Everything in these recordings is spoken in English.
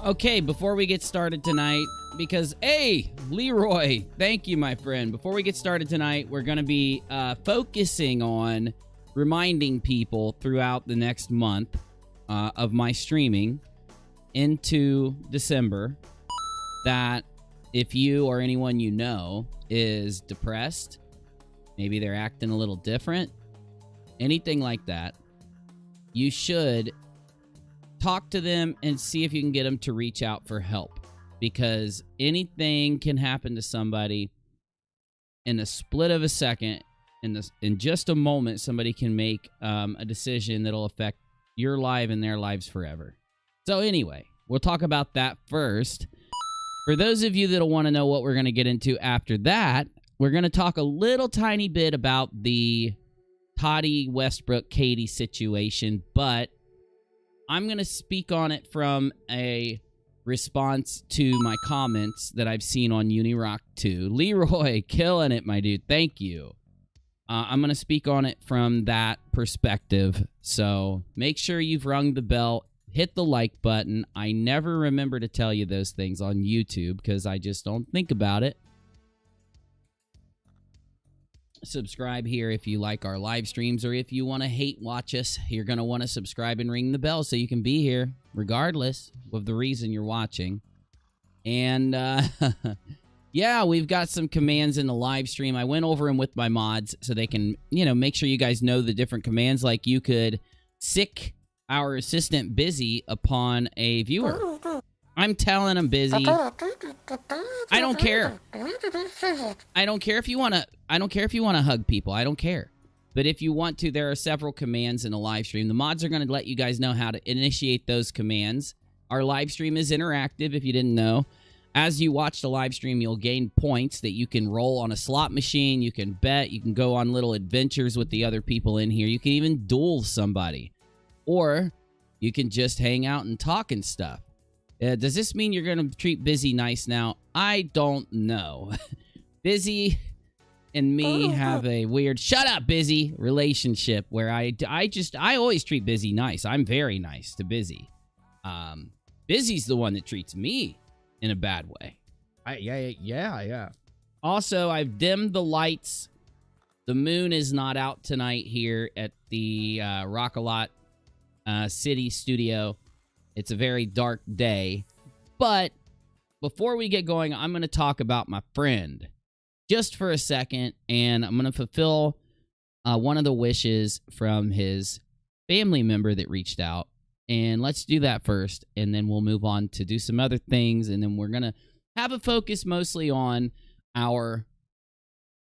Okay, before we get started tonight, because, hey, Leroy, thank you, my friend. Before we get started tonight, we're going to be focusing on reminding people throughout the next month of my streaming into December that if you or anyone you know is depressed, maybe they're acting a little different, anything like that, you should talk to them and see if you can get them to reach out for help, because anything can happen to somebody in a split of a second. In just a moment, somebody can make a decision that'll affect your life and their lives forever. So anyway, we'll talk about that first. For those of you that'll want to know what we're going to get into after that, we're going to talk a little tiny bit about the Tati Westbrook Katie situation, but I'm going to speak on it from a response to my comments that I've seen on Unirock 2. Leroy, killing it, my dude. Thank you. I'm going to speak on it from that perspective. So make sure you've rung the bell. Hit the like button. I never remember to tell you those things on YouTube because I just don't think about it. Subscribe here if you like our live streams, or if you want to hate watch us, you're going to want to subscribe and ring the bell so you can be here regardless of the reason you're watching. And yeah, we've got some commands in the live stream. I went over them with my mods so they can, make sure you guys know the different commands. Like you could sick our assistant Busy upon a viewer. I'm telling him Busy. I don't care. I don't care if you want to hug people. I don't care. But if you want to, there are several commands in the live stream. The mods are going to let you guys know how to initiate those commands. Our live stream is interactive, if you didn't know. As you watch the live stream, you'll gain points that you can roll on a slot machine. You can bet. You can go on little adventures with the other people in here. You can even duel somebody. Or you can just hang out and talk and stuff. Does this mean you're going to treat Busy nice now? I don't know. Busy and me have a weird, shut up, Busy, relationship where I always treat Busy nice. I'm very nice to Busy. Busy's the one that treats me in a bad way. Yeah. Also, I've dimmed the lights. The moon is not out tonight here at the Rock-A-Lot City studio. It's a very dark day. But before we get going, I'm going to talk about my friend just for a second, and I'm going to fulfill one of the wishes from his family member that reached out. And let's do that first, and then we'll move on to do some other things, and then we're going to have a focus mostly on our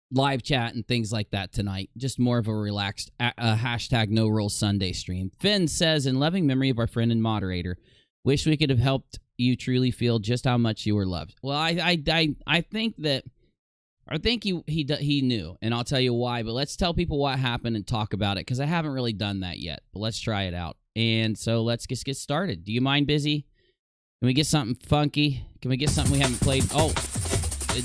live chat and things like that tonight. Just more of a relaxed hashtag No Roll Sunday stream. Finn says, in loving memory of our friend and moderator, wish we could have helped you truly feel just how much you were loved. Well, I think he knew, and I'll tell you why. But let's tell people what happened and talk about it, because I haven't really done that yet. But let's try it out. And so let's just get started. Do you mind, Busy? Can we get something funky? Can we get something we haven't played? Oh,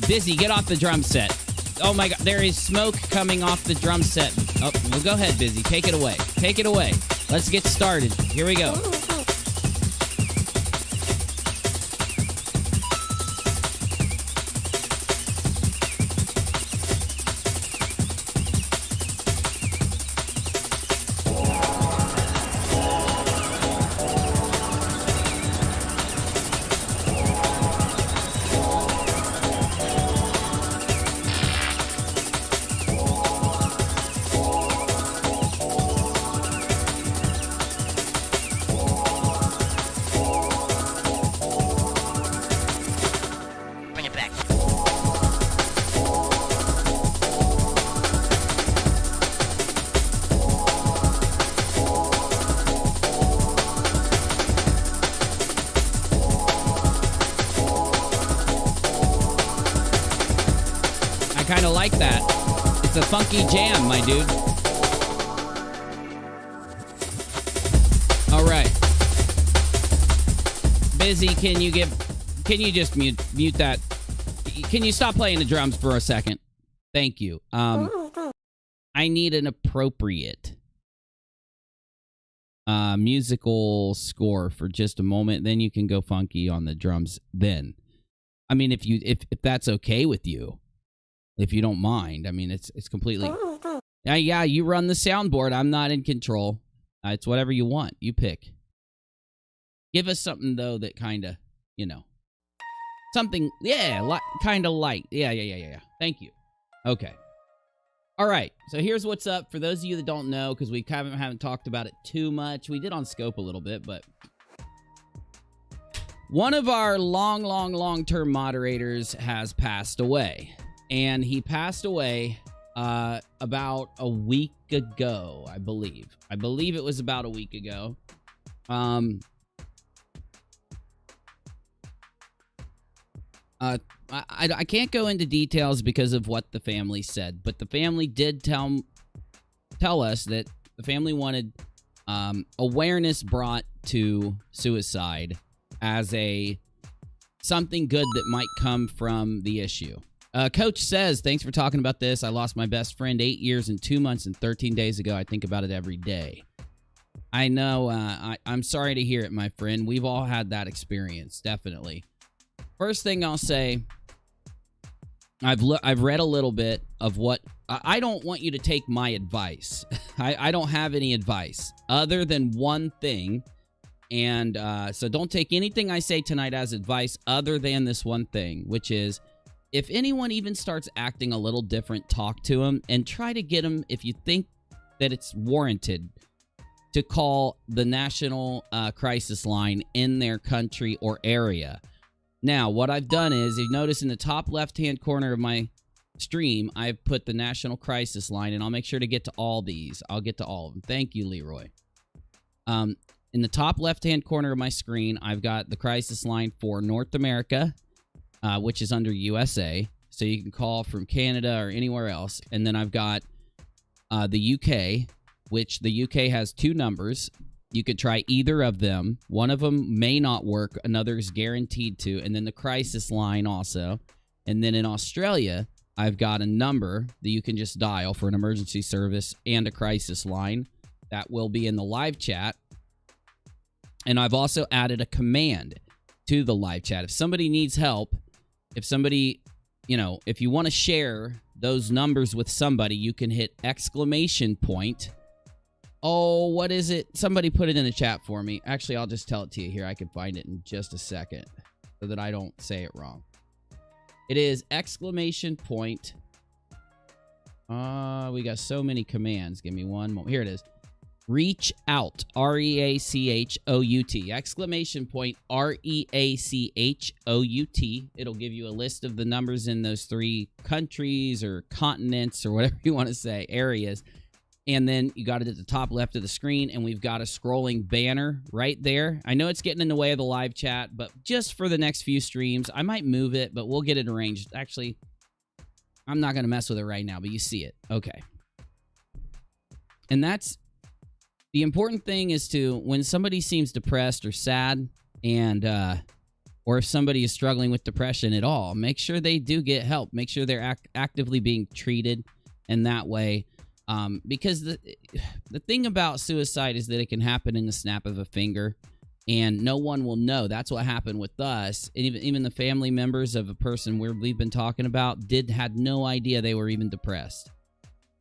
Busy, get off the drum set. Oh my God, there is smoke coming off the drum set. Oh, well, go ahead, Busy. Take it away. Take it away. Let's get started. Here we go. Kind of like that. It's a funky jam, my dude. All right. Busy, can you just mute that? Can you stop playing the drums for a second? Thank you. I need an appropriate musical score for just a moment. Then you can go funky on the drums. Then, I mean, if that's okay with you, if you don't mind, I mean, it's completely. Yeah, you run the soundboard. I'm not in control. It's whatever you want. You pick. Give us something though that kind of, something. Yeah, kind of light. Yeah. Thank you. Okay. All right, so here's what's up. For those of you that don't know, because we haven't talked about it too much. We did on Scope a little bit, but one of our long-term moderators has passed away. And he passed away about a week ago, I believe. I believe it was about a week ago. I can't go into details because of what the family said, but the family did tell us that the family wanted awareness brought to suicide as something good that might come from the issue. Coach says, thanks for talking about this. I lost my best friend 8 years and 2 months and 13 days ago. I think about it every day. I know. I'm sorry to hear it, my friend. We've all had that experience, definitely. First thing I'll say, I've read a little bit of what I don't want you to take my advice. I don't have any advice other than one thing, and so don't take anything I say tonight as advice other than this one thing, which is if anyone even starts acting a little different, talk to them and try to get them, if you think that it's warranted, to call the national crisis line in their country or area. Now, what I've done is, you notice in the top left-hand corner of my stream, I've put the National Crisis Line, and I'll make sure to get to all these. I'll get to all of them. Thank you, Leroy. In the top left-hand corner of my screen, I've got the crisis line for North America, which is under USA. So you can call from Canada or anywhere else. And then I've got the UK, which the UK has 2 numbers. You could try either of them. One of them may not work. Another is guaranteed to. And then the crisis line also. And then in Australia, I've got a number that you can just dial for an emergency service and a crisis line. That will be in the live chat. And I've also added a command to the live chat. If somebody needs help, if somebody, if you want to share those numbers with somebody, you can hit !. Oh, what is it? Somebody put it in the chat for me. Actually, I'll just tell it to you here. I can find it in just a second so that I don't say it wrong. It is ! We got so many commands. Give me one moment. Here it is. Reach out. REACHOUT. ! REACHOUT. It'll give you a list of the numbers in those 3 countries or continents or whatever you want to say, areas. And then you got it at the top left of the screen, and we've got a scrolling banner right there. I know it's getting in the way of the live chat, but just for the next few streams, I might move it, but we'll get it arranged. Actually, I'm not going to mess with it right now, but you see it. Okay. And that's the important thing is to, when somebody seems depressed or sad, and or if somebody is struggling with depression at all, make sure they do get help. Make sure they're actively being treated, and that way... because the thing about suicide is that it can happen in the snap of a finger, and no one will know. That's what happened with us. And even the family members of a person we've been talking about had no idea they were even depressed.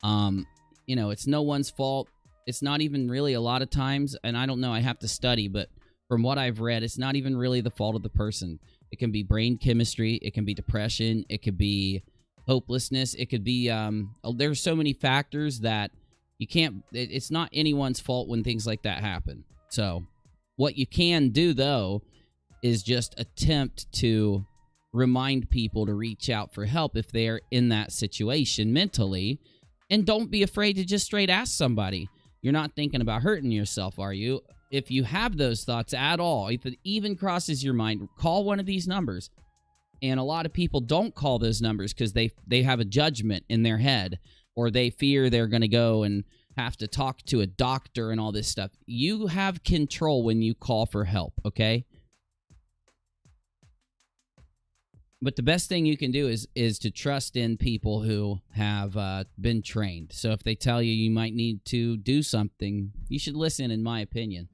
It's no one's fault. It's not even really a lot of times, and I don't know, I have to study, but from what I've read, it's not even really the fault of the person. It can be brain chemistry. It can be depression. It could be hopelessness. It could be there's so many factors that you can't, it's not anyone's fault when things like that happen. So what you can do though is just attempt to remind people to reach out for help if they're in that situation mentally, and don't be afraid to just straight ask somebody. You're not thinking about hurting yourself, are you? If you have those thoughts at all, if it even crosses your mind, call one of these numbers. And a lot of people don't call those numbers because they have a judgment in their head, or they fear they're going to go and have to talk to a doctor and all this stuff. You have control when you call for help, okay? But the best thing you can do is to trust in people who have been trained. So if they tell you you might need to do something, you should listen, in my opinion.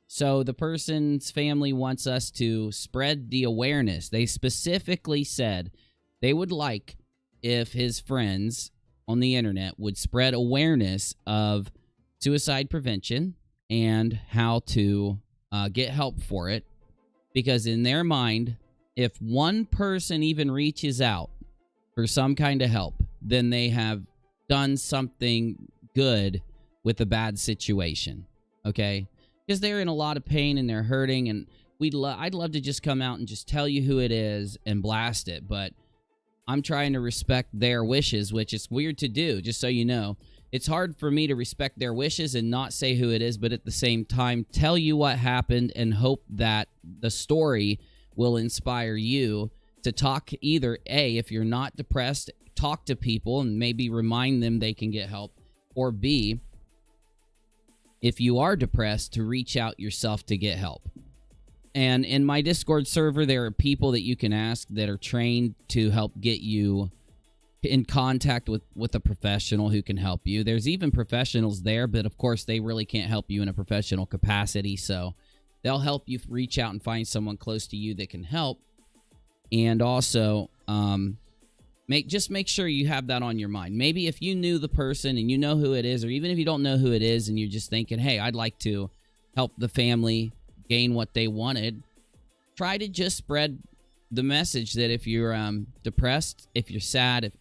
So the person's family wants us to spread the awareness. They specifically said they would like if his friends on the internet would spread awareness of suicide prevention and how to get help for it. Because in their mind, if one person even reaches out for some kind of help, then they have done something good with a bad situation, okay? Because they're in a lot of pain and they're hurting, and I'd love to just come out and just tell you who it is and blast it, but I'm trying to respect their wishes, which is weird to do, just so you know. It's hard for me to respect their wishes and not say who it is, but at the same time, tell you what happened and hope that the story will inspire you to talk. Either A, if you're not depressed, talk to people and maybe remind them they can get help, or B, if you are depressed, to reach out yourself to get help. And in my Discord server, there are people that you can ask that are trained to help get you in contact with a professional who can help you. There's even professionals there, but of course they really can't help you in a professional capacity, so they'll help you reach out and find someone close to you that can help. And also, make sure you have that on your mind. Maybe if you knew the person and you know who it is, or even if you don't know who it is and you're just thinking, hey, I'd like to help the family gain what they wanted, try to just spread the message that if you're depressed, if you're sad, if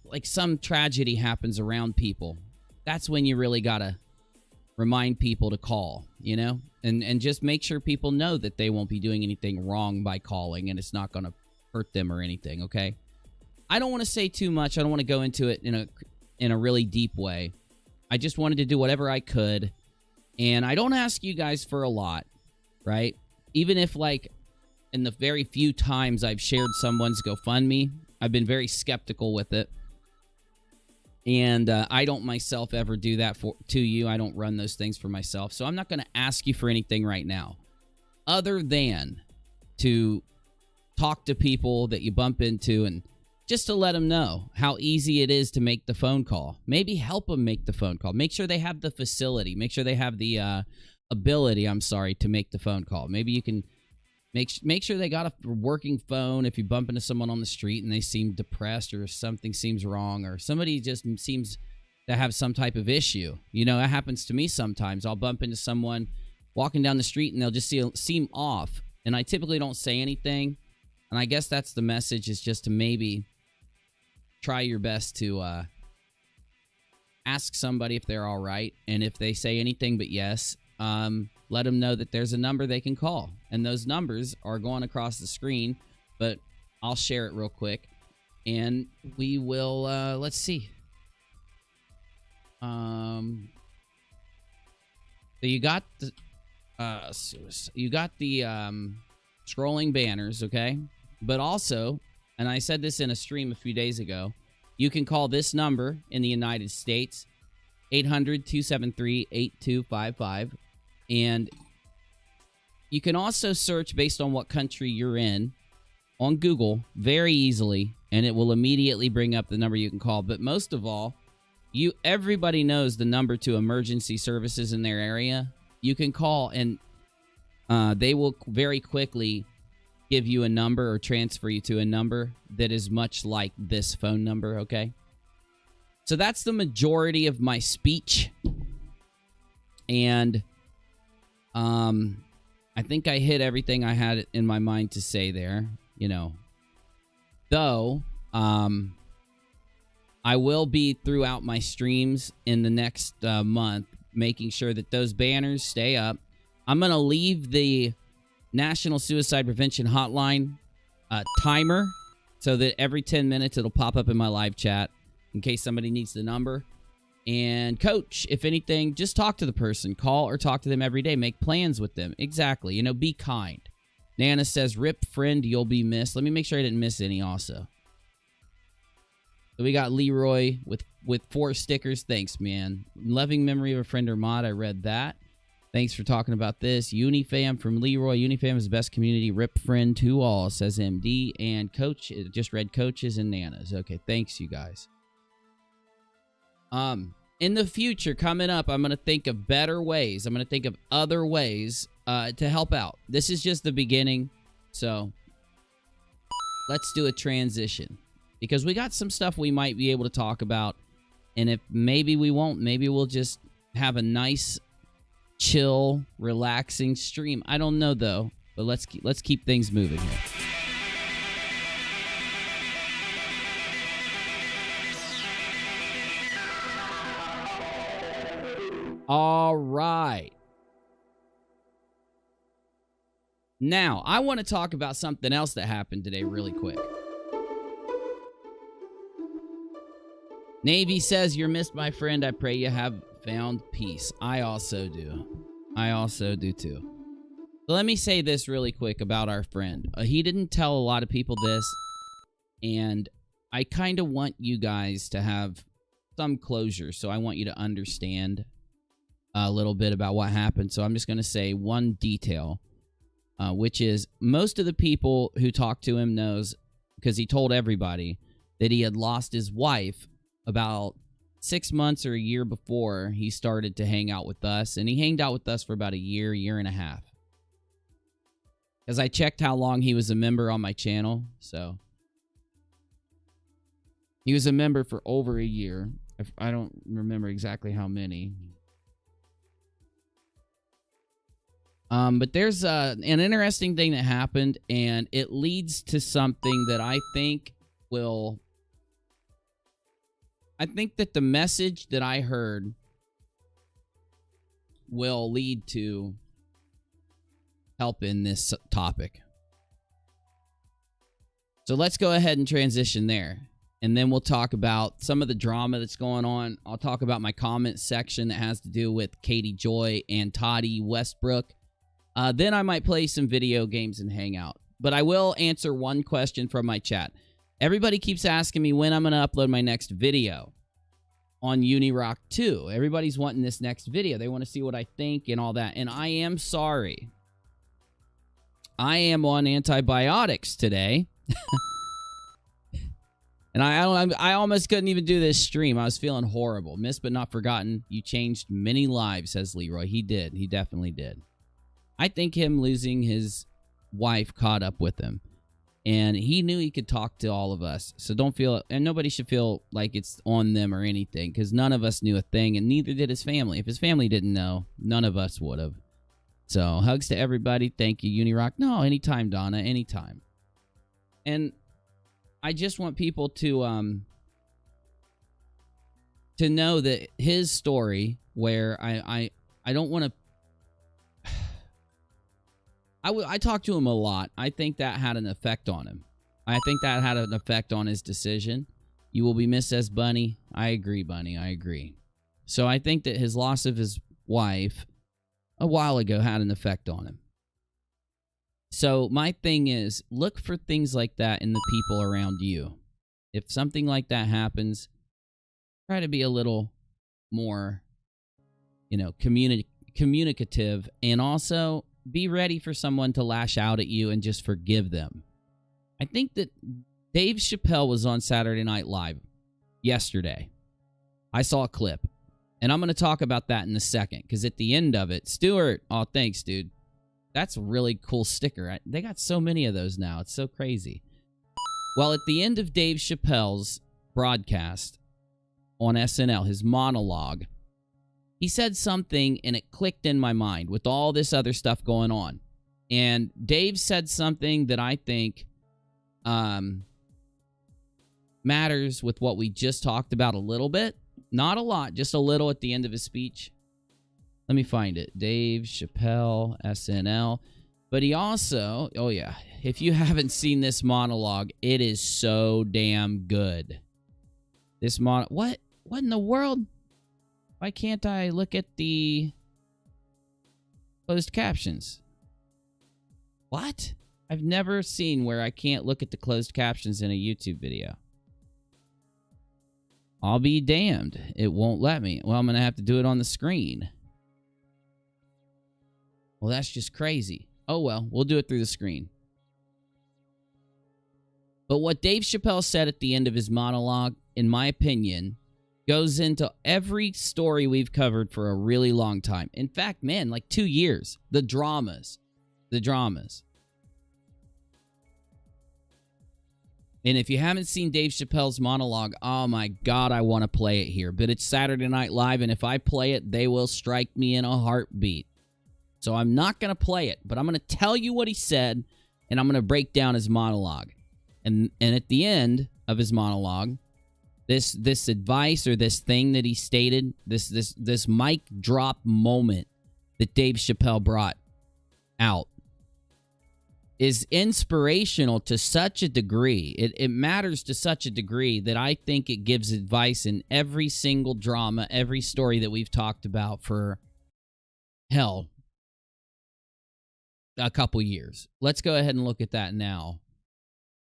like some tragedy happens around people, that's when you really gotta remind people to call, you know, and just make sure people know that they won't be doing anything wrong by calling, and it's not gonna hurt them or anything. Okay, I don't want to say too much. I don't want to go into it in a really deep way. I just wanted to do whatever I could, and I don't ask you guys for a lot, right? Even if, like, in the very few times I've shared someone's GoFundMe, I've been very skeptical with it. And I don't myself ever do that to you. I don't run those things for myself. So I'm not going to ask you for anything right now, other than to talk to people that you bump into and just to let them know how easy it is to make the phone call. Maybe help them make the phone call. Make sure they have the facility. Make sure they have the ability, to make the phone call. Maybe you can make sure they got a working phone if you bump into someone on the street and they seem depressed or something seems wrong or somebody just seems to have some type of issue. You know, that happens to me sometimes. I'll bump into someone walking down the street and they'll just seem off, and I typically don't say anything. And I guess that's the message, is just to maybe try your best to ask somebody if they're all right, and if they say anything but yes, let them know that there's a number they can call. And those numbers are going across the screen, but I'll share it real quick. And we will, let's see. So you got the, scrolling banners, okay? But also, and I said this in a stream a few days ago, you can call this number in the United States, 800-273-8255. And you can also search based on what country you're in on Google very easily, and it will immediately bring up the number you can call. But most of all, everybody knows the number to emergency services in their area. You can call, and they will very quickly give you a number or transfer you to a number that is much like this phone number, okay? So that's the majority of my speech. And I think I hit everything I had in my mind to say there, you know. Though, I will be throughout my streams in the next month, making sure that those banners stay up. I'm going to leave the National Suicide Prevention Hotline timer so that every 10 minutes it'll pop up in my live chat in case somebody needs the number. And coach, if anything, just talk to the person. Call or talk to them every day. Make plans with them. Exactly. You know, be kind. Nana says, rip friend, you'll be missed. Let me make sure I didn't miss any also. So we got Leroy with 4 stickers. Thanks, man. Loving memory of a friend or mod. I read that. Thanks for talking about this. Unifam from Leroy. Unifam is the best community. Rip friend to all, says MD. And Coach, just read Coaches and Nanas. Okay, thanks, you guys. In the future, coming up, I'm going to think of better ways. I'm going to think of other ways to help out. This is just the beginning, so let's do a transition. Because we got some stuff we might be able to talk about, and if maybe we won't, maybe we'll just have a nice, chill, relaxing stream. I don't know, though, but let's keep things moving here. All right. Now, I want to talk about something else that happened today really quick. Navy says, "You're missed, my friend. I pray you have found peace." I also do. I also do, too. So let me say this really quick about our friend. He didn't tell a lot of people this, and I kind of want you guys to have some closure, so I want you to understand a little bit about what happened. So I'm just going to say one detail, which is most of the people who talked to him knows, because he told everybody, that he had lost his wife about 6 months or a year before he started to hang out with us. And he hanged out with us for about a year and a half. Because I checked how long he was a member on my channel. So he was a member for over a year. I don't remember exactly how many. But there's an interesting thing that happened, and it leads to something that I think will... I think that the message that I heard will lead to help in this topic. So let's go ahead and transition there. And then we'll talk about some of the drama that's going on. I'll talk about my comment section that has to do with Katie Joy and Tati Westbrook. Then I might play some video games and hang out. But I will answer one question from my chat. Everybody keeps asking me when I'm going to upload my next video on Unirock 2. Everybody's wanting this next video. They want to see what I think and all that. And I am sorry. I am on antibiotics today. And I almost couldn't even do this stream. I was feeling horrible. Missed but not forgotten. You changed many lives, says Leroy. He did. He definitely did. I think him losing his wife caught up with him. And he knew he could talk to all of us. So don't feel... And nobody should feel like it's on them or anything. Because none of us knew a thing. And neither did his family. If his family didn't know, none of us would have. So hugs to everybody. Thank you, Unirock. No, anytime, Donna. Anytime. And I just want people to know that his story, where I don't want to... I talked to him a lot. I think that had an effect on him. I think that had an effect on his decision. You will be missed as Bunny. I agree, Bunny. I agree. So I think that his loss of his wife a while ago had an effect on him. So my thing is, look for things like that in the people around you. If something like that happens, try to be a little more, communicative, and also be ready for someone to lash out at you and just forgive them. I think that Dave Chappelle was on Saturday Night Live yesterday. I saw a clip, and I'm going to talk about that in a second, because at the end of it, Stuart, oh, thanks, dude. That's a really cool sticker. They got so many of those now. It's so crazy. Well, at the end of Dave Chappelle's broadcast on SNL, his monologue, he said something, and it clicked in my mind with all this other stuff going on. And Dave said something that I think matters with what we just talked about a little bit. Not a lot, just a little at the end of his speech. Let me find it. Dave Chappelle, SNL. But he also, oh yeah, if you haven't seen this monologue, it is so damn good. This what in the world? Why can't I look at the closed captions? What? I've never seen where I can't look at the closed captions in a YouTube video. I'll be damned. It won't let me. Well, I'm going to have to do it on the screen. Well, that's just crazy. Oh, well, we'll do it through the screen. But what Dave Chappelle said at the end of his monologue, in my opinion, goes into every story we've covered for a really long time. In fact, man, like 2 years. The dramas. The dramas. And if you haven't seen Dave Chappelle's monologue, oh my God, I want to play it here. But it's Saturday Night Live, and if I play it, they will strike me in a heartbeat. So I'm not going to play it, but I'm going to tell you what he said, and I'm going to break down his monologue. And at the end of his monologue, this advice or this thing that he stated, this mic drop moment that Dave Chappelle brought out is inspirational to such a degree. It matters to such a degree that I think it gives advice in every single drama, every story that we've talked about for, hell, a couple years. Let's go ahead and look at that now.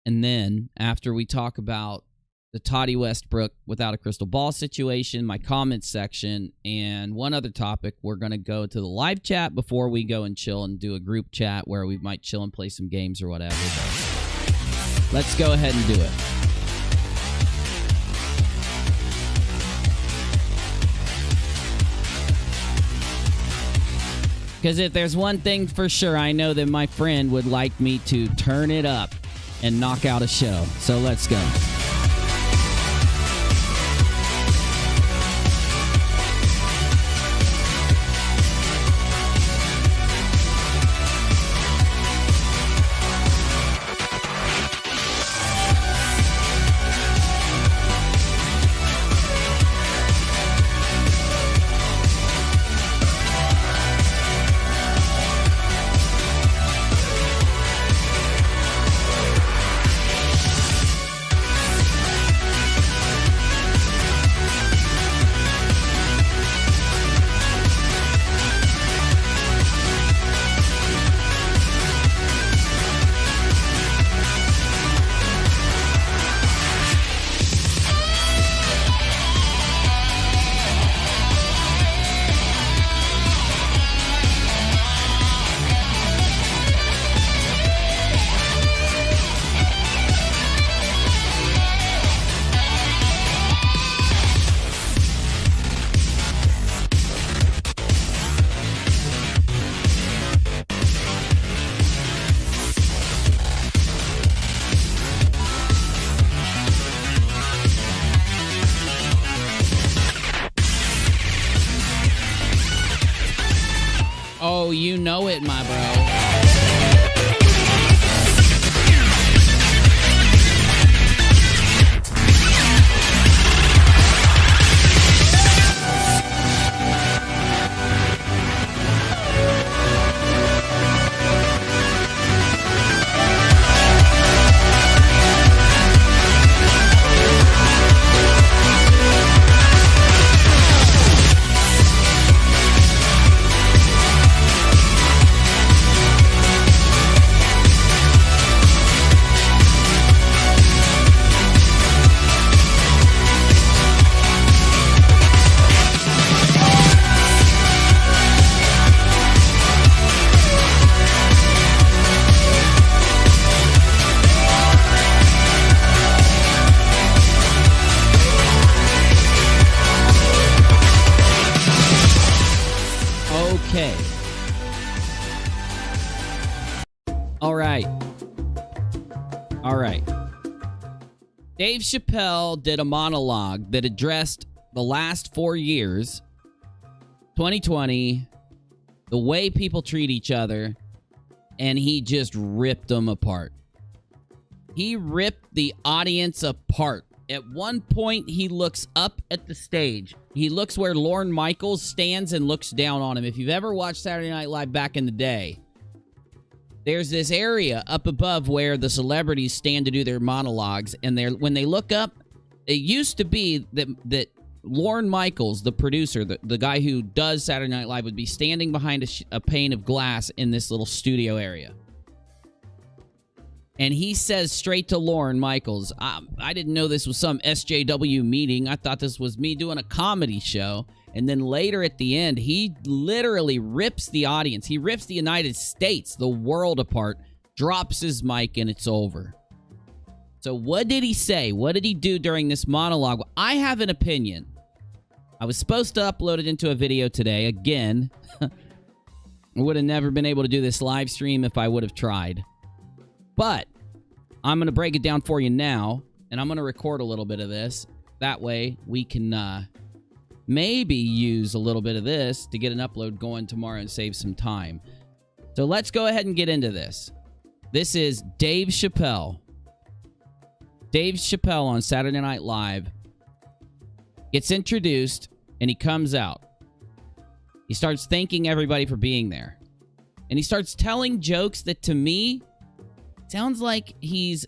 And then, after we talk about the Tati Westbrook without a crystal ball situation, my comments section, and one other topic, we're going to go to the live chat before we go and chill and do a group chat where we might chill and play some games or whatever. But let's go ahead and do it. Because if there's one thing for sure, I know that my friend would like me to turn it up and knock out a show. So let's go. Oh, you know it, my bro. Okay. All right. Dave Chappelle did a monologue that addressed the last 4 years, 2020, the way people treat each other, and he just ripped them apart. He ripped the audience apart. At one point, he looks up at the stage. He looks where Lorne Michaels stands and looks down on him. If you've ever watched Saturday Night Live back in the day, there's this area up above where the celebrities stand to do their monologues, and when they look up, it used to be that Lorne Michaels, the producer, the guy who does Saturday Night Live, would be standing behind a pane of glass in this little studio area. And he says straight to Lauren Michaels, I didn't know this was some SJW meeting. I thought this was me doing a comedy show. And then later at the end, he literally rips the audience. He rips the United States, the world apart, drops his mic, and it's over. So what did he say? What did he do during this monologue? I have an opinion. I was supposed to upload it into a video today. Again, I would have never been able to do this live stream if I would have tried. But I'm going to break it down for you now, and I'm going to record a little bit of this. That way, we can maybe use a little bit of this to get an upload going tomorrow and save some time. So let's go ahead and get into this. This is Dave Chappelle. Dave Chappelle on Saturday Night Live gets introduced, and he comes out. He starts thanking everybody for being there. And he starts telling jokes that, to me, sounds like he's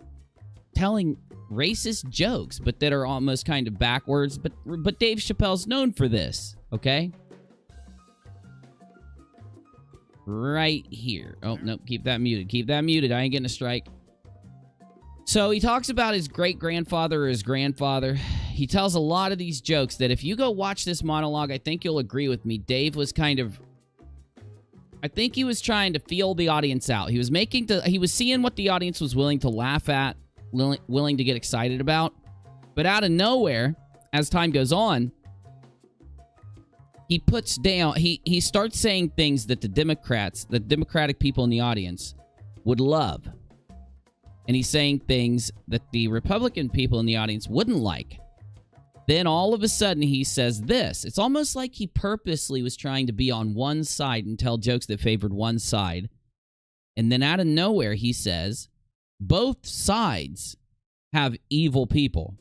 telling racist jokes, but that are almost kind of backwards. But Dave Chappelle's known for this, okay? Right here. Oh, no, keep that muted. Keep that muted. I ain't getting a strike. So he talks about his great-grandfather or his grandfather. He tells a lot of these jokes that if you go watch this monologue, I think you'll agree with me. Dave was kind of... I think he was trying to feel the audience out. He was seeing what the audience was willing to laugh at, willing to get excited about. But out of nowhere, as time goes on, he puts down, he starts saying things that the Democratic people in the audience would love. And he's saying things that the Republican people in the audience wouldn't like. Then all of a sudden he says this. It's almost like he purposely was trying to be on one side and tell jokes that favored one side. And then out of nowhere he says, both sides have evil people.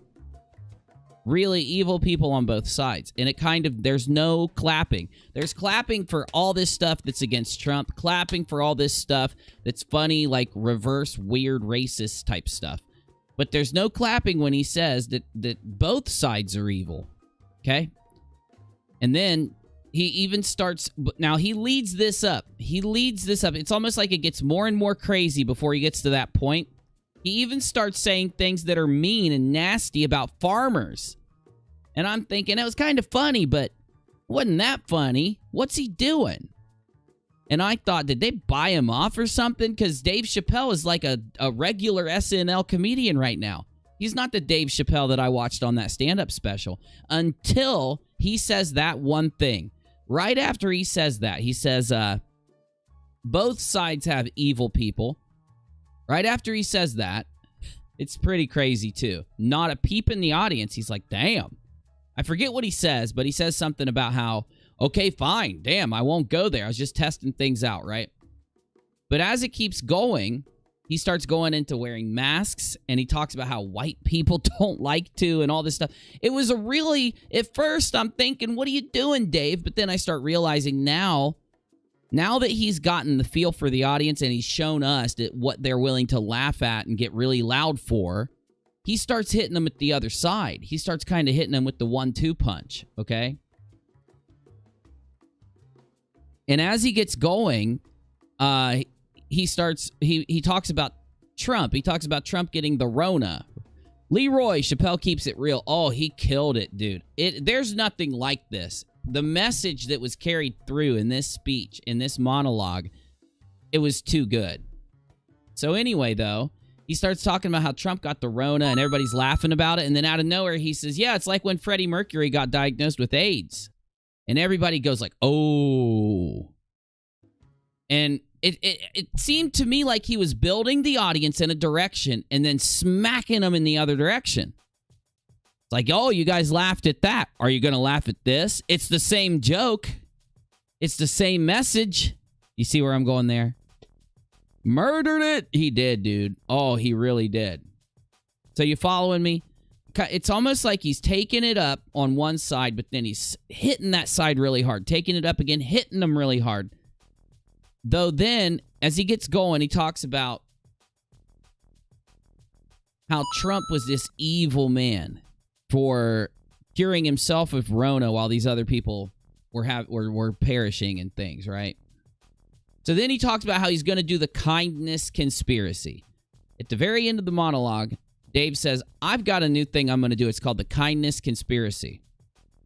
Really evil people on both sides. And it kind of, there's no clapping. There's clapping for all this stuff that's against Trump. Clapping for all this stuff that's funny, like reverse weird racist type stuff. But there's no clapping when he says that both sides are evil. Okay? And then he even starts... Now, he leads this up. It's almost like it gets more and more crazy before he gets to that point. He even starts saying things that are mean and nasty about farmers. And I'm thinking, it was kind of funny, but wasn't that funny? What's he doing? And I thought, did they buy him off or something? Because Dave Chappelle is like a regular SNL comedian right now. He's not the Dave Chappelle that I watched on that stand-up special. Until he says that one thing. Right after he says that, he says, both sides have evil people. Right after he says that, it's pretty crazy too. Not a peep in the audience. He's like, damn. I forget what he says, but he says something about how, okay, fine. Damn, I won't go there. I was just testing things out, right? But as it keeps going, he starts going into wearing masks, and he talks about how white people don't like to and all this stuff. It was a really... At first, I'm thinking, what are you doing, Dave? But then I start realizing now that he's gotten the feel for the audience and he's shown us that what they're willing to laugh at and get really loud for, he starts hitting them at the other side. He starts kind of hitting them with the 1-2 punch, okay? And as he gets going, he talks about Trump. He talks about Trump getting the Rona. Leroy, Chappelle keeps it real. Oh, he killed it, dude. There's nothing like this. The message that was carried through in this speech, in this monologue, it was too good. So anyway, though, he starts talking about how Trump got the Rona and everybody's laughing about it. And then out of nowhere, he says, yeah, it's like when Freddie Mercury got diagnosed with AIDS. And everybody goes like, oh. And it seemed to me like he was building the audience in a direction and then smacking them in the other direction. It's like, oh, you guys laughed at that. Are you going to laugh at this? It's the same joke. It's the same message. You see where I'm going there? Murdered it. He did, dude. Oh, he really did. So you following me? It's almost like he's taking it up on one side, but then he's hitting that side really hard. Taking it up again, hitting them really hard. Though then, as he gets going, he talks about how Trump was this evil man for curing himself of Rona while these other people were perishing and things, right? So then he talks about how he's going to do the kindness conspiracy. At the very end of the monologue, Dave says, I've got a new thing I'm going to do. It's called the kindness conspiracy.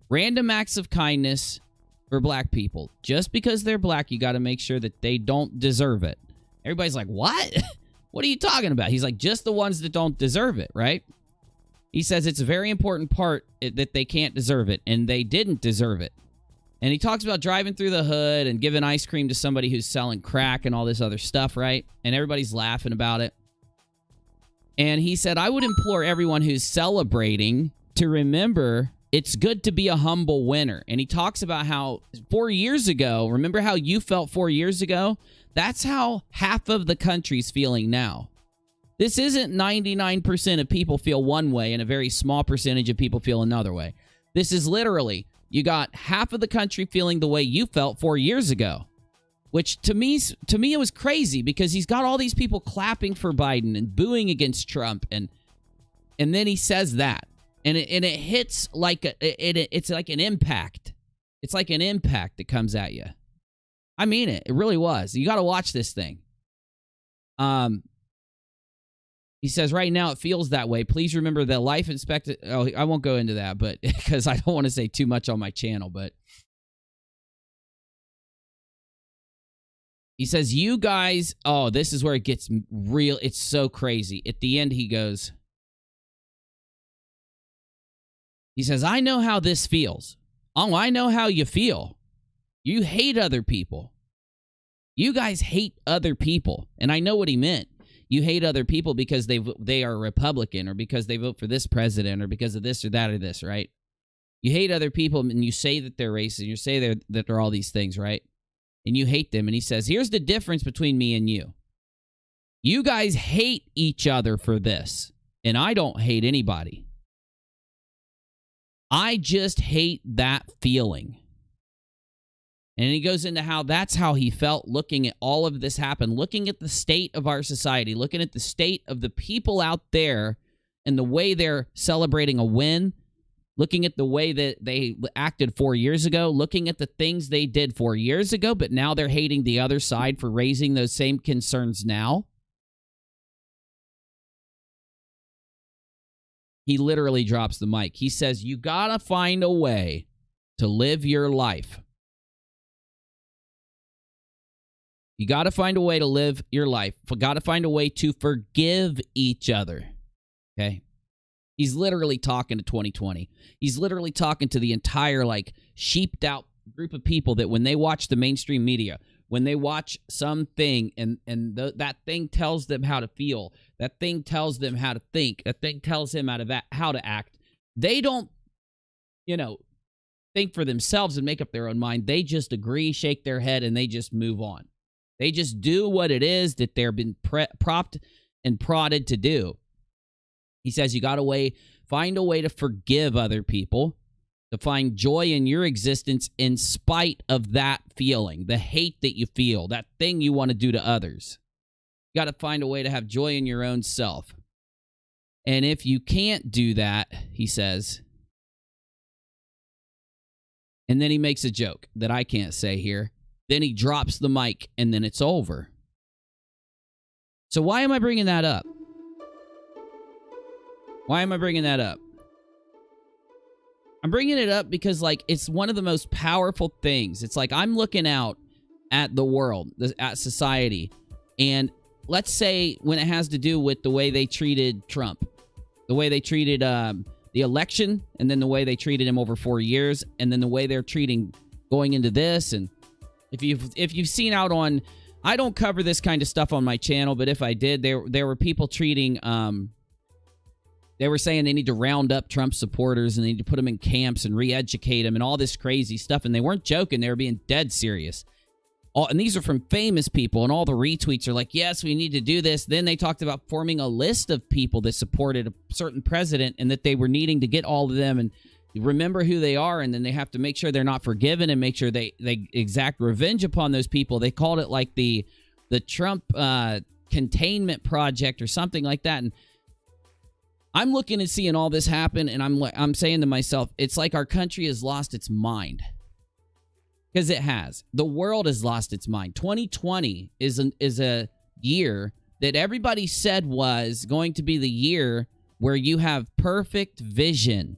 Random acts of kindness for black people. Just because they're black, you got to make sure that they don't deserve it. Everybody's like, what? What are you talking about? He's like, just the ones that don't deserve it, right? He says it's a very important part that they can't deserve it, and they didn't deserve it. And he talks about driving through the hood and giving ice cream to somebody who's selling crack and all this other stuff, right? And everybody's laughing about it. And he said, I would implore everyone who's celebrating to remember it's good to be a humble winner. And he talks about how 4 years ago, remember how you felt 4 years ago? That's how half of the country's feeling now. This isn't 99% of people feel one way and a very small percentage of people feel another way. This is literally, you got half of the country feeling the way you felt 4 years ago. Which to me it was crazy because he's got all these people clapping for Biden and booing against Trump, and then he says that, and it hits like it's like an impact. It's like an impact that comes at you. I mean it. It really was. You got to watch this thing. He says right now it feels that way. Please remember that life expectancy. Oh, I won't go into that, but because I don't want to say too much on my channel, but. He says, you guys, oh, this is where it gets real. It's so crazy. At the end, he goes, he says, I know how this feels. Oh, I know how you feel. You hate other people. You guys hate other people. And I know what he meant. You hate other people because they are Republican, or because they vote for this president, or because of this or that or this, right? You hate other people, and you say that they're racist, and you say that they're all these things, right? And you hate them. And he says, here's the difference between me and you. You guys hate each other for this, and I don't hate anybody. I just hate that feeling. And he goes into how that's how he felt looking at all of this happen, looking at the state of our society, looking at the state of the people out there and the way they're celebrating a win, looking at the way that they acted 4 years ago, looking at the things they did 4 years ago, but now they're hating the other side for raising those same concerns now. He literally drops the mic. He says, you gotta find a way to live your life. You gotta find a way to live your life. You gotta find a way to forgive each other. Okay? He's literally talking to 2020. He's literally talking to the entire, like, sheeped out group of people that when they watch the mainstream media, when they watch something and that thing tells them how to feel, that thing tells them how to think, that thing tells them how to act, they don't, think for themselves and make up their own mind. They just agree, shake their head, and they just move on. They just do what it is that they're been propped and prodded to do. He says you got to find a way to forgive other people, to find joy in your existence in spite of that feeling, the hate that you feel, that thing you want to do to others. You got to find a way to have joy in your own self. And if you can't do that, he says, and then he makes a joke that I can't say here, then he drops the mic and then it's over. So why am I bringing that up? Why am I bringing that up? I'm bringing it up because, like, it's one of the most powerful things. It's like I'm looking out at the world, at society, and let's say when it has to do with the way they treated Trump, the way they treated the election, and then the way they treated him over 4 years, and then the way they're treating going into this. And if you've seen out on, I don't cover this kind of stuff on my channel, but if I did, there were people treating they were saying they need to round up Trump supporters and they need to put them in camps and re-educate them and all this crazy stuff. And they weren't joking. They were being dead serious. And these are from famous people, and all the retweets are like, yes, we need to do this. Then they talked about forming a list of people that supported a certain president and that they were needing to get all of them and remember who they are. And then they have to make sure they're not forgiven and make sure they exact revenge upon those people. They called it like the Trump containment project or something like that. And I'm looking and seeing all this happen, and I'm saying to myself, it's like our country has lost its mind. Because it has. The world has lost its mind. 2020 is a year that everybody said was going to be the year where you have perfect vision.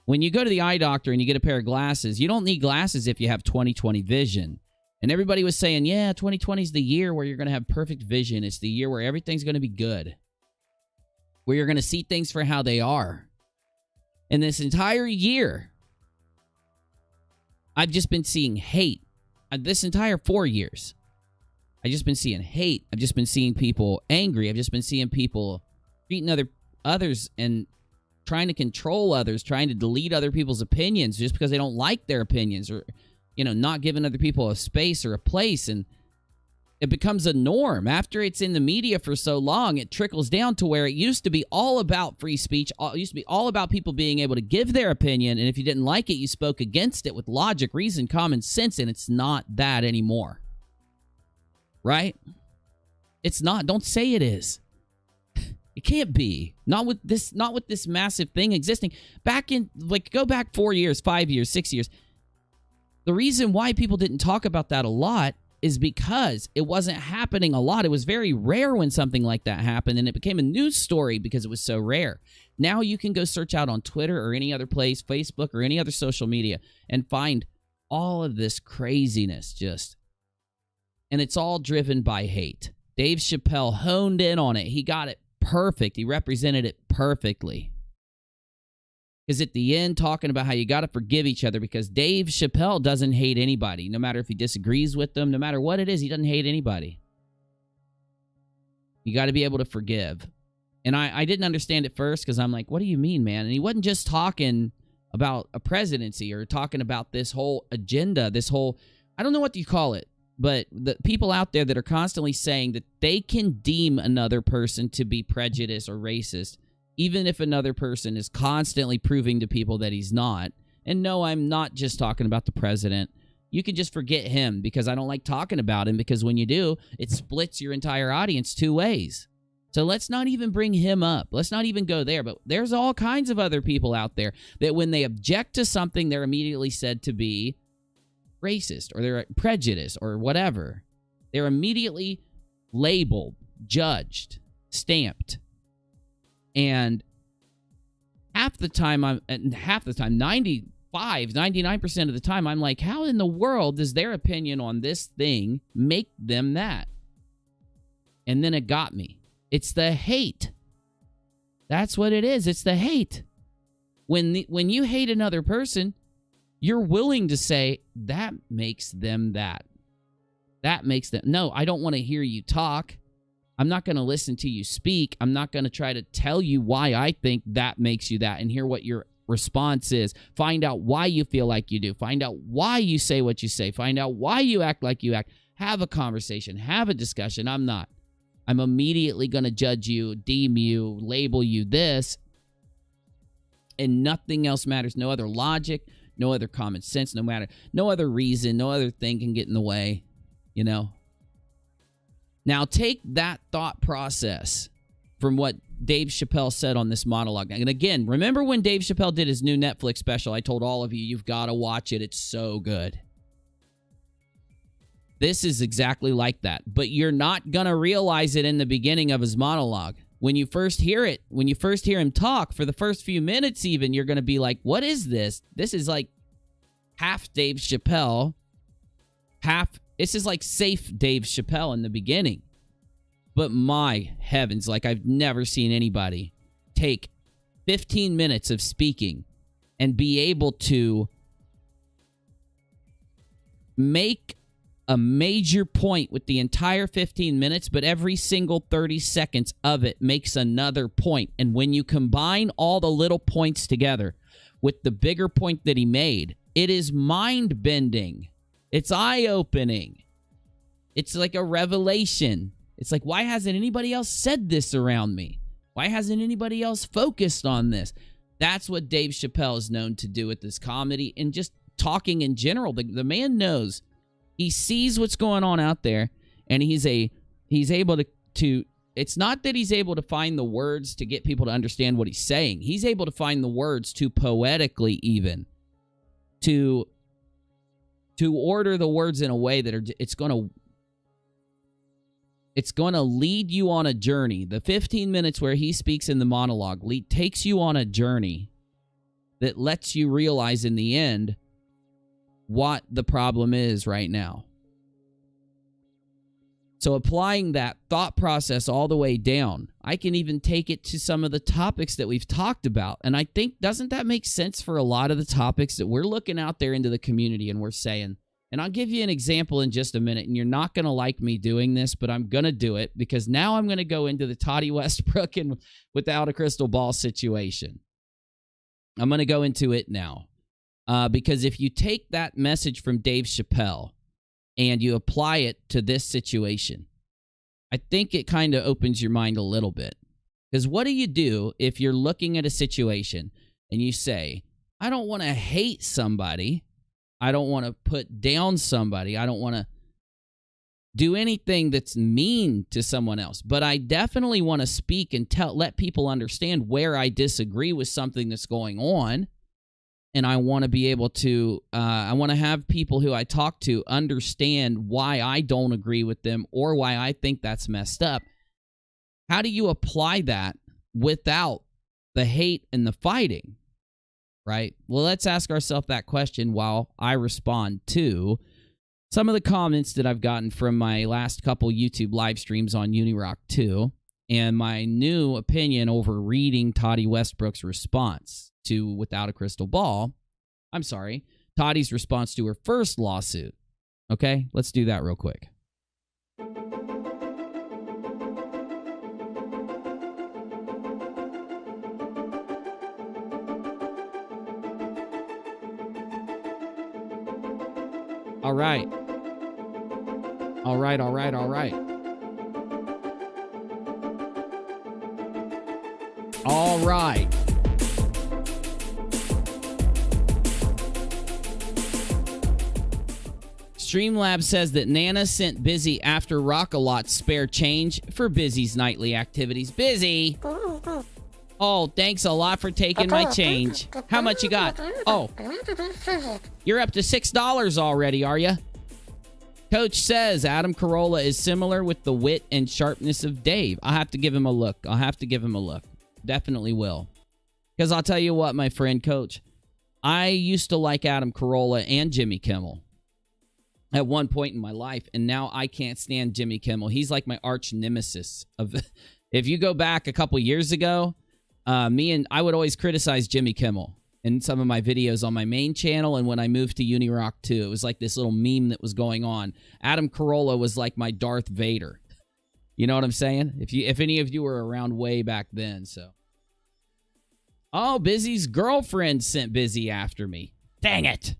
When you go to the eye doctor and you get a pair of glasses, you don't need glasses if you have 20/20 vision. And everybody was saying, yeah, 2020 is the year where you're going to have perfect vision. It's the year where everything's going to be good, where you're going to see things for how they are. And this entire year, I've just been seeing hate. This entire 4 years, I've just been seeing hate. I've just been seeing people angry. I've just been seeing people treating others and trying to control others, trying to delete other people's opinions just because they don't like their opinions, or, not giving other people a space or a place. And it becomes a norm. After it's in the media for so long, it trickles down to where it used to be all about free speech. It used to be all about people being able to give their opinion, and if you didn't like it, you spoke against it with logic, reason, common sense, and it's not that anymore. Right? It's not. Don't say it is. It can't be. Not with this massive thing existing. Go back 4 years, 5 years, 6 years. The reason why people didn't talk about that a lot is because it wasn't happening a lot. It was very rare when something like that happened, and it became a news story because it was so rare. Now you can go search out on Twitter or any other place, Facebook or any other social media, and find all of this craziness and it's all driven by hate. Dave Chappelle honed in on it. He got it perfect. He represented it perfectly. Because at the end, talking about how you got to forgive each other, because Dave Chappelle doesn't hate anybody, no matter if he disagrees with them, no matter what it is, he doesn't hate anybody. You got to be able to forgive. And I didn't understand at first, because I'm like, what do you mean, man? And he wasn't just talking about a presidency or talking about this whole agenda, I don't know what you call it, but the people out there that are constantly saying that they can deem another person to be prejudiced or racist, even if another person is constantly proving to people that he's not. And no, I'm not just talking about the president. You can just forget him, because I don't like talking about him, because when you do, it splits your entire audience two ways. So let's not even bring him up. Let's not even go there. But there's all kinds of other people out there that when they object to something, they're immediately said to be racist, or they're prejudiced, or whatever. They're immediately labeled, judged, stamped. And half the time, 99% of the time, I'm like, how in the world does their opinion on this thing make them that? And then it got me. It's the hate. That's what it is. It's the hate. When you hate another person, you're willing to say, that makes them that. That makes them... No, I don't want to hear you talk. I'm not going to listen to you speak. I'm not going to try to tell you why I think that makes you that and hear what your response is. Find out why you feel like you do. Find out why you say what you say. Find out why you act like you act. Have a conversation. Have a discussion. I'm not. I'm immediately going to judge you, deem you, label you this, and nothing else matters. No other logic, no other common sense, no other reason, no other thing can get in the way, Now take that thought process from what Dave Chappelle said on this monologue. And again, remember when Dave Chappelle did his new Netflix special, I told all of you, you've got to watch it. It's so good. This is exactly like that. But you're not going to realize it in the beginning of his monologue. When you first hear it, when you first hear him talk, for the first few minutes even, you're going to be like, what is this? This is like half Dave Chappelle, this is like safe Dave Chappelle in the beginning. But my heavens, like I've never seen anybody take 15 minutes of speaking and be able to make a major point with the entire 15 minutes, but every single 30 seconds of it makes another point. And when you combine all the little points together with the bigger point that he made, it is mind-bending. It's eye-opening. It's like a revelation. It's like, why hasn't anybody else said this around me? Why hasn't anybody else focused on this? That's what Dave Chappelle is known to do with this comedy and just talking in general. The man knows. He sees what's going on out there, and he's able to it's not that he's able to find the words to get people to understand what he's saying. He's able to find the words to poetically even to order the words in a way that it's going It's going to lead you on a journey. The 15 minutes where he speaks in the monologue takes you on a journey that lets you realize in the end what the problem is right now. So applying that thought process all the way down, I can even take it to some of the topics that we've talked about. And I think, doesn't that make sense for a lot of the topics that we're looking out there into the community and we're saying, and I'll give you an example in just a minute, and you're not going to like me doing this, but I'm going to do it because now I'm going to go into the Tati Westbrook and Without a Crystal Ball situation. I'm going to go into it now because if you take that message from Dave Chappelle and you apply it to this situation, I think it kind of opens your mind a little bit. Because what do you do if you're looking at a situation and you say, I don't want to hate somebody, I don't want to put down somebody, I don't want to do anything that's mean to someone else, but I definitely want to speak and let people understand where I disagree with something that's going on. And I want to be able to, I want to have people who I talk to understand why I don't agree with them or why I think that's messed up. How do you apply that without the hate and the fighting, right? Well, let's ask ourselves that question while I respond to some of the comments that I've gotten from my last couple YouTube live streams on Unirock 2 and my new opinion over reading Tati Westbrook's response to Without a Crystal Ball. I'm sorry, Tati's response to her first lawsuit. Okay, let's do that real quick. All right. All right. Streamlabs says that Nana sent Busy after Rock-A-Lot's spare change for Busy's nightly activities. Busy! Oh, thanks a lot for taking my change. How much you got? Oh, you're up to $6 already, are you? Coach says Adam Carolla is similar with the wit and sharpness of Dave. I'll have to give him a look. Definitely will. Because I'll tell you what, my friend, Coach, I used to like Adam Carolla and Jimmy Kimmel at one point in my life, and now I can't stand Jimmy Kimmel. He's like my arch nemesis. If you go back a couple years ago, I would always criticize Jimmy Kimmel in some of my videos on my main channel, and when I moved to Unirock 2, it was like this little meme that was going on. Adam Carolla was like my Darth Vader. You know what I'm saying? If any of you were around way back then, so. Oh, Busy's girlfriend sent Busy after me. Dang it.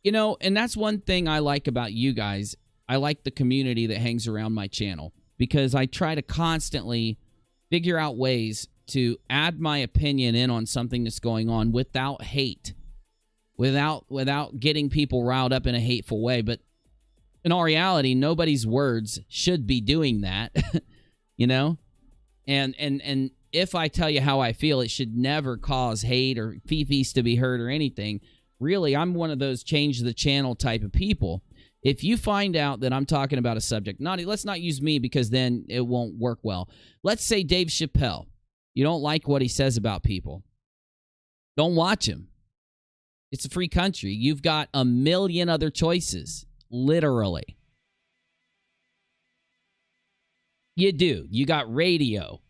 You know, and that's one thing I like about you guys. I like the community that hangs around my channel because I try to constantly figure out ways to add my opinion in on something that's going on without hate, without getting people riled up in a hateful way. But in all reality, nobody's words should be doing that, you know? And if I tell you how I feel, it should never cause hate or fifis to be hurt or anything. Really, I'm one of those change the channel type of people. If you find out that I'm talking about a subject, let's not use me because then it won't work well. Let's say Dave Chappelle. You don't like what he says about people. Don't watch him. It's a free country. You've got a million other choices, literally. You do. You got radio.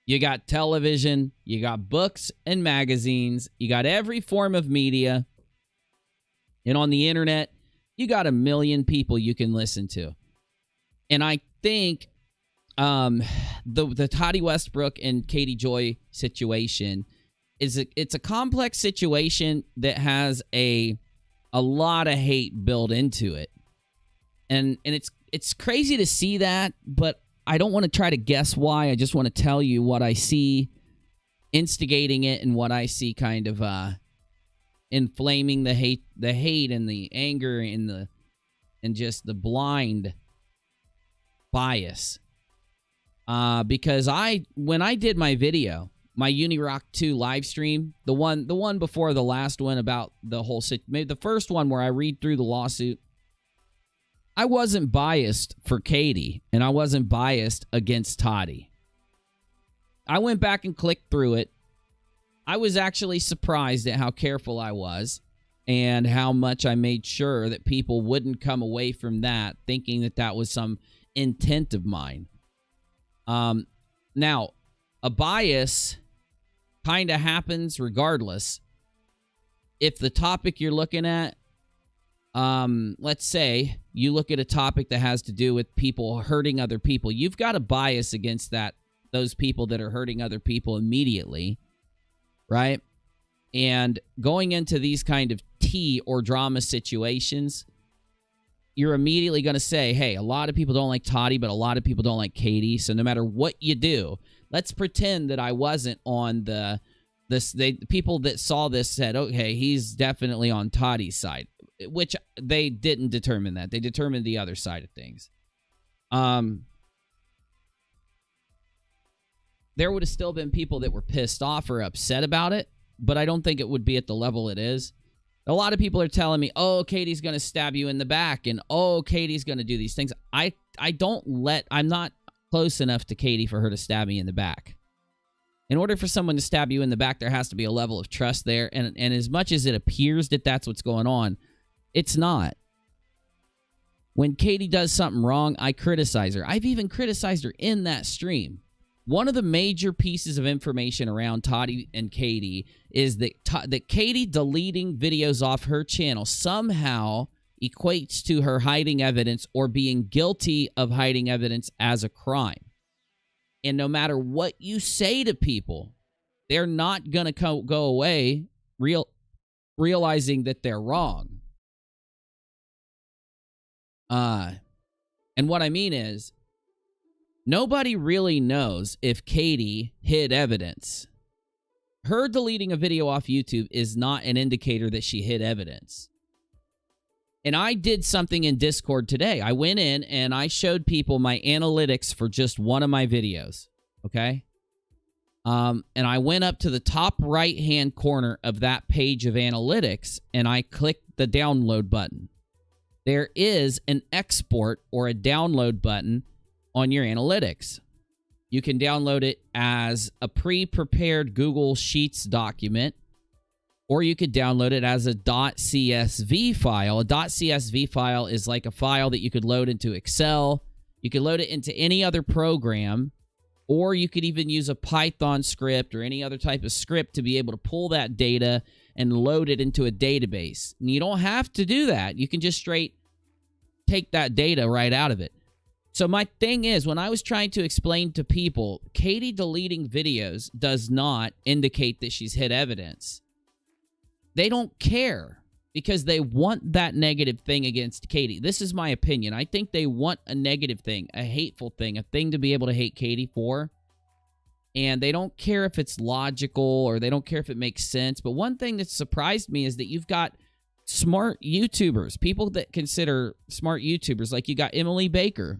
You got television. You got books and magazines. You got every form of media. And on the internet, you got a million people you can listen to. And I think the Tati Westbrook and Katie Joy situation it's a complex situation that has a lot of hate built into it. And it's crazy to see that, but I don't want to try to guess why. I just want to tell you what I see instigating it and what I see kind of inflaming the hate and the anger and just the blind bias. Because when I did my video my Unirock 2 live stream, the one before the last one about the whole maybe the first one where I read through the lawsuit, I wasn't biased for Katie, and I wasn't biased against Tati. I went back and clicked through it. I was actually surprised at how careful I was and how much I made sure that people wouldn't come away from that thinking that that was some intent of mine. Now, a bias kind of happens regardless. If the topic you're looking at, let's say you look at a topic that has to do with people hurting other people, you've got a bias against those people that are hurting other people immediately, right? And going into these kind of tea or drama situations, you're immediately going to say, hey, a lot of people don't like Tati, but a lot of people don't like Katie. So no matter what you do, let's pretend that I wasn't on the people that saw this said, okay, he's definitely on Tati's side, which they didn't determine that. They determined the other side of things. There would have still been people that were pissed off or upset about it, but I don't think it would be at the level it is. A lot of people are telling me, oh, Katie's going to stab you in the back, and oh, Katie's going to do these things. I'm not close enough to Katie for her to stab me in the back. In order for someone to stab you in the back, there has to be a level of trust there, and as much as it appears that that's what's going on, it's not. When Katie does something wrong, I criticize her. I've even criticized her in that stream. One of the major pieces of information around Tati and Katie is that Katie deleting videos off her channel somehow equates to her hiding evidence or being guilty of hiding evidence as a crime. And no matter what you say to people, they're not going to go away realizing that they're wrong. And what I mean is, nobody really knows if Katie hid evidence. Her deleting a video off YouTube is not an indicator that she hid evidence. And I did something in Discord today. I went in and I showed people my analytics for just one of my videos. Okay? And I went up to the top right-hand corner of that page of analytics and I clicked the download button. There is an export or a download button on your analytics. You can download it as a pre-prepared Google Sheets document, or you could download it as a .csv file. A .csv file is like a file that you could load into Excel. You could load it into any other program, or you could even use a Python script or any other type of script to be able to pull that data and load it into a database. And you don't have to do that. You can just straight take that data right out of it. So my thing is, when I was trying to explain to people, Katie deleting videos does not indicate that she's hid evidence. They don't care because they want that negative thing against Katie. This is my opinion. I think they want a negative thing, a hateful thing, a thing to be able to hate Katie for. And they don't care if it's logical or they don't care if it makes sense. But one thing that surprised me is that you've got smart YouTubers, people that consider smart YouTubers, like you got Emily Baker.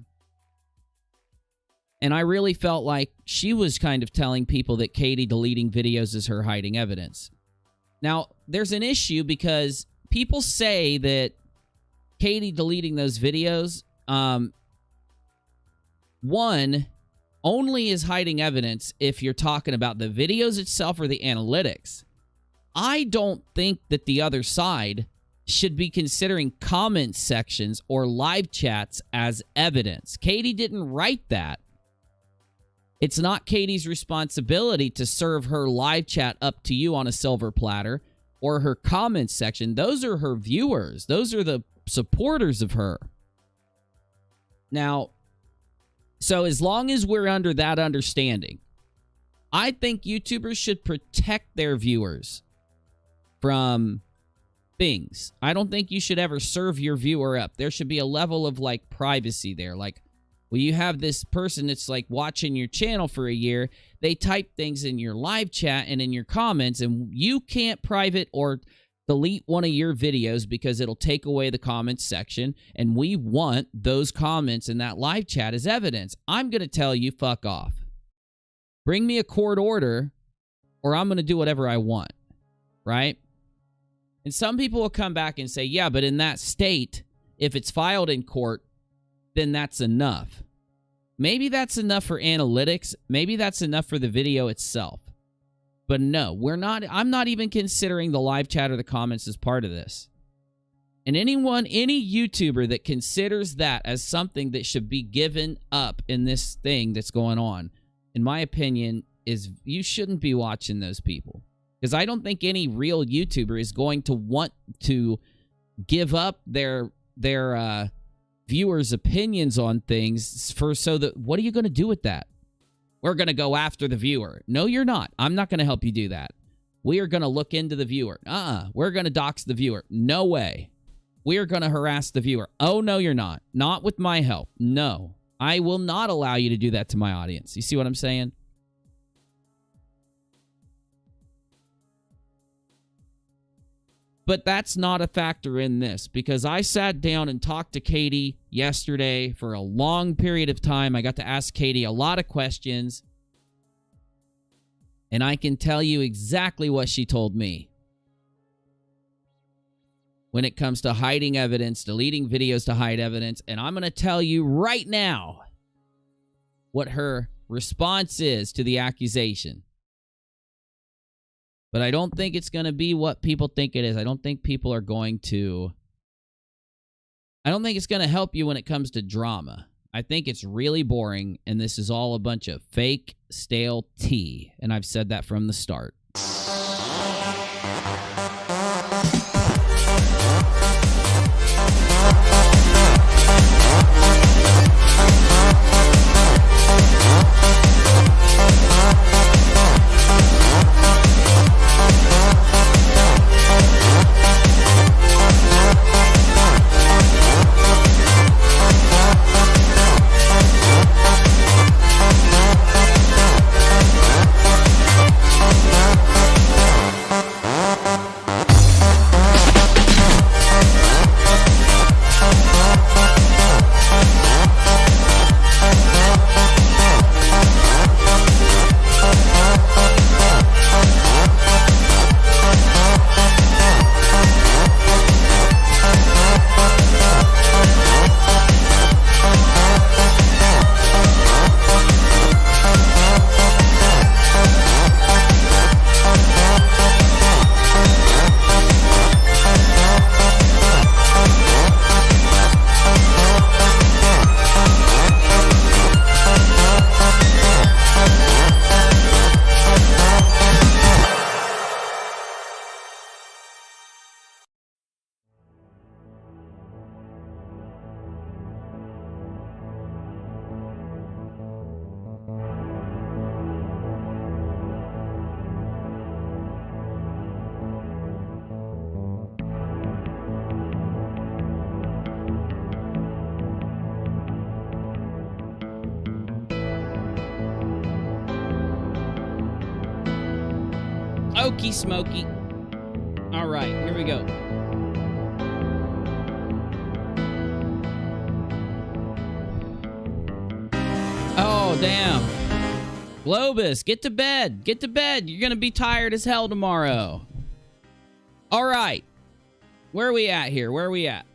And I really felt like she was kind of telling people that Katie deleting videos is her hiding evidence. Now, there's an issue because people say that Katie deleting those videos, one, only is hiding evidence if you're talking about the videos itself or the analytics. I don't think that the other side should be considering comment sections or live chats as evidence. Katie didn't write that. It's not Katie's responsibility to serve her live chat up to you on a silver platter or her comments section. Those are her viewers. Those are the supporters of her. Now, so as long as we're under that understanding, I think YouTubers should protect their viewers from things. I don't think you should ever serve your viewer up. There should be a level of like privacy there. Like, well, you have this person that's like watching your channel for a year. They type things in your live chat and in your comments, and you can't private or delete one of your videos because it'll take away the comments section, and we want those comments in that live chat as evidence. I'm going to tell you, fuck off. Bring me a court order or I'm going to do whatever I want, right? And some people will come back and say, yeah, but in that state, if it's filed in court, then that's enough. Maybe that's enough for analytics. Maybe that's enough for the video itself. But no, I'm not even considering the live chat or the comments as part of this. And any YouTuber that considers that as something that should be given up in this thing that's going on, in my opinion, is you shouldn't be watching those people. Because I don't think any real YouTuber is going to want to give up their viewers' opinions on things what are you going to do with that? We're going to go after the viewer. No, you're not. I'm not going to help you do that. We are going to look into the viewer. We're going to dox the viewer. No way. We are going to harass the viewer. Oh, no, you're not. Not with my help. No. I will not allow you to do that to my audience. You see what I'm saying? But that's not a factor in this, because I sat down and talked to Katie yesterday for a long period of time. I got to ask Katie a lot of questions, and I can tell you exactly what she told me. When it comes to hiding evidence, deleting videos to hide evidence, and I'm going to tell you right now what her response is to the accusation. But I don't think it's going to be what people think it is. I don't think people are going to... I don't think it's going to help you when it comes to drama. I think it's really boring, and this is all a bunch of fake, stale tea. And I've said that from the start. Okie smoky. All right, here we go. Oh, damn. Globus, get to bed. Get to bed. You're going to be tired as hell tomorrow. All right. Where are we at here? Where are we at?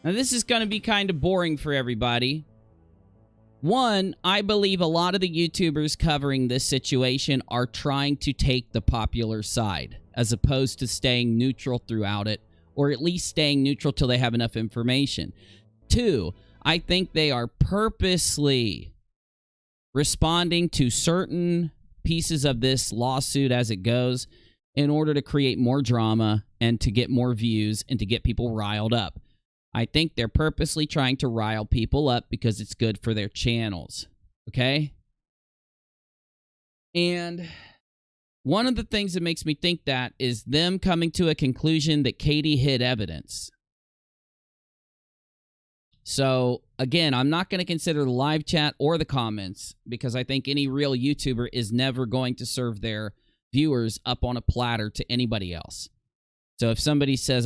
Now, this is going to be kind of boring for everybody. One, I believe a lot of the YouTubers covering this situation are trying to take the popular side, as opposed to staying neutral throughout it, or at least staying neutral till they have enough information. Two, I think they are purposely responding to certain pieces of this lawsuit as it goes in order to create more drama and to get more views and to get people riled up. I think they're purposely trying to rile people up because it's good for their channels, okay? And one of the things that makes me think that is them coming to a conclusion that Katie hid evidence. So, again, I'm not going to consider the live chat or the comments because I think any real YouTuber is never going to serve their viewers up on a platter to anybody else. So if somebody says,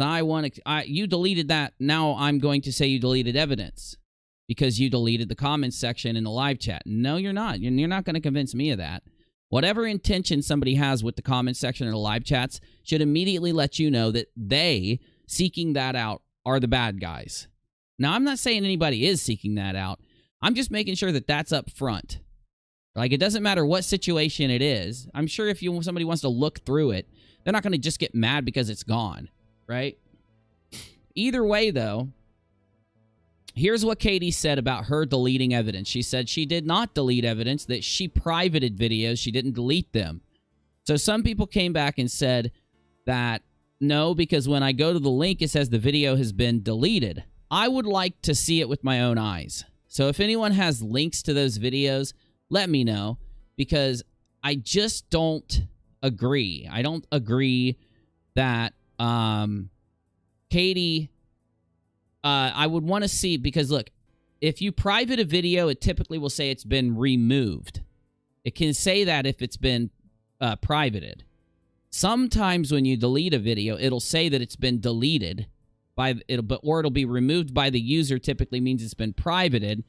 you deleted that, now I'm going to say you deleted evidence because you deleted the comments section in the live chat. No, you're not. You're not going to convince me of that. Whatever intention somebody has with the comment section or the live chats should immediately let you know that they, seeking that out, are the bad guys. Now, I'm not saying anybody is seeking that out. I'm just making sure that that's up front. Like, it doesn't matter what situation it is. I'm sure if somebody wants to look through it, they're not going to just get mad because it's gone, right? Either way, though, here's what Katie said about her deleting evidence. She said she did not delete evidence, that she privated videos. She didn't delete them. So some people came back and said that, no, because when I go to the link, it says the video has been deleted. I would like to see it with my own eyes. So if anyone has links to those videos, let me know, because I just don't agree. I don't agree that Katie... I would want to see, because look, if you private a video, it typically will say it's been removed. It can say that if it's been privated. Sometimes when you delete a video, it'll say that it's been deleted or it'll be removed by the user. Typically means it's been privated.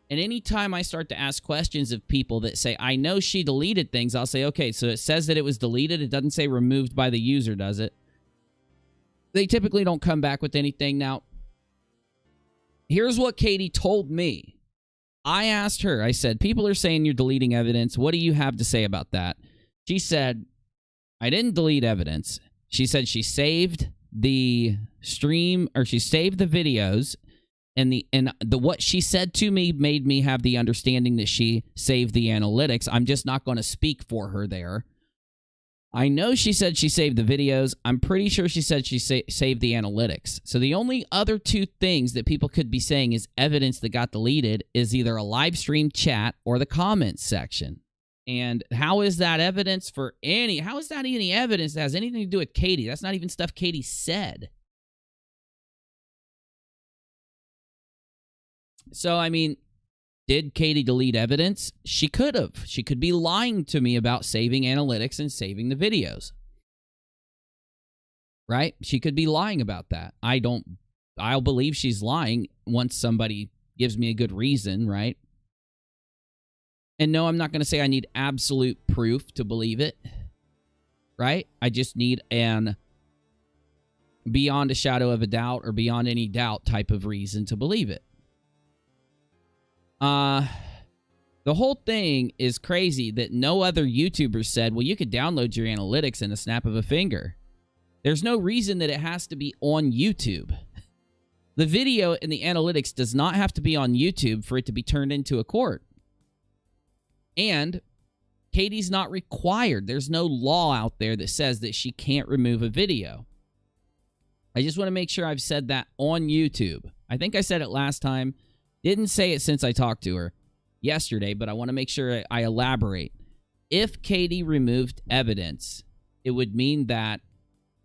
And anytime I start to ask questions of people that say, I know she deleted things, I'll say, okay, so it says that it was deleted. It doesn't say removed by the user, does it? They typically don't come back with anything. Now, here's what Katie told me. I asked her, I said, people are saying you're deleting evidence. What do you have to say about that? She said, I didn't delete evidence. She said she saved the stream, or she saved the videos, and what she said to me made me have the understanding that she saved the analytics. I'm just not going to speak for her there. I know she said she saved the videos. I'm pretty sure she said she saved the analytics. So the only other two things that people could be saying is evidence that got deleted is either a live stream chat or the comments section. And how is that evidence for how is that any evidence that has anything to do with Katie? That's not even stuff Katie said. So, I mean, did Katie delete evidence? She could have. She could be lying to me about saving analytics and saving the videos. Right? She could be lying about that. I'll believe she's lying once somebody gives me a good reason, right? And no, I'm not going to say I need absolute proof to believe it. Right? I just need an beyond a shadow of a doubt or beyond any doubt type of reason to believe it. The whole thing is crazy that no other YouTuber said, well, you could download your analytics in a snap of a finger. There's no reason that it has to be on YouTube. The video and the analytics does not have to be on YouTube for it to be turned into a court. And Katie's not required. There's no law out there that says that she can't remove a video. I just want to make sure I've said that on YouTube. I think I said it last time. Didn't say it since I talked to her yesterday, but I want to make sure I elaborate. If Katie removed evidence, it would mean that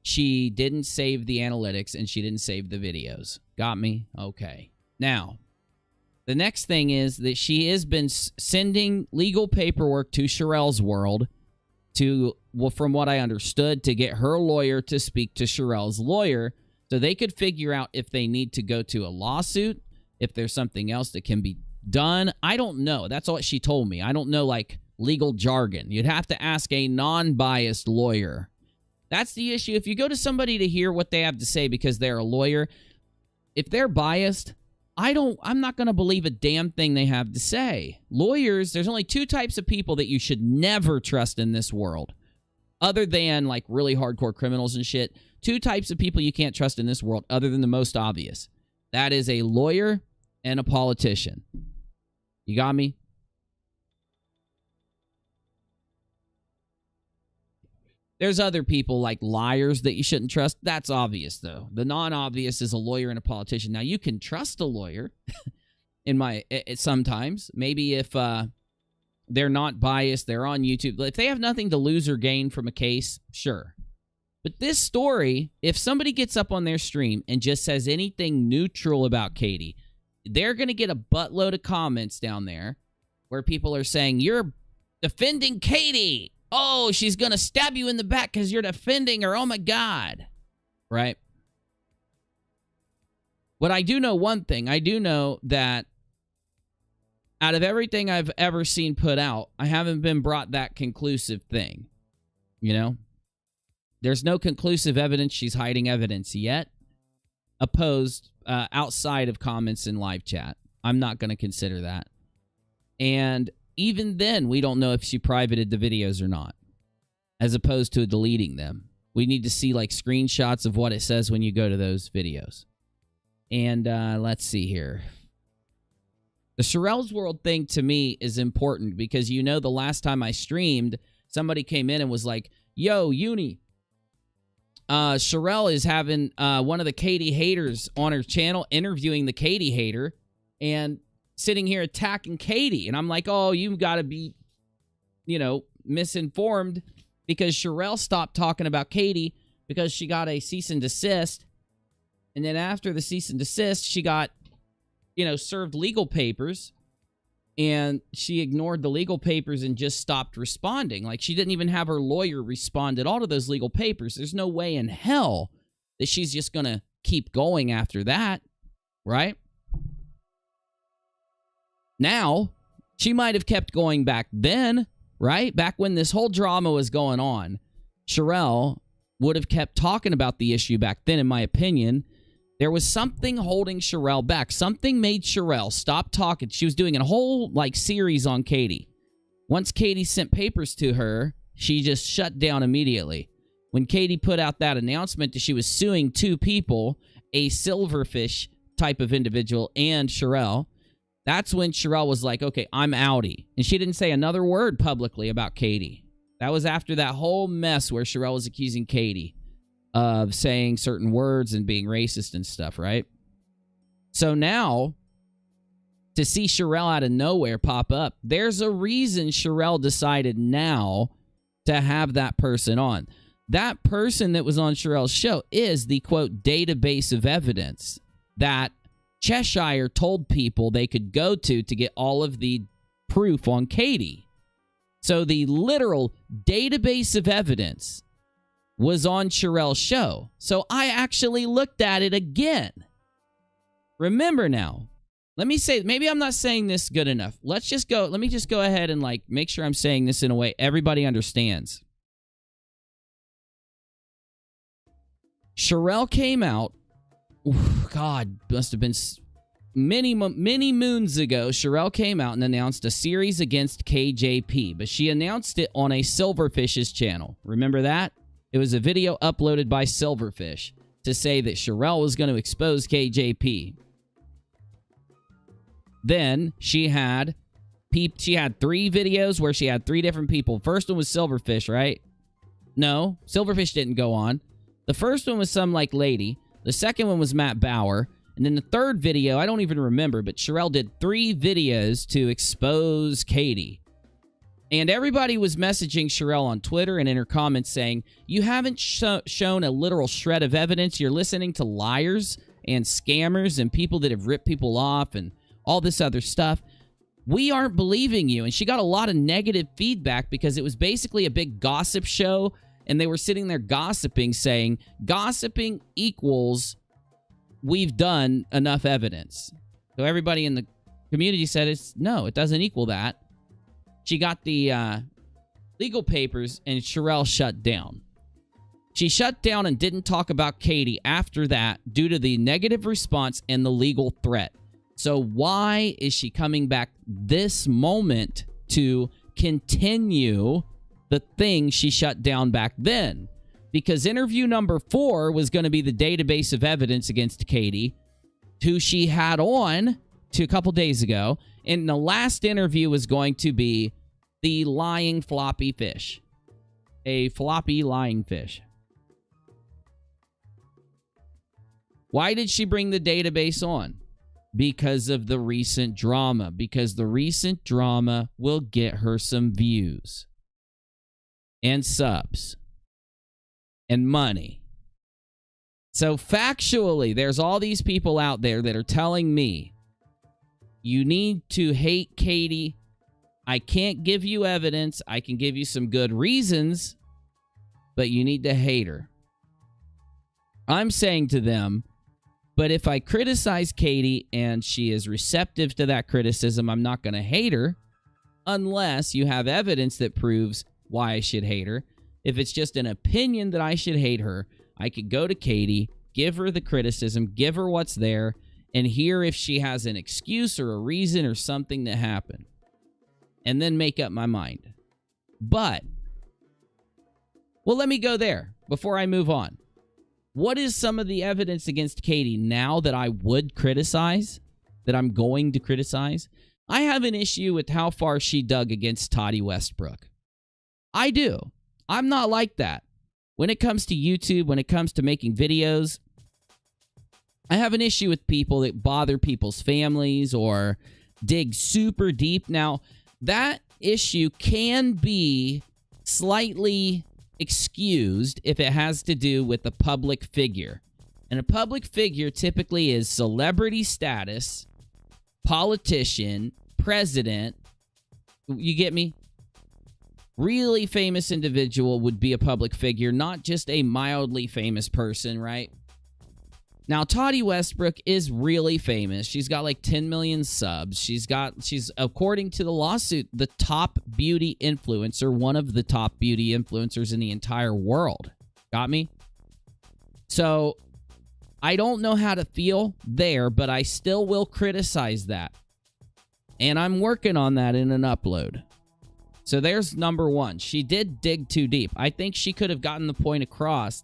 she didn't save the analytics and she didn't save the videos. Got me? Okay. Now, the next thing is that she has been sending legal paperwork to Sherelle's World from what I understood, to get her lawyer to speak to Sherelle's lawyer so they could figure out if they need to go to a lawsuit, if there's something else that can be done. I don't know. That's what she told me. I don't know, like, legal jargon. You'd have to ask a non-biased lawyer. That's the issue. If you go to somebody to hear what they have to say because they're a lawyer, if they're biased, I'm not going to believe a damn thing they have to say. Lawyers, there's only two types of people that you should never trust in this world. Other than, like, really hardcore criminals and shit. Two types of people you can't trust in this world other than the most obvious. That is a lawyer and a politician. You got me? There's other people like liars that you shouldn't trust. That's obvious, though. The non-obvious is a lawyer and a politician. Now, you can trust a lawyer sometimes. Maybe if they're not biased, they're on YouTube. If they have nothing to lose or gain from a case, sure. But this story, if somebody gets up on their stream and just says anything neutral about Katie, they're going to get a buttload of comments down there where people are saying, you're defending Katie. Oh, she's going to stab you in the back because you're defending her. Oh, my God. Right? But I do know one thing. I do know that Out of everything I've ever seen put out, I haven't been brought that conclusive thing. You know? There's no conclusive evidence she's hiding evidence yet. Opposed outside of comments in live chat. I'm not going to consider that. And even then, we don't know if she privated the videos or not, as opposed to deleting them. We need to see like screenshots of what it says when you go to those videos. And let's see here. The Sherelle's World thing to me is important because, you know, the last time I streamed, somebody came in and was like, yo, Uni, Sherelle is having one of the Katie haters on her channel interviewing the Katie hater and sitting here attacking Katie. And I'm like, oh, you got to be, you know, misinformed because Sherelle stopped talking about Katie because she got a cease and desist. And then after the cease and desist, she got, you know, served legal papers. And she ignored the legal papers and just stopped responding. Like, she didn't even have her lawyer respond at all to those legal papers. There's no way in hell that she's just going to keep going after that, right? Now, she might have kept going back then, right? Back when this whole drama was going on, Sherelle would have kept talking about the issue back then, in my opinion. There was something holding Sherelle back. Something made Sherelle stop talking. She was doing a whole, like, series on Katie. Once Katie sent papers to her, she just shut down immediately. When Katie put out that announcement that she was suing two people, a silverfish type of individual and Sherelle, that's when Sherelle was like, okay, I'm outie. And she didn't say another word publicly about Katie. That was after that whole mess where Sherelle was accusing Katie of saying certain words and being racist and stuff, right? So now, to see Sherelle out of nowhere pop up, there's a reason Sherelle decided now to have that person on. That person that was on Sherelle's show is the, quote, database of evidence that Cheshire told people they could go to get all of the proof on Katie. So the literal database of evidence was on Sherelle's show. So I actually looked at it again. Remember now, let me say, maybe I'm not saying this good enough. Let me just go ahead and like make sure I'm saying this in a way everybody understands. Sherelle came out, God, must have been many moons ago. Sherelle came out and announced a series against KJP, but she announced it on a Silverfish's channel. Remember that? It was a video uploaded by Silverfish to say that Sherelle was going to expose KJP. Then she had 3 videos where she had 3 different people. First one was Silverfish, right? No, Silverfish didn't go on. The first one was some like lady. The second one was Matt Bauer. And then the third video, I don't even remember, but Sherelle did 3 videos to expose Katie. And everybody was messaging Sherelle on Twitter and in her comments saying, you haven't shown a literal shred of evidence. You're listening to liars and scammers and people that have ripped people off and all this other stuff. We aren't believing you. And she got a lot of negative feedback because it was basically a big gossip show. And they were sitting there gossiping, saying, gossiping equals we've done enough evidence. So everybody in the community said, no, it doesn't equal that. She got the legal papers, and Sherelle shut down. She shut down and didn't talk about Katie after that due to the negative response and the legal threat. So why is she coming back this moment to continue the thing she shut down back then? Because interview number 4 was going to be the database of evidence against Katie, who she had on a couple days ago. And the last interview was going to be the lying floppy fish. A floppy lying fish. Why did she bring the database on? Because of the recent drama. Because the recent drama will get her some views. And subs. And money. So factually, there's all these people out there that are telling me, you need to hate Katie. I can't give you evidence. I can give you some good reasons, but you need to hate her. I'm saying to them, But if I criticize Katie and she is receptive to that criticism, I'm not going to hate her unless you have evidence that proves why I should hate her. If it's just an opinion that I should hate her, I could go to Katie, give her the criticism, give her what's there, and hear if she has an excuse or a reason or something that happened, and then make up my mind. But, well, let me go there before I move on. What is some of the evidence against Katie now that I would criticize, that I'm going to criticize? I have an issue with how far she dug against Tati Westbrook. I do. I'm not like that. When it comes to YouTube, when it comes to making videos, I have an issue with people that bother people's families or dig super deep. Now, that issue can be slightly excused if it has to do with a public figure. And a public figure typically is celebrity status, politician, president. You get me? Really famous individual would be a public figure, not just a mildly famous person, right? Now, Tati Westbrook is really famous. She's got like 10 million subs. She's, according to the lawsuit, the top beauty influencer, one of the top beauty influencers in the entire world. Got me? So, I don't know how to feel there, but I still will criticize that. And I'm working on that in an upload. So there's number one. She did dig too deep. I think she could have gotten the point across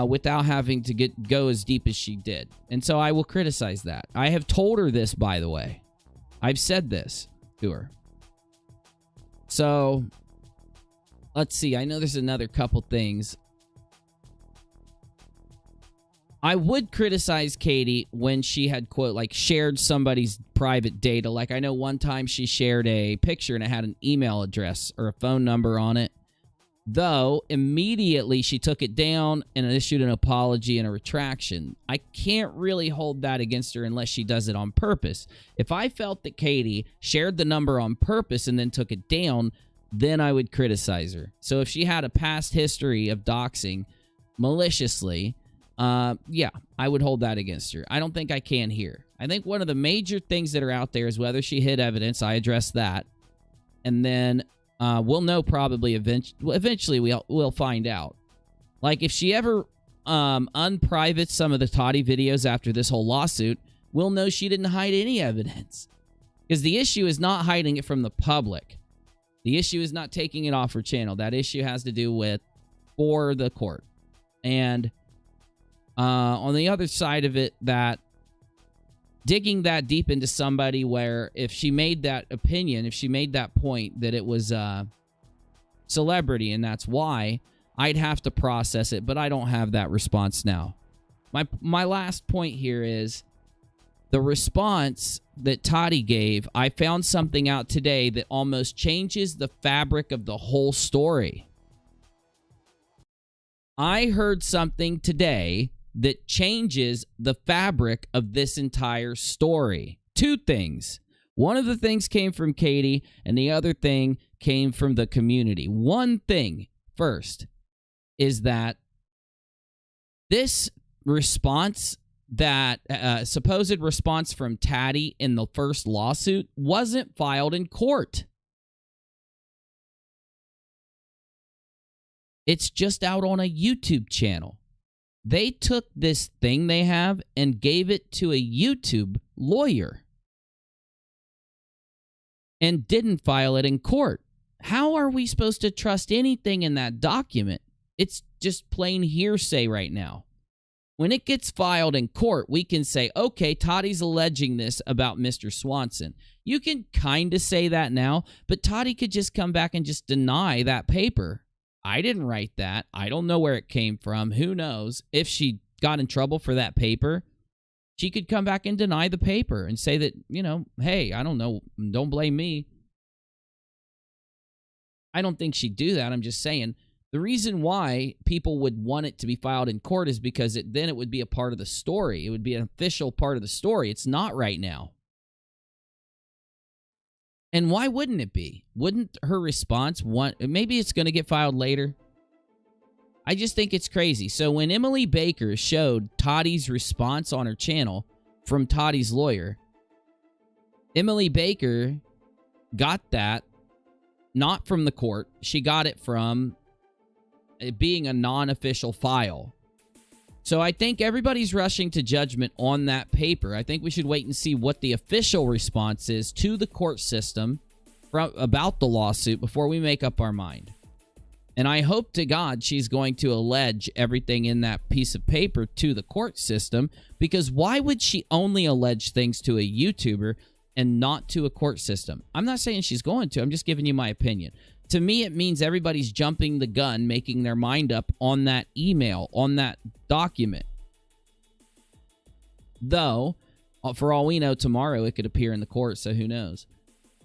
without having to go as deep as she did. And so I will criticize that. I have told her this, by the way. I've said this to her. So, let's see. I know there's another couple things. I would criticize Katie when she had, quote, like, shared somebody's private data. Like, I know one time she shared a picture and it had an email address or a phone number on it. Though, immediately she took it down and issued an apology and a retraction. I can't really hold that against her unless she does it on purpose. If I felt that Katie shared the number on purpose and then took it down, then I would criticize her. So if she had a past history of doxing maliciously, yeah, I would hold that against her. I don't think I can here. I think one of the major things that are out there is whether she hid evidence. I addressed that. And then we'll know probably eventually we'll find out. Like, if she ever unprivates some of the Tati videos after this whole lawsuit, we'll know she didn't hide any evidence. Because the issue is not hiding it from the public. The issue is not taking it off her channel. That issue has to do with for the court. And on the other side of it, that digging that deep into somebody where if she made that opinion, if she made that point that it was celebrity and that's why, I'd have to process it, but I don't have that response now. My last point here is the response that Tati gave. I found something out today that almost changes the fabric of the whole story. I heard something today that changes the fabric of this entire story. Two things. One of the things came from Katie, and the other thing came from the community. One thing first is that this response, that supposed response from Tati in the first lawsuit, wasn't filed in court. It's just out on a YouTube channel. They took this thing they have and gave it to a YouTube lawyer and didn't file it in court. How are we supposed to trust anything in that document? It's just plain hearsay right now. When it gets filed in court, we can say, okay, Tati's alleging this about Mr. Swanson. You can kind of say that now, but Tati could just come back and just deny that paper. I didn't write that. I don't know where it came from. Who knows? If she got in trouble for that paper, she could come back and deny the paper and say that, you know, hey, I don't know. Don't blame me. I don't think she'd do that. I'm just saying the reason why people would want it to be filed in court is because then it would be a part of the story. It would be an official part of the story. It's not right now. And why wouldn't it be? Wouldn't her response maybe it's going to get filed later? I just think it's crazy. So when Emily Baker showed Tati's response on her channel from Tati's lawyer, Emily Baker got that not from the court. She got it from it being a non-official file. So I think everybody's rushing to judgment on that paper. I think we should wait and see what the official response is to the court system about the lawsuit before we make up our mind. And I hope to God she's going to allege everything in that piece of paper to the court system, because why would she only allege things to a YouTuber and not to a court system? I'm not saying she's going to. I'm just giving you my opinion. To me, it means everybody's jumping the gun, making their mind up on that email, on that document. Though, for all we know, tomorrow it could appear in the court, so who knows?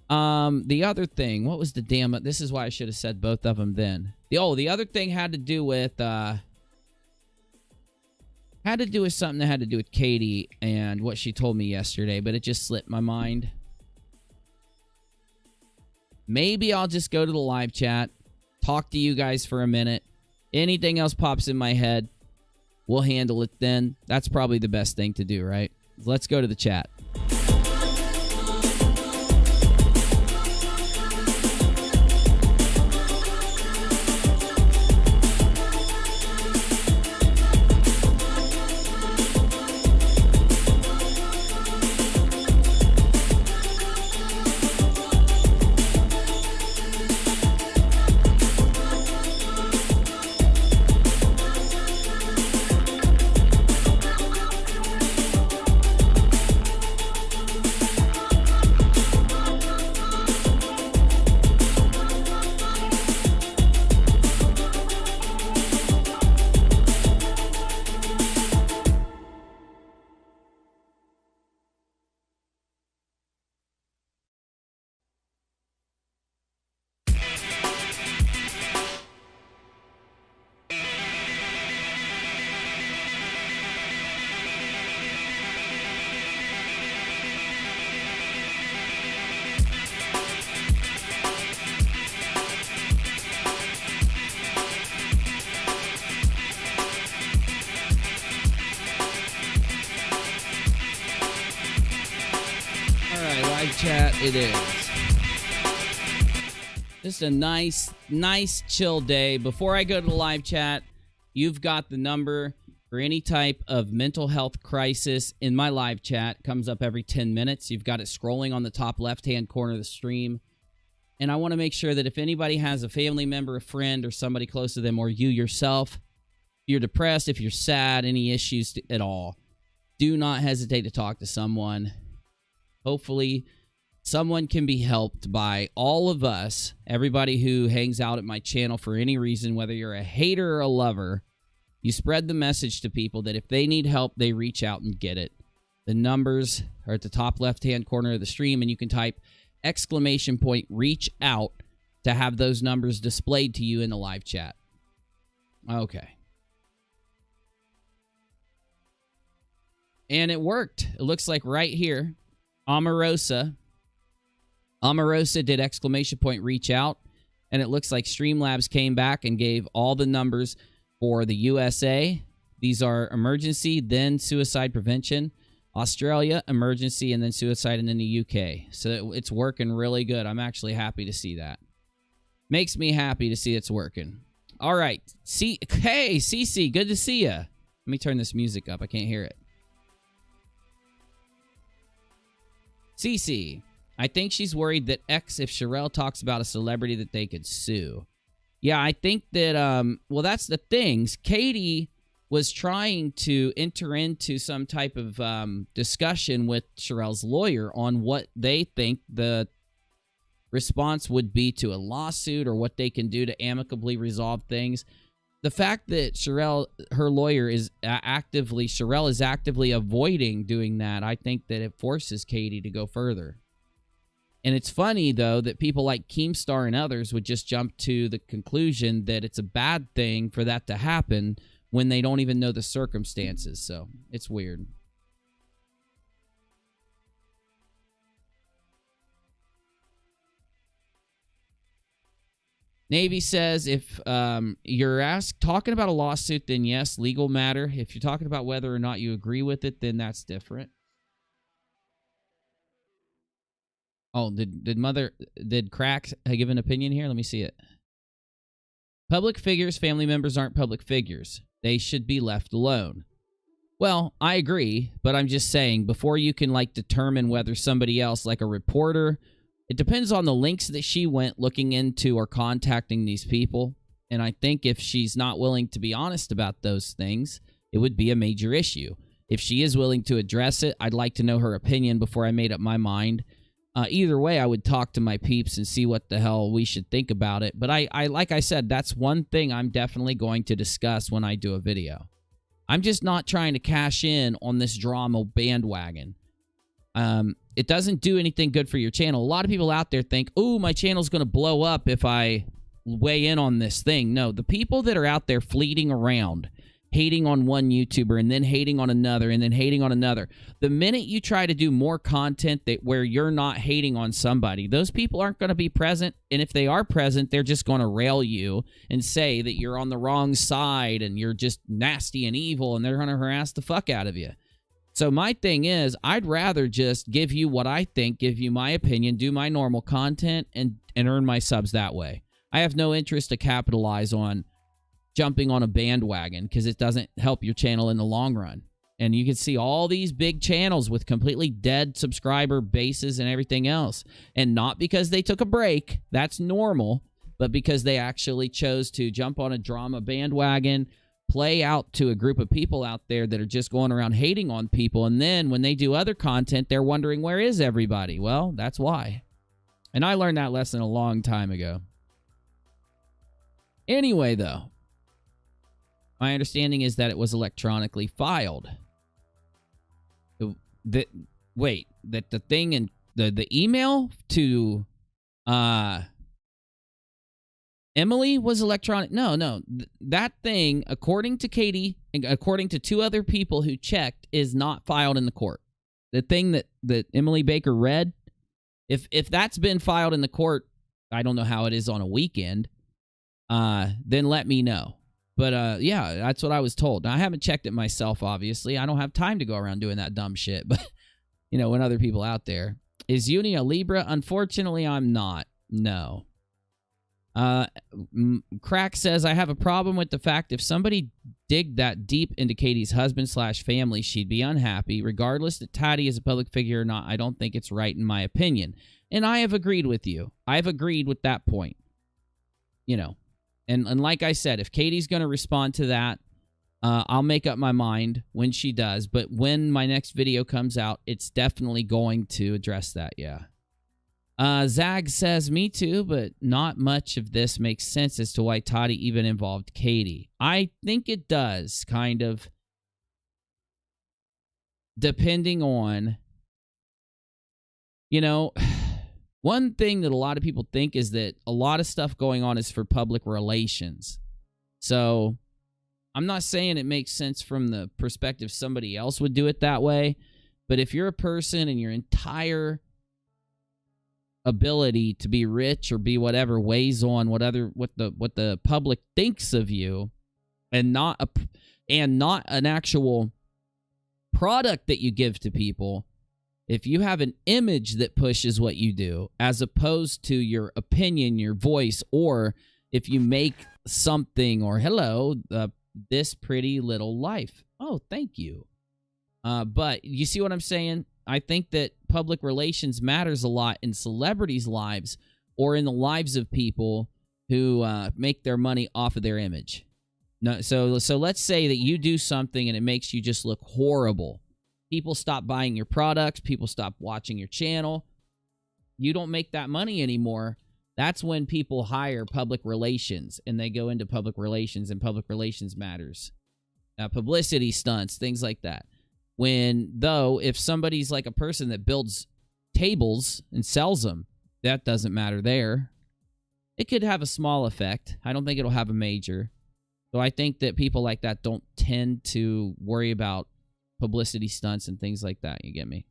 The other thing, what was the damn... This is why I should have said both of them then. The other thing had to do with... something that had to do with Katie and what she told me yesterday, but it just slipped my mind. Maybe I'll just go to the live chat, talk to you guys for a minute. Anything else pops in my head, we'll handle it then. That's probably the best thing to do, right? Let's go to the chat. Chat, it is. Just a nice chill day. Before I go to the live chat, you've got the number for any type of mental health crisis in my live chat. It comes up every 10 minutes. You've got it scrolling on the top left-hand corner of the stream. And I want to make sure that if anybody has a family member, a friend, or somebody close to them, or you yourself, if you're depressed, if you're sad, any issues at all, do not hesitate to talk to someone. Hopefully, someone can be helped by all of us, everybody who hangs out at my channel for any reason, whether you're a hater or a lover. You spread the message to people that if they need help, they reach out and get it. The numbers are at the top left-hand corner of the stream, and you can type !reach out to have those numbers displayed to you in the live chat. Okay. And it worked. It looks like right here, Omarosa did !reach out, and it looks like Streamlabs came back and gave all the numbers for the USA. These are emergency, then suicide prevention. Australia, emergency, and then suicide, and then the UK. So it's working really good. I'm actually happy to see that. Makes me happy to see it's working. All right. Hey, Cece, good to see you. Let me turn this music up. I can't hear it. Cece, I think she's worried that if Sherelle talks about a celebrity that they could sue. Yeah, I think that, well, that's the thing. Katie was trying to enter into some type of discussion with Sherelle's lawyer on what they think the response would be to a lawsuit or what they can do to amicably resolve things. The fact that Sherelle is actively avoiding doing that, I think that it forces Katie to go further. And it's funny, though, that people like Keemstar and others would just jump to the conclusion that it's a bad thing for that to happen when they don't even know the circumstances. So it's weird. Navy says if you're talking about a lawsuit, then yes, legal matter. If you're talking about whether or not you agree with it, then that's different. Oh, did Crack give an opinion here? Let me see it. Public figures, family members aren't public figures. They should be left alone. Well, I agree, but I'm just saying, before you can, like, determine whether somebody else, like a reporter, it depends on the links that she went looking into or contacting these people. And I think if she's not willing to be honest about those things, it would be a major issue. If she is willing to address it, I'd like to know her opinion before I made up my mind. Either way, I would talk to my peeps and see what the hell we should think about it. But I like I said, that's one thing I'm definitely going to discuss when I do a video. I'm just not trying to cash in on this drama bandwagon. It doesn't do anything good for your channel. A lot of people out there think, oh, my channel's going to blow up if I weigh in on this thing. No, the people that are out there fleeting around, hating on one YouTuber and then hating on another and then hating on another. The minute you try to do more content where you're not hating on somebody, those people aren't going to be present. And if they are present, they're just going to rail you and say that you're on the wrong side and you're just nasty and evil, and they're going to harass the fuck out of you. So my thing is, I'd rather just give you what I think, give you my opinion, do my normal content, and earn my subs that way. I have no interest to capitalize on jumping on a bandwagon because it doesn't help your channel in the long run. And you can see all these big channels with completely dead subscriber bases and everything else. And not because they took a break, that's normal, but because they actually chose to jump on a drama bandwagon, play out to a group of people out there that are just going around hating on people. And then when they do other content, they're wondering, where is everybody? Well, that's why. And I learned that lesson a long time ago. Anyway, though, my understanding is that it was electronically filed. That the thing in the email to Emily was electronic. No. That thing, according to Katie and according to two other people who checked, is not filed in the court. The thing that Emily Baker read, if that's been filed in the court, I don't know how it is on a weekend, then let me know. But, yeah, that's what I was told. Now, I haven't checked it myself, obviously. I don't have time to go around doing that dumb shit. But, you know, when other people out there. Is Uni a Libra? Unfortunately, I'm not. No. Crack says, I have a problem with the fact if somebody digged that deep into Katie's husband/family, she'd be unhappy. Regardless that Tati is a public figure or not, I don't think it's right in my opinion. And I have agreed with you. I've agreed with that point. You know. And like I said, if Katie's going to respond to that, I'll make up my mind when she does. But when my next video comes out, it's definitely going to address that, yeah. Zag says, me too, but not much of this makes sense as to why Tati even involved Katie. I think it does, kind of, depending on, you know... One thing that a lot of people think is that a lot of stuff going on is for public relations. So I'm not saying it makes sense from the perspective somebody else would do it that way. But if you're a person and your entire ability to be rich or be whatever weighs on what the public thinks of you, and not an actual product that you give to people. If you have an image that pushes what you do, as opposed to your opinion, your voice, or if you make something, or hello, this pretty little life. Oh, thank you. But you see what I'm saying? I think that public relations matters a lot in celebrities' lives or in the lives of people who make their money off of their image. No, so let's say that you do something and it makes you just look horrible. People stop buying your products. People stop watching your channel. You don't make that money anymore. That's when people hire public relations, and they go into public relations and public relations matters. Publicity stunts, things like that. If somebody's like a person that builds tables and sells them, that doesn't matter there. It could have a small effect. I don't think it'll have a major. So I think that people like that don't tend to worry about publicity stunts and things like that. You get me?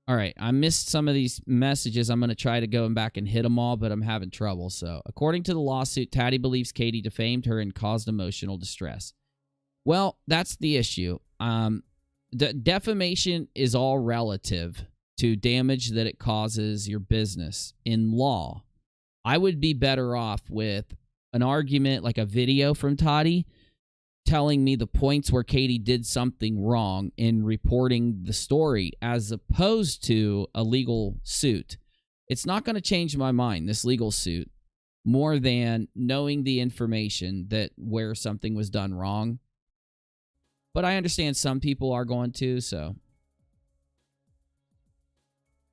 All right, I missed some of these messages. I'm going to try to go back and hit them all, but I'm having trouble. So, according to the lawsuit, Tati believes Katie defamed her and caused emotional distress. Well, that's the issue. Defamation is all relative to damage that it causes your business in law. I would be better off with an argument like a video from Tati telling me the points where Katie did something wrong in reporting the story as opposed to a legal suit. It's not going to change my mind, this legal suit, more than knowing the information that where something was done wrong. But I understand some people are going to, so.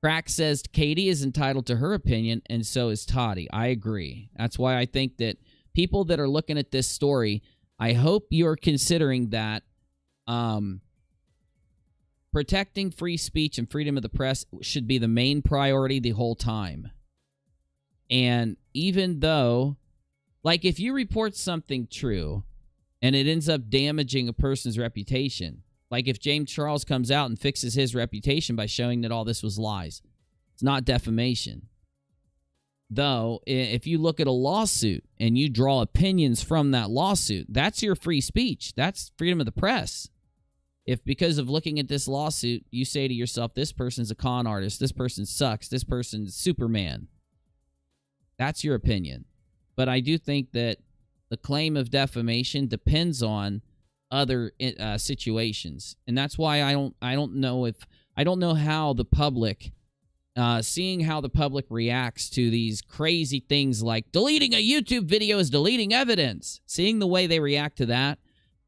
Crack says Katie is entitled to her opinion, and so is Tati. I agree. That's why I think that people that are looking at this story, I hope you're considering that protecting free speech and freedom of the press should be the main priority the whole time. And even though, like, if you report something true and it ends up damaging a person's reputation, like if James Charles comes out and fixes his reputation by showing that all this was lies, it's not defamation. Though, if you look at a lawsuit and you draw opinions from that lawsuit, that's your free speech. That's freedom of the press. If because of looking at this lawsuit, you say to yourself, this person's a con artist, this person sucks, this person's Superman, that's your opinion. But I do think that the claim of defamation depends on other situations, and that's why I don't know how the public, seeing how the public reacts to these crazy things like deleting a YouTube video is deleting evidence. Seeing the way they react to that,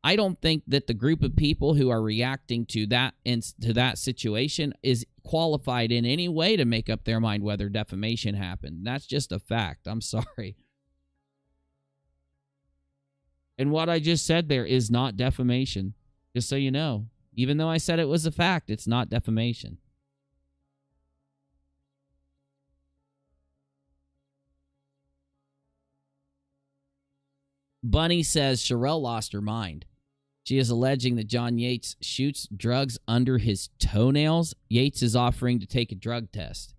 I don't think that the group of people who are reacting to that situation is qualified in any way to make up their mind whether defamation happened. That's just a fact. I'm sorry. And what I just said there is not defamation. Just so you know. Even though I said it was a fact, it's not defamation. Bunny says Sherelle lost her mind. She is alleging that John Yates shoots drugs under his toenails. Yates is offering to take a drug test.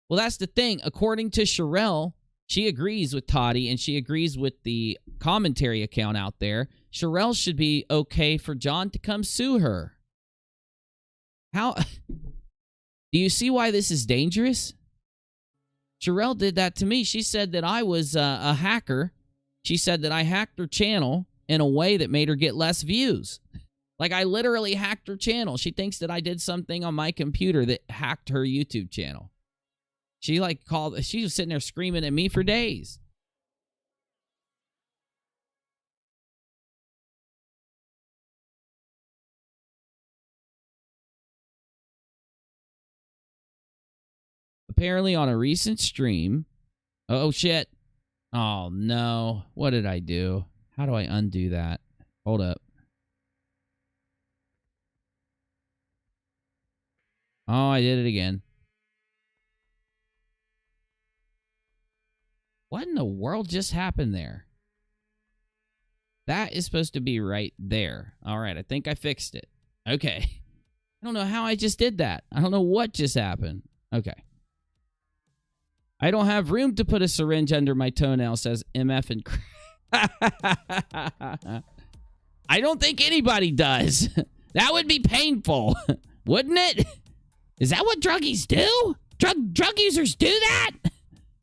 Well, that's the thing. According to Sherelle, she agrees with Tati, and she agrees with the commentary account out there. Sherelle should be okay for John to come sue her. How? Do you see why this is dangerous? Sherelle did that to me. She said that I was a hacker. She said that I hacked her channel in a way that made her get less views. Like, I literally hacked her channel. She thinks that I did something on my computer that hacked her YouTube channel. She she was sitting there screaming at me for days. Apparently on a recent stream. Oh, shit. Oh, no. What did I do? How do I undo that? Hold up. Oh, I did it again. What in the world just happened there? That is supposed to be right there. All right, I think I fixed it. Okay. I don't know how I just did that. I don't know what just happened. Okay. I don't have room to put a syringe under my toenail, says MF and I don't think anybody does. That would be painful, wouldn't it? Is that what druggies do? Drug users do that?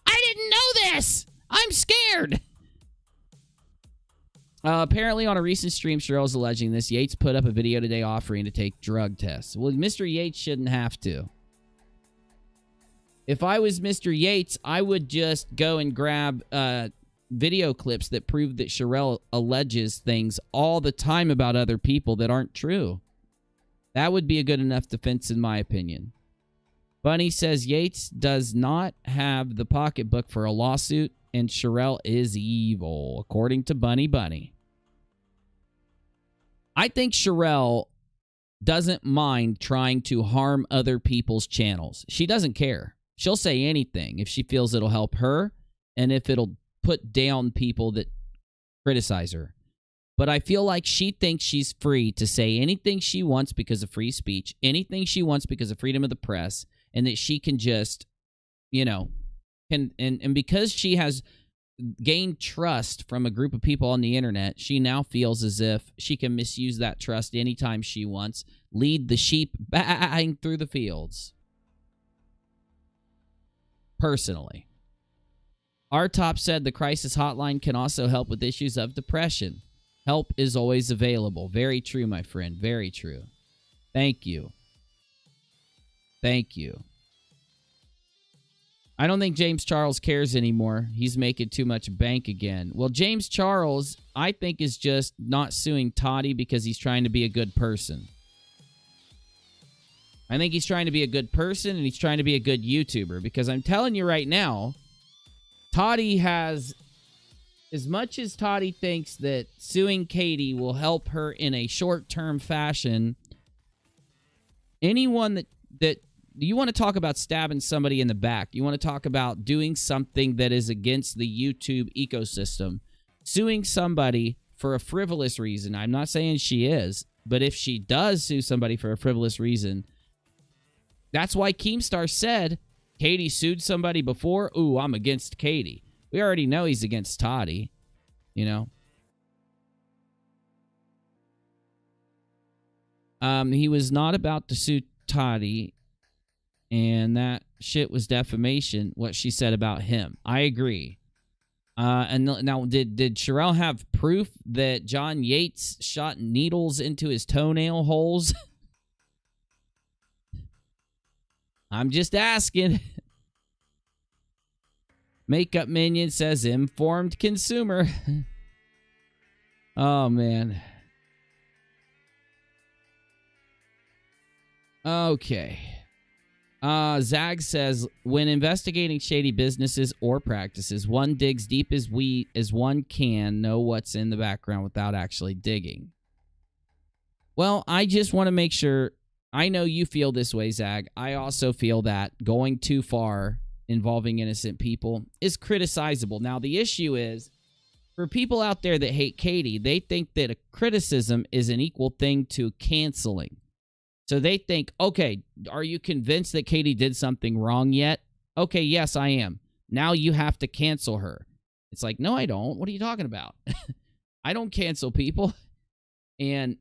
I didn't know this. I'm scared. Apparently, on a recent stream, Cheryl's alleging this. Yates put up a video today offering to take drug tests. Well, Mr. Yates shouldn't have to. If I was Mr. Yates, I would just go and grab video clips that prove that Sherelle alleges things all the time about other people that aren't true. That would be a good enough defense, in my opinion. Bunny says Yates does not have the pocketbook for a lawsuit, and Sherelle is evil, according to Bunny. I think Sherelle doesn't mind trying to harm other people's channels. She doesn't care. She'll say anything if she feels it'll help her and if it'll put down people that criticize her. But I feel like she thinks she's free to say anything she wants because of free speech, anything she wants because of freedom of the press, and that she can just, you know, and because she has gained trust from a group of people on the internet, she now feels as if she can misuse that trust anytime she wants, lead the sheep bang through the fields. Personally. Our top said the crisis hotline can also help with issues of depression. Help is always available. Very true, my friend. Very true. Thank you. Thank you. I don't think James Charles cares anymore. He's making too much bank again. Well, James Charles, I think, is just not suing Tati because he's trying to be a good person. I think he's trying to be a good person, and he's trying to be a good YouTuber, because I'm telling you right now, Tati has, as much as Tati thinks that suing Katie will help her in a short-term fashion, anyone that you want to talk about stabbing somebody in the back, you want to talk about doing something that is against the YouTube ecosystem, suing somebody for a frivolous reason. I'm not saying she is, but if she does sue somebody for a frivolous reason, that's why Keemstar said Katie sued somebody before. Ooh, I'm against Katie. We already know he's against Tati, you know. He was not about to sue Tati, and that shit was defamation, what she said about him. I agree. And now, did Sherelle have proof that John Yates shot needles into his toenail holes? I'm just asking. Makeup Minion says informed consumer. Oh, man. Okay. Zag says, when investigating shady businesses or practices, one digs deep as one can know what's in the background without actually digging. Well, I just want to make sure. I know you feel this way, Zag. I also feel that going too far involving innocent people is criticizable. Now, the issue is, for people out there that hate Katie, they think that a criticism is an equal thing to canceling. So they think, okay, are you convinced that Katie did something wrong yet? Okay, yes, I am. Now you have to cancel her. It's like, no, I don't. What are you talking about? I don't cancel people. And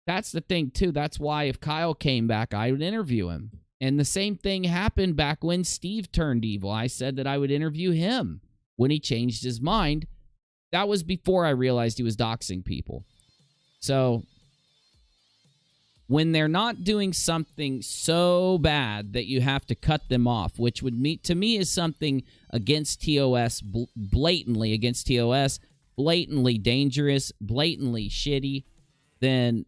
that's the thing, too. That's why if Kyle came back, I would interview him. And the same thing happened back when Steve turned evil. I said that I would interview him when he changed his mind. That was before I realized he was doxing people. So when they're not doing something so bad that you have to cut them off, which would to me is something against TOS, blatantly against TOS, blatantly dangerous, blatantly shitty, then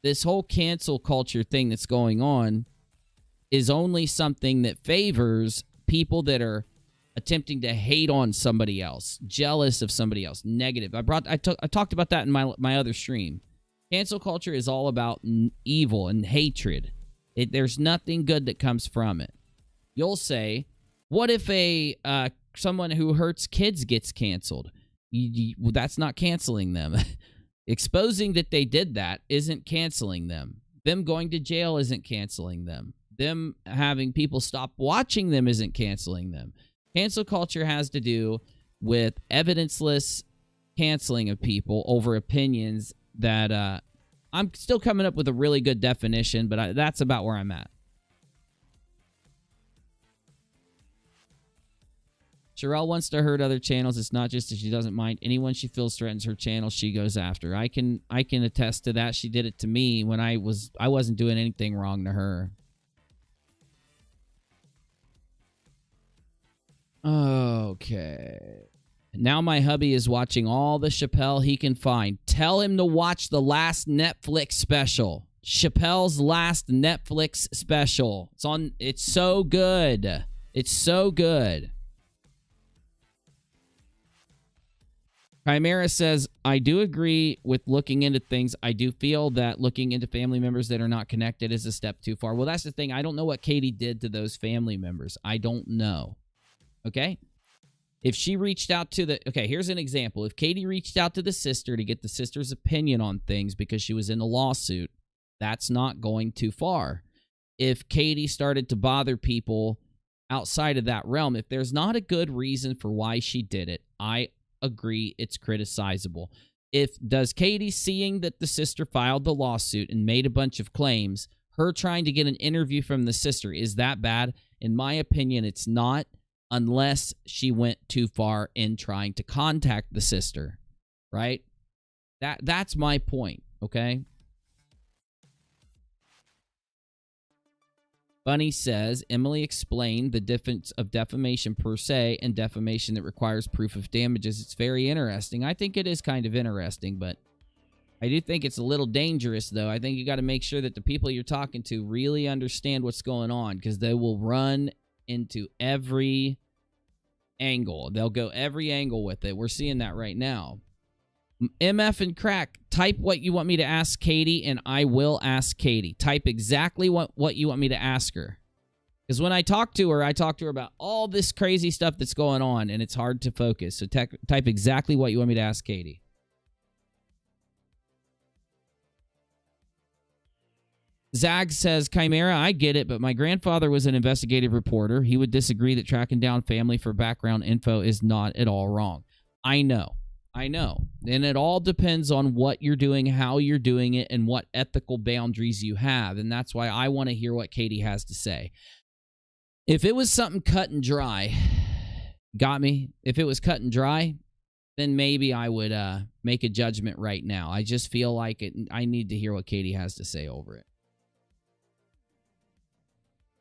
this whole cancel culture thing that's going on is only something that favors people that are attempting to hate on somebody else, jealous of somebody else, negative. I talked about that in my other stream. Cancel culture is all about evil and hatred. There's nothing good that comes from it. You'll say, what if someone who hurts kids gets canceled? Well, that's not canceling them. Exposing that they did that isn't canceling them. Them going to jail isn't canceling them. Them having people stop watching them isn't canceling them. Cancel culture has to do with evidenceless canceling of people over opinions that I'm still coming up with a really good definition, but that's about where I'm at. Sherelle wants to hurt other channels. It's not just that she doesn't mind. Anyone she feels threatens her channel, she goes after. I can attest to that. She did it to me when I wasn't doing anything wrong to her. Okay. Now my hubby is watching all the Chappelle he can find. Tell him to watch the last Netflix special. Chappelle's last Netflix special. It's so good. It's so good. Chimera says, I do agree with looking into things. I do feel that looking into family members that are not connected is a step too far. Well, that's the thing. I don't know what Katie did to those family members. I don't know. Okay? If she reached out to okay, here's an example. If Katie reached out to the sister to get the sister's opinion on things because she was in a lawsuit, that's not going too far. if Katie started to bother people outside of that realm. If there's not a good reason for why she did it, I agree it's criticizable. Does Katie, seeing that the sister filed the lawsuit and made a bunch of claims, her trying to get an interview from the sister, is that bad? In my opinion, it's not, unless she went too far in trying to contact the sister, right? That's my point, okay? Bunny says, Emily explained the difference of defamation per se and defamation that requires proof of damages. It's very interesting. I think it is kind of interesting, but I do think it's a little dangerous, though. I think you got to make sure that the people you're talking to really understand what's going on, because they will run into every angle. They'll go every angle with it. We're seeing that right now. MF and Crack, type what you want me to ask Katie, and I will ask Katie. Type exactly what you want me to ask her. Because when I talk to her about all this crazy stuff that's going on, and it's hard to focus. So type exactly what you want me to ask Katie. Zag says, Chimera, I get it, but my grandfather was an investigative reporter. He would disagree that tracking down family for background info is not at all wrong. I know. And it all depends on what you're doing, how you're doing it, and what ethical boundaries you have. And that's why I want to hear what Katie has to say. If it was something cut and dry, got me? If it was cut and dry, then maybe I would make a judgment right now. I just feel like I need to hear what Katie has to say over it.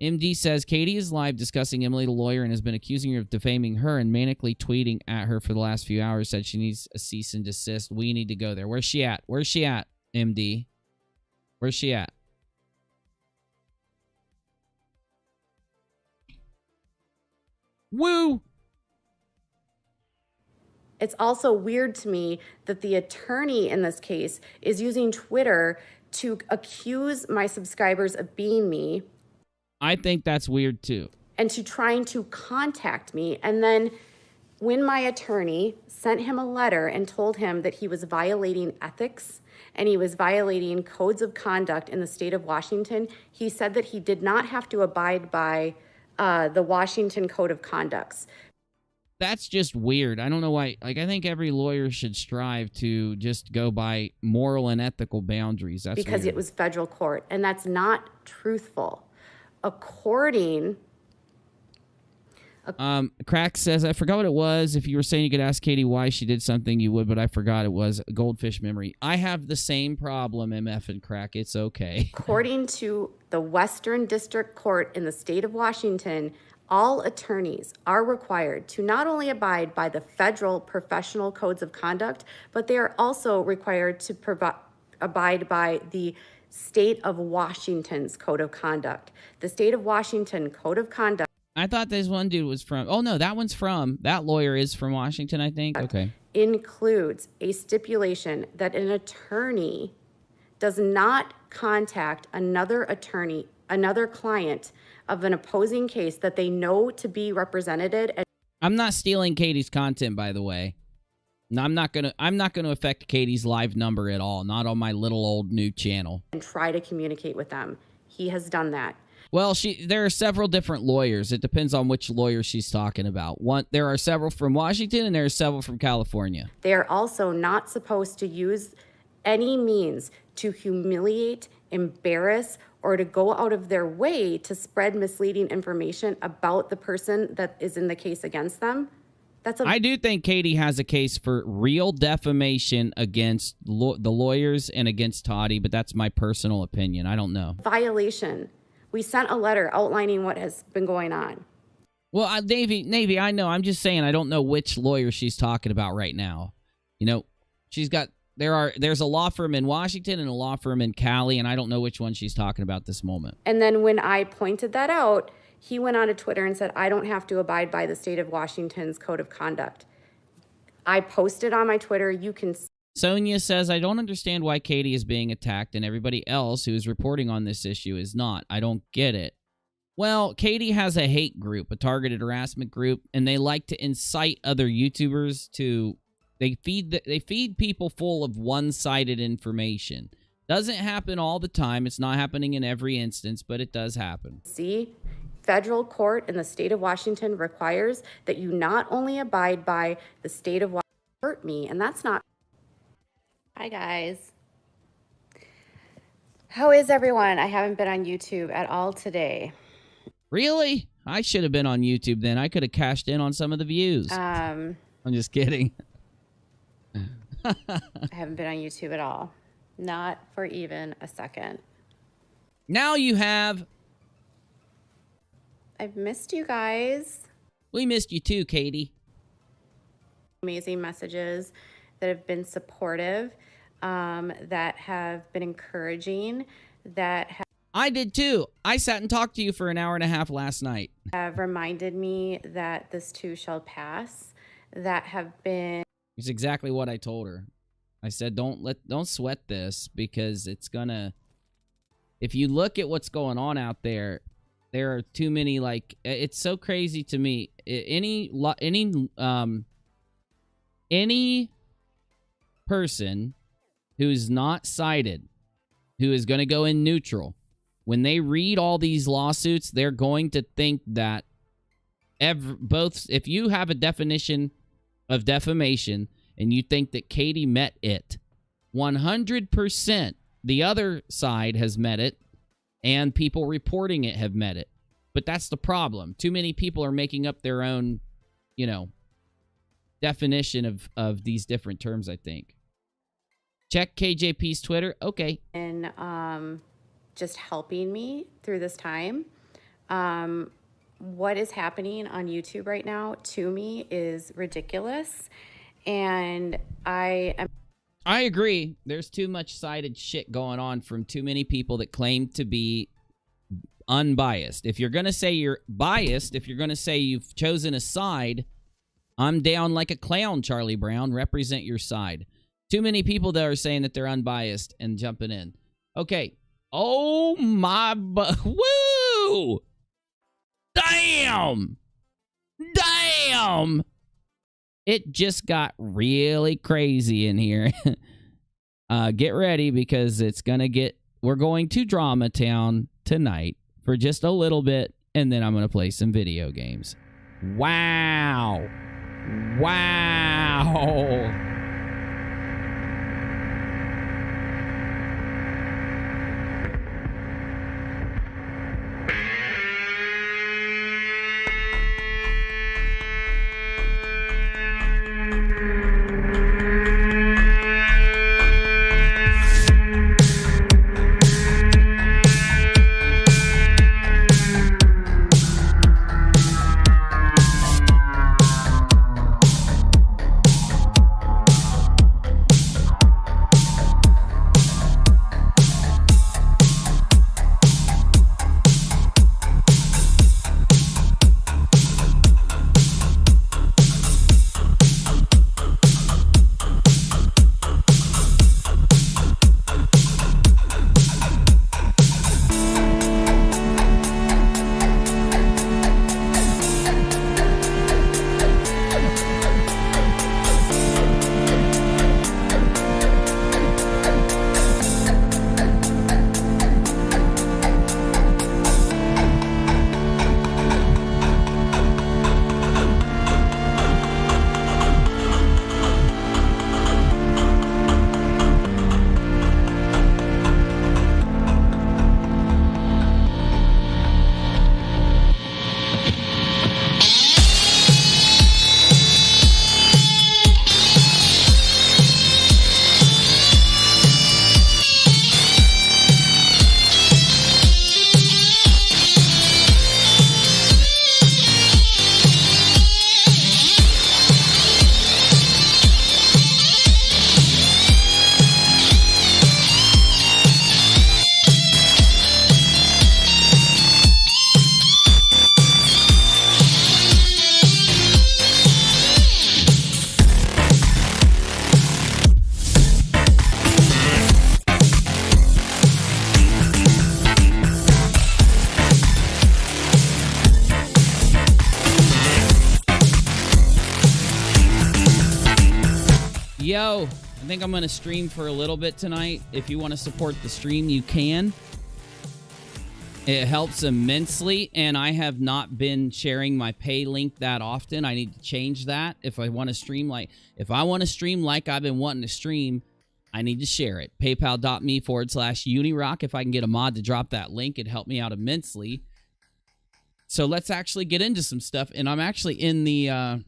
MD says, Katie is live discussing Emily the lawyer and has been accusing her of defaming her and manically tweeting at her for the last few hours. Said she needs a cease and desist. We need to go there. Where's she at? Where's she at, MD? Where's she at? Woo! It's also weird to me that the attorney in this case is using Twitter to accuse my subscribers of being me. I think that's weird too. And to trying to contact me. And then when my attorney sent him a letter and told him that he was violating ethics and he was violating codes of conduct in the state of Washington, he said that he did not have to abide by the Washington Code of Conducts. That's just weird. I don't know why. Like, I think every lawyer should strive to just go by moral and ethical boundaries. That's because weird. It was federal court, and that's not truthful. According... Crack says, I forgot what it was. If you were saying you could ask Katie why she did something, you would, but I forgot it was a goldfish memory. I have the same problem, MF and Crack. It's okay. According to the Western District Court in the state of Washington, all attorneys are required to not only abide by the federal professional codes of conduct, but they are also required to abide by the state of Washington's code of conduct. The state of Washington code of conduct. I thought this one dude was from, oh no, that lawyer is from Washington, I think. Okay. Includes a stipulation that an attorney does not contact another attorney, another client of an opposing case that they know to be represented. I'm not stealing Katie's content, by the way. No, I'm not gonna affect Katie's live number at all. Not on my little old new channel. And try to communicate with them. He has done that. Well, there are several different lawyers. It depends on which lawyer she's talking about. There are several from Washington and there are several from California. They are also not supposed to use any means to humiliate, embarrass, or to go out of their way to spread misleading information about the person that is in the case against them. I do think Katie has a case for real defamation against the lawyers and against Tati, but that's my personal opinion. I don't know. Violation. We sent a letter outlining what has been going on. Well, Navy, I know. I'm just saying I don't know which lawyer she's talking about right now. You know, there's a law firm in Washington and a law firm in Cali, and I don't know which one she's talking about this moment. And then when I pointed that out, he went on to Twitter and said, I don't have to abide by the state of Washington's code of conduct. I posted on my Twitter, you can... Sonia says, I don't understand why Katie is being attacked and everybody else who is reporting on this issue is not. I don't get it. Well, Katie has a hate group, a targeted harassment group, and they like to incite other YouTubers to... They feed people full of one-sided information. Doesn't happen all the time. It's not happening in every instance, but it does happen. See, federal court in the state of Washington requires that you not only abide by the state of Washington, hurt me, and that's not. Hi, guys. How is everyone? I haven't been on YouTube at all today. Really? I should have been on YouTube then. I could have cashed in on some of the views. I'm just kidding. I haven't been on YouTube at all. Not for even a second. Now you have. I've missed you guys. We missed you too, Katie. Amazing messages that have been supportive, that have been encouraging, that I did too. I sat and talked to you for an hour and a half last night. Have reminded me that this too shall pass, that have been. It's exactly what I told her. I said, don't sweat this, because it's gonna, if you look at what's going on out there, there are too many, like, it's so crazy to me. Any person who's not sided, who is going to go in neutral, when they read all these lawsuits, they're going to think that if you have a definition of defamation and you think that Katie met it, 100% the other side has met it, and people reporting it have met it. But that's the problem. Too many people are making up their own, definition of these different terms, I think. Check KJP's Twitter. Okay. And just helping me through this time. What is happening on YouTube right now, to me, is ridiculous. And I agree. There's too much sided shit going on from too many people that claim to be unbiased. If you're going to say you're biased, if you're going to say you've chosen a side, I'm down like a clown, Charlie Brown. Represent your side. Too many people that are saying that they're unbiased and jumping in. Okay. Oh, my... Woo! Damn! Damn! It just got really crazy in here. Get ready, because it's going to get... We're going to Drama Town tonight for just a little bit, and then I'm going to play some video games. Wow! Wow! Yo, I think I'm going to stream for a little bit tonight. If you want to support the stream, you can. It helps immensely, and I have not been sharing my pay link that often. I need to change that. If I want to stream like I've been wanting to stream, I need to share it. PayPal.me/Unirock. If I can get a mod to drop that link, it'd help me out immensely. So let's actually get into some stuff. And I'm actually in the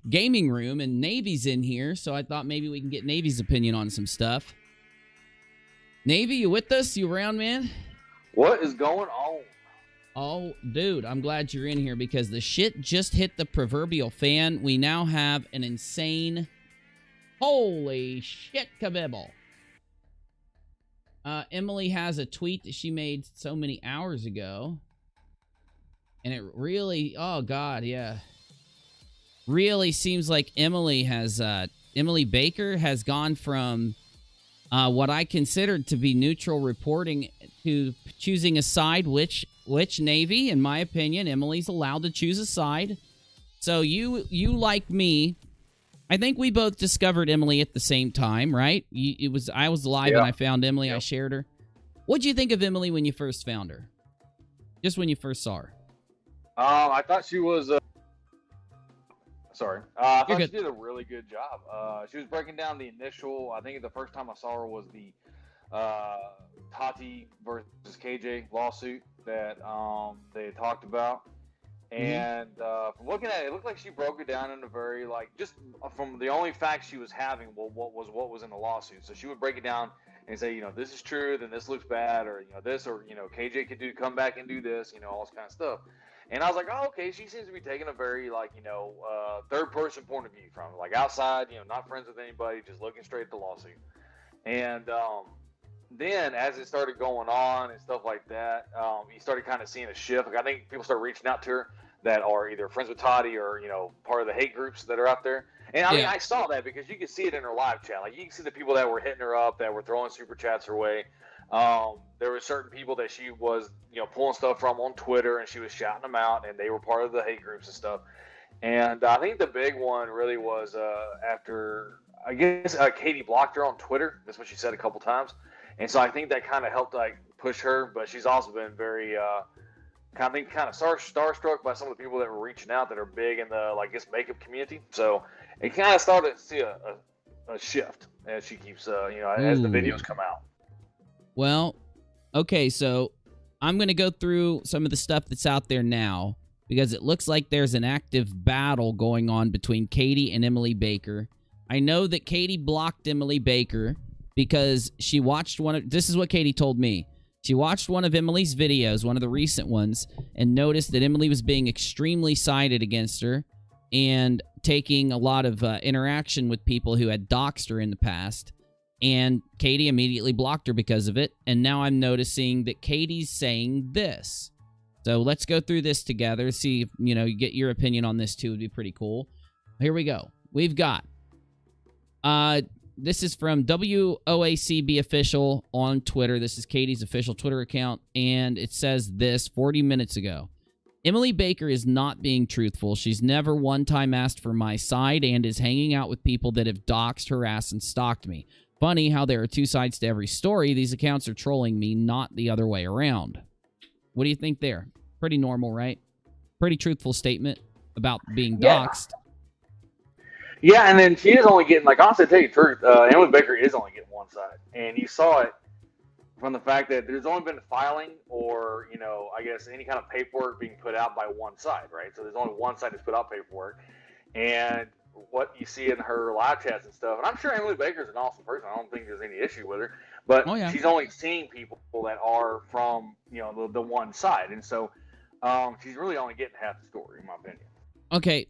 gaming room, and Navy's in here. So I thought maybe we can get Navy's opinion on some stuff. Navy, you with us? You around, man? What is going on? Oh, dude, I'm glad you're in here because the shit just hit the proverbial fan. We now have an insane, holy shit kabibble. Emily has a tweet that she made so many hours ago. And it really, oh God, yeah. Really seems like Emily Baker has gone from what I considered to be neutral reporting to choosing a side, which Navy, in my opinion, Emily's allowed to choose a side. So you like me, I think we both discovered Emily at the same time, right? I was live and I found Emily. Yep. I shared her. What'd you think of Emily when you first found her? Just when you first saw her. I thought she was. I thought she did a really good job. She was breaking down the initial. I think the first time I saw her was the Tati versus KJ lawsuit that they had talked about. And from looking at it, it looked like she broke it down in a very, like, just from the only facts she was having, what was in the lawsuit. So she would break it down and say, this is true, then this looks bad, or this, or KJ could come back and do this, all this kind of stuff. And I was like, oh, okay, she seems to be taking a very, like, third person point of view from it, like outside, not friends with anybody, just looking straight at the lawsuit. And then as it started going on and stuff like that, you started kind of seeing a shift. Like, I think people started reaching out to her that are either friends with Tati or, part of the hate groups that are out there. And I mean, I saw that because you could see it in her live chat. Like, you can see the people that were hitting her up, that were throwing super chats her way. There were certain people that she was, pulling stuff from on Twitter, and she was shouting them out, and they were part of the hate groups and stuff. And I think the big one really was after, I guess, Katie blocked her on Twitter. That's what she said a couple times. And so I think that kind of helped, like, push her. But she's also been very, kind of starstruck by some of the people that were reaching out that are big in the, like, this makeup community. So it kind of started to see a shift as she keeps, as the videos come out. Well, okay, so I'm going to go through some of the stuff that's out there now because it looks like there's an active battle going on between Katie and Emily Baker. I know that Katie blocked Emily Baker because she watched this is what Katie told me. She watched one of Emily's videos, one of the recent ones, and noticed that Emily was being extremely sided against her and taking a lot of interaction with people who had doxed her in the past. And Katie immediately blocked her because of it. And now I'm noticing that Katie's saying this. So let's go through this together. See if, you get your opinion on this too. Would be pretty cool. Here we go. We've got, this is from WOACB official on Twitter. This is Katie's official Twitter account. And it says this 40 minutes ago. Emily Baker is not being truthful. She's never one time asked for my side and is hanging out with people that have doxed, harassed, and stalked me. Funny how there are two sides to every story. These accounts are trolling me, not the other way around. What do you think there? Pretty normal, right? Pretty truthful statement about being doxxed. Yeah, and then she is only getting, like, honestly, to tell you the truth, Emily Baker is only getting one side. And you saw it from the fact that there's only been filing or, I guess any kind of paperwork being put out by one side, right? So there's only one side that's put out paperwork. And what you see in her live chats and stuff, and I'm sure Emily Baker's an awesome person. I don't think there's any issue with her, but she's only seeing people that are from, the one side. And so she's really only getting half the story, in my opinion. Okay.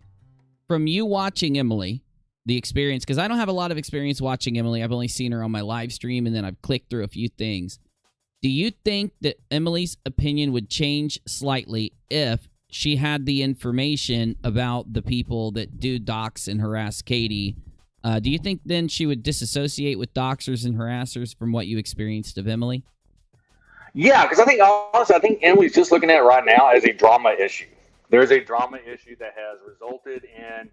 From you watching Emily, the experience, because I don't have a lot of experience watching Emily. I've only seen her on my live stream, and then I've clicked through a few things. Do you think that Emily's opinion would change slightly if she had the information about the people that do dox and harass Katie? Do you think then she would disassociate with doxers and harassers from what you experienced of Emily? Yeah, because I think Emily's just looking at it right now as a drama issue. There's a drama issue that has resulted in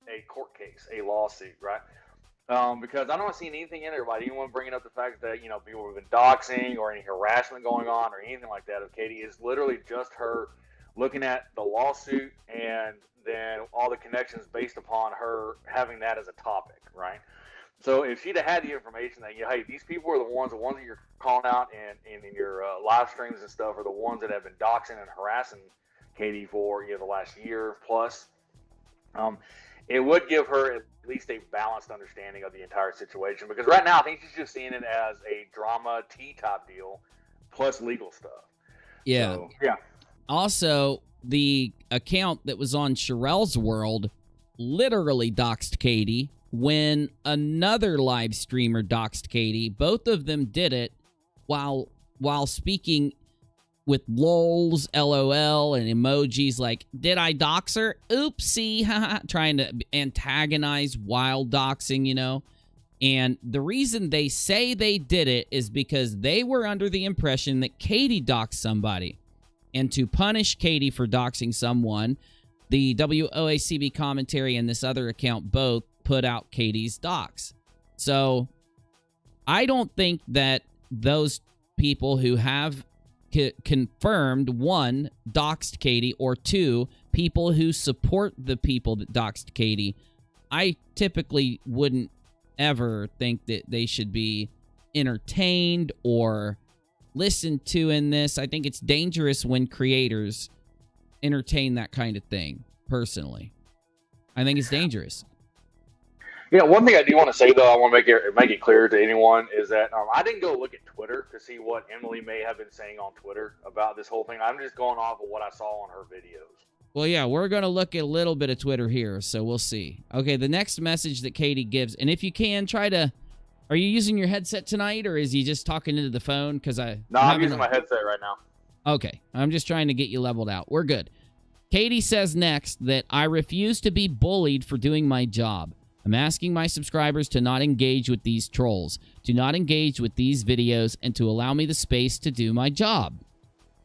a court case, a lawsuit, right? Because I don't see anything in there about anyone bringing up the fact that, you know, people have been doxing or any harassment going on or anything like that of Katie. It's literally just her looking at the lawsuit and then all the connections based upon her having that as a topic, right? So if she'd have had the information that, you know, hey, these people are the ones that you're calling out and in your live streams and stuff are the ones that have been doxing and harassing Katie for, you know, the last year plus, it would give her at least a balanced understanding of the entire situation. Because right now, I think she's just seeing it as a drama T-type deal plus legal stuff. Yeah. So, yeah. Also, the account that was on Sherelle's World literally doxed Katie when another live streamer doxed Katie. Both of them did it while speaking with lols, LOL, and emojis like, did I dox her? Oopsie, trying to antagonize while doxing, you know? And the reason they say they did it is because they were under the impression that Katie doxed somebody. And to punish Katie for doxing someone, the WOACB commentary and this other account both put out Katie's dox. So I don't think that those people who have confirmed, one, doxed Katie, or two, people who support the people that doxed Katie, I typically wouldn't ever think that they should be entertained or listened to in this. I think it's dangerous when creators entertain that kind of thing, personally. I think it's dangerous. Yeah, one thing I do want to say, though, I want to make it clear to anyone, is that I didn't go look at Twitter to see what Emily may have been saying on Twitter about this whole thing. I'm just going off of what I saw on her videos. Well, yeah, we're going to look at a little bit of Twitter here, so we'll see. Okay, the next message that Katie gives, and if you can, try to... Are you using your headset tonight, or is he just talking into the phone? No, I'm using my headset right now. Okay, I'm just trying to get you leveled out. We're good. Katie says next that I refuse to be bullied for doing my job. I'm asking my subscribers to not engage with these trolls, to not engage with these videos, and to allow me the space to do my job.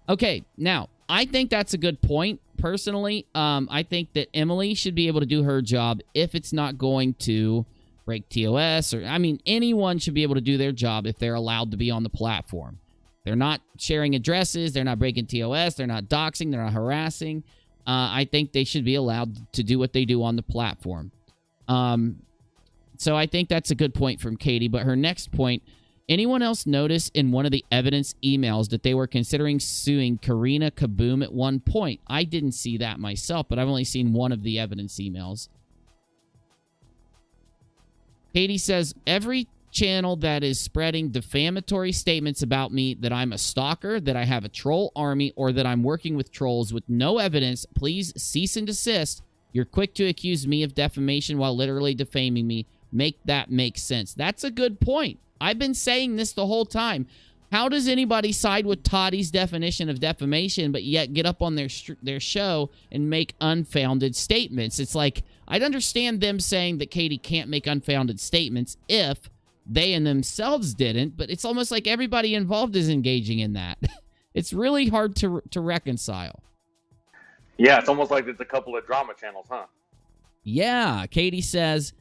Okay, now, I think that's a good point, personally. I think that Emily should be able to do her job if it's not going to break TOS, or, I mean, anyone should be able to do their job if they're allowed to be on the platform. They're not sharing addresses, they're not breaking TOS, they're not doxing, they're not harassing. I think they should be allowed to do what they do on the platform. So I think that's a good point from Katie. But her next point, anyone else notice in one of the evidence emails that they were considering suing Karina Kaboom at one point? I didn't see that myself, but I've only seen one of the evidence emails. Katie says, every channel that is spreading defamatory statements about me, that I'm a stalker, that I have a troll army, or that I'm working with trolls with no evidence, please cease and desist. You're quick to accuse me of defamation while literally defaming me. Make that make sense. That's a good point. I've been saying this the whole time. How does anybody side with Tati's definition of defamation but yet get up on their show and make unfounded statements? It's like, I'd understand them saying that Katie can't make unfounded statements if they and themselves didn't, but it's almost like everybody involved is engaging in that. It's really hard to reconcile. Yeah, it's almost like it's a couple of drama channels, huh? Yeah, Katie says,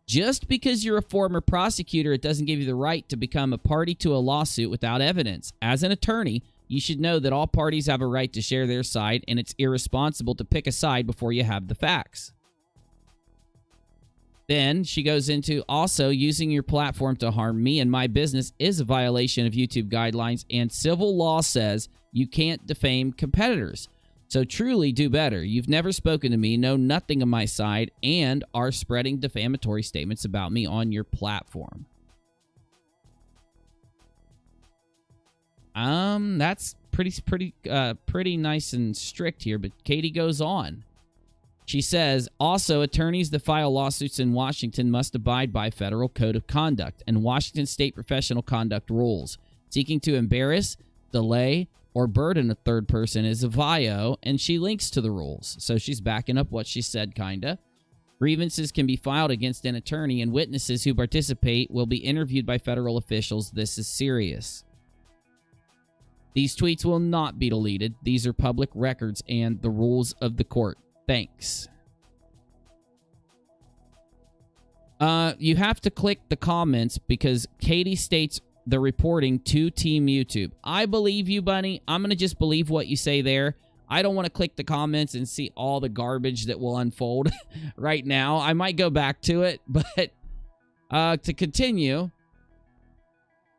just because you're a former prosecutor, it doesn't give you the right to become a party to a lawsuit without evidence. As an attorney, you should know that all parties have a right to share their side, and it's irresponsible to pick a side before you have the facts. Then she goes into, also, using your platform to harm me and my business is a violation of YouTube guidelines, and civil law says you can't defame competitors. So truly do better. You've never spoken to me, know nothing of my side, and are spreading defamatory statements about me on your platform. That's pretty nice and strict here, but Katie goes on. She says, also, attorneys that file lawsuits in Washington must abide by federal code of conduct and Washington state professional conduct rules. Seeking to embarrass, delay, or burden a third person is a VIO, and she links to the rules. So she's backing up what she said, kinda. Grievances can be filed against an attorney, and witnesses who participate will be interviewed by federal officials. This is serious. These tweets will not be deleted. These are public records and the rules of the court. Thanks. You have to click the comments because Katie states the reporting to Team YouTube. I believe you, Bunny. I'm going to just believe what you say there. I don't want to click the comments and see all the garbage that will unfold right now. I might go back to it, but to continue,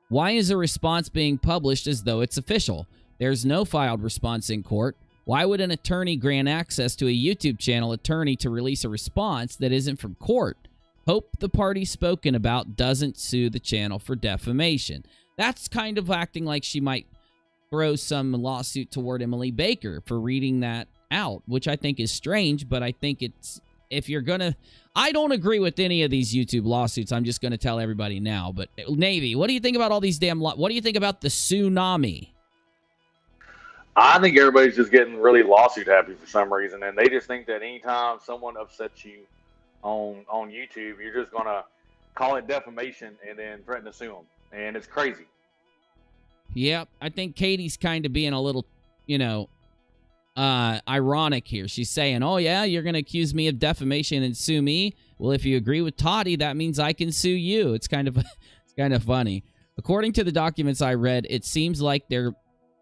why is a response being published as though it's official? There's no filed response in court. Why would an attorney grant access to a YouTube channel attorney to release a response that isn't from court? Hope the party spoken about doesn't sue the channel for defamation. That's kind of acting like she might throw some lawsuit toward Emily Baker for reading that out, which I think is strange, but I think it's, if you're gonna, I don't agree with any of these YouTube lawsuits. I'm just gonna tell everybody now. But Navy, what do you think about all these damn what do you think about the tsunami? I think everybody's just getting really lawsuit happy for some reason, and they just think that anytime someone upsets you on YouTube, you're just gonna call it defamation and then threaten to sue them, and it's crazy. Yep, I think Katie's kind of being a little, you know, ironic here. She's saying, "Oh yeah, you're gonna accuse me of defamation and sue me. Well, if you agree with Tati, that means I can sue you." It's kind of funny. According to the documents I read, it seems like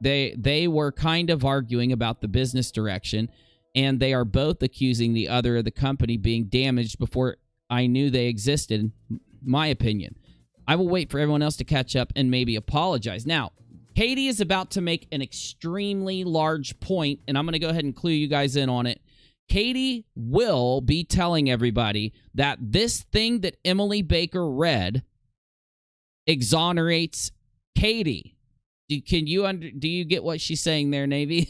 they were kind of arguing about the business direction, and they are both accusing the other of the company being damaged before I knew they existed, my opinion. I will wait for everyone else to catch up and maybe apologize. Now, Katie is about to make an extremely large point, and I'm going to go ahead and clue you guys in on it. Katie will be telling everybody that this thing that Emily Baker read exonerates Katie. Do you get what she's saying there, Navy?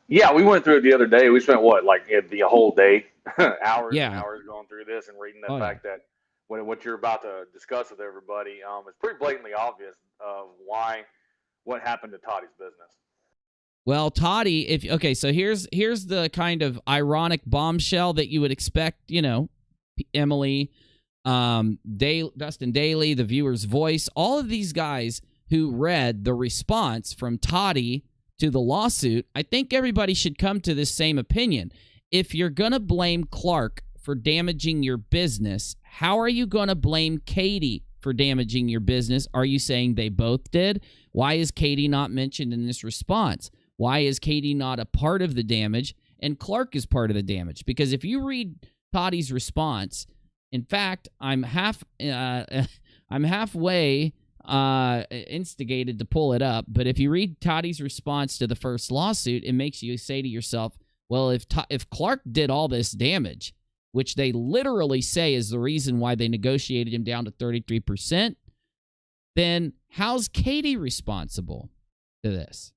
Yeah, we went through it the other day. We spent the whole day, hours Yeah. and hours going through this and reading the fact that what you're about to discuss with everybody, it's pretty blatantly obvious of what happened to Tati's business. Well, Tati, so here's the kind of ironic bombshell that you would expect, you know, Emily, Dustin Daly, the Viewer's Voice, all of these guys who read the response from Tati to the lawsuit. I think everybody should come to this same opinion. If you're going to blame Clark for damaging your business, how are you going to blame Katie for damaging your business? Are you saying they both did? Why is Katie not mentioned in this response? Why is Katie not a part of the damage and Clark is part of the damage? Because if you read Tati's response, in fact, I'm halfway instigated to pull it up, but if you read Tati's response to the first lawsuit, it makes you say to yourself, well, if Clark did all this damage, which they literally say is the reason why they negotiated him down to 33%, then how's Katie responsible to this?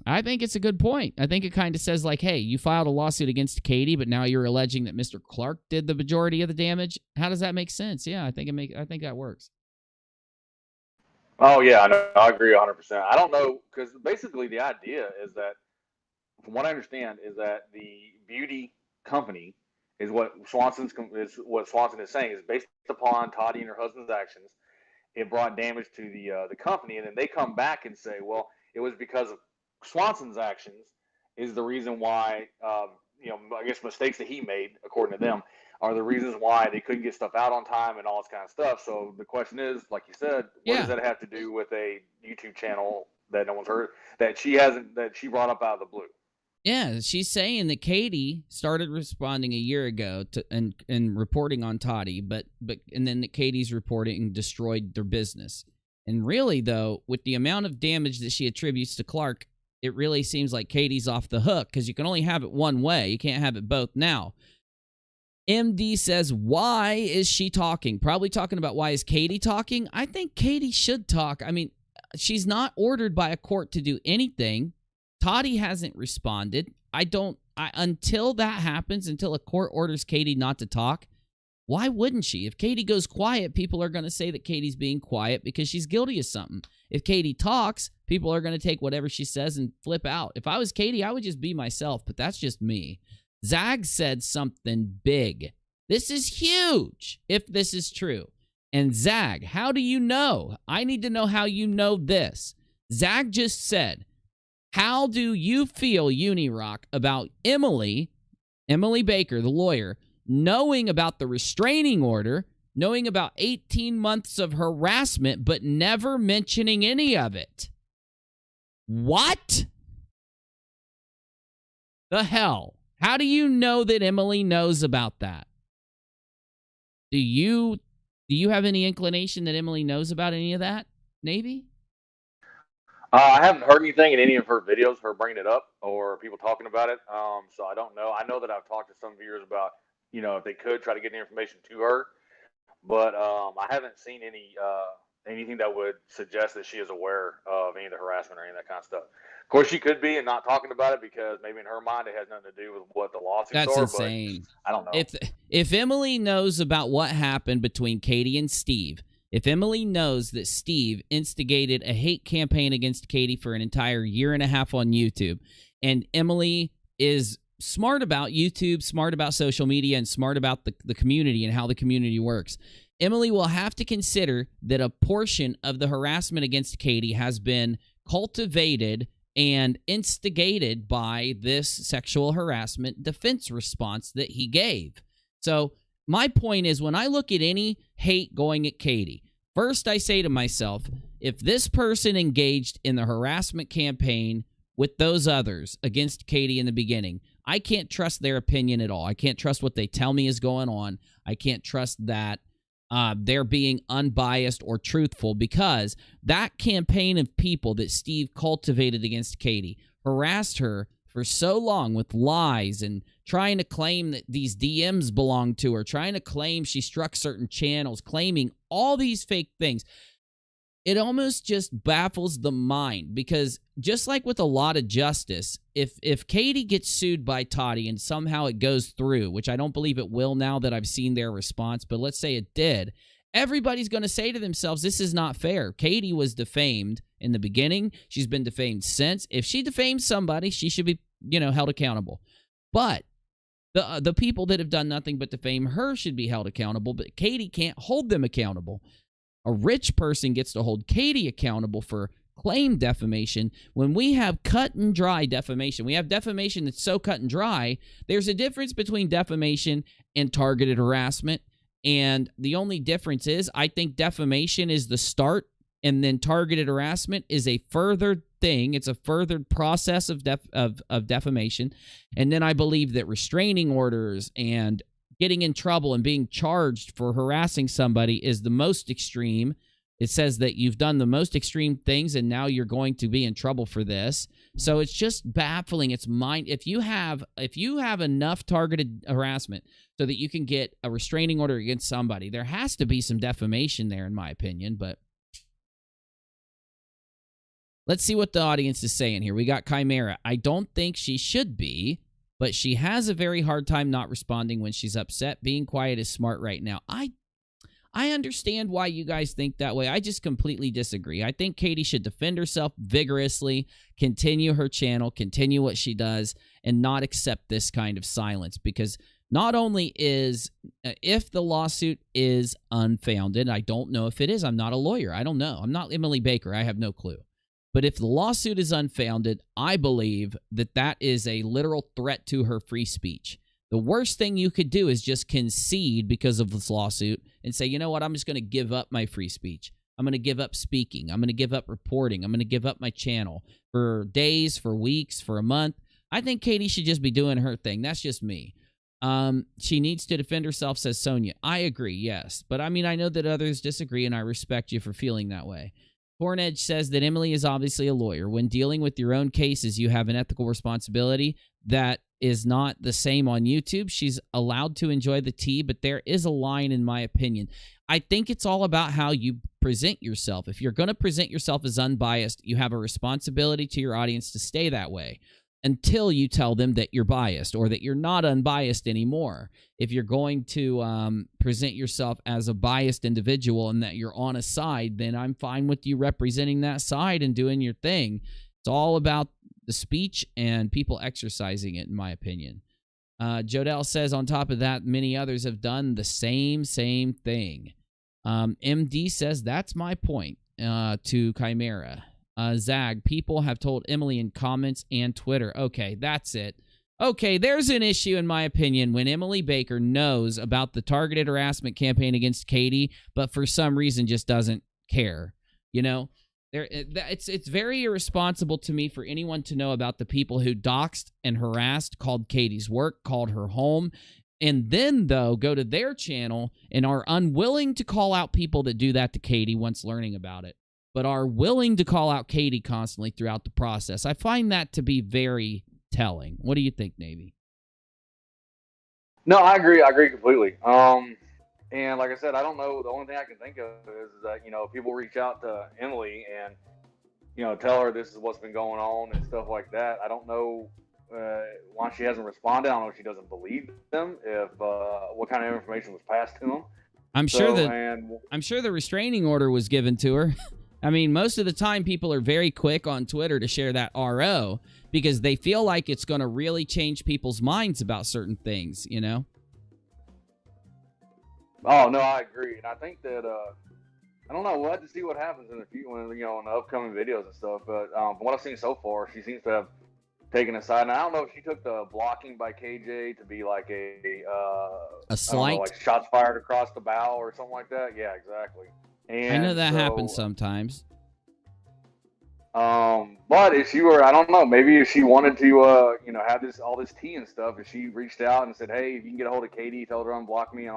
I think it's a good point. I think it kind of says like, hey, you filed a lawsuit against Katie, but now you're alleging that Mr. Clark did the majority of the damage. How does that make sense? Yeah, I think that works. Oh yeah, I agree 100%. I don't know, because basically the idea is that, from what I understand, is that the beauty company is what Swanson is saying is based upon Tati and her husband's actions. It brought damage to the company, and then they come back and say, well, it was because of Swanson's actions is the reason why, I guess mistakes that he made, according to them, are the reasons why they couldn't get stuff out on time and all this kind of stuff. So the question is, like you said, what does that have to do with a YouTube channel that no one's heard, that she brought up out of the blue? Yeah, she's saying that Katie started responding a year ago to and reporting on Tati, but then that Katie's reporting destroyed their business. And really, though, with the amount of damage that she attributes to Clark, it really seems like Katie's off the hook because you can only have it one way. You can't have it both. Now, MD says, why is she talking? Probably talking about why is Katie talking? I think Katie should talk. I mean, she's not ordered by a court to do anything. Tati hasn't responded. Until that happens, until a court orders Katie not to talk, why wouldn't she? If Katie goes quiet, people are going to say that Katie's being quiet because she's guilty of something. If Katie talks, people are going to take whatever she says and flip out. If I was Katie, I would just be myself, but that's just me. Zag said something big. This is huge if this is true. And Zag, how do you know? I need to know how you know this. Zag just said, how do you feel, Unirock, about Emily Baker, the lawyer, knowing about the restraining order, knowing about 18 months of harassment, but never mentioning any of it. What the hell? How do you know that Emily knows about that? Do you have any inclination that Emily knows about any of that, Navy? I haven't heard anything in any of her videos, her bringing it up or people talking about it. So I don't know. I know that I've talked to some viewers about, if they could try to get the information to her, but I haven't seen anything that would suggest that she is aware of any of the harassment or any of that kind of stuff. Of course, she could be and not talking about it because maybe in her mind it has nothing to do with what the lawsuits That's are. insane. But I don't know. If Emily knows about what happened between Katie and Steve, if Emily knows that Steve instigated a hate campaign against Katie for an entire year and a half on YouTube, and Emily is smart about YouTube, smart about social media, and smart about the community and how the community works, Emily will have to consider that a portion of the harassment against Katie has been cultivated and instigated by this sexual harassment defense response that he gave. So my point is, when I look at any hate going at Katie, first I say to myself, if this person engaged in the harassment campaign with those others against Katie in the beginning, I can't trust their opinion at all. I can't trust what they tell me is going on. I can't trust that they're being unbiased or truthful, because that campaign of people that Steve cultivated against Katie harassed her for so long with lies and trying to claim that these DMs belong to her, trying to claim she struck certain channels, claiming all these fake things. It almost just baffles the mind, because just like with a lot of justice, if Katie gets sued by Tati and somehow it goes through, which I don't believe it will now that I've seen their response, but let's say it did, everybody's going to say to themselves, this is not fair. Katie was defamed in the beginning. She's been defamed since. If she defamed somebody, she should be, held accountable. But the people that have done nothing but defame her should be held accountable, but Katie can't hold them accountable. A rich person gets to hold Katie accountable for claim defamation when we have cut and dry defamation. We have defamation that's so cut and dry. There's a difference between defamation and targeted harassment, and the only difference is I think defamation is the start, and then targeted harassment is a further thing. It's a further process of defamation, and then I believe that restraining orders and getting in trouble and being charged for harassing somebody is the most extreme. It says that you've done the most extreme things and now you're going to be in trouble for this. So it's just baffling. It's mind. If you have enough targeted harassment so that you can get a restraining order against somebody, there has to be some defamation there, in my opinion. But let's see what the audience is saying here. We got Chimera. I don't think she should be, but she has a very hard time not responding when she's upset. Being quiet is smart right now. I understand why you guys think that way. I just completely disagree. I think Katie should defend herself vigorously, continue her channel, continue what she does, and not accept this kind of silence, because not only is, if the lawsuit is unfounded, I don't know if it is. I'm not a lawyer. I don't know. I'm not Emily Baker. I have no clue. But if the lawsuit is unfounded, I believe that that is a literal threat to her free speech. The worst thing you could do is just concede because of this lawsuit and say, you know what, I'm just going to give up my free speech. I'm going to give up speaking. I'm going to give up reporting. I'm going to give up my channel for days, for weeks, for a month. I think Katie should just be doing her thing. That's just me. She needs to defend herself, says Sonia. I agree, yes. But I mean, I know that others disagree, and I respect you for feeling that way. Cornedge says that Emily is obviously a lawyer. When dealing with your own cases, you have an ethical responsibility that is not the same on YouTube. She's allowed to enjoy the tea, but there is a line, in my opinion. I think it's all about how you present yourself. If you're going to present yourself as unbiased, you have a responsibility to your audience to stay that way until you tell them that you're biased or that you're not unbiased anymore. If you're going to present yourself as a biased individual and that you're on a side, then I'm fine with you representing that side and doing your thing. It's all about the speech and people exercising it, in my opinion. Jodell says, on top of that, many others have done the same thing. MD says, that's my point, to Chimera. Zag, people have told Emily in comments and Twitter. Okay, that's it. Okay, there's an issue, in my opinion, when Emily Baker knows about the targeted harassment campaign against Katie, but for some reason just doesn't care. You know, it's very irresponsible to me for anyone to know about the people who doxed and harassed, called Katie's work, called her home, and then, though, go to their channel and are unwilling to call out people that do that to Katie once learning about it, but are willing to call out Katie constantly throughout the process. I find that to be very telling. What do you think, Navy? No, I agree. I agree completely. And like I said, I don't know. The only thing I can think of is that, you know, people reach out to Emily and, you know, tell her this is what's been going on and stuff like that. I don't know why she hasn't responded. I don't know if she doesn't believe them, if what kind of information was passed to them. I'm sure the restraining order was given to her. I mean, most of the time people are very quick on Twitter to share that RO because they feel like it's going to really change people's minds about certain things, you know? Oh, no, I agree. And I think that, I don't know, we'll have to see what happens in the future, you know, in the upcoming videos and stuff. But from what I've seen so far, she seems to have taken a side. And I don't know if she took the blocking by KJ to be like a slight? like shots fired across the bow or something like that. Yeah, exactly. And I know that happens sometimes. But if she were, I don't know, maybe if she wanted to, you know, have all this tea and stuff, if she reached out and said, hey, if you can get a hold of Katie, tell her to unblock me, and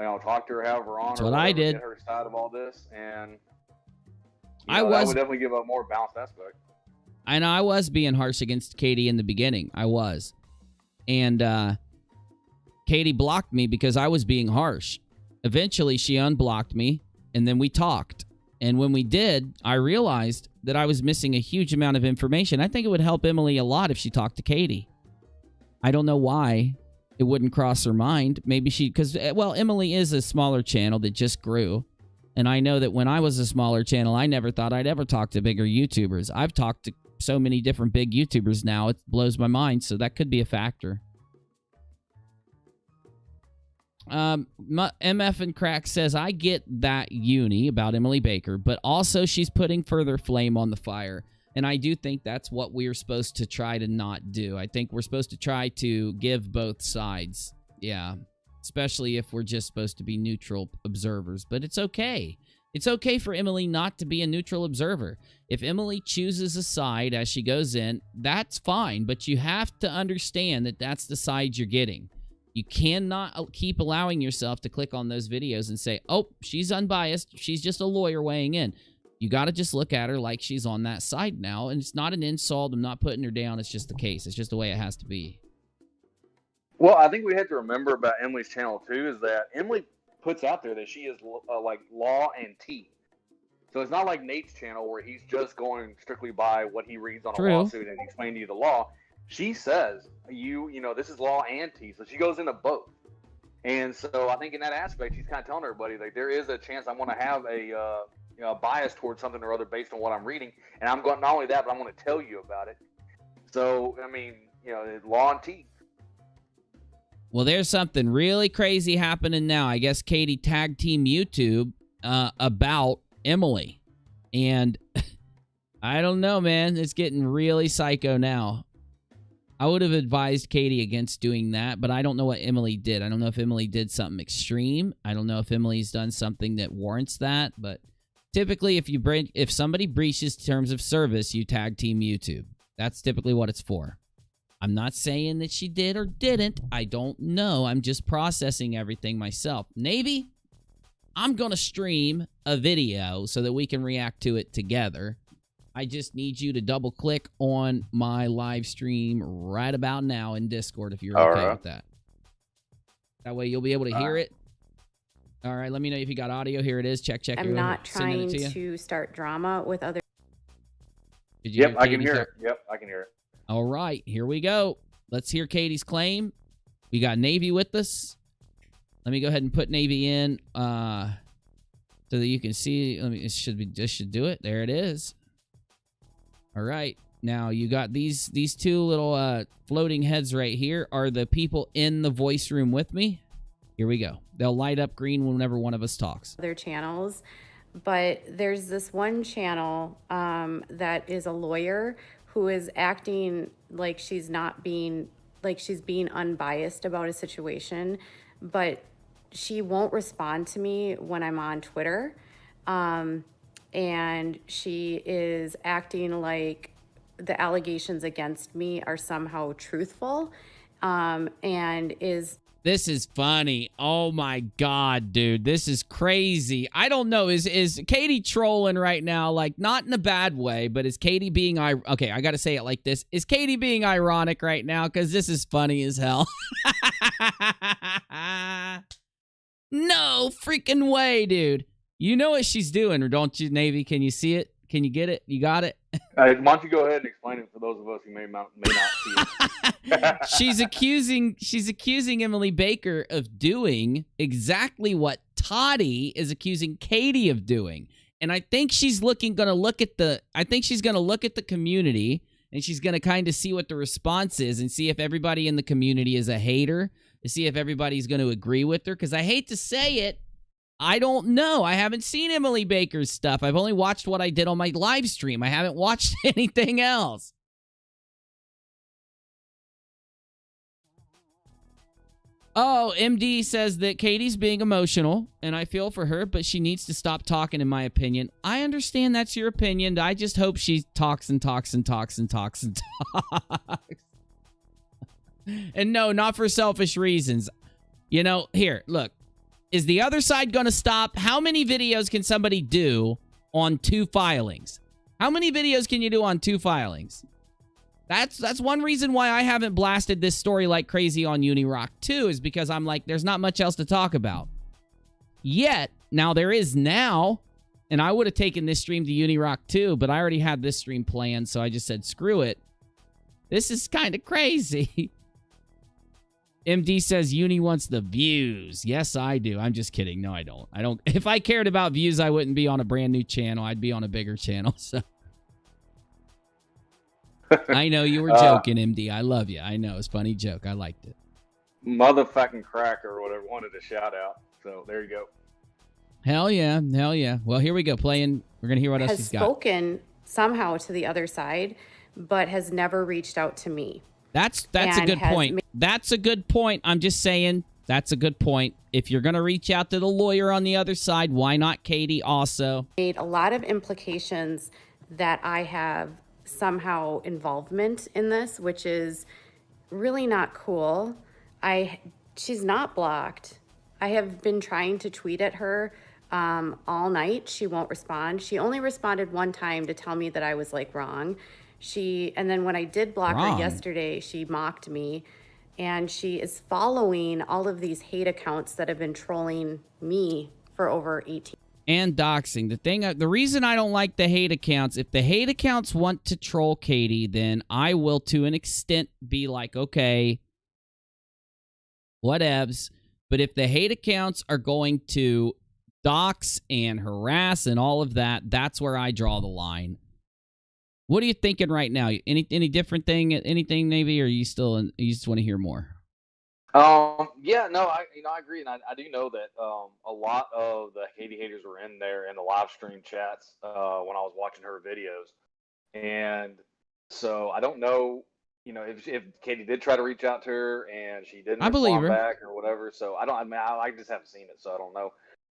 I'll talk to her however on. That's or what whatever, I did. Get her side of all this, and that would definitely give a more balanced aspect. I know I was being harsh against Katie in the beginning. I was. And Katie blocked me because I was being harsh. Eventually, she unblocked me, and then we talked. And when we did, I realized that I was missing a huge amount of information. I think it would help Emily a lot if she talked to Katie. I don't know why it wouldn't cross her mind. Maybe because, well, Emily is a smaller channel that just grew. And I know that when I was a smaller channel, I never thought I'd ever talk to bigger YouTubers. I've talked to so many different big YouTubers now, it blows my mind. So that could be a factor. MF and Crack says, I get that uni about Emily Baker, but also she's putting further flame on the fire. And I do think that's what we're supposed to try to not do. I think we're supposed to try to give both sides. Yeah. Especially if we're just supposed to be neutral observers. But it's okay. It's okay for Emily not to be a neutral observer. If Emily chooses a side as she goes in, that's fine. But you have to understand that that's the side you're getting. You cannot keep allowing yourself to click on those videos and say, oh, she's unbiased. She's just a lawyer weighing in. You got to just look at her like she's on that side now. And it's not an insult. I'm not putting her down. It's just the case. It's just the way it has to be. Well, I think we have to remember about Emily's channel, too, is that Emily puts out there that she is like law and tea. So it's not like Nate's channel where he's just going strictly by what he reads on a lawsuit and explaining to you the law. She says, you know, this is law and tea. So she goes into both. And so I think in that aspect, she's kind of telling everybody, like, there is a chance I'm going to have a bias towards something or other based on what I'm reading. And I'm going, not only that, but I'm going to tell you about it. So, I mean, you know, law and tea. Well, there's something really crazy happening now. I guess Katie tag team YouTube about Emily. And I don't know, man. It's getting really psycho now. I would have advised Katie against doing that, but I don't know what Emily did. I don't know if Emily did something extreme. I don't know if Emily's done something that warrants that, but typically if somebody breaches terms of service, you tag team YouTube. That's typically what it's for. I'm not saying that she did or didn't. I don't know. I'm just processing everything myself. Navy, I'm going to stream a video so that we can react to it together. I just need you to double click on my live stream right about now in Discord if you're okay with that. That way you'll be able to hear it. All right, let me know if you got audio. Here it is. Check. I'm not trying to start drama with other. Yep, I can hear it. Yep, I can hear it. All right, here we go. Let's hear Katie's claim. We got Navy with us. Let me go ahead and put Navy in so that you can see. This should do it. There it is. All right. Now you got these two little floating heads right here are the people in the voice room with me. Here we go. They'll light up green whenever one of us talks. Other channels, but there's this one channel that is a lawyer who is acting like she's not being like she's being unbiased about a situation, but she won't respond to me when I'm on Twitter. And she is acting like the allegations against me are somehow truthful, and is... This is funny. Oh my God, dude. This is crazy. I don't know. Is Katie trolling right now? Like, not in a bad way, but is Katie being... Okay, I got to say it like this. Is Katie being ironic right now? Because this is funny as hell. No freaking way, dude. You know what she's doing, or don't you, Navy? Can you see it? Can you get it? You got it? Why don't you go ahead and explain it for those of us who may not see it? She's accusing Emily Baker of doing exactly what Tati is accusing Katie of doing. And I think she's going to look at the community, and she's going to kind of see what the response is and see if everybody in the community is a hater, to see if everybody's going to agree with her. Because I hate to say it, I don't know. I haven't seen Emily Baker's stuff. I've only watched what I did on my live stream. I haven't watched anything else. Oh, MD says that Katie's being emotional, and I feel for her, but she needs to stop talking, in my opinion. I understand that's your opinion. I just hope she talks and talks and talks and talks and talks. And no, not for selfish reasons. You know, here, look. Is the other side going to stop? How many videos can somebody do on 2 filings? How many videos can you do on 2 filings? That's one reason why I haven't blasted this story like crazy on Unirock 2, is because I'm like, there's not much else to talk about. Yet, now there is now, and I would have taken this stream to Unirock 2, but I already had this stream planned, so I just said, screw it. This is kind of crazy. MD says Uni wants the views. Yes, I do. I'm just kidding. No, I don't. If I cared about views, I wouldn't be on a brand new channel. I'd be on a bigger channel. So I know you were joking, MD. I love you. I know. It's a funny joke. I liked it. Motherfucking cracker or whatever wanted a shout out. So there you go. Hell yeah. Hell yeah. Well, here we go. Playing. We're going to hear what else he's got. Has spoken somehow to the other side, but has never reached out to me. That's a good point. That's a good point. I'm just saying, that's a good point. If you're going to reach out to the lawyer on the other side, why not Katie also? Made a lot of implications that I have somehow involvement in this, which is really not cool. She's not blocked. I have been trying to tweet at her all night. She won't respond. She only responded one time to tell me that I was like wrong. And then when I did block her yesterday, she mocked me, and she is following all of these hate accounts that have been trolling me for over 18. And doxing. The reason I don't like the hate accounts, if the hate accounts want to troll Katie, then I will to an extent be like, okay, whatevs. But if the hate accounts are going to dox and harass and all of that, that's where I draw the line. What are you thinking right now? Any different thing? Anything, Navy, or you just want to hear more? Yeah, no, I agree, and I do know that a lot of the Katie haters were in there in the live stream chats when I was watching her videos, and so I don't know, if Katie did try to reach out to her and she didn't respond back or whatever. So I just haven't seen it, so I don't know.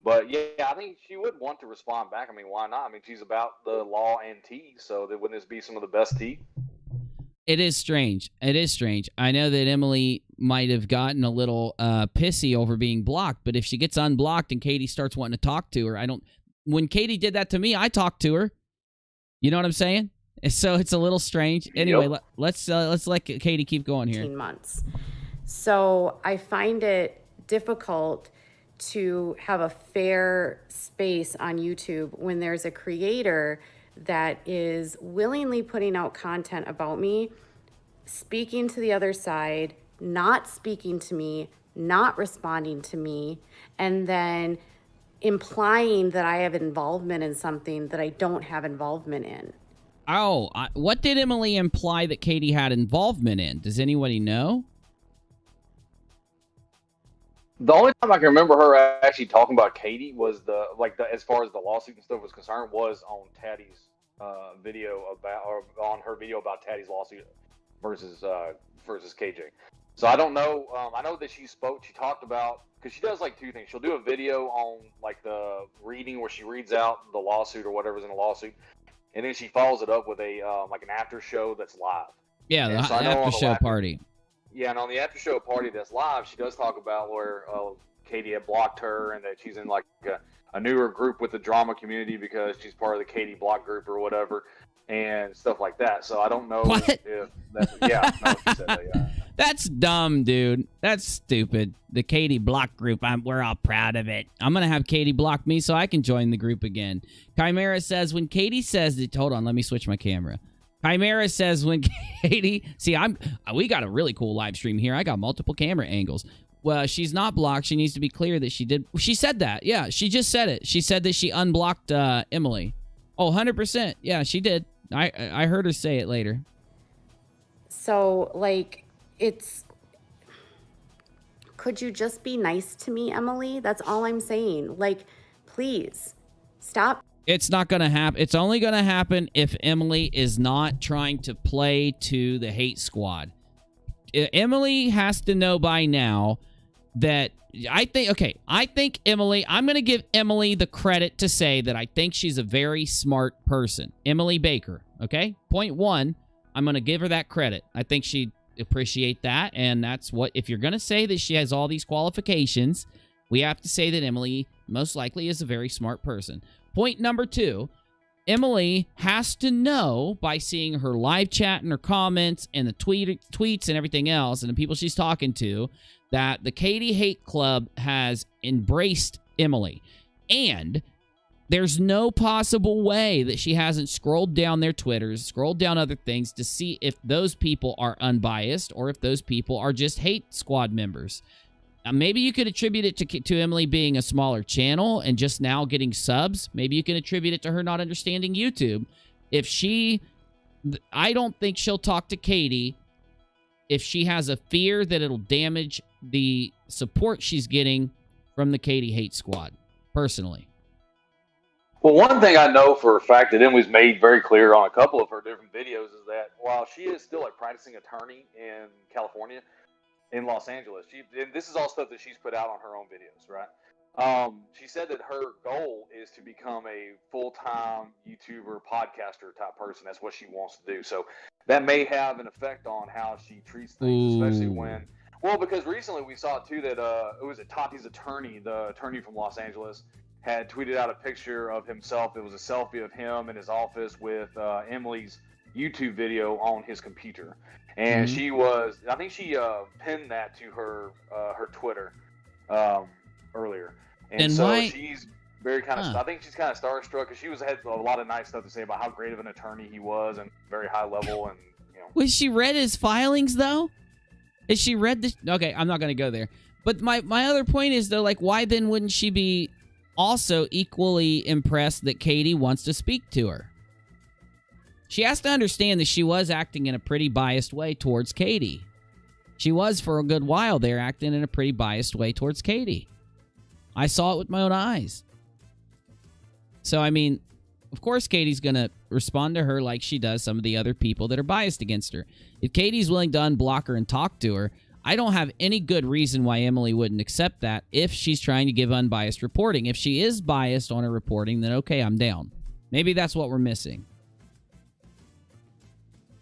But yeah, I think she would want to respond back. I mean, why not? I mean, she's about the law and tea, so wouldn't this be some of the best tea? It is strange. It is strange. I know that Emily might have gotten a little pissy over being blocked, but if she gets unblocked and Katie starts wanting to talk to her, when Katie did that to me, I talked to her. You know what I'm saying? So it's a little strange. Anyway, yep. let's let Katie keep going here. 18 months. So I find it difficult to have a fair space on YouTube when there's a creator that is willingly putting out content about me, speaking to the other side, not speaking to me, not responding to me, and then implying that I have involvement in something that I don't have involvement in. Oh, what did Emily imply that Katie had involvement in? Does anybody know? The only time I can remember her actually talking about Katie was as far as the lawsuit and stuff was concerned, was on Tati's video on her video about Tati's lawsuit versus KJ. So I don't know. I know that she talked about, because she does like two things. She'll do a video on like the reading where she reads out the lawsuit or whatever's in the lawsuit, and then she follows it up with a like an after show that's live. Yeah, the after show party. Yeah, and on the after show party that's live, she does talk about where Katie had blocked her and that she's in like a newer group with the drama community because she's part of the Katie block group or whatever and stuff like that. So I don't know what? If that's, yeah, no, she said that, yeah. That's dumb, dude. That's stupid. The Katie block group, we're all proud of it. I'm going to have Katie block me so I can join the group again. Chimera says, when Katie says that, hold on, let me switch my camera. Chimera says when Katie, see, we got a really cool live stream here. I got multiple camera angles. Well, she's not blocked. She needs to be clear that she did. She said that. Yeah, she just said it. She said that she unblocked Emily. Oh, 100%. Yeah, she did. I heard her say it later. So, like, could you just be nice to me, Emily? That's all I'm saying. Like, please, stop. It's not going to happen. It's only going to happen if Emily is not trying to play to the hate squad. Emily has to know by now that I think Emily, I'm going to give Emily the credit to say that I think she's a very smart person. Emily Baker, okay? Point one, I'm going to give her that credit. I think she'd appreciate that, and that's what, if you're going to say that she has all these qualifications, we have to say that Emily most likely is a very smart person. Point number two, Emily has to know by seeing her live chat and her comments and the tweets and everything else and the people she's talking to that the Katie Hate Club has embraced Emily. And there's no possible way that she hasn't scrolled down their Twitters, scrolled down other things to see if those people are unbiased or if those people are just hate squad members. Maybe you could attribute it to Emily being a smaller channel and just now getting subs. Maybe you can attribute it to her not understanding YouTube. I don't think she'll talk to Katie if she has a fear that it'll damage the support she's getting from the Katie Hate Squad, personally. Well, one thing I know for a fact that Emily's made very clear on a couple of her different videos is that while she is still a practicing attorney in California, in Los Angeles, and this is all stuff that she's put out on her own videos, right? She said that her goal is to become a full-time YouTuber, podcaster type person. That's what she wants to do. So that may have an effect on how she treats things, especially when, well, because recently we saw too that it was Tati's attorney, the attorney from Los Angeles, had tweeted out a picture of himself. It was a selfie of him in his office with Emily's YouTube video on his computer. And she was, I think she pinned that to her Twitter earlier. And so why? She's very kind of, I think she's kind of starstruck because she had a lot of nice stuff to say about how great of an attorney he was and very high level. And, you know. Was she read his filings, though? Has she read this? Okay, I'm not going to go there. But my other point is, though, like, why then wouldn't she be also equally impressed that Katie wants to speak to her? She has to understand that she was acting in a pretty biased way towards Katie. She was, for a good while there, acting in a pretty biased way towards Katie. I saw it with my own eyes. So, I mean, of course Katie's going to respond to her like she does some of the other people that are biased against her. If Katie's willing to unblock her and talk to her, I don't have any good reason why Emily wouldn't accept that if she's trying to give unbiased reporting. If she is biased on her reporting, then okay, I'm down. Maybe that's what we're missing.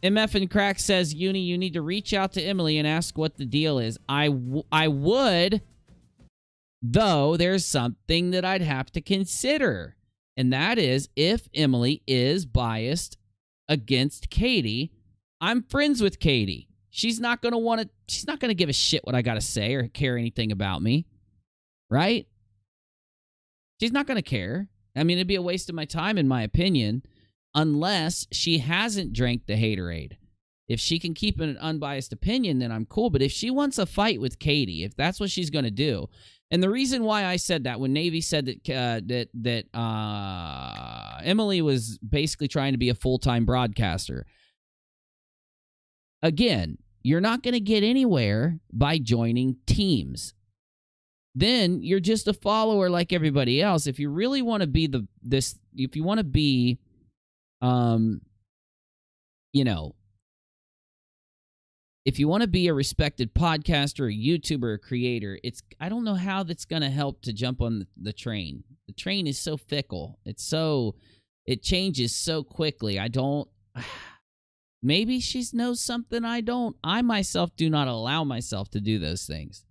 MF and Crack says, Uni, you need to reach out to Emily and ask what the deal is. I would, though there's something that I'd have to consider. And that is, if Emily is biased against Katie, I'm friends with Katie. She's not going to give a shit what I got to say or care anything about me. Right? She's not going to care. I mean, it'd be a waste of my time, in my opinion. Unless she hasn't drank the haterade. If she can keep an unbiased opinion, then I'm cool. But if she wants a fight with Katie, if that's what she's going to do, and the reason why I said that when Navy said that Emily was basically trying to be a full-time broadcaster, again, you're not going to get anywhere by joining teams. Then you're just a follower like everybody else. If you really want to be if you want to be if you want to be a respected podcaster, a YouTuber, a creator, I don't know how that's going to help to jump on the train. The train is so fickle. It changes so quickly. Maybe she knows something I don't. I myself do not allow myself to do those things.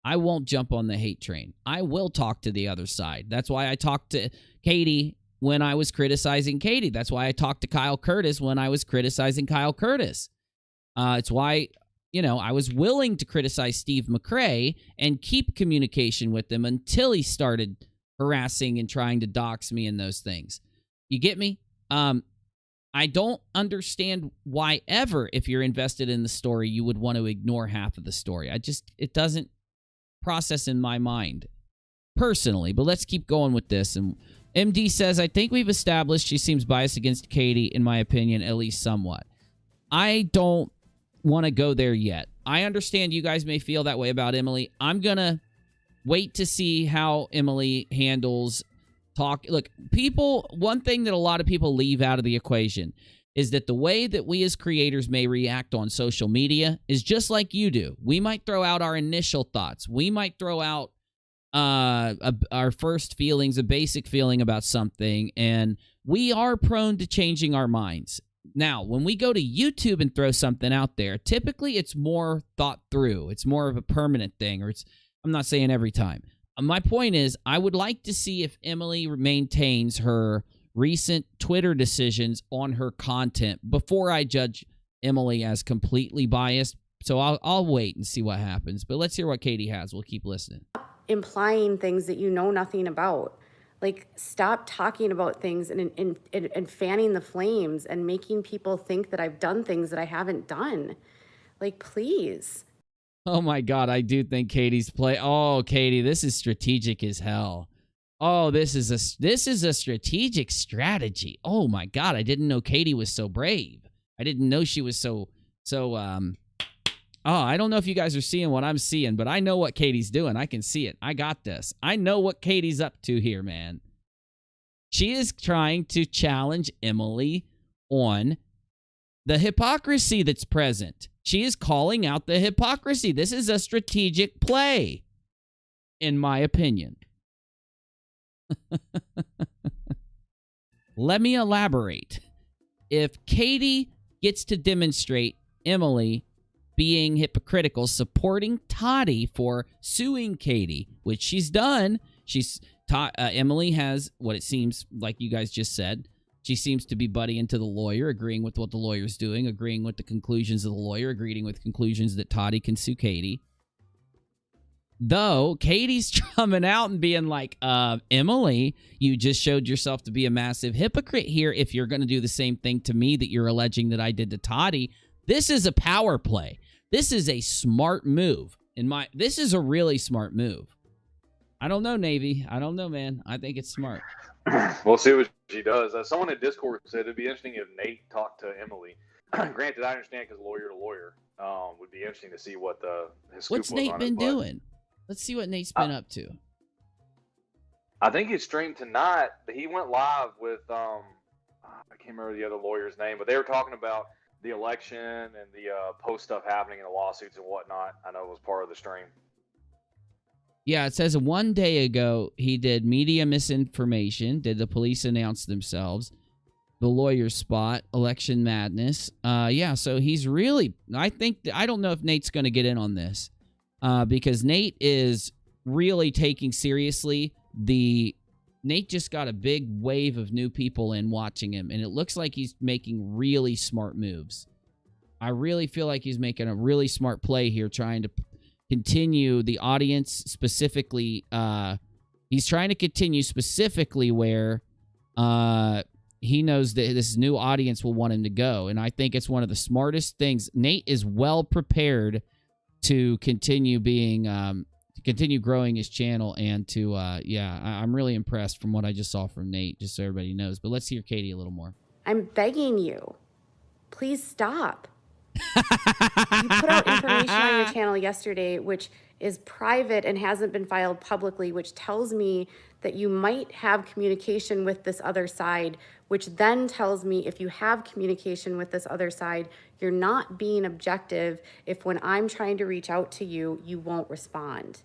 I won't jump on the hate train. I will talk to the other side. That's why I talked to Katie when I was criticizing Katie. That's why I talked to Kyle Curtis when I was criticizing Kyle Curtis. It's why, I was willing to criticize Steve McRae and keep communication with him until he started harassing and trying to dox me and those things. You get me? I don't understand why ever, if you're invested in the story, you would want to ignore half of the story. It doesn't process in my mind personally, but let's keep going with this. And MD says, I think we've established she seems biased against Katie, in my opinion, at least somewhat. I don't want to go there yet. I understand you guys may feel that way about Emily. I'm going to wait to see how Emily handles talk. Look, one thing that a lot of people leave out of the equation is that the way that we as creators may react on social media is just like you do. We might throw out our initial thoughts. We might throw out our first feelings, a basic feeling about something, and we are prone to changing our minds. Now, when we go to YouTube and throw something out there, typically it's more thought through. It's more of a permanent thing, I'm not saying every time. My point is, I would like to see if Emily maintains her recent Twitter decisions on her content before I judge Emily as completely biased. So I'll wait and see what happens. But let's hear what Katie has. We'll keep listening. Implying things that you know nothing about. Like, stop talking about things and fanning the flames and making people think that I've done things that I haven't done. Like, please. Oh my God, I do think Katie's play. Oh, Katie, this is strategic as hell. Oh, this is a strategic strategy. Oh my God, I didn't know Katie was so brave. I didn't know she was so. I don't know if you guys are seeing what I'm seeing, but I know what Katie's doing. I can see it. I got this. I know what Katie's up to here, man. She is trying to challenge Emily on the hypocrisy that's present. She is calling out the hypocrisy. This is a strategic play, in my opinion. Let me elaborate. If Katie gets to demonstrate Emily being hypocritical, supporting Tati for suing Katie, which she's done, Emily has, what it seems like you guys just said, she seems to be buddying to the lawyer, agreeing with what the lawyer's doing, agreeing with the conclusions of the lawyer, agreeing with conclusions that Tati can sue Katie. Though Katie's coming out and being like, Emily, you just showed yourself to be a massive hypocrite here if you're going to do the same thing to me that you're alleging that I did to Tati. This is a power play. This is a smart move. This is a really smart move. I don't know, Navy. I don't know, man. I think it's smart. We'll see what she does. Someone in Discord said it'd be interesting if Nate talked to Emily. Granted, I understand because lawyer to lawyer. Would be interesting to see what his scoop What's was Nate on been it, doing? Let's see what Nate's been up to. I think he streamed tonight. He went live with I can't remember the other lawyer's name, but they were talking about the election and the post stuff happening in the lawsuits and whatnot. I know it was part of the stream. Yeah, it says 1 day ago he did media misinformation. Did the police announce themselves? The lawyer spot, election madness. Yeah, so he's really. I don't know if Nate's going to get in on this because Nate is really taking seriously Nate just got a big wave of new people in watching him, and it looks like he's making really smart moves. I really feel like he's making a really smart play here, trying to continue the audience specifically. He's trying to continue specifically where he knows that this new audience will want him to go, and I think it's one of the smartest things. Nate is well prepared to continue being continue growing his channel and to I'm really impressed from what I just saw from Nate, just so everybody knows. But let's hear Katie a little more. I'm begging you, please stop. You put out information on your channel yesterday which is private and hasn't been filed publicly, which tells me that you might have communication with this other side, which then tells me if you have communication with this other side, You're not being objective if when I'm trying to reach out to you, you won't respond.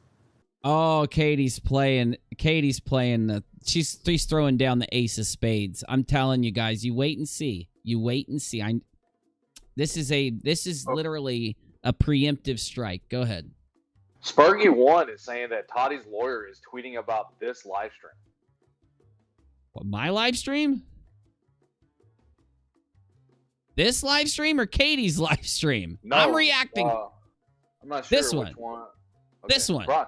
Oh, Katie's playing the she's throwing down the ace of spades. I'm telling you guys, you wait and see. You wait and see. This is literally a preemptive strike. Go ahead. Spurgy1 is saying that Tati's lawyer is tweeting about this live stream. What, my live stream? This live stream or Katie's live stream? No, I'm reacting. I'm not sure This which one. one. Okay. This one. Right.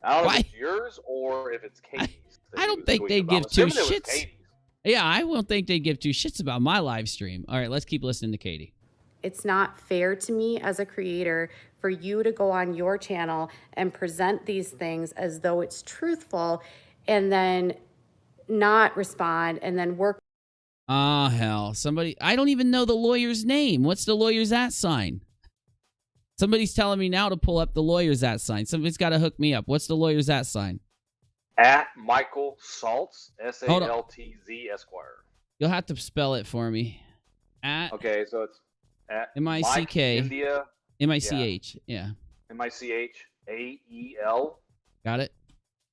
I don't know Why? if it's yours or if it's Katie's. I don't think they'd give two shits. Yeah, I won't think they'd give two shits about my live stream. All right, let's keep listening to Katie. It's not fair to me as a creator for you to go on your channel and present these things as though it's truthful and then not respond and then work. Oh, hell. I don't even know the lawyer's name. What's the lawyer's @ sign? Somebody's telling me now to pull up the lawyer's @ sign. Somebody's got to hook me up. What's the lawyer's @ sign? At Michael Saltz, SALTZ Esquire. You'll have to spell it for me. Okay, so it's at MICK. India. MICH. Yeah. MICHAEL. Got it?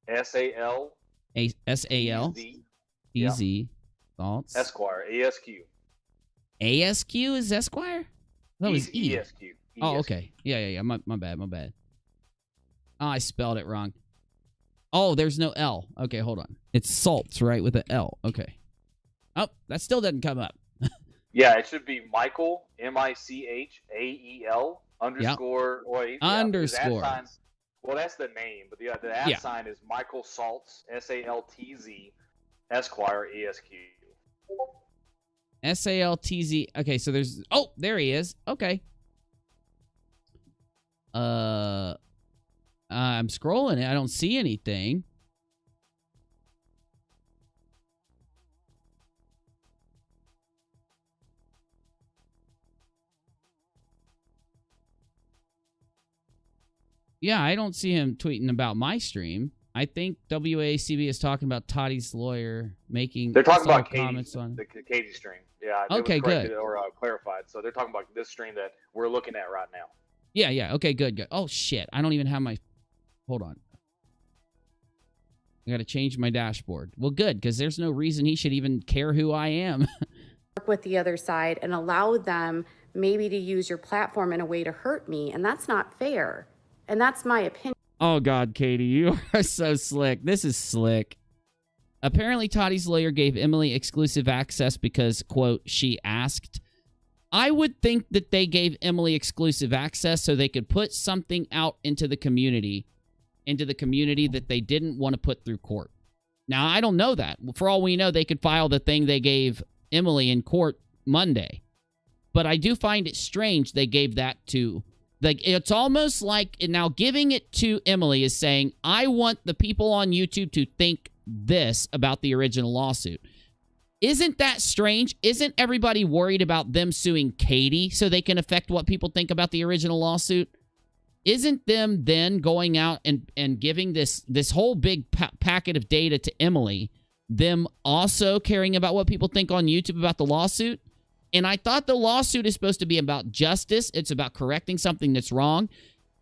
SAL. SAL. TZ. Saltz. Esquire. ASQ. ASQ is Esquire? That was E. ESQ. Oh, okay. Yeah. My bad. Oh, I spelled it wrong. Oh, there's no L. Okay, hold on. It's Saltz, right, with an L. Okay. Oh, that still doesn't come up. Yeah, it should be Michael, MICHAEL underscore. Yep. Underscore. Well, that's the name, but the @ sign is Michael Saltz, SALTZ Esquire, ASQ. SALTZ. Okay, so there's... Oh, there he is. Okay. I'm scrolling it. I don't see anything. Yeah, I don't see him tweeting about my stream. I think WACB is talking about Tati's lawyer making... They're talking about comments Katie, on the Katie stream. Yeah, okay, good. Or clarified. So they're talking about this stream that we're looking at right now. Yeah. Okay, good. Oh, shit. I don't even have my... Hold on. I got to change my dashboard. Well, good, because there's no reason he should even care who I am. Work with the other side and allow them maybe to use your platform in a way to hurt me, and that's not fair. And that's my opinion. Oh, God, Katie, you are so slick. This is slick. Apparently, Tati's lawyer gave Emily exclusive access because, quote, she asked. I would think that they gave Emily exclusive access so they could put something out into the community that they didn't want to put through court. Now, I don't know that. For all we know, they could file the thing they gave Emily in court Monday. But I do find it strange they gave that to... Like, it's almost like now giving it to Emily is saying, I want the people on YouTube to think this about the original lawsuit. Isn't that strange? Isn't everybody worried about them suing Katie so they can affect what people think about the original lawsuit? Isn't them then going out and giving this whole big packet of data to Emily, them also caring about what people think on YouTube about the lawsuit? And I thought the lawsuit is supposed to be about justice. It's about correcting something that's wrong.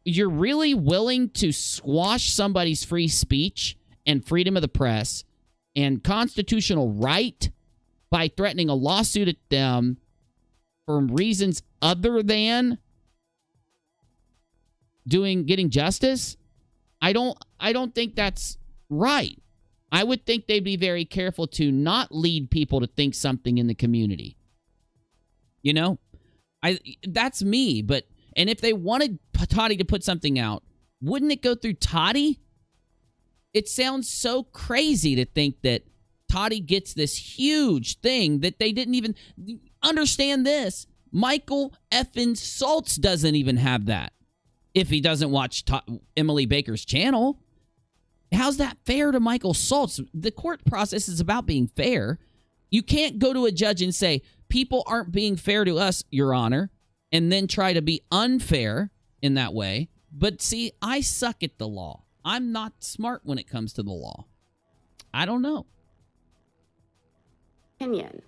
You're really willing to squash somebody's free speech and freedom of the press and constitutional right by threatening a lawsuit at them for reasons other than getting justice? I don't think that's right. I would think they'd be very careful to not lead people to think something in the community. You know, that's me. And if they wanted Tati to put something out, wouldn't it go through Tati? It sounds so crazy to think that Tati gets this huge thing that they didn't even understand. This Michael effing Saltz doesn't even have that. If he doesn't watch Emily Baker's channel, how's that fair to Michael Saltz? The court process is about being fair. You can't go to a judge and say, people aren't being fair to us, Your Honor, and then try to be unfair in that way. But see, I suck at the law. I'm not smart when it comes to the law. I don't know. Opinion.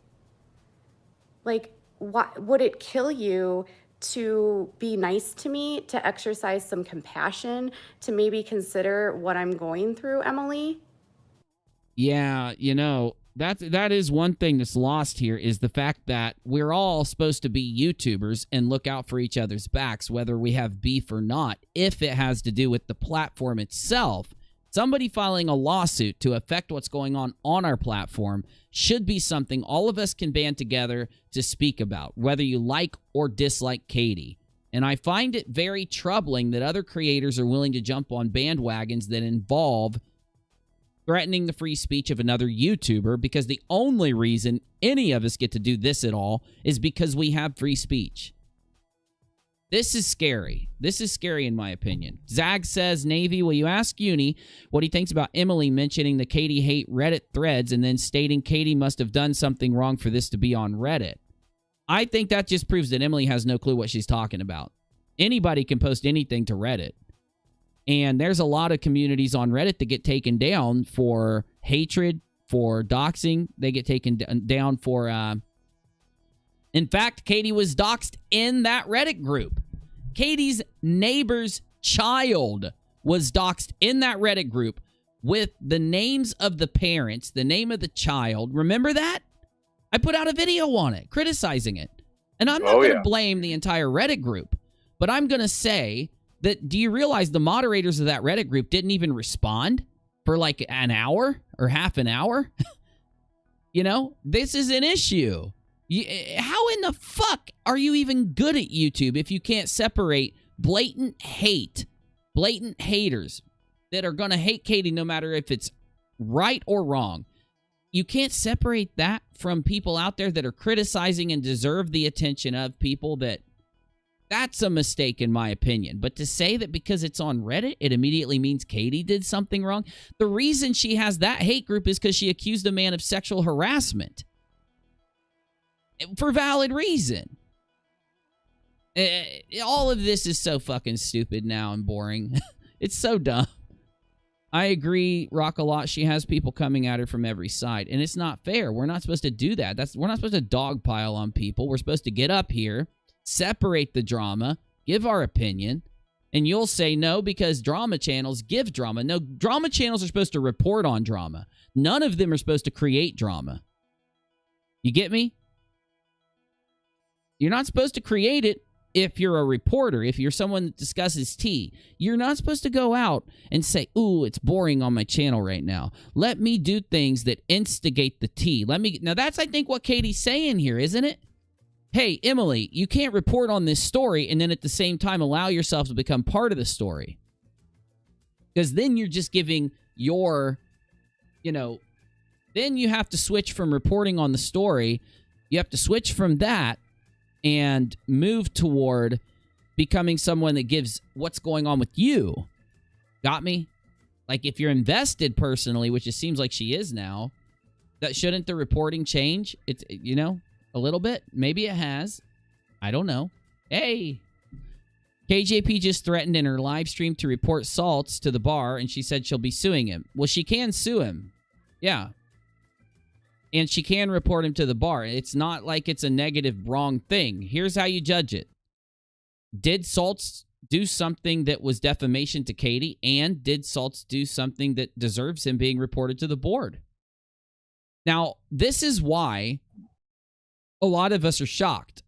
Like, would it kill you to be nice to me, to exercise some compassion, to maybe consider what I'm going through, Emily? Yeah, that is one thing that's lost here, is the fact that we're all supposed to be YouTubers and look out for each other's backs, whether we have beef or not. If it has to do with the platform itself, somebody filing a lawsuit to affect what's going on our platform should be something all of us can band together to speak about, whether you like or dislike Katie. And I find it very troubling that other creators are willing to jump on bandwagons that involve threatening the free speech of another YouTuber, because the only reason any of us get to do this at all is because we have free speech. This is scary. This is scary in my opinion. Zag says, Navy, will you ask Uni what he thinks about Emily mentioning the Katie hate Reddit threads and then stating Katie must have done something wrong for this to be on Reddit? I think that just proves that Emily has no clue what she's talking about. Anybody can post anything to Reddit. And there's a lot of communities on Reddit that get taken down for hatred, for doxing. They get taken down for... In fact, Katie was doxed in that Reddit group. Katie's neighbor's child was doxed in that Reddit group with the names of the parents, the name of the child. Remember that? I put out a video on it, criticizing it. And I'm not going to blame the entire Reddit group, but I'm going to say... that, do you realize the moderators of that Reddit group didn't even respond for like an hour or half an hour? This is an issue. How in the fuck are you even good at YouTube if you can't separate blatant hate, blatant haters that are going to hate Katie no matter if it's right or wrong? You can't separate that from people out there that are criticizing and deserve the attention of people that... That's a mistake in my opinion. But to say that because it's on Reddit, it immediately means Katie did something wrong. The reason she has that hate group is because she accused a man of sexual harassment. For valid reason. All of this is so fucking stupid now and boring. It's so dumb. I agree, Rock-A-Lot. She has people coming at her from every side. And it's not fair. We're not supposed to do that. We're not supposed to dogpile on people. We're supposed to get up here, separate the drama, give our opinion, and you'll say no because drama channels give drama. No, drama channels are supposed to report on drama. None of them are supposed to create drama. You get me? You're not supposed to create it if you're a reporter, if you're someone that discusses tea. You're not supposed to go out and say, ooh, it's boring on my channel right now. Let me do things that instigate the tea. Now that's, I think, what Katie's saying here, isn't it? Hey, Emily, you can't report on this story and then at the same time allow yourself to become part of the story. Because then you're just giving your, then you have to switch from reporting on the story. You have to switch from that and move toward becoming someone that gives what's going on with you. Got me? Like if you're invested personally, which it seems like she is now, that shouldn't the reporting change? It's, a little bit. Maybe it has. I don't know. Hey. KJP just threatened in her live stream to report Salts to the bar, and she said she'll be suing him. Well, she can sue him. Yeah. And she can report him to the bar. It's not like it's a negative, wrong thing. Here's how you judge it. Did Salts do something that was defamation to Katie, and did Salts do something that deserves him being reported to the board? Now, this is why a lot of us are shocked.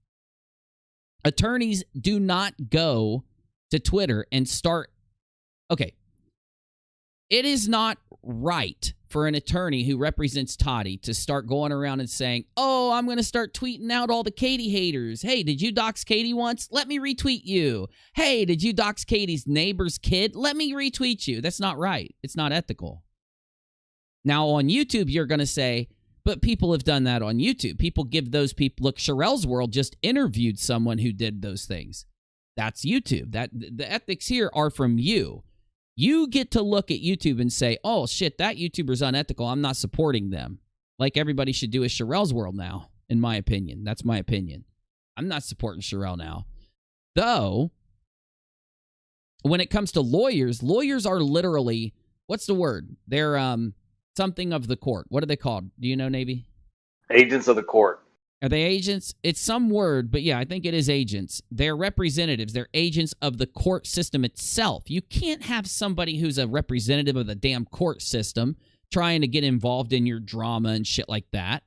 Attorneys do not go to Twitter and start... Okay. It is not right for an attorney who represents Tati to start going around and saying, oh, I'm going to start tweeting out all the Katie haters. Hey, did you dox Katie once? Let me retweet you. Hey, did you dox Katie's neighbor's kid? Let me retweet you. That's not right. It's not ethical. Now, on YouTube, you're going to say, but people have done that on YouTube. People give those people... Look, Sherelle's World just interviewed someone who did those things. That's YouTube. The ethics here are from you. You get to look at YouTube and say, oh, shit, that YouTuber's unethical. I'm not supporting them. Like everybody should do with Sherelle's World now, in my opinion. That's my opinion. I'm not supporting Sherelle now. Though, when it comes to lawyers, lawyers are literally... What's the word? They're... something of the court. What are they called? Do you know, Navy? Agents of the court. Are they agents? It's some word, but yeah, I think it is agents. They're representatives. They're agents of the court system itself. You can't have somebody who's a representative of the damn court system trying to get involved in your drama and shit like that,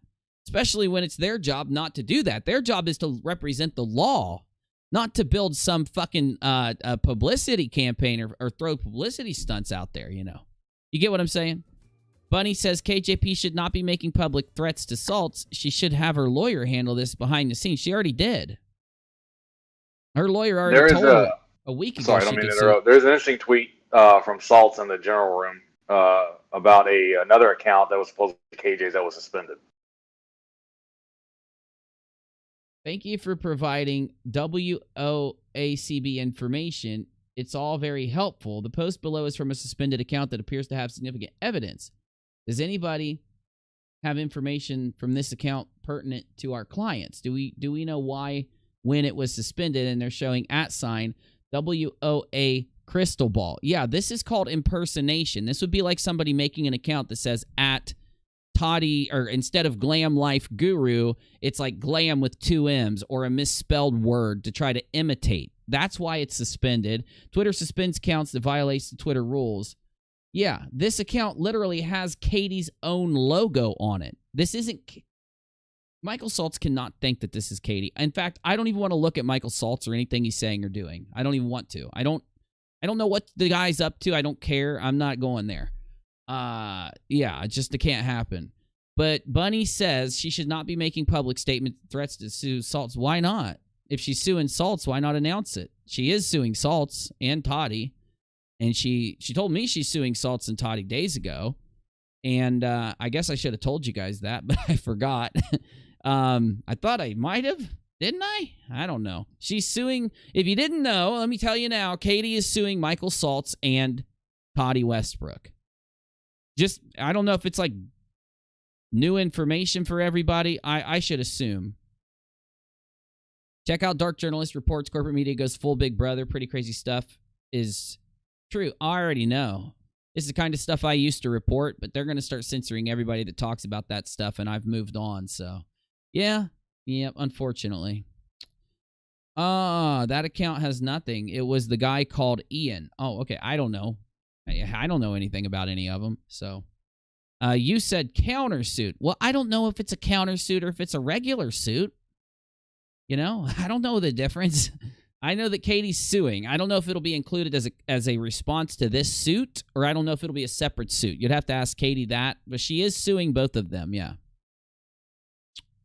especially when it's their job not to do that. Their job is to represent the law, not to build some fucking a publicity campaign or throw publicity stunts out there, you know. You get what I'm saying? Bunny says KJP should not be making public threats to Salts. She should have her lawyer handle this behind the scenes. She already did. Her lawyer already told her a week ago. Sorry, I don't mean to interrupt. There's an interesting tweet from Salts in the general room about another account that was supposed to be KJ's that was suspended. Thank you for providing WOACB information. It's all very helpful. The post below is from a suspended account that appears to have significant evidence. Does anybody have information from this account pertinent to our clients? Do we know why, when it was suspended, and they're showing @ WOA crystal ball? Yeah, this is called impersonation. This would be like somebody making an account that says @Tati, or instead of Glam Life Guru, it's like glam with 2 M's or a misspelled word to try to imitate. That's why it's suspended. Twitter suspends accounts that violates the Twitter rules. Yeah, this account literally has Katie's own logo on it. This isn't... Michael Saltz cannot think that this is Katie. In fact, I don't even want to look at Michael Saltz or anything he's saying or doing. I don't even want to. I don't know what the guy's up to. I don't care. I'm not going there. Yeah, it can't happen. But Bunny says she should not be making public statement threats to sue Saltz. Why not? If she's suing Saltz, why not announce it? She is suing Saltz and Tati. And she told me she's suing Saltz and Tati days ago. And I guess I should have told you guys that, but I forgot. I thought I might have. Didn't I? I don't know. She's suing. If you didn't know, let me tell you now. Katie is suing Michael Saltz and Tati Westbrook. I don't know if it's like new information for everybody. I should assume. Check out Dark Journalist Reports. Corporate media goes full Big Brother. Pretty crazy stuff is true. I already know. This is the kind of stuff I used to report, but they're going to start censoring everybody that talks about that stuff, and I've moved on, so. Yeah, unfortunately. That account has nothing. It was the guy called Ian. Oh, okay, I don't know. I don't know anything about any of them, so. You said countersuit. Well, I don't know if it's a countersuit or if it's a regular suit. You know, I don't know the difference. I know that Katie's suing. I don't know if it'll be included as a response to this suit, or I don't know if it'll be a separate suit. You'd have to ask Katie that, but she is suing both of them, yeah.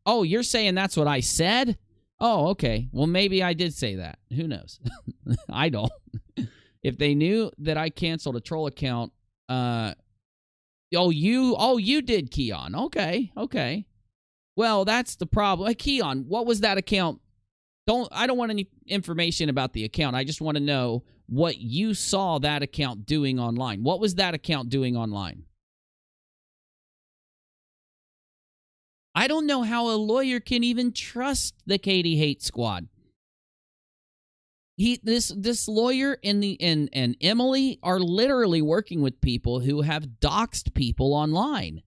Oh, you're saying that's what I said? Oh, okay. Well, maybe I did say that. Who knows? I don't. If they knew that I canceled a troll account, you did, Keon. Okay. Well, that's the problem. Hey, Keon, what was that account? I don't want any information about the account. I just want to know what you saw that account doing online. What was that account doing online? I don't know how a lawyer can even trust the Katie Hate Squad. This lawyer and Emily are literally working with people who have doxed people online.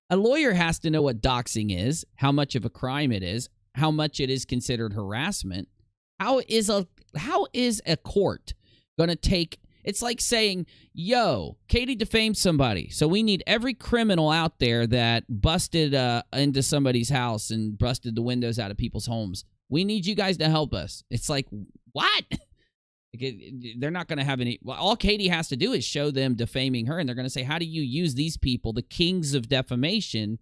A lawyer has to know what doxing is, how much of a crime it is, how much it is considered harassment. How is a court going to take... It's like saying, yo, Katie defamed somebody, so we need every criminal out there that busted into somebody's house and busted the windows out of people's homes. We need you guys to help us. It's like, what? They're not going to have any... Well, all Katie has to do is show them defaming her, and they're going to say, how do you use these people, the kings of defamation,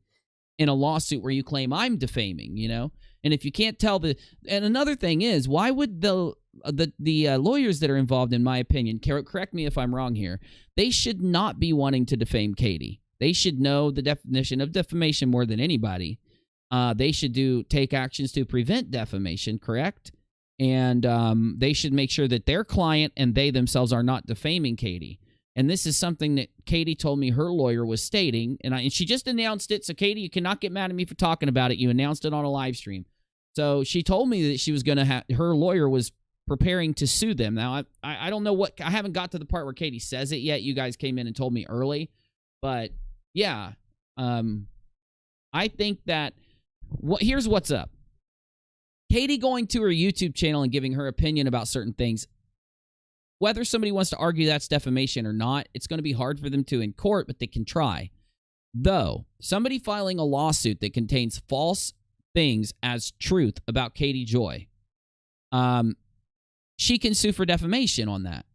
in a lawsuit where you claim I'm defaming, you know? And if you can't tell and another thing is, why would the lawyers that are involved, in my opinion, correct me if I'm wrong here, they should not be wanting to defame Katie. They should know the definition of defamation more than anybody. They should take actions to prevent defamation, correct? And they should make sure that their client and they themselves are not defaming Katie. And this is something that Katie told me her lawyer was stating, and she just announced it. So, Katie, you cannot get mad at me for talking about it. You announced it on a live stream. So she told me that she was going to her lawyer was preparing to sue them. Now, I don't know what... I haven't got to the part where Katie says it yet. You guys came in and told me early. But, yeah, I think that Here's what's up. Katie going to her YouTube channel and giving her opinion about certain things, whether somebody wants to argue that's defamation or not, it's going to be hard for them to in court, but they can try. Though, somebody filing a lawsuit that contains false things as truth about Katie Joy, she can sue for defamation on that.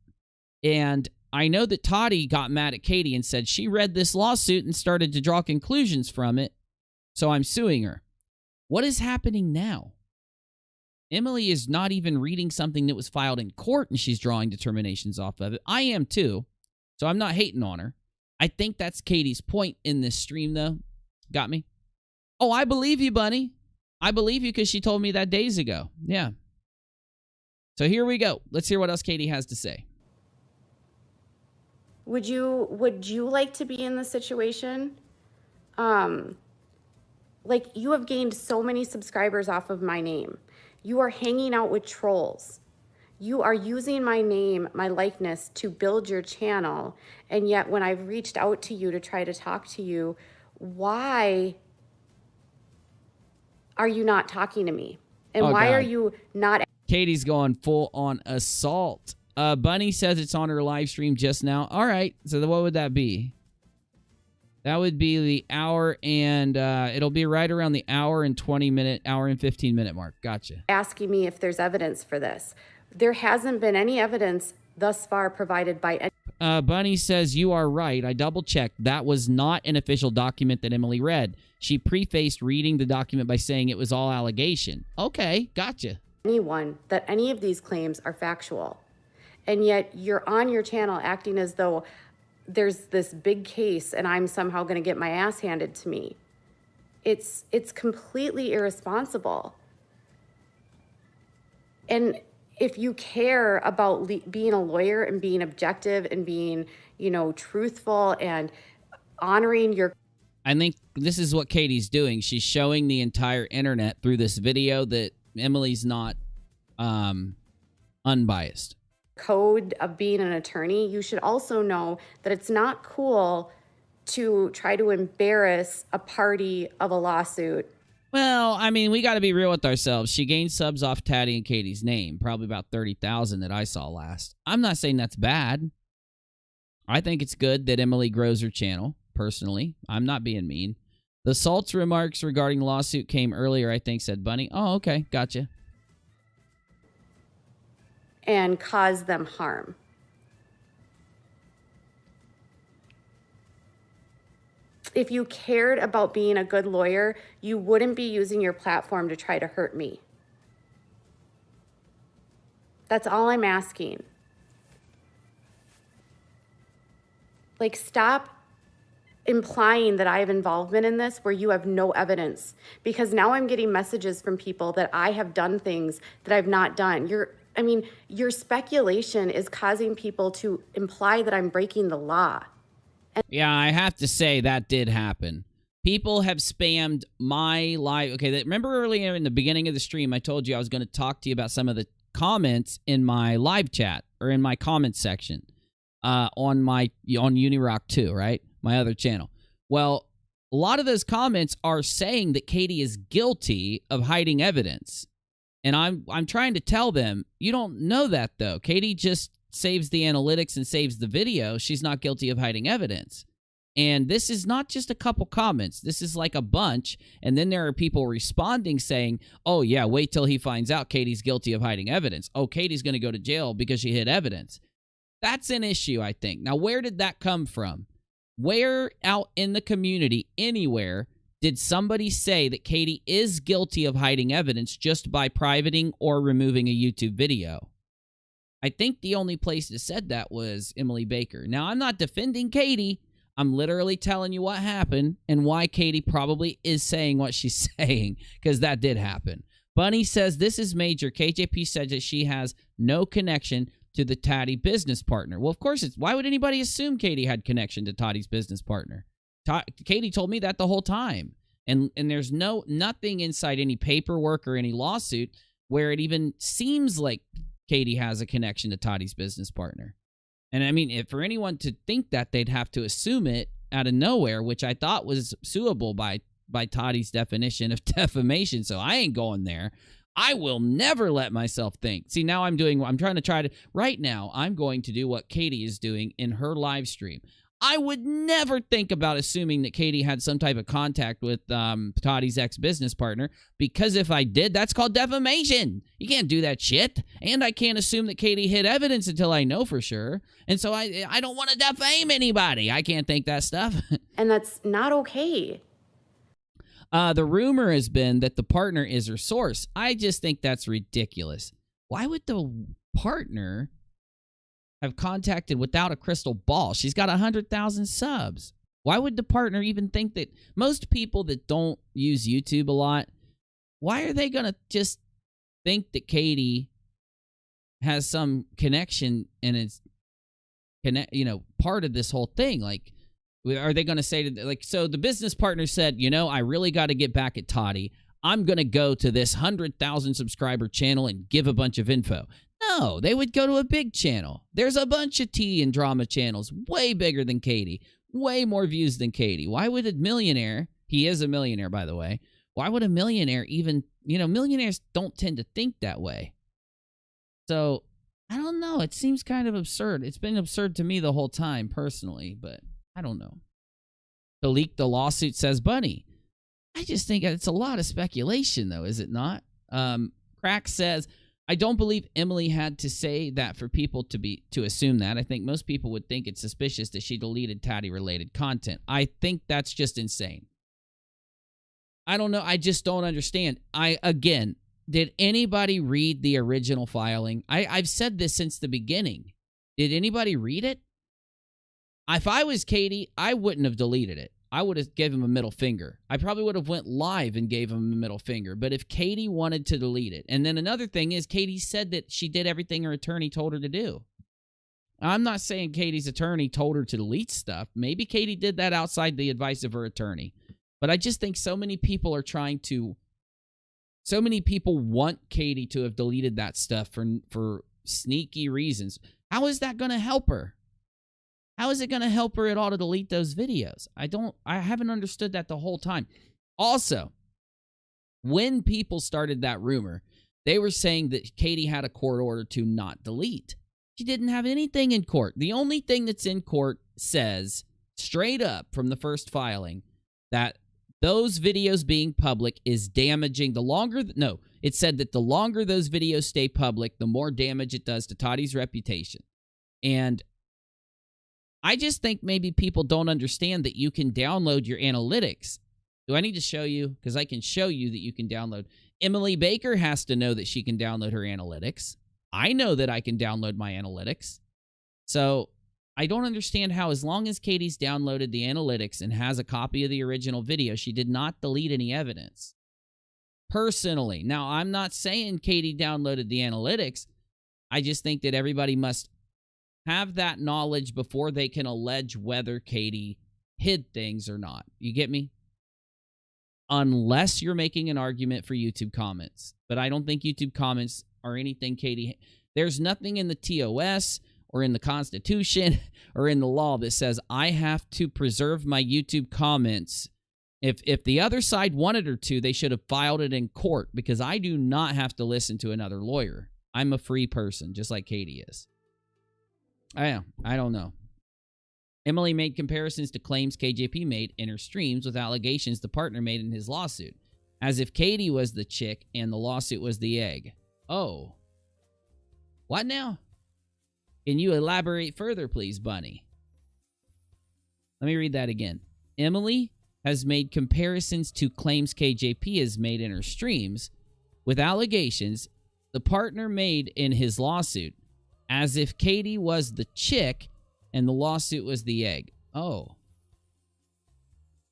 And I know that Tati got mad at Katie and said she read this lawsuit and started to draw conclusions from it, so I'm suing her. What is happening now? Emily is not even reading something that was filed in court and she's drawing determinations off of it. I am too, so I'm not hating on her. I think that's Katie's point in this stream, though. Got me? Oh, I believe you, Bunny. I believe you because she told me that days ago. Yeah. So here we go. Let's hear what else Katie has to say. Would you like to be in this situation? Like, you have gained so many subscribers off of my name. You are hanging out with trolls. You are using my name, my likeness to build your channel. And yet when I've reached out to you to try to talk to you, why are you not talking to me? And why are you not? Katie's going full on assault. Bunny says it's on her live stream just now. All right. So what would that be? That would be the hour and it'll be right around the hour and 15-minute mark. Gotcha. Asking me if there's evidence for this. There hasn't been any evidence thus far provided by any. Bunny says you are right. I double-checked. That was not an official document that Emily read. She prefaced reading the document by saying it was all allegation. Okay, gotcha. Anyone that any of these claims are factual. And yet you're on your channel acting as though there's this big case and I'm somehow going to get my ass handed to me. It's completely irresponsible. And if you care about being a lawyer and being objective and being, truthful and honoring your... I think this is what Katie's doing. She's showing the entire internet through this video that Emily's not unbiased. Code of being an attorney, you should also know that it's not cool to try to embarrass a party of a lawsuit. Well, I mean, we got to be real with ourselves. She gained subs off Tati and Katie's name, probably about 30,000 that I saw last. I'm not saying that's bad. I think it's good that Emily grows her channel, personally. I'm not being mean. The Salt's remarks regarding the lawsuit came earlier, I think, said Bunny. Oh, okay, gotcha. And cause them harm. If you cared about being a good lawyer, you wouldn't be using your platform to try to hurt me. That's all I'm asking. Like, stop implying that I have involvement in this where you have no evidence. Because now I'm getting messages from people that I have done things that I've not done. Your speculation is causing people to imply that I'm breaking the law. Yeah, I have to say that did happen. People have spammed my live... Okay, remember earlier in the beginning of the stream, I told you I was going to talk to you about some of the comments in my live chat, or in my comments section, on Unirock 2, right? My other channel. Well, a lot of those comments are saying that Katie is guilty of hiding evidence. And I'm trying to tell them, you don't know that, though. Katie just saves the analytics and saves the video. She's not guilty of hiding evidence. And this is not just a couple comments. This is like a bunch. And then there are people responding saying, oh, yeah, wait till he finds out Katie's guilty of hiding evidence. Oh, Katie's going to go to jail because she hid evidence. That's an issue, I think. Now, where did that come from? Where out in the community, anywhere, did somebody say that Katie is guilty of hiding evidence just by privating or removing a YouTube video? I think the only place that said that was Emily Baker. Now, I'm not defending Katie. I'm literally telling you what happened and why Katie probably is saying what she's saying, because that did happen. Bunny says, this is major. KJP said that she has no connection to the Tati business partner. Well, of course, why would anybody assume Katie had connection to Tati's business partner? Katie told me that the whole time. And there's nothing inside any paperwork or any lawsuit where it even seems like Katie has a connection to Tati's business partner. And I mean, for anyone to think that, they'd have to assume it out of nowhere, which I thought was suable by by Tati's definition of defamation, so I ain't going there. I will never let myself think. See, now I'm trying to right now, I'm going to do what Katie is doing in her live stream. I would never think about assuming that Katie had some type of contact with Tati's ex-business partner, because if I did, that's called defamation. You can't do that shit. And I can't assume that Katie hid evidence until I know for sure. And so I don't want to defame anybody. I can't think that stuff. And that's not okay. The rumor has been that the partner is her source. I just think that's ridiculous. Why would the partner have contacted without a crystal ball? She's got 100,000 subs. Why would the partner even think that? Most people that don't use YouTube a lot, why are they going to just think that Katie has some connection and is part of this whole thing? Like, are they going to say so the business partner said, I really got to get back at Tati. I'm going to go to this 100,000 subscriber channel and give a bunch of info. No, they would go to a big channel. There's a bunch of tea and drama channels way bigger than Katie, way more views than Katie. Why would a millionaire, he is a millionaire, by the way, why would a millionaire even, millionaires don't tend to think that way. So, I don't know. It seems kind of absurd. It's been absurd to me the whole time, personally, but I don't know. To leak the lawsuit, says Bunny. I just think it's a lot of speculation, though, is it not? Crack says, I don't believe Emily had to say that for people to assume that. I think most people would think it's suspicious that she deleted Tati-related content. I think that's just insane. I don't know. I just don't understand. Did anybody read the original filing? I've said this since the beginning. Did anybody read it? If I was Katie, I wouldn't have deleted it. I would have given him a middle finger. I probably would have went live and gave him a middle finger. But if Katie wanted to delete it, and then another thing is Katie said that she did everything her attorney told her to do. I'm not saying Katie's attorney told her to delete stuff. Maybe Katie did that outside the advice of her attorney. But I just think so many people want Katie to have deleted that stuff for sneaky reasons. How is that going to help her? How is it going to help her at all to delete those videos? I haven't understood that the whole time. Also, when people started that rumor, they were saying that Katie had a court order to not delete. She didn't have anything in court. The only thing that's in court says, straight up from the first filing, that those videos being public is damaging. It said that the longer those videos stay public, the more damage it does to Tati's reputation. And I just think maybe people don't understand that you can download your analytics. Do I need to show you? Because I can show you that you can download. Emily Baker has to know that she can download her analytics. I know that I can download my analytics. So I don't understand how, as long as Katie's downloaded the analytics and has a copy of the original video, she did not delete any evidence. Personally. Now, I'm not saying Katie downloaded the analytics. I just think that everybody must have that knowledge before they can allege whether Katie hid things or not. You get me? Unless you're making an argument for YouTube comments. But I don't think YouTube comments are anything Katie... There's nothing in the TOS or in the Constitution or in the law that says I have to preserve my YouTube comments. If the other side wanted her to, they should have filed it in court, because I do not have to listen to another lawyer. I'm a free person, just like Katie is. I don't know. Emily made comparisons to claims KJP made in her streams with allegations the partner made in his lawsuit, as if Katie was the chick and the lawsuit was the egg. Oh. What now? Can you elaborate further, please, Bunny? Let me read that again. Emily has made comparisons to claims KJP has made in her streams with allegations the partner made in his lawsuit, as if Katie was the chick and the lawsuit was the egg. Oh.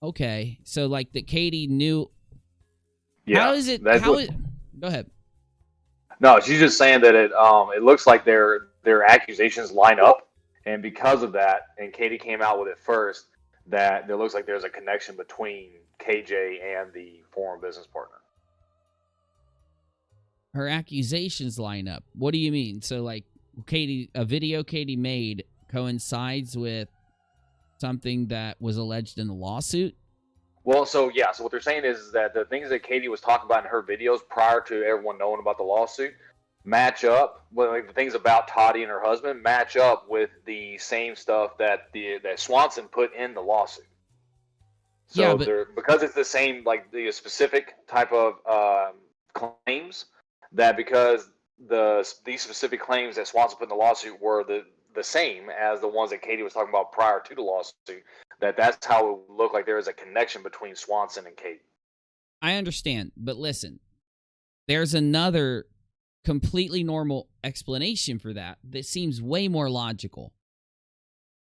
Okay. So, like, that Katie knew... Yeah. How is it... Go ahead. No, she's just saying that it looks like their accusations line up, and because of that, and Katie came out with it first, that it looks like there's a connection between KJ and the former business partner. Her accusations line up. What do you mean? So, like, a video Katie made coincides with something that was alleged in the lawsuit? Well, so yeah, so what they're saying is that the things that Katie was talking about in her videos prior to everyone knowing about the lawsuit match up. Well, like the things about Tati and her husband match up with the same stuff that that Swanson put in the lawsuit. So Yeah, but they're, because it's the same, like the specific type of claims, that because these specific claims that Swanson put in the lawsuit were the same as the ones that Katie was talking about prior to the lawsuit, that's how it would look like there is a connection between Swanson and Katie. I understand. But listen, there's another completely normal explanation for that seems way more logical.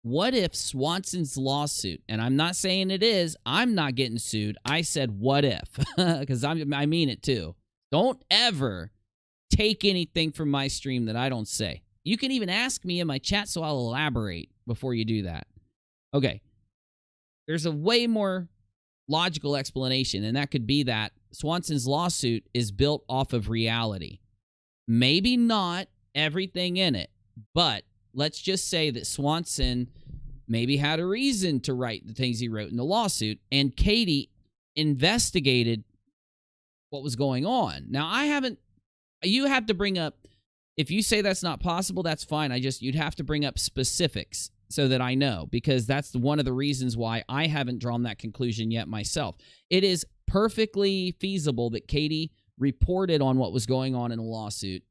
What if Swanson's lawsuit, and I'm not saying it is, I'm not getting sued. I said what if, because I mean it too. Don't ever take anything from my stream that I don't say. You can even ask me in my chat, so I'll elaborate before you do that. Okay. There's a way more logical explanation, and that could be that Swanson's lawsuit is built off of reality. Maybe not everything in it, but let's just say that Swanson maybe had a reason to write the things he wrote in the lawsuit, and Katie investigated what was going on. Now, you have to bring up, if you say that's not possible, that's fine. You'd have to bring up specifics so that I know, because that's one of the reasons why I haven't drawn that conclusion yet myself. It is perfectly feasible that Katie reported on what was going on in a lawsuit,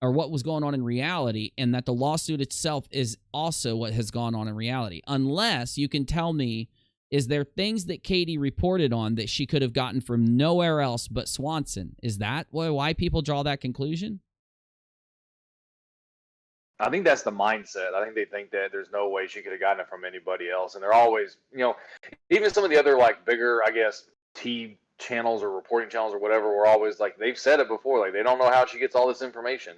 or what was going on in reality, and that the lawsuit itself is also what has gone on in reality. Unless you can tell me, is there things that Katie reported on that she could have gotten from nowhere else but Swanson? Is that why people draw that conclusion? I think that's the mindset. I think they think that there's no way she could have gotten it from anybody else. And they're always, even some of the other like bigger, I guess, channels or reporting channels or whatever were always like, they've said it before, like they don't know how she gets all this information.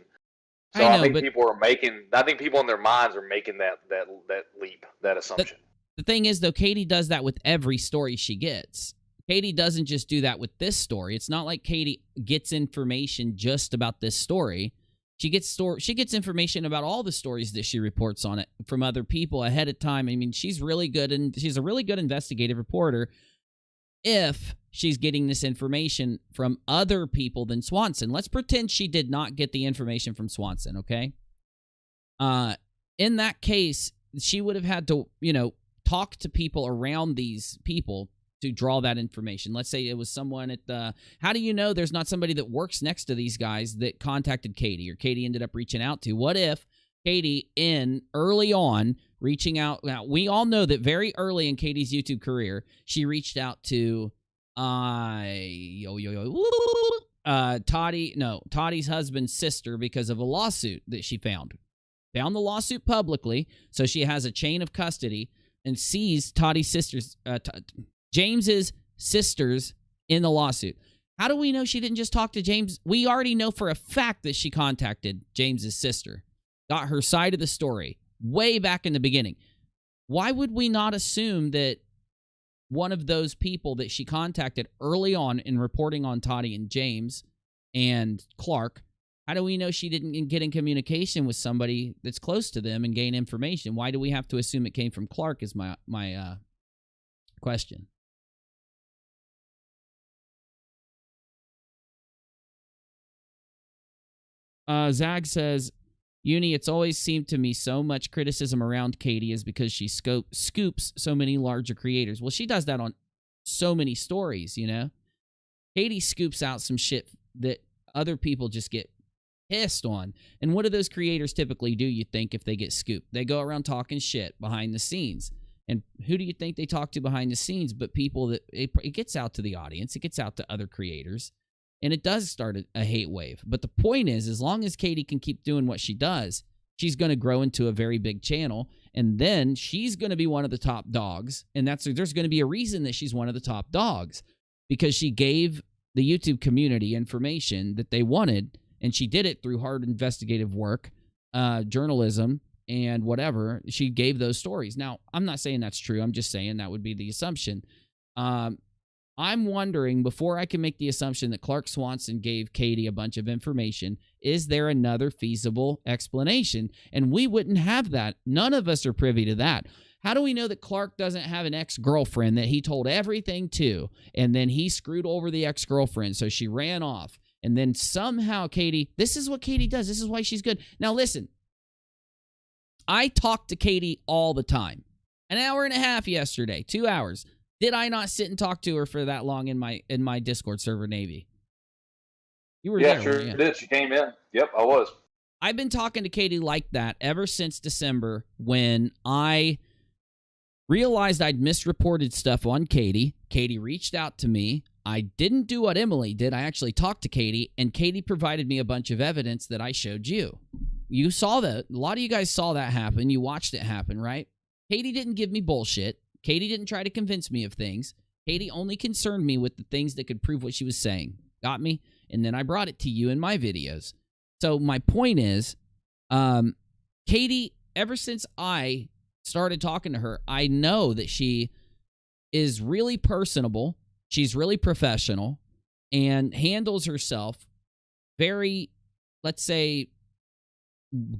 So I think people in their minds are making that leap, that assumption. The thing is, though, Katie does that with every story she gets. Katie doesn't just do that with this story. It's not like Katie gets information just about this story. She gets information about all the stories that she reports on it from other people ahead of time. I mean, she's really good, and she's a really good investigative reporter if she's getting this information from other people than Swanson. Let's pretend she did not get the information from Swanson, okay? In that case, she would have had to, talk to people around these people to draw that information. Let's say it was someone at the... How do you know there's not somebody that works next to these guys that contacted Katie, or Katie ended up reaching out to? What if Katie, early on, reaching out... Now, we all know that very early in Katie's YouTube career, she reached out to... Tati's husband's sister, because of a lawsuit that she found the lawsuit publicly, so she has a chain of custody and sees Tati's sisters, James's sisters, in the lawsuit. How do we know she didn't just talk to James? We already know for a fact that she contacted James's sister, got her side of the story way back in the beginning. Why would we not assume that one of those people that she contacted early on in reporting on Tati and James and Clark, how do we know she didn't get in communication with somebody that's close to them and gain information? Why do we have to assume it came from Clark is my question. Zag says, Uni, it's always seemed to me so much criticism around Katie is because she scoops so many larger creators. Well, she does that on so many stories, Katie scoops out some shit that other people just get pissed on. And what do those creators typically do, you think, if they get scooped? They go around talking shit behind the scenes. And who do you think they talk to behind the scenes but people that it gets out to the audience, it gets out to other creators, and it does start a hate wave. But the point is, as long as Katie can keep doing what she does, she's going to grow into a very big channel, and then she's going to be one of the top dogs, and there's going to be a reason that she's one of the top dogs, because she gave the YouTube community information that they wanted, and she did it through hard investigative work, journalism, and whatever. She gave those stories. Now, I'm not saying that's true. I'm just saying that would be the assumption. I'm wondering, before I can make the assumption that Clark Swanson gave Katie a bunch of information, is there another feasible explanation? And we wouldn't have that. None of us are privy to that. How do we know that Clark doesn't have an ex-girlfriend that he told everything to, and then he screwed over the ex-girlfriend, so she ran off, and then somehow Katie, this is what Katie does. This is why she's good. Now, listen, I talk to Katie all the time. An hour and a half yesterday, 2 hours. Did I not sit and talk to her for that long in my Discord server, Navy? You were there. Yeah, sure did. She came in. Yep, I was. I've been talking to Katie like that ever since December when I realized I'd misreported stuff on Katie. Katie reached out to me. I didn't do what Emily did. I actually talked to Katie, and Katie provided me a bunch of evidence that I showed you. You saw that. A lot of you guys saw that happen. You watched it happen, right? Katie didn't give me bullshit. Katie didn't try to convince me of things. Katie only concerned me with the things that could prove what she was saying. Got me? And then I brought it to you in my videos. So my point is, Katie, ever since I started talking to her, I know that she is really personable. She's really professional and handles herself very, let's say,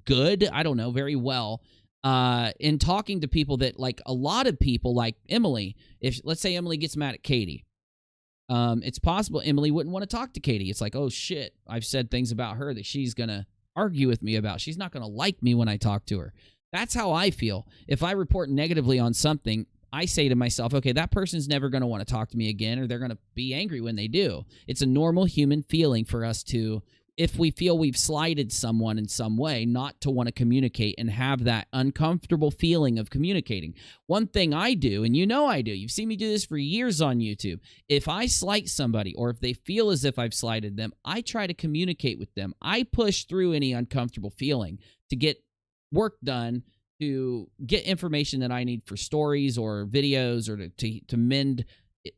good. I don't know, very well. In talking to people that, like, a lot of people, like Emily, if let's say Emily gets mad at Katie, it's possible Emily wouldn't want to talk to Katie. It's like, oh shit, I've said things about her that she's gonna argue with me about. She's not gonna like me when I talk to her. That's how I feel. If I report negatively on something, I say to myself, okay, that person's never going to want to talk to me again, or they're going to be angry when they do. It's a normal human feeling for us to, if we feel we've slighted someone in some way, not to want to communicate and have that uncomfortable feeling of communicating. One thing I do, and you know I do, you've seen me do this for years on YouTube. If I slight somebody, or if they feel as if I've slighted them, I try to communicate with them. I push through any uncomfortable feeling to get work done, to get information that I need for stories or videos, or to mend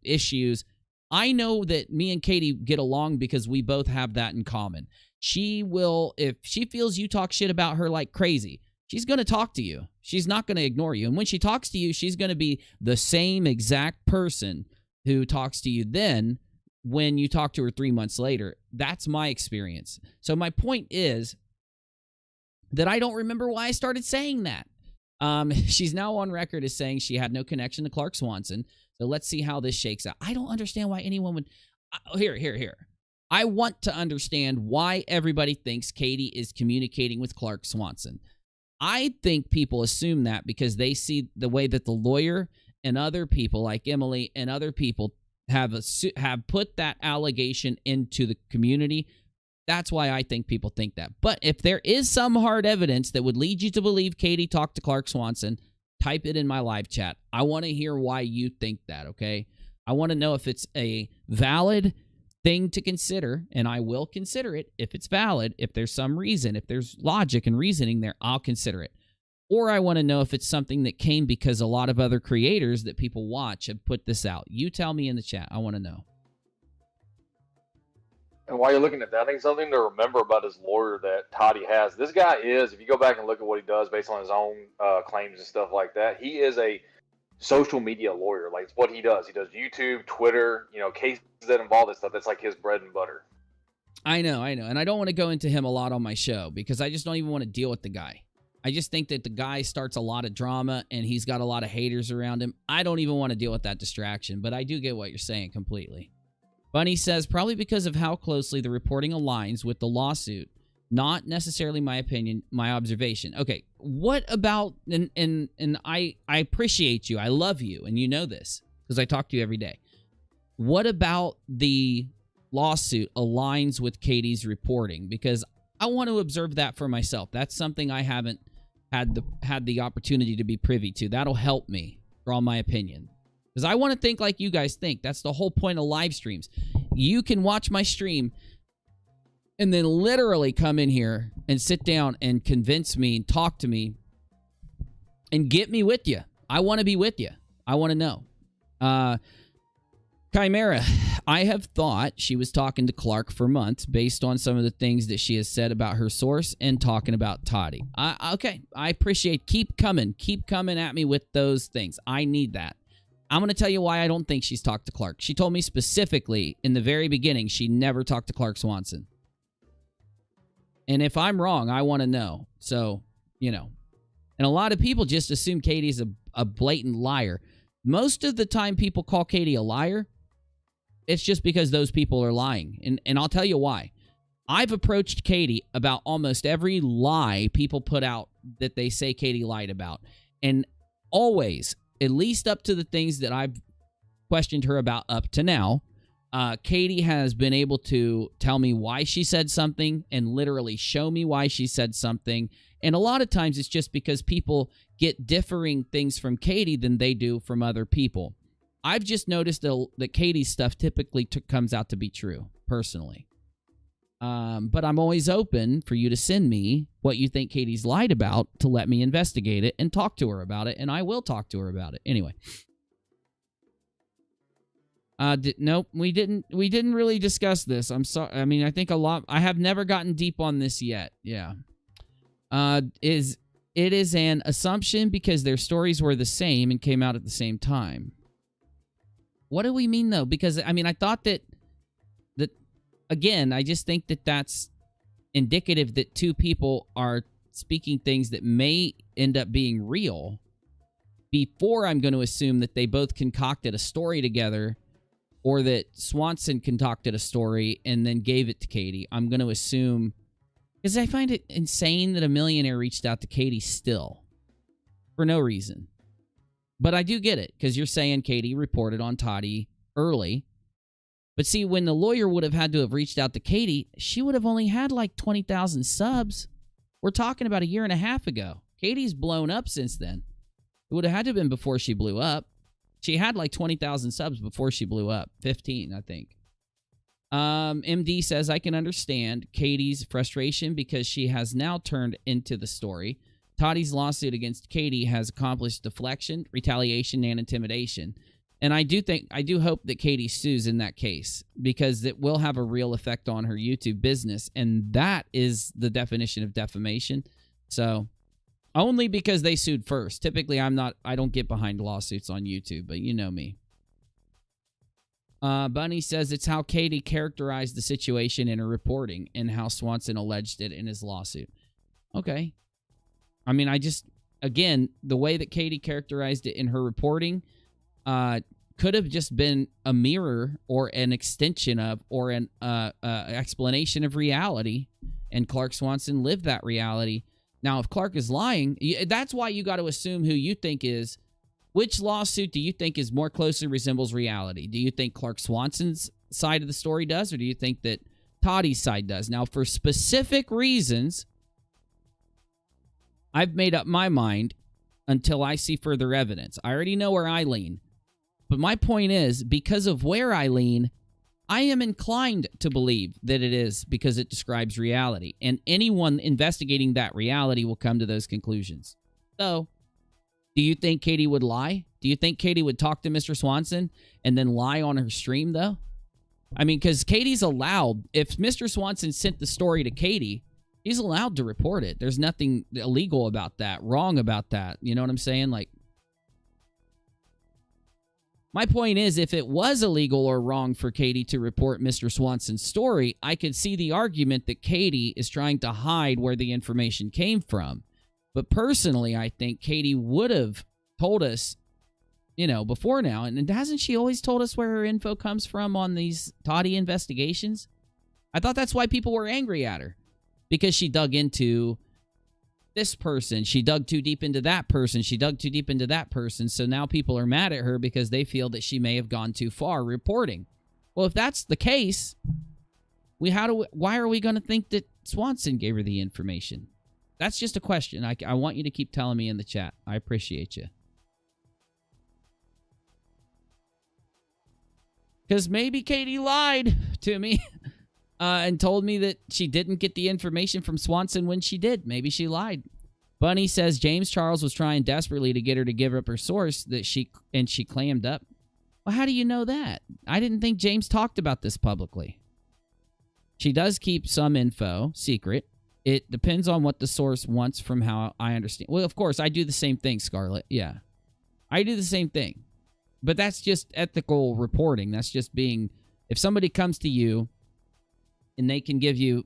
issues. I know that me and Katie get along because we both have that in common. She will, if she feels you talk shit about her like crazy, she's going to talk to you. She's not going to ignore you. And when she talks to you, she's going to be the same exact person who talks to you then when you talk to her 3 months later. That's my experience. So my point is that I don't remember why I started saying that. She's now on record as saying she had no connection to Clark Swanson. So let's see how this shakes out. I don't understand why anyone would... Here. I want to understand why everybody thinks Katie is communicating with Clark Swanson. I think people assume that because they see the way that the lawyer and other people like Emily and other people have put that allegation into the community. That's why I think people think that. But if there is some hard evidence that would lead you to believe Katie talked to Clark Swanson, type it in my live chat. I want to hear why you think that, okay? I want to know if it's a valid thing to consider, and I will consider it if it's valid. If there's some reason, if there's logic and reasoning there, I'll consider it. Or I want to know if it's something that came because a lot of other creators that people watch have put this out. You tell me in the chat. I want to know. And while you're looking at that, I think something to remember about his lawyer that Tati has. This guy is, if you go back and look at what he does based on his own claims and stuff like that, he is a social media lawyer. Like, it's what he does. He does YouTube, Twitter, cases that involve this stuff. That's like his bread and butter. I know. And I don't want to go into him a lot on my show because I just don't even want to deal with the guy. I just think that the guy starts a lot of drama and he's got a lot of haters around him. I don't even want to deal with that distraction, but I do get what you're saying completely. Bunny says, probably because of how closely the reporting aligns with the lawsuit. Not necessarily my opinion, my observation. Okay, what about, and I appreciate you, I love you, and you know this, because I talk to you every day. What about the lawsuit aligns with Katie's reporting? Because I want to observe that for myself. That's something I haven't had the opportunity to be privy to. That'll help me draw my opinion. Because I want to think like you guys think. That's the whole point of live streams. You can watch my stream and then literally come in here and sit down and convince me and talk to me and get me with you. I want to be with you. I want to know. Chimera, I have thought she was talking to Clark for months based on some of the things that she has said about her source and talking about Tati. Okay, I appreciate. Keep coming at me with those things. I need that. I'm going to tell you why I don't think she's talked to Clark. She told me specifically in the very beginning she never talked to Clark Swanson. And if I'm wrong, I want to know. So, And a lot of people just assume Katie's a blatant liar. Most of the time people call Katie a liar, it's just because those people are lying. And I'll tell you why. I've approached Katie about almost every lie people put out that they say Katie lied about. And always, at least up to the things that I've questioned her about up to now, Katie has been able to tell me why she said something and literally show me why she said something. And a lot of times it's just because people get differing things from Katie than they do from other people. I've just noticed that Katie's stuff typically comes out to be true, personally. But I'm always open for you to send me what you think Katie's lied about to let me investigate it and talk to her about it, and I will talk to her about it. Anyway. Nope, we didn't really discuss this. I'm sorry. I mean, I think I have never gotten deep on this yet. Yeah. It is an assumption because their stories were the same and came out at the same time. What do we mean, though? Because, I mean, I thought that again, I just think that that's indicative that two people are speaking things that may end up being real before I'm going to assume that they both concocted a story together, or that Swanson concocted a story and then gave it to Katie. I'm going to assume, because I find it insane that a millionaire reached out to Katie still for no reason. But I do get it, because you're saying Katie reported on Tati early. But see, when the lawyer would have had to have reached out to Katie, she would have only had like 20,000 subs. We're talking about a year and a half ago. Katie's blown up since then. It would have had to have been before she blew up. She had like 20,000 subs before she blew up. 15, I think. MD says, I can understand Katie's frustration because she has now turned into the story. Tati's lawsuit against Katie has accomplished deflection, retaliation, and intimidation. And I do hope that Katie sues in that case, because it will have a real effect on her YouTube business. And that is the definition of defamation. So only because they sued first. Typically, I don't get behind lawsuits on YouTube, but you know me. Bunny says it's how Katie characterized the situation in her reporting and how Swanson alleged it in his lawsuit. Okay. I mean, again, the way that Katie characterized it in her reporting could have just been a mirror or an extension of or an explanation of reality, and Clark Swanson lived that reality. Now, if Clark is lying, that's why you got to assume who you think is. Which lawsuit do you think is more closely resembles reality? Do you think Clark Swanson's side of the story does, or do you think that Tati's side does? Now, for specific reasons, I've made up my mind until I see further evidence. I already know where I lean. But my point is, because of where I lean, I am inclined to believe that it is because it describes reality. And anyone investigating that reality will come to those conclusions. So, do you think Katie would lie? Do you think Katie would talk to Mr. Swanson and then lie on her stream, though? I mean, because Katie's allowed, if Mr. Swanson sent the story to Katie, he's allowed to report it. There's nothing illegal about that, wrong about that. You know what I'm saying? Like, my point is, if it was illegal or wrong for Katie to report Mr. Swanson's story, I could see the argument that Katie is trying to hide where the information came from. But personally, I think Katie would have told us, before now. And hasn't she always told us where her info comes from on these Tati investigations? I thought that's why people were angry at her. Because she dug into this person. She dug too deep into that person. She dug too deep into that person. So now people are mad at her because they feel that she may have gone too far reporting. Well, if that's the case, why are we going to think that Swanson gave her the information? That's just a question. I want you to keep telling me in the chat. I appreciate you. Because maybe Katie lied to me and told me that she didn't get the information from Swanson when she did. Maybe she lied. Bunny says James Charles was trying desperately to get her to give up her source that she clammed up. Well, how do you know that? I didn't think James talked about this publicly. She does keep some info secret. It depends on what the source wants from how I understand. Well, of course, I do the same thing, Scarlett. Yeah. I do the same thing. But that's just ethical reporting. That's just being... If somebody comes to you and they can give you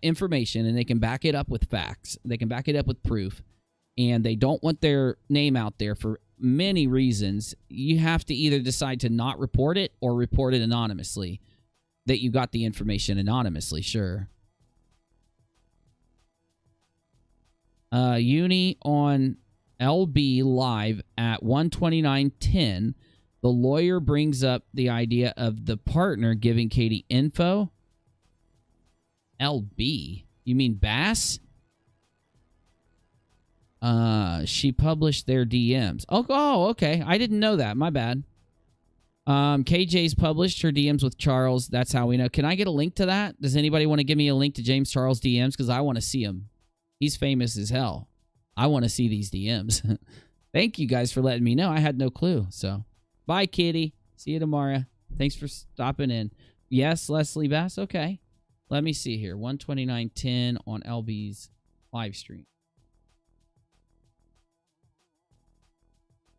information and they can back it up with facts, they can back it up with proof, and they don't want their name out there for many reasons, you have to either decide to not report it or report it anonymously. That you got the information anonymously, sure. Uni on LB live at 1:29:10. The lawyer brings up the idea of the partner giving Katie info. LB? You mean Bass? She published their DMs. Oh, okay. I didn't know that. My bad. KJ's published her DMs with Charles. That's how we know. Can I get a link to that? Does anybody want to give me a link to James Charles DMs? Because I want to see him. He's famous as hell. I want to see these DMs. Thank you guys for letting me know. I had no clue. So, bye, Kitty. See you tomorrow. Thanks for stopping in. Yes, Leslie Bass. Okay. Let me see here. 1:29:10 on LB's live stream.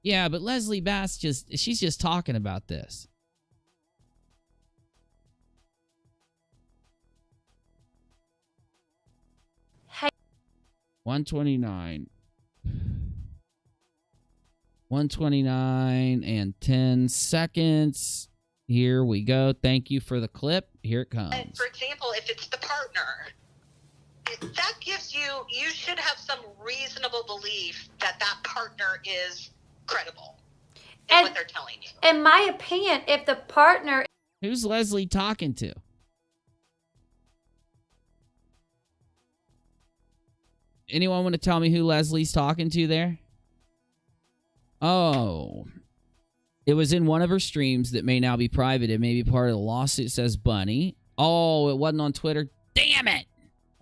Yeah, but Leslie Bass she's just talking about this. Hey. 1:29. 1:29 and 10 seconds. Here we go. Thank you for the clip. Here it comes. And for example, if it's the partner, that gives you should have some reasonable belief that that partner is credible in what they're telling you. In my opinion, if the partner... Who's Leslie talking to? Anyone want to tell me who Leslie's talking to there? Oh. It was in one of her streams that may now be private. It may be part of the lawsuit, says Bunny. Oh, it wasn't on Twitter? Damn it!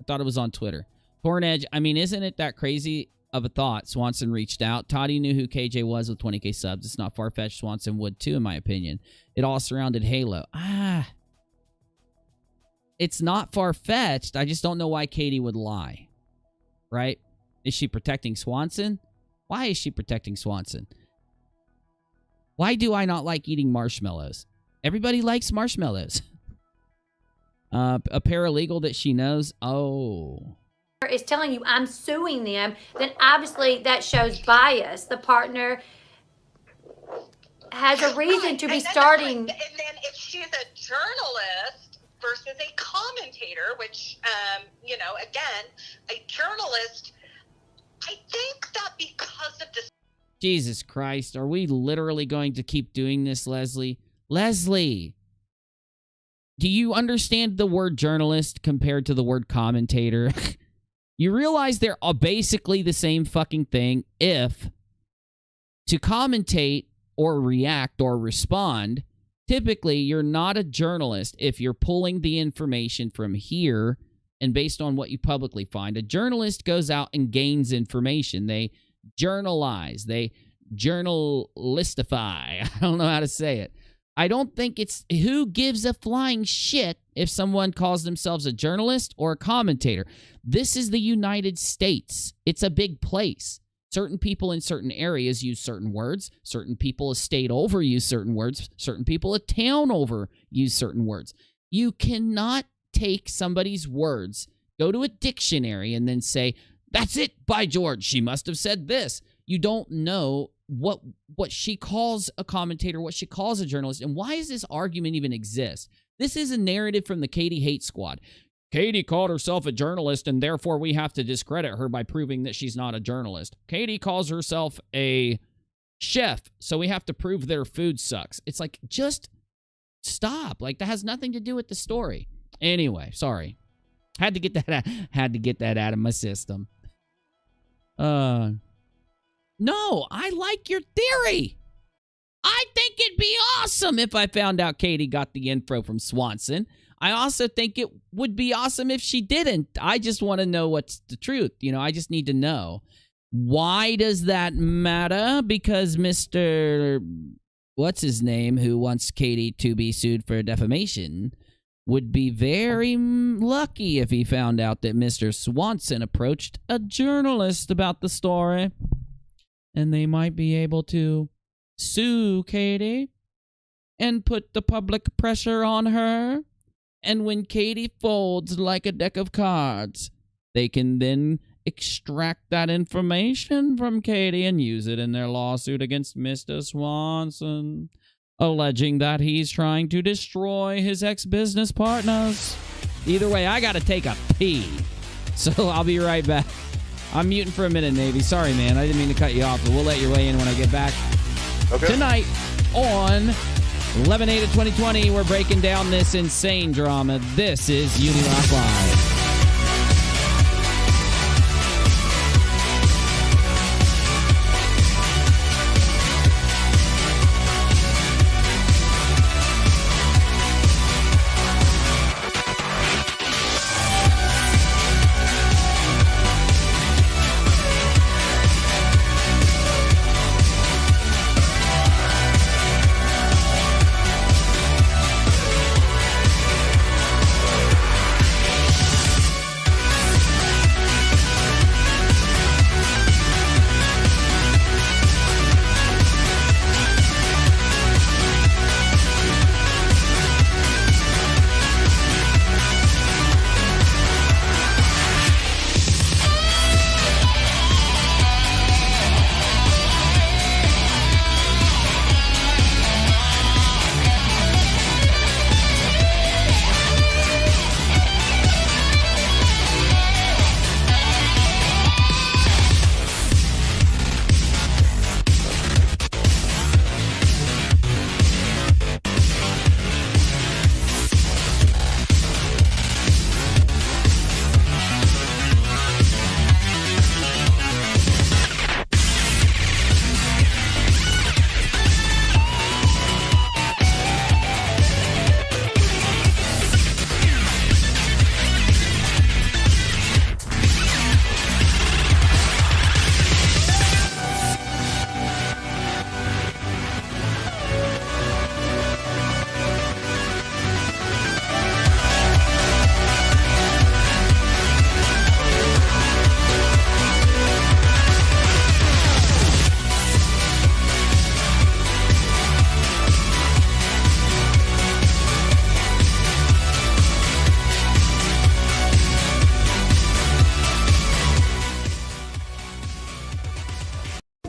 I thought it was on Twitter. Torn Edge, I mean, isn't it that crazy of a thought? Swanson reached out. Tati knew who KJ was with 20K subs. It's not far-fetched. Swanson would too, in my opinion. It all surrounded Halo. It's not far-fetched. I just don't know why Katie would lie. Right? Is she protecting Swanson? Why is she protecting Swanson? Why do I not like eating marshmallows? Everybody likes marshmallows. A paralegal that she knows. Oh. is telling you I'm suing them, then obviously that shows bias. The partner has a reason to be starting. And then if she's a journalist versus a commentator, which, again, a journalist, I think that because of this. Jesus Christ, are we literally going to keep doing this, Leslie? Leslie, do you understand the word journalist compared to the word commentator? You realize they're all basically the same fucking thing. If to commentate or react or respond, typically you're not a journalist if you're pulling the information from here and based on what you publicly find. A journalist goes out and gains information. They journalize. They journalistify. I don't know how to say it. I don't think it's who gives a flying shit if someone calls themselves a journalist or a commentator. This is the United States. It's a big place. Certain people in certain areas use certain words. Certain people a state over use certain words. Certain people a town over use certain words. You cannot take somebody's words, go to a dictionary, and then say, that's it, by George, she must have said this. You don't know what she calls a commentator, what she calls a journalist, and why does this argument even exist? This is a narrative from the Katie Hate Squad. Katie called herself a journalist, and therefore we have to discredit her by proving that she's not a journalist. Katie calls herself a chef, so we have to prove their food sucks. It's like, just stop. Like, that has nothing to do with the story. Anyway, sorry. Had to get that out of my system. No, I like your theory. I think it'd be awesome if I found out Katie got the info from Swanson. I also think it would be awesome if she didn't. I just want to know what's the truth. I just need to know. Why does that matter? Because Mr. What's his name, who wants Katie to be sued for defamation, would be very lucky if he found out that Mr. Swanson approached a journalist about the story. And they might be able to sue Katie and put the public pressure on her. And when Katie folds like a deck of cards, they can then extract that information from Katie and use it in their lawsuit against Mr. Swanson, alleging that he's trying to destroy his ex-business partners. Either way, I gotta take a pee, so I'll be right back. I'm muting for a minute, Navy. Sorry, man. I didn't mean to cut you off, but we'll let you weigh in when I get back. Okay. Tonight on 11/8/2020, we're breaking down this insane drama. This is Unirock Live.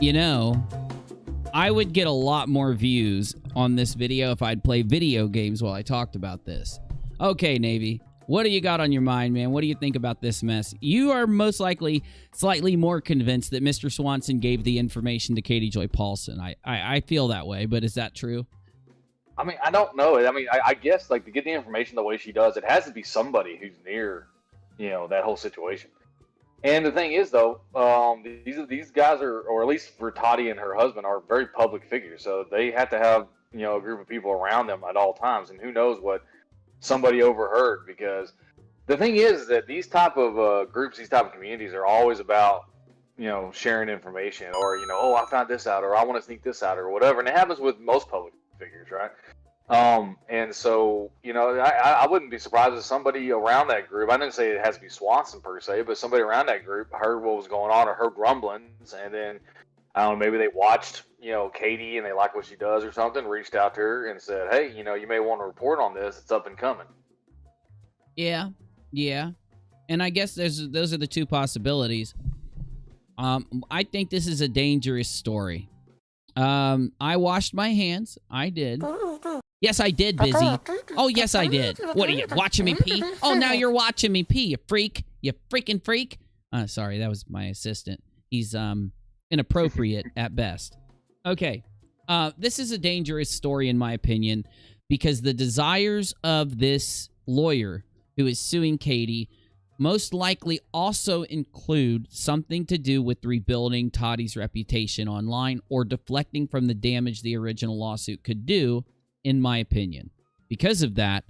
You know, I would get a lot more views on this video if I'd play video games while I talked about this. Okay, Navy, what do you got on your mind, man? What do you think about this mess? You are most likely slightly more convinced that Mr. Swanson gave the information to Katie Joy Paulson. I feel that way, but is that true? I mean, I don't know. I mean, I guess, like, to get the information the way she does, it has to be somebody who's near, you know, that whole situation. And the thing is, though, these guys are, or at least for Tati and her husband, are very public figures. So they have to have, you know, a group of people around them at all times. And who knows what somebody overheard. Because the thing is that these type of groups, these type of communities are always about, you know, sharing information. Or, you know, oh, I found this out, or I want to sneak this out, or whatever. And it happens with most public figures, right? And so, you know, I wouldn't be surprised if somebody around that group, I didn't say it has to be Swanson per se, but somebody around that group heard what was going on or heard rumblings, and then, I don't know, maybe they watched, you know, Katie and they like what she does or something, reached out to her and said, hey, you know, you may want to report on this. It's up and coming. Yeah. And I guess those are the two possibilities. I think this is a dangerous story. I washed my hands. I did. Yes, I did, Busy. Oh, yes, I did. What are you, watching me pee? Oh, now you're watching me pee, you freak. You freaking freak. Sorry, that was my assistant. He's inappropriate at best. Okay. This is a dangerous story, in my opinion, because the desires of this lawyer who is suing Katie most likely also include something to do with rebuilding Tati's reputation online or deflecting from the damage the original lawsuit could do, in my opinion. Because of that,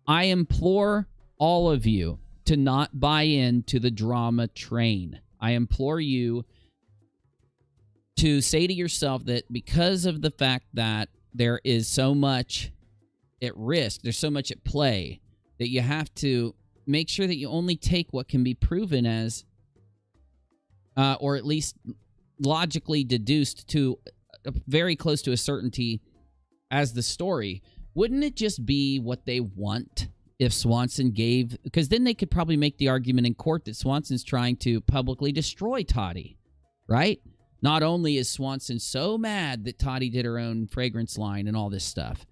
I implore all of you to not buy into the drama train. I implore you to say to yourself that because of the fact that there is so much at risk, there's so much at play, that you have to make sure that you only take what can be proven as, or at least logically deduced to very close to a certainty as the story. Wouldn't it just be what they want if Swanson gave, because then they could probably make the argument in court that Swanson's trying to publicly destroy Tati, right? Not only is Swanson so mad that Tati did her own fragrance line and all this stuff,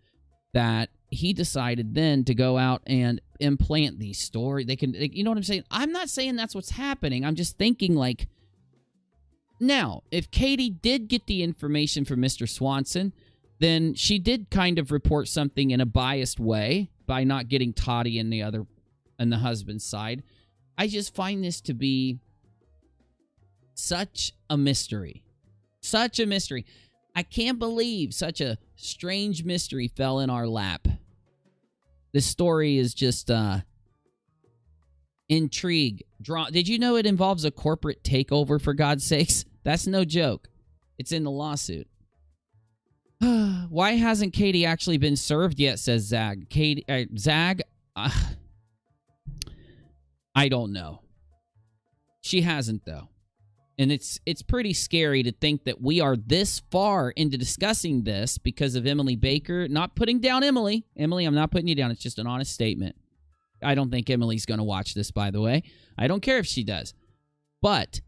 that he decided then to go out and implant these stories. You know what I'm saying? I'm not saying that's what's happening. I'm just thinking, like, now, if Katie did get the information from Mr. Swanson, then she did kind of report something in a biased way by not getting Tati and the husband's side. I just find this to be such a mystery. Such a mystery. I can't believe such a strange mystery fell in our lap. This story is just intrigue. Did you know it involves a corporate takeover, for God's sakes? That's no joke. It's in the lawsuit. Why hasn't Katie actually been served yet, says Zag. Zag, I don't know. She hasn't, though. And it's pretty scary to think that we are this far into discussing this because of Emily Baker. Not putting down Emily. Emily, I'm not putting you down. It's just an honest statement. I don't think Emily's going to watch this, by the way. I don't care if she does. But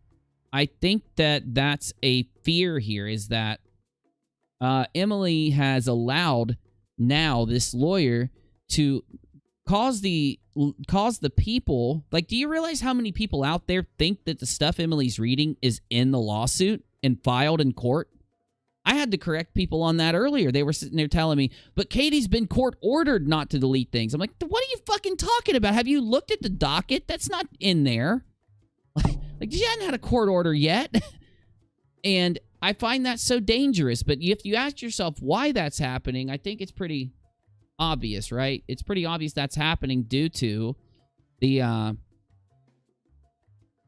I think that that's a fear here, is that Emily has allowed now this lawyer to cause the people, like, do you realize how many people out there think that the stuff Emily's reading is in the lawsuit and filed in court? I had to correct people on that earlier. They were sitting there telling me, but Katie's been court ordered not to delete things. I'm like, what are you fucking talking about? Have you looked at the docket? That's not in there. Like, she hadn't had a court order yet. And I find that so dangerous. But if you ask yourself why that's happening, I think it's pretty obvious, right? It's pretty obvious that's happening due to the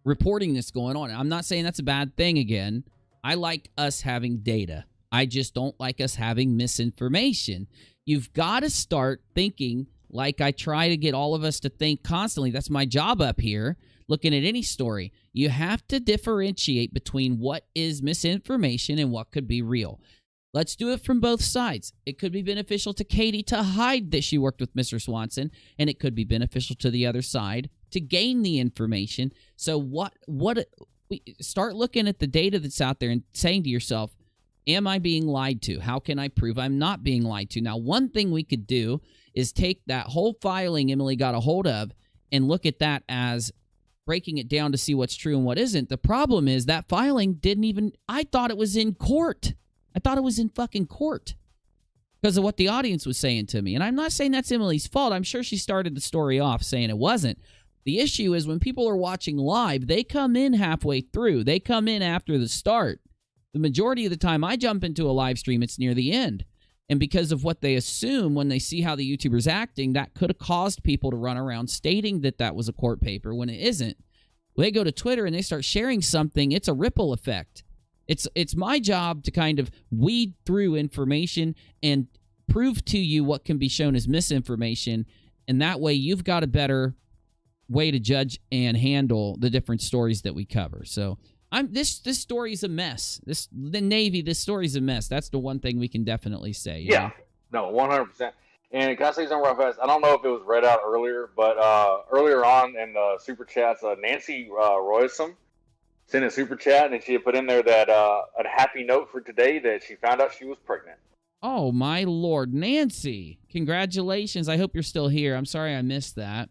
reporting that's going on. I'm not saying that's a bad thing again. I like us having data. I just don't like us having misinformation. You've got to start thinking like I try to get all of us to think constantly. That's my job up here, looking at any story. You have to differentiate between what is misinformation and what could be real. Let's do it from both sides. It could be beneficial to Katie to hide that she worked with Mr. Swanson, and it could be beneficial to the other side to gain the information. So start looking at the data that's out there and saying to yourself, am I being lied to? How can I prove I'm not being lied to? Now, one thing we could do is take that whole filing Emily got a hold of and look at that as breaking it down to see what's true and what isn't. The problem is that filing I thought it was in court. I thought it was in fucking court because of what the audience was saying to me. And I'm not saying that's Emily's fault. I'm sure she started the story off saying it wasn't. The issue is when people are watching live, they come in halfway through. They come in after the start. The majority of the time I jump into a live stream, it's near the end. And because of what they assume when they see how the YouTuber's acting, that could have caused people to run around stating that that was a court paper when it isn't. When they go to Twitter and they start sharing something, it's a ripple effect. It's my job to kind of weed through information and prove to you what can be shown as misinformation. And that way you've got a better way to judge and handle the different stories that we cover. So this story's a mess. The Navy, this story's a mess. That's the one thing we can definitely say. Yeah, no, 100%. And can I say something real fast? I don't know if it was read out earlier, but earlier on in the super chats, Nancy Roysum sent a super chat, and she had put in there that a happy note for today that she found out she was pregnant. Oh my Lord, Nancy! Congratulations. I hope you're still here. I'm sorry I missed that.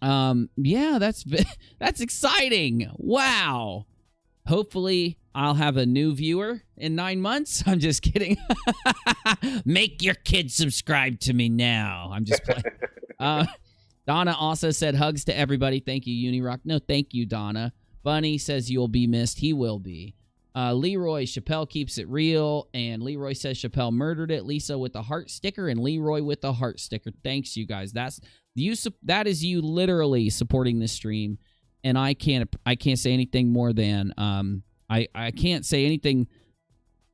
Yeah, that's exciting. Wow. Hopefully I'll have a new viewer in 9 months. I'm just kidding. Make your kids subscribe to me now. I'm just playing. Donna also said hugs to everybody. Thank you, Unirock. No, thank you, Donna. Bunny says you'll be missed. He will be. Leroy, Chappelle keeps it real. And Leroy says Chappelle murdered it. Lisa with the heart sticker and Leroy with the heart sticker. Thanks, you guys. That is you literally supporting this stream. And I can't say anything more than I can't say anything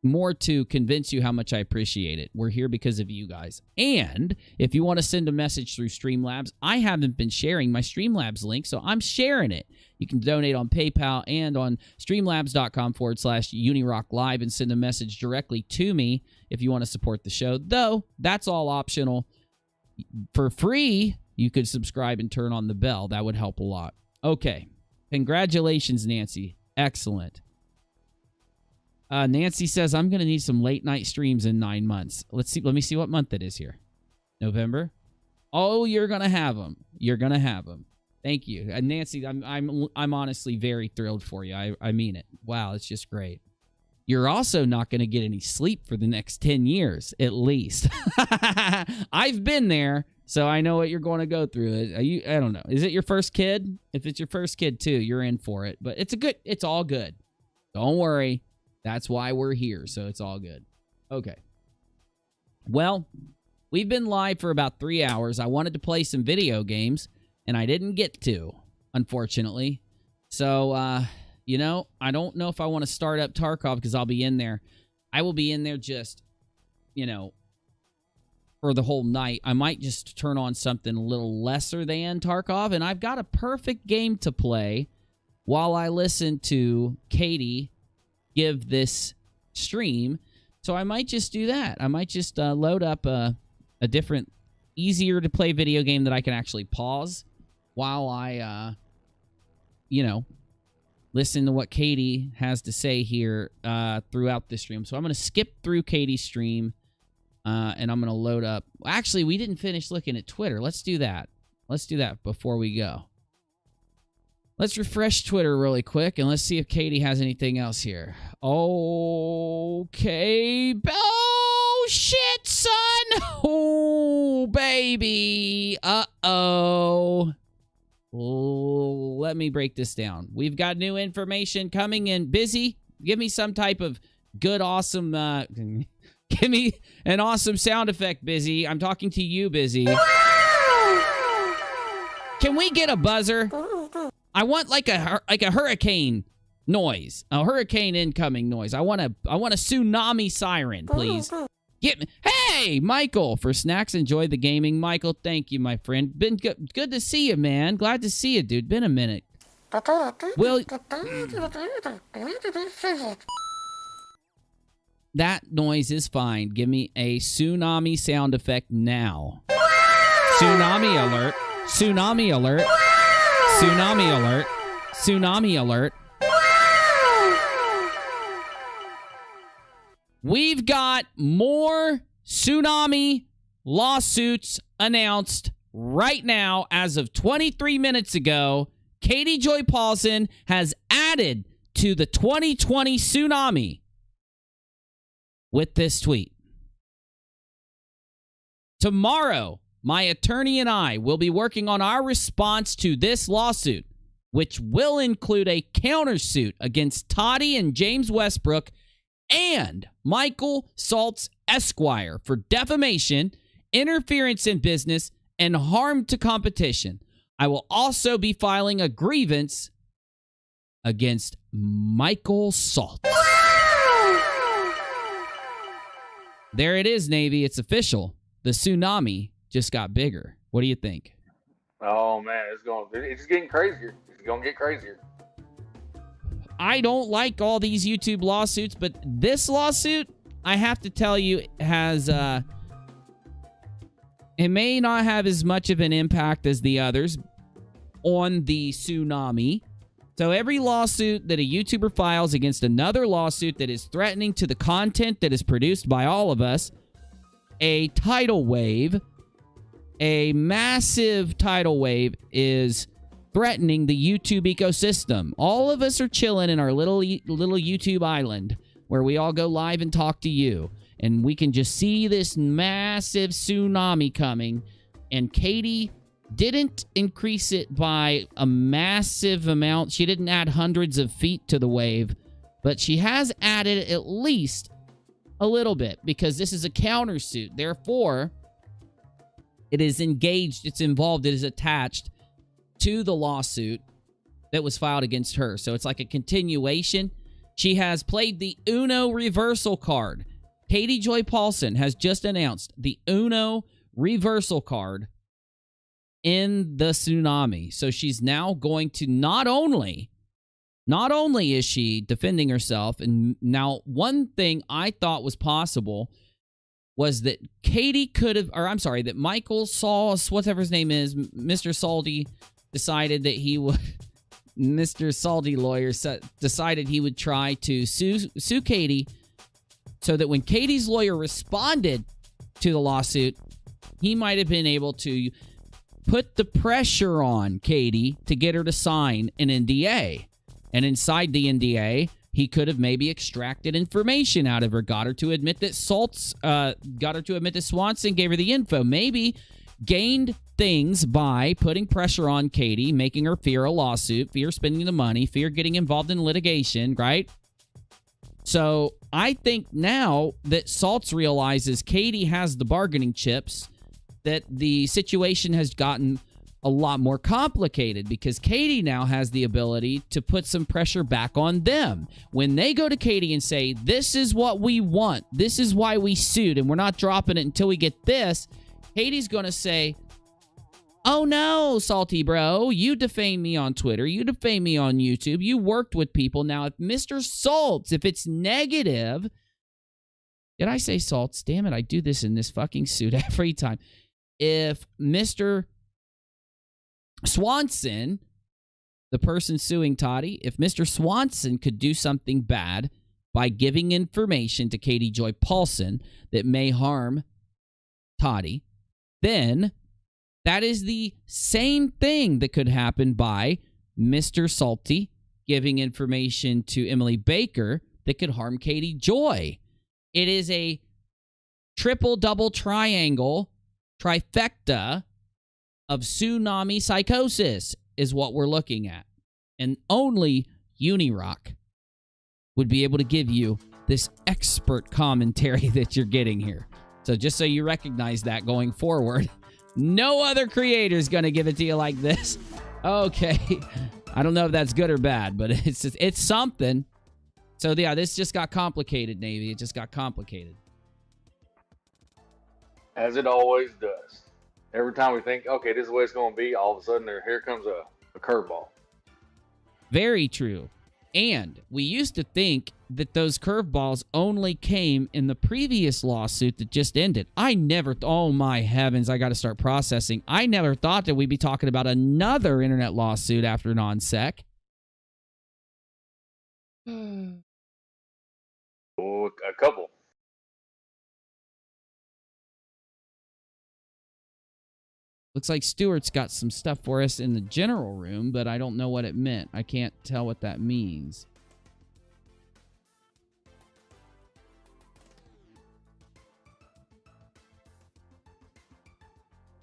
more to convince you how much I appreciate it. We're here because of you guys. And if you want to send a message through Streamlabs, I haven't been sharing my Streamlabs link, so I'm sharing it. You can donate on PayPal and on streamlabs.com/Unirock Live and send a message directly to me if you want to support the show. Though, that's all optional. for free, you could subscribe and turn on the bell. That would help a lot. Okay. Congratulations, Nancy. Excellent. Nancy says, I'm going to need some late night streams in 9 months. Let's see. Let me see what month it is here. November. Oh, you're going to have them. You're going to have them. Thank you. Nancy, I'm honestly very thrilled for you. I mean it. Wow, it's just great. You're also not going to get any sleep for the next 10 years, at least. I've been there, so I know what you're going to go through. I don't know. Is it your first kid? If it's your first kid, too, you're in for it. But it's all good. Don't worry. That's why we're here, so it's all good. Okay. Well, we've been live for about 3 hours. I wanted to play some video games, and I didn't get to, unfortunately. So, you know, I don't know if I want to start up Tarkov because I'll be in there. I will be in there just, you know, for the whole night. I might just turn on something a little lesser than Tarkov, and I've got a perfect game to play while I listen to Katie give this stream. So I might just do that. I might just load up a different, easier to play video game that I can actually pause while I, you know, listen to what Katie has to say here throughout this stream. So I'm going to skip through Katie's stream, and I'm going to load up. Actually, we didn't finish looking at Twitter. Let's do that. Let's do that before we go. Let's refresh Twitter really quick, and let's see if Katie has anything else here. Okay. Oh, shit, son. Oh, baby. Uh-oh. Oh, let me break this down. We've got new information coming in. Busy, give me some type of good, awesome, give me an awesome sound effect, Busy. I'm talking to you, Busy. Can we get a buzzer? I want like a hurricane noise, a hurricane incoming noise. I want a tsunami siren, please. Get me. Hey, Michael, for snacks, enjoy the gaming. Michael, thank you, my friend. Been good to see you, man. Glad to see you, dude. Been a minute. Will that noise is fine. Give me a tsunami sound effect now. Tsunami alert. Tsunami alert. Tsunami alert. Tsunami alert. We've got more tsunami lawsuits announced right now. As of 23 minutes ago, Katie Joy Paulson has added to the 2020 tsunami with this tweet. Tomorrow, my attorney and I will be working on our response to this lawsuit, which will include a countersuit against Tati and James Westbrook and Michael Saltz Esquire for defamation, interference in business, and harm to competition. I will also be filing a grievance against Michael Saltz. There it is, Navy. It's official. The tsunami just got bigger. What do you think? Oh man, it's getting crazier. It's gonna get crazier. I don't like all these YouTube lawsuits, but this lawsuit, I have to tell you, has it may not have as much of an impact as the others on the tsunami. So every lawsuit that a YouTuber files against another lawsuit that is threatening to the content that is produced by all of us, a tidal wave, a massive tidal wave is threatening the YouTube ecosystem. All of us are chilling in our little YouTube island where we all go live and talk to you. And we can just see this massive tsunami coming. And Katie didn't increase it by a massive amount. She didn't add hundreds of feet to the wave. But she has added at least a little bit because this is a countersuit. Therefore, it is engaged, it's involved, it is attached to the lawsuit that was filed against her. So it's like a continuation. She has played the Uno reversal card. Katie Joy Paulson has just announced the Uno reversal card in the tsunami. So she's now going to not only is she defending herself, and now one thing I thought was possible was that Katie could have, or I'm sorry, that Michael Sauce, whatever his name is, Mr. Salty, decided that he would, Mr. Salty lawyer decided he would try to sue Katie so that when Katie's lawyer responded to the lawsuit, he might have been able to put the pressure on Katie to get her to sign an NDA. And inside the NDA, he could have maybe extracted information out of her, got her to admit that Swanson gave her the info, maybe gained things by putting pressure on Katie, making her fear a lawsuit, fear spending the money, fear getting involved in litigation, right? So I think now that Saltz realizes Katie has the bargaining chips, that the situation has gotten a lot more complicated because Katie now has the ability to put some pressure back on them. When they go to Katie and say, this is what we want, this is why we sued, and we're not dropping it until we get this, Katie's going to say, oh no, Salty Bro, you defamed me on Twitter, you defamed me on YouTube, you worked with people. Now, if Mr. Saltz, if it's negative, did I say Saltz? Damn it, I do this in this fucking suit every time. If Mr. Swanson, the person suing Tati, if Mr. Swanson could do something bad by giving information to Katie Joy Paulson that may harm Tati, then that is the same thing that could happen by Mr. Salty giving information to Emily Baker that could harm Katie Joy. It is a triple, double, triangle, trifecta of tsunami psychosis is what we're looking at. And only Unirock would be able to give you this expert commentary that you're getting here. So just so you recognize that going forward, no other creator is going to give it to you like this. Okay. I don't know if that's good or bad, but it's something. So yeah, this just got complicated, Navy. It just got complicated. As it always does. Every time we think, okay, this is the way it's going to be, all of a sudden here comes a curveball. Very true. And we used to think that those curveballs only came in the previous lawsuit that just ended. Oh my heavens, I got to start processing. I never thought that we'd be talking about another internet lawsuit after non-sec. Oh, a couple. Looks like Stuart's got some stuff for us in the general room, but I don't know what it meant. I can't tell what that means.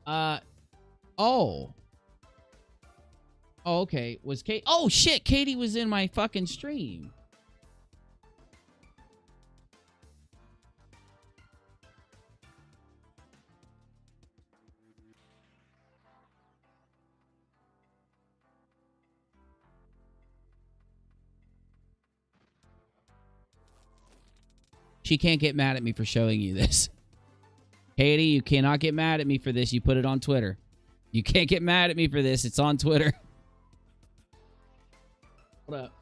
Oh, okay. Was Kate? Oh, shit. Katie was in my fucking stream. She can't get mad at me for showing you this. Katie, you cannot get mad at me for this. You put it on Twitter. You can't get mad at me for this. It's on Twitter. Hold up.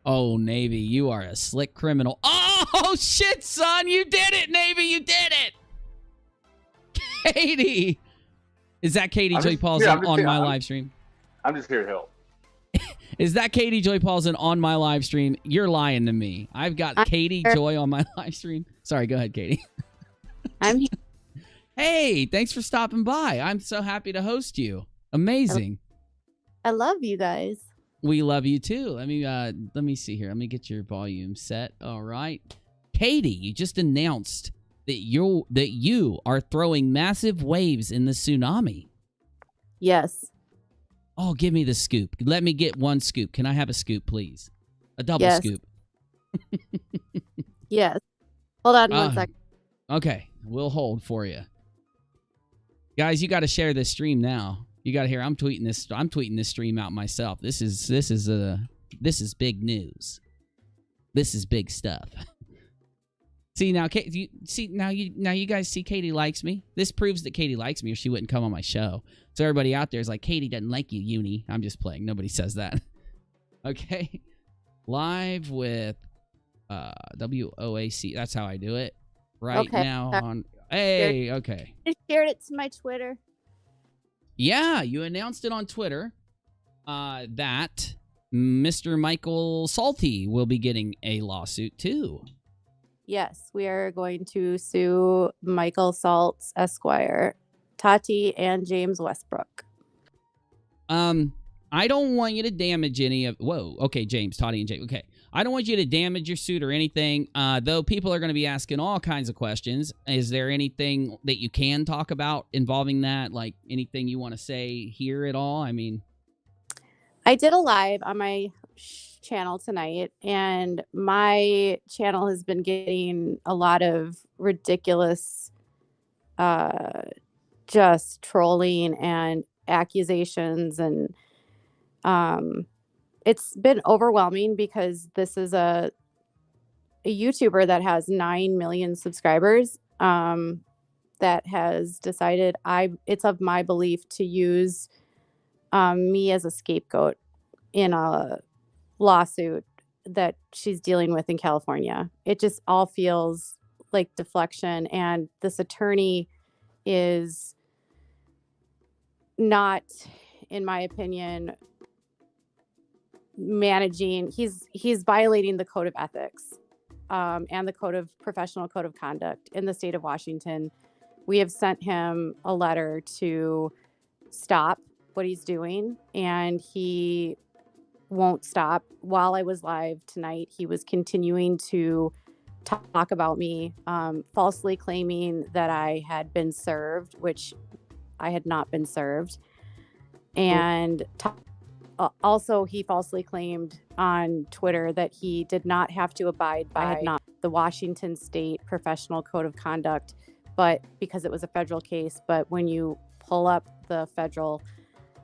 Oh, Navy, you are a slick criminal. Oh, shit, son. You did it, Navy. You did it. Katie. Is that Katie Joy Paulson on my live stream? I'm just here to help. Is that Katie Joy Paulson on my live stream? You're lying to me. I've got Katie Joy on my live stream. Sorry, go ahead, Katie. I'm here. Hey, thanks for stopping by. I'm so happy to host you. Amazing. I love you guys. We love you too. Let me see here. Let me get your volume set. All right. Katie, you just announced that you are throwing massive waves in the tsunami. Yes. Oh, give me the scoop. Let me get one scoop. Can I have a scoop, please? A double scoop. Yes. Hold on 1 second. Okay. We'll hold for you. Guys, you got to share this stream now. You got to hear. I'm tweeting this stream out myself. This is big news. This is big stuff. See now, you guys see Katie likes me. This proves that Katie likes me, or she wouldn't come on my show. So everybody out there is like, Katie doesn't like you, Uni. I'm just playing. Nobody says that. Okay. live with WOAC. That's how I do it right now on. Hey, okay. I shared it to my Twitter. Yeah, you announced it on Twitter that Mr. Michael Salty will be getting a lawsuit too. Yes, we are going to sue Michael Saltz Esquire, Tati, and James Westbrook. I don't want you to damage any of... Whoa, okay, James, Tati, and James. Okay, I don't want you to damage your suit or anything, though people are going to be asking all kinds of questions. Is there anything that you can talk about involving that? Like, anything you want to say here at all? I mean... I did a live on my channel tonight, and my channel has been getting a lot of ridiculous just trolling and accusations, and it's been overwhelming because this is a YouTuber that has 9 million subscribers that has decided it's of my belief to use me as a scapegoat in a lawsuit that she's dealing with in California. It just all feels like deflection, and this attorney is not, in my opinion, managing. He's violating the code of ethics and the professional code of conduct in the state of Washington. We have sent him a letter to stop what he's doing, and he won't stop. While I was live tonight, he was continuing to talk about me, falsely claiming that I had been served, which I had not been served. And also, he falsely claimed on Twitter that he did not have to abide by the Washington State Professional Code of Conduct, but because it was a federal case. But when you pull up the federal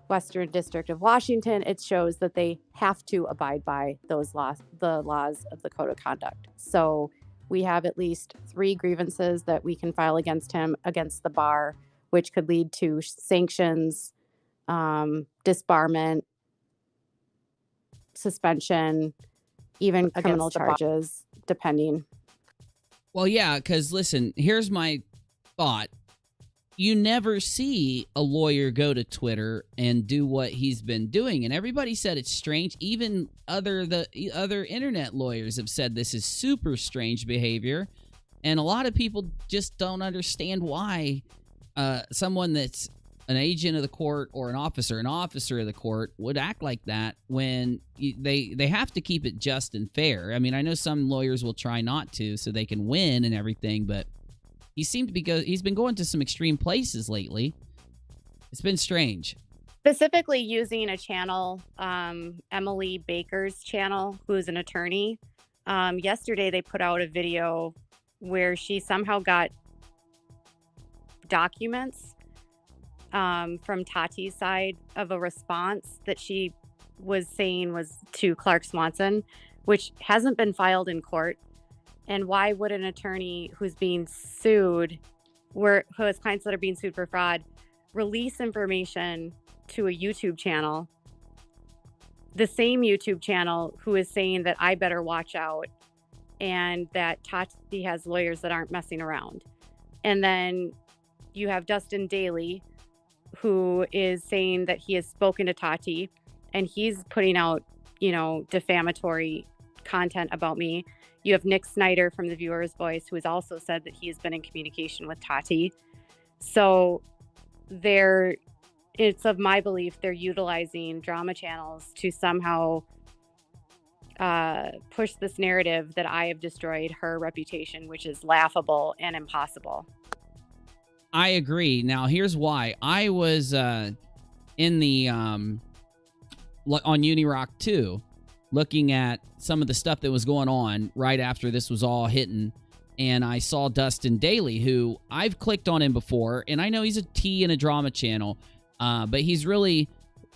Western District of Washington, it shows that they have to abide by those laws, the laws of the Code of Conduct. So we have at least 3 grievances that we can file against him, against the bar, which could lead to sanctions, disbarment, suspension, even criminal charges, depending. Well, yeah, because listen, here's my thought. You never see a lawyer go to Twitter and do what he's been doing, and everybody said it's strange. Even the other internet lawyers have said this is super strange behavior, and a lot of people just don't understand why someone that's an agent of the court or an officer of the court would act like that when they have to keep it just and fair. I mean, I know some lawyers will try not to so they can win and everything, but he's been going to some extreme places lately. It's been strange. Specifically using a channel, Emily Baker's channel, who's an attorney. Yesterday they put out a video where she somehow got documents from Tati's side of a response that she was saying was to Clark Swanson, which hasn't been filed in court. And why would an attorney who's being sued, who has clients that are being sued for fraud, release information to a YouTube channel, the same YouTube channel who is saying that I better watch out and that Tati has lawyers that aren't messing around? And then you have Dustin Daly, who is saying that he has spoken to Tati and he's putting out, defamatory content about me. You have Nick Snyder from The Viewer's Voice, who has also said that he has been in communication with Tati. So it's of my belief they're utilizing drama channels to somehow push this narrative that I have destroyed her reputation, which is laughable and impossible. I agree. Now, here's why. I was in the on Unirock 2 looking at some of the stuff that was going on right after this was all hitting, and I saw Dustin Daly, who I've clicked on him before, and I know he's a T in a drama channel, but he's really,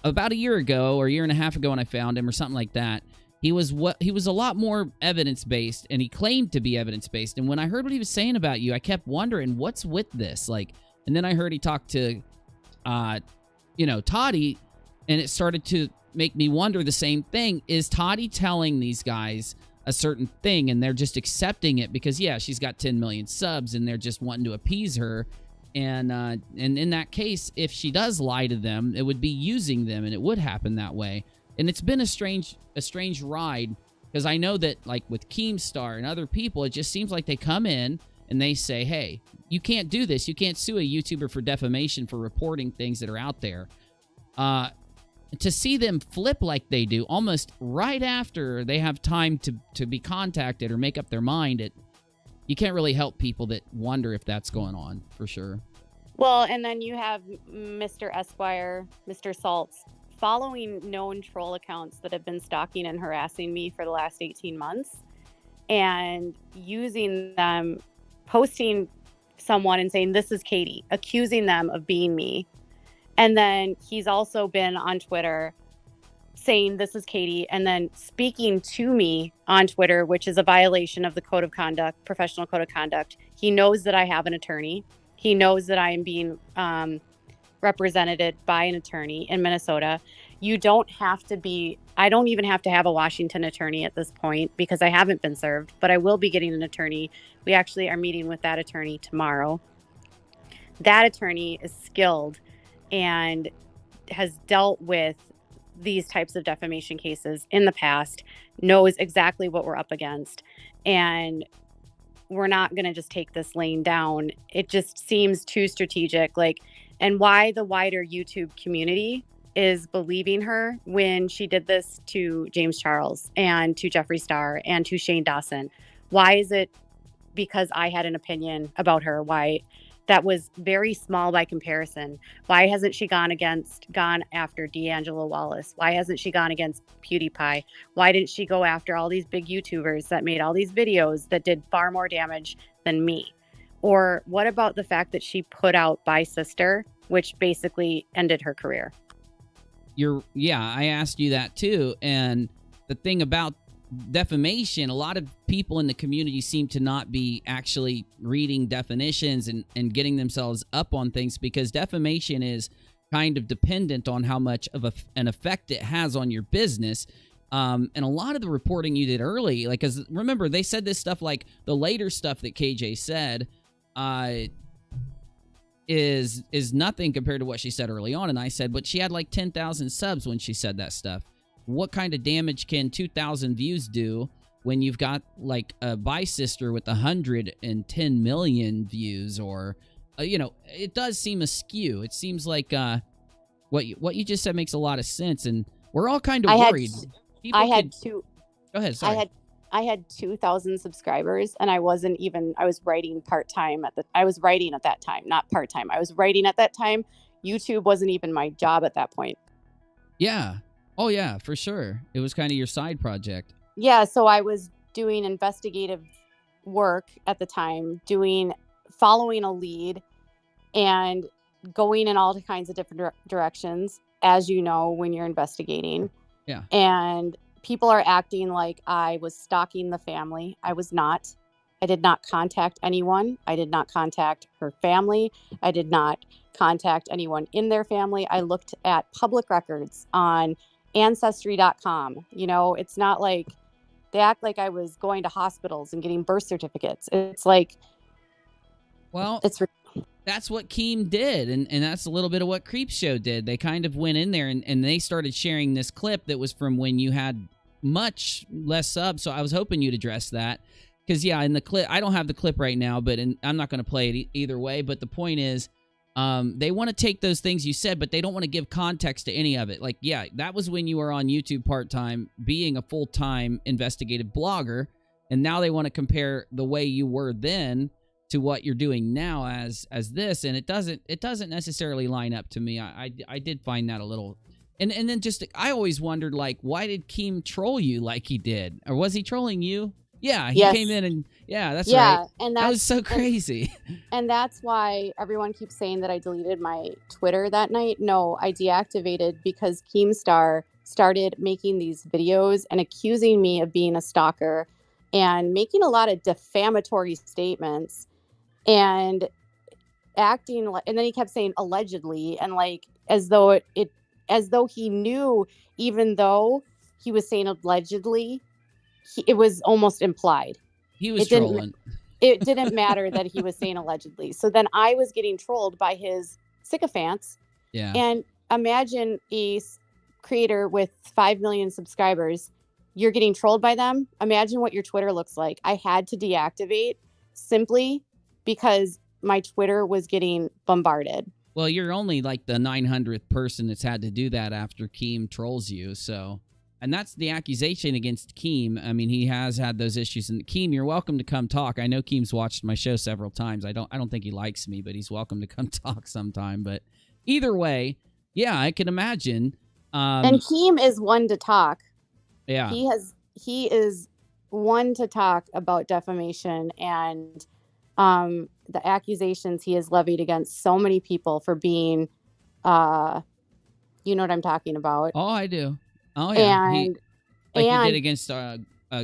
about a year ago or a year and a half ago when I found him or something like that, he was a lot more evidence-based, and he claimed to be evidence-based. And when I heard what he was saying about you, I kept wondering, what's with this? And then I heard he talked to, Tati, and it started to make me wonder the same thing. Is Tati telling these guys a certain thing and they're just accepting it because, yeah, she's got 10 million subs and they're just wanting to appease her? And in that case, if she does lie to them, it would be using them, and it would happen that way. And it's been a strange ride, because I know that, like, with Keemstar and other people, it just seems like they come in and they say, hey, you can't do this. You can't sue a YouTuber for defamation for reporting things that are out there. To see them flip like they do almost right after they have time to be contacted or make up their mind, you can't really help people that wonder if that's going on, for sure. Well, and then you have Mr. Esquire, Mr. Salts, following known troll accounts that have been stalking and harassing me for the last 18 months and using them, posting someone and saying, this is Katie, accusing them of being me. And then he's also been on Twitter saying, this is Katie, and then speaking to me on Twitter, which is a violation of the code of conduct, professional code of conduct. He knows that I have an attorney. He knows that I am being represented by an attorney in Minnesota. You don't have to be, I don't even have to have a Washington attorney at this point because I haven't been served, but I will be getting an attorney. We actually are meeting with that attorney tomorrow. That attorney is skilled and has dealt with these types of defamation cases in the past, knows exactly what we're up against. And we're not going to just take this lane down. It just seems too strategic. Like, and why the wider YouTube community is believing her when she did this to James Charles and to Jeffree Star and to Shane Dawson. Why is it because I had an opinion about her? Why? That was very small by comparison. Why hasn't she gone after D'Angelo Wallace? Why hasn't she gone against PewDiePie? Why didn't she go after all these big YouTubers that made all these videos that did far more damage than me? Or what about the fact that she put out Bye Sister, which basically ended her career? I asked you that too. And the thing about defamation, a lot of people in the community seem to not be actually reading definitions and getting themselves up on things, because defamation is kind of dependent on how much of an effect it has on your business. And a lot of the reporting you did early, like, because remember, they said this stuff, like the later stuff that KJ said is nothing compared to what she said early on. And I said, but she had like 10,000 subs when she said that stuff. What kind of damage can 2,000 views do when you've got like a Bye Sister with 110 million views? Or, it does seem askew. It seems like what you just said makes a lot of sense, and we're all kind of worried. Go ahead. Sorry. I had 2,000 subscribers, and I was writing part-time I was writing at that time, not part-time. I was writing at that time. YouTube wasn't even my job at that point. Yeah. Oh, yeah, for sure. It was kind of your side project. Yeah, so I was doing investigative work at the time, following a lead and going in all kinds of different directions, as you know, when you're investigating. Yeah. And people are acting like I was stalking the family. I was not. I did not contact anyone. I did not contact her family. I did not contact anyone in their family. I looked at public records on Ancestry.com. It's not like they act like I was going to hospitals and getting birth certificates. It's like, well, that's what Keem did. And that's a little bit of what Creepshow did. They kind of went in there and they started sharing this clip that was from when you had much less subs. So I was hoping you'd address that. Because, yeah, in the clip, I don't have the clip right now, but I'm not going to play it either way. But the point is, they want to take those things you said, but they don't want to give context to any of it. Like, yeah, that was when you were on YouTube part-time, being a full-time investigative blogger, and now they want to compare the way you were then to what you're doing now as this, and it doesn't necessarily line up to me. I did find that a little, and then just I always wondered, like, why did Keem troll you like he did, or was he trolling you? Yeah, he came in and that's right. And that was so crazy. And that's why everyone keeps saying that I deleted my Twitter that night. No, I deactivated because Keemstar started making these videos and accusing me of being a stalker and making a lot of defamatory statements and acting like, and then he kept saying allegedly, and like as though it as though he knew, even though he was saying allegedly, it was almost implied. He was trolling. It didn't matter that he was saying allegedly. So then I was getting trolled by his sycophants. Yeah. And imagine a creator with 5 million subscribers. You're getting trolled by them. Imagine what your Twitter looks like. I had to deactivate simply because my Twitter was getting bombarded. Well, you're only like the 900th person that's had to do that after Keem trolls you. So, and that's the accusation against Keem. I mean, he has had those issues. And Keem, you're welcome to come talk. I know Keem's watched my show several times. I don't think he likes me, but he's welcome to come talk sometime. But either way, yeah, I can imagine. And Keem is one to talk. Yeah. He is one to talk about defamation and the accusations he has levied against so many people for being, you know what I'm talking about. Oh, I do. Oh, yeah. And he did against a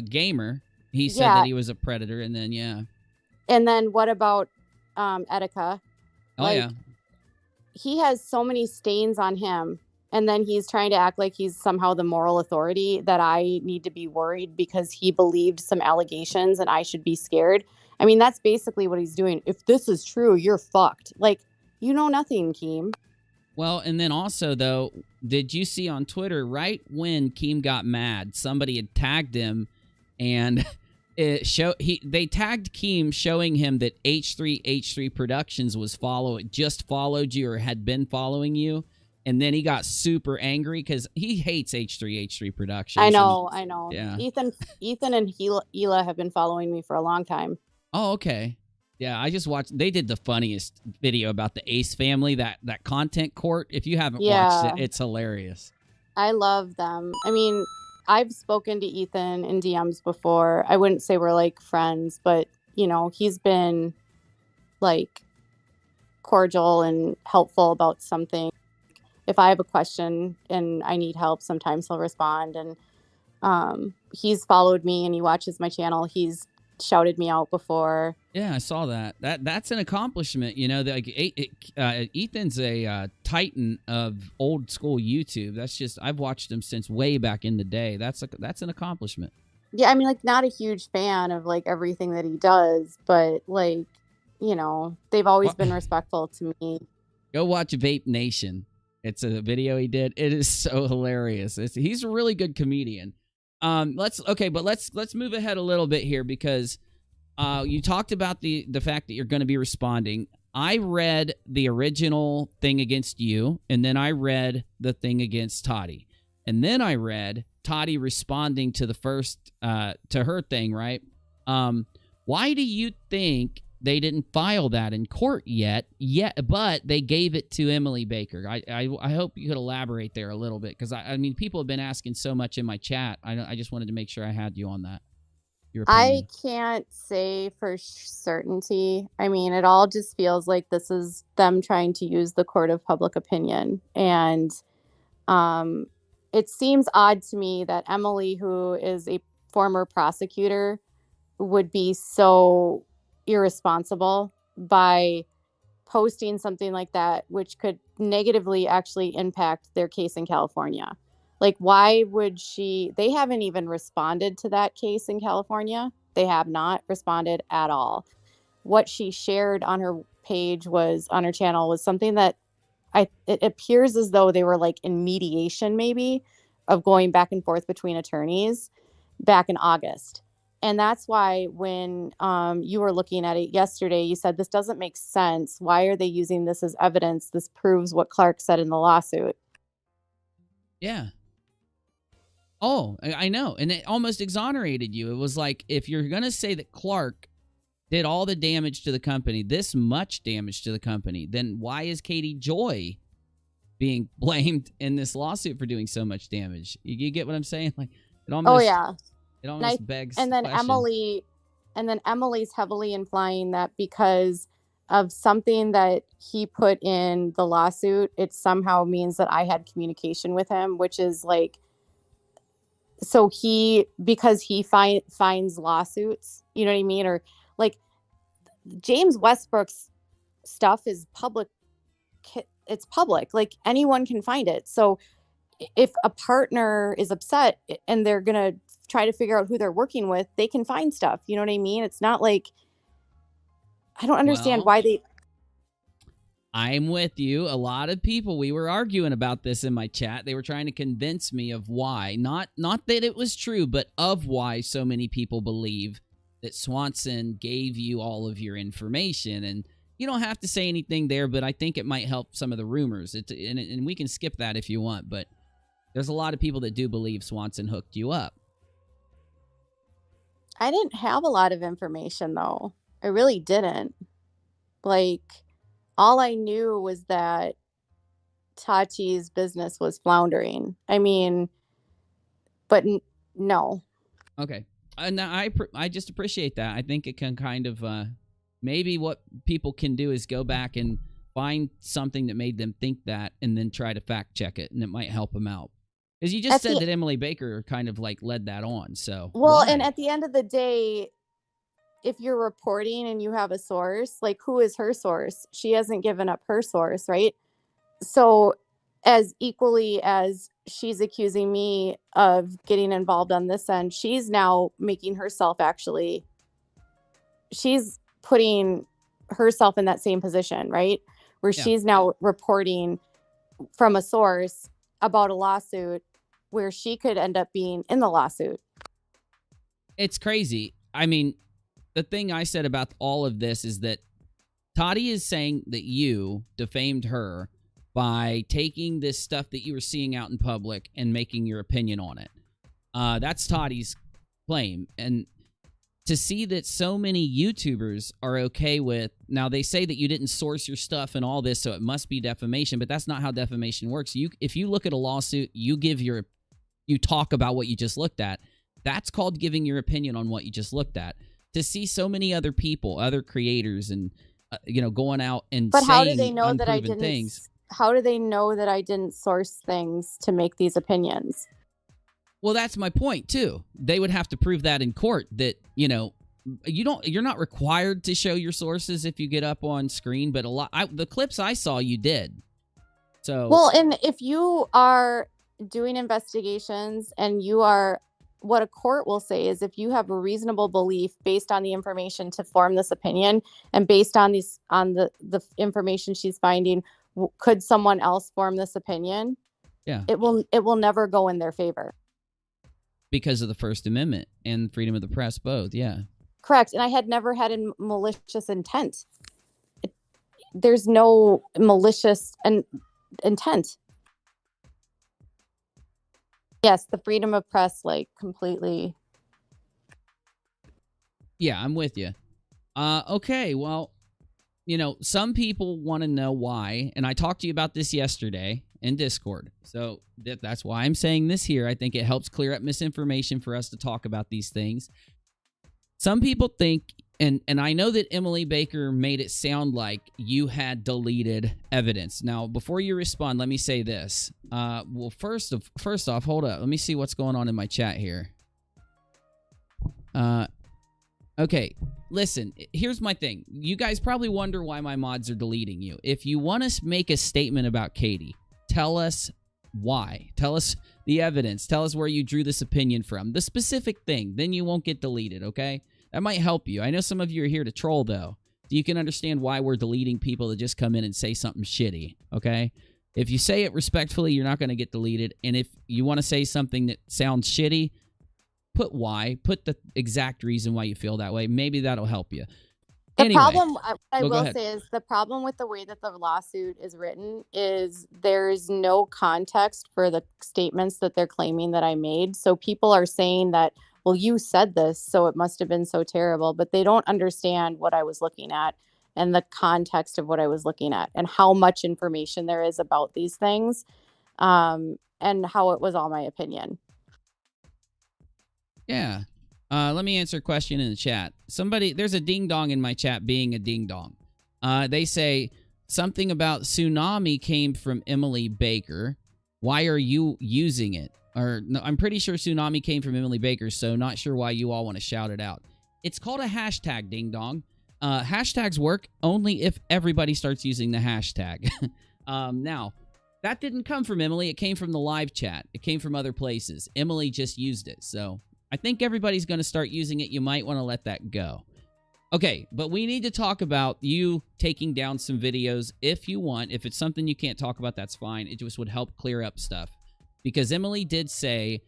gamer. He said that he was a predator, and then, yeah. And then what about Etika? Oh, yeah. He has so many stains on him, and then he's trying to act like he's somehow the moral authority that I need to be worried because he believed some allegations and I should be scared. I mean, that's basically what he's doing. If this is true, you're fucked. Like, you know nothing, Keem. Well, and then also, though, did you see on Twitter, right when Keem got mad, somebody had tagged him, and they tagged Keem showing him that H3 Productions just followed you or had been following you, and then he got super angry because he hates H3 Productions. I know. Yeah. Ethan and Hila have been following me for a long time. Oh, okay. Yeah, I just watched. They did the funniest video about the Ace family, that content court. If you haven't watched it, it's hilarious. I love them. I mean, I've spoken to Ethan in DMs before. I wouldn't say we're like friends, but you know, he's been like cordial and helpful about something. If I have a question and I need help, sometimes he'll respond. And he's followed me and he watches my channel. He's shouted me out before. Yeah, I saw that. That's an accomplishment. You know, Ethan's a titan of old school YouTube. That's just, I've watched him since way back in the day. That's an accomplishment. Yeah, I mean, like, not a huge fan of like everything that he does, but like, you know, they've always been respectful to me. Go watch Vape Nation. It's a video he did. It is so hilarious. He's a really good comedian. Let's move ahead a little bit here because you talked about the fact that you're going to be responding. I read the original thing against you, and then I read the thing against Tati, and then I read Tati responding to the first to her thing. Right? Why do you think they didn't file that in court yet, but they gave it to Emily Baker? I hope you could elaborate there a little bit, because I mean, people have been asking so much in my chat. I just wanted to make sure I had you on that. Your opinion. I can't say for certainty. I mean, it all just feels like this is them trying to use the court of public opinion. And it seems odd to me that Emily, who is a former prosecutor, would be so irresponsible by posting something like that, which could negatively actually impact their case in California. Like, why would they haven't even responded to that case in California. They have not responded at all. What she shared on her page on her channel was something that it appears as though they were like in mediation, maybe, of going back and forth between attorneys back in August. And that's why when you were looking at it yesterday, you said, this doesn't make sense. Why are they using this as evidence? This proves what Clark said in the lawsuit. Yeah. Oh, I know. And it almost exonerated you. It was like, if you're going to say that Clark did all the damage to the company, this much damage to the company, then why is Katie Joy being blamed in this lawsuit for doing so much damage? You get what I'm saying? Like, it almost... Oh, yeah. It almost begs and then question. Emily's heavily implying that because of something that he put in the lawsuit, it somehow means that I had communication with him, which is like, so because he finds lawsuits, you know what I mean? Or like James Westbrook's stuff is public it's public. Like anyone can find it. So if a partner is upset and they're going to try to figure out who they're working with, they can find stuff. You know what I mean? It's not like, I don't understand Well, why I'm with you. A lot of people, we were arguing about this in my chat. They were trying to convince me of why, not that it was true, but of why so many people believe that Swanson gave you all of your information. And you don't have to say anything there, but I think it might help some of the rumors. And we can skip that if you want, but there's a lot of people that do believe Swanson hooked you up. I didn't have a lot of information, though. I really didn't. Like, all I knew was that Tati's business was floundering. I mean, but no. Okay. And I just appreciate that. I think it can kind of, maybe what people can do is go back and find something that made them think that and then try to fact check it, and it might help them out. Because you just said that Emily Baker kind of like led that on. So, well, why? And at the end of the day, if you're reporting and you have a source, like, who is her source? She hasn't given up her source, right? So as equally as she's accusing me of getting involved on this end, she's now making herself she's putting herself in that same position, right? Where she's now reporting from a source about a lawsuit where she could end up being in the lawsuit. It's crazy. I mean, the thing I said about all of this is that Tati is saying that you defamed her by taking this stuff that you were seeing out in public and making your opinion on it. That's Tati's claim. And to see that so many YouTubers are okay with, now they say that you didn't source your stuff and all this, so it must be defamation, but that's not how defamation works. If you look at a lawsuit, you talk about what you just looked at. That's called giving your opinion on what you just looked at. To see so many other people, other creators, and going out and but saying how do they know that I unproven didn't? things. How do they know that I didn't source things to make these opinions? Well, that's my point too. They would have to prove that in court that you're not required to show your sources if you get up on screen, but the clips I saw, you did. So well, and if you are doing investigations and you are, what a court will say is, if you have a reasonable belief based on the information to form this opinion, and based on the information she's finding, could someone else form this opinion? Yeah, it will never go in their favor because of the First Amendment and freedom of the press, both. Yeah, correct. And I had never had a malicious intent. There's no malicious intent. Yes, the freedom of press, like, completely. Yeah, I'm with you. Okay, well, some people want to know why, and I talked to you about this yesterday in Discord. So that's why I'm saying this here. I think it helps clear up misinformation for us to talk about these things. Some people think, and I know that Emily Baker made it sound like you had deleted evidence. Now, before you respond, let me say this. Well, first off, hold up. Let me see what's going on in my chat here. Okay, listen, here's my thing. You guys probably wonder why my mods are deleting you. If you want to make a statement about Katie, tell us why. Tell us the evidence. Tell us where you drew this opinion from. The specific thing. Then you won't get deleted, okay? That might help you. I know some of you are here to troll, though. You can understand why we're deleting people that just come in and say something shitty, okay? If you say it respectfully, you're not going to get deleted. And if you want to say something that sounds shitty, put why. Put the exact reason why you feel that way. Maybe that'll help you. The problem, I will say is, the problem with the way that the lawsuit is written is there's no context for the statements that they're claiming that I made. So people are saying that, well, you said this, so it must have been so terrible. But they don't understand what I was looking at and the context of what I was looking at and how much information there is about these things, and how it was all my opinion. Yeah. Let me answer a question in the chat. There's a ding-dong in my chat being a ding-dong. They say something about tsunami came from Emily Baker. Why are you using it? Or no, I'm pretty sure tsunami came from Emily Baker, so not sure why you all want to shout it out. It's called a hashtag, ding-dong. Hashtags work only if everybody starts using the hashtag. Now, that didn't come from Emily. It came from the live chat. It came from other places. Emily just used it. So I think everybody's going to start using it. You might want to let that go. Okay, but we need to talk about you taking down some videos if you want. If it's something you can't talk about, that's fine. It just would help clear up stuff. Because Emily did say,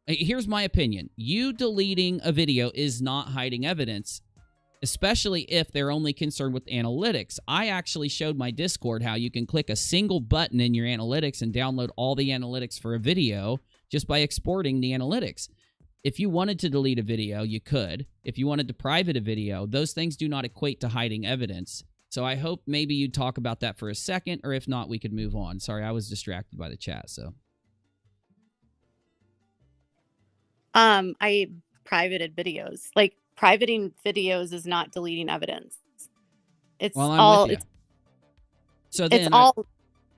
here's my opinion. You deleting a video is not hiding evidence, especially if they're only concerned with analytics. I actually showed my Discord how you can click a single button in your analytics and download all the analytics for a video just by exporting the analytics. If you wanted to delete a video, you could. If you wanted to private a video, those things do not equate to hiding evidence. So I hope maybe you'd talk about that for a second, or if not, we could move on. Sorry, I was distracted by the chat, so. I privated videos. Like, privating videos is not deleting evidence. It's Well, I'm all with you. So then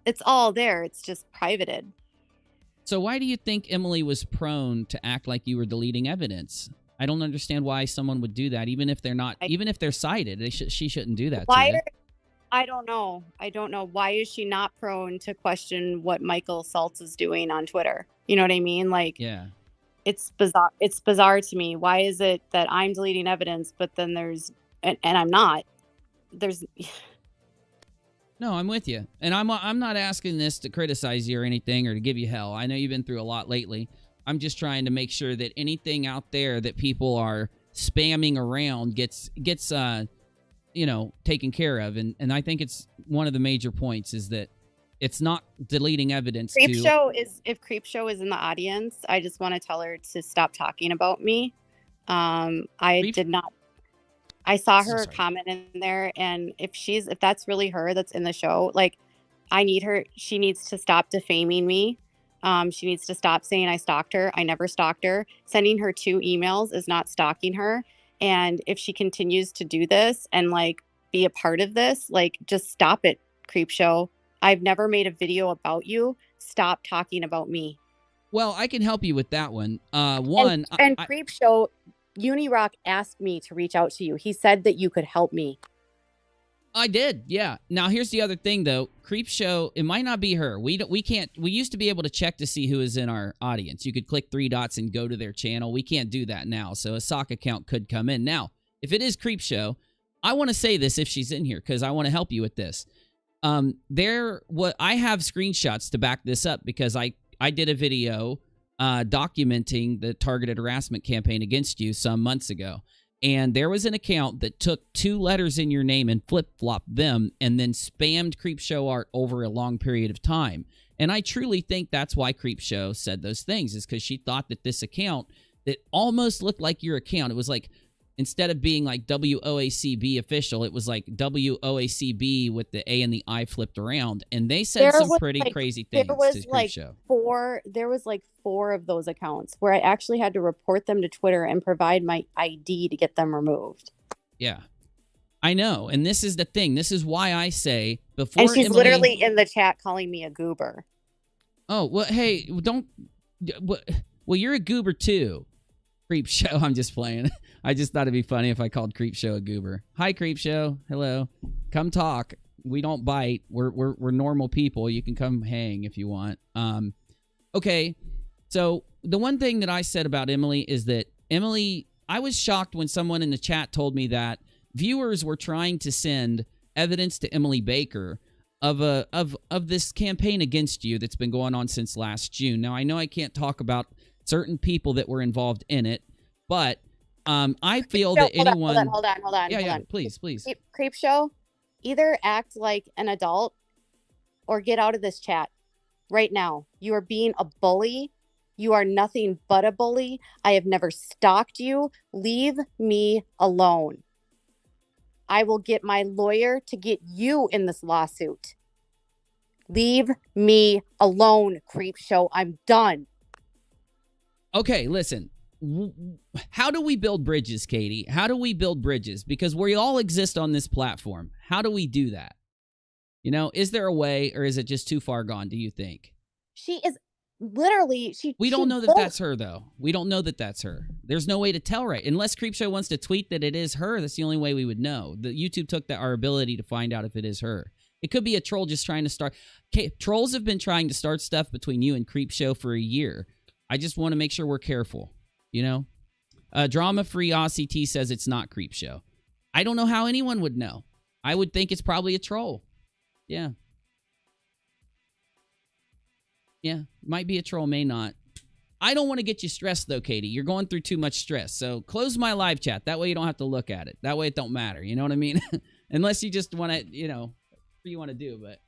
it's all there. It's just privated. So why do you think Emily was prone to act like you were deleting evidence? I don't understand why someone would do that, even if they're not, even if they're cited. She shouldn't do that. Why? I don't know. I don't know. Why is she not prone to question what Michael Saltz is doing on Twitter? You know what I mean? Like, yeah, it's bizarre. It's bizarre to me. Why is it that I'm deleting evidence, but then and I'm not? No, I'm with you. And I'm not asking this to criticize you or anything or to give you hell. I know you've been through a lot lately. I'm just trying to make sure that anything out there that people are spamming around gets taken care of. And I think it's one of the major points is that it's not deleting evidence. If Creepshow is in the audience, I just want to tell her to stop talking about me. I saw her comment in there, and if that's really her that's in the show, like, she needs to stop defaming me. She needs to stop saying I stalked her. I never stalked her. Sending her 2 emails is not stalking her. And if she continues to do this and, like, be a part of this, like, just stop it, Creepshow. I've never made a video about you. Stop talking about me. Well, I can help you with that one. Creepshow, Unirock asked me to reach out to you. He said that you could help me. I did, yeah. Now, here's the other thing, though. Creepshow, it might not be her. We used to be able to check to see who is in our audience. You could click 3 dots and go to their channel. We can't do that now, so a sock account could come in. Now, if it is Creepshow, I want to say this if she's in here, because I want to help you with this. I have screenshots to back this up, because I did a video documenting the targeted harassment campaign against you some months ago. And there was an account that took 2 letters in your name and flip-flopped them and then spammed Creepshow art over a long period of time. And I truly think that's why Creepshow said those things, is because she thought that this account that almost looked like your account, it was like, instead of being like WOACB official, it was like WOACB with the A and the I flipped around. And they said some pretty crazy things to Creepshow. There was like 4 of those accounts where I actually had to report them to Twitter and provide my ID to get them removed. Yeah, I know. And this is the thing. This is why I say before. And she's literally in the chat calling me a goober. Oh, well, hey, don't. Well, you're a goober too. Creepshow. I'm just playing. I just thought it'd be funny if I called Creepshow a goober. Hi, Creepshow. Hello. Come talk. We don't bite. We're normal people. You can come hang if you want. Okay. So the one thing that I said about Emily is that I was shocked when someone in the chat told me that viewers were trying to send evidence to Emily Baker of this campaign against you that's been going on since last June. Now, I know I can't talk about certain people that were involved in it, but I feel that anyone... Hold on. Yeah, please. Creepshow, either act like an adult or get out of this chat right now. You are being a bully. You are nothing but a bully. I have never stalked you. Leave me alone. I will get my lawyer to get you in this lawsuit. Leave me alone, Creepshow. I'm done. Okay, listen. How do we build bridges, Katie? How do we build bridges? Because we all exist on this platform. How do we do that? You know, is there a way, or is it just too far gone, do you think? She is literally... We don't know that that's her, though. We don't know that that's her. There's no way to tell, right? Unless Creepshow wants to tweet that it is her, that's the only way we would know. The YouTube took our ability to find out if it is her. It could be a troll just trying to start. Trolls have been trying to start stuff between you and Creepshow for a year. I just want to make sure we're careful, you know? Drama-free Aussie T says it's not Creepshow. I don't know how anyone would know. I would think it's probably a troll. Yeah. Yeah, might be a troll, may not. I don't want to get you stressed, though, Katie. You're going through too much stress. So close my live chat. That way you don't have to look at it. That way it don't matter. You know what I mean? Unless you just want to, you know, what you want to do. But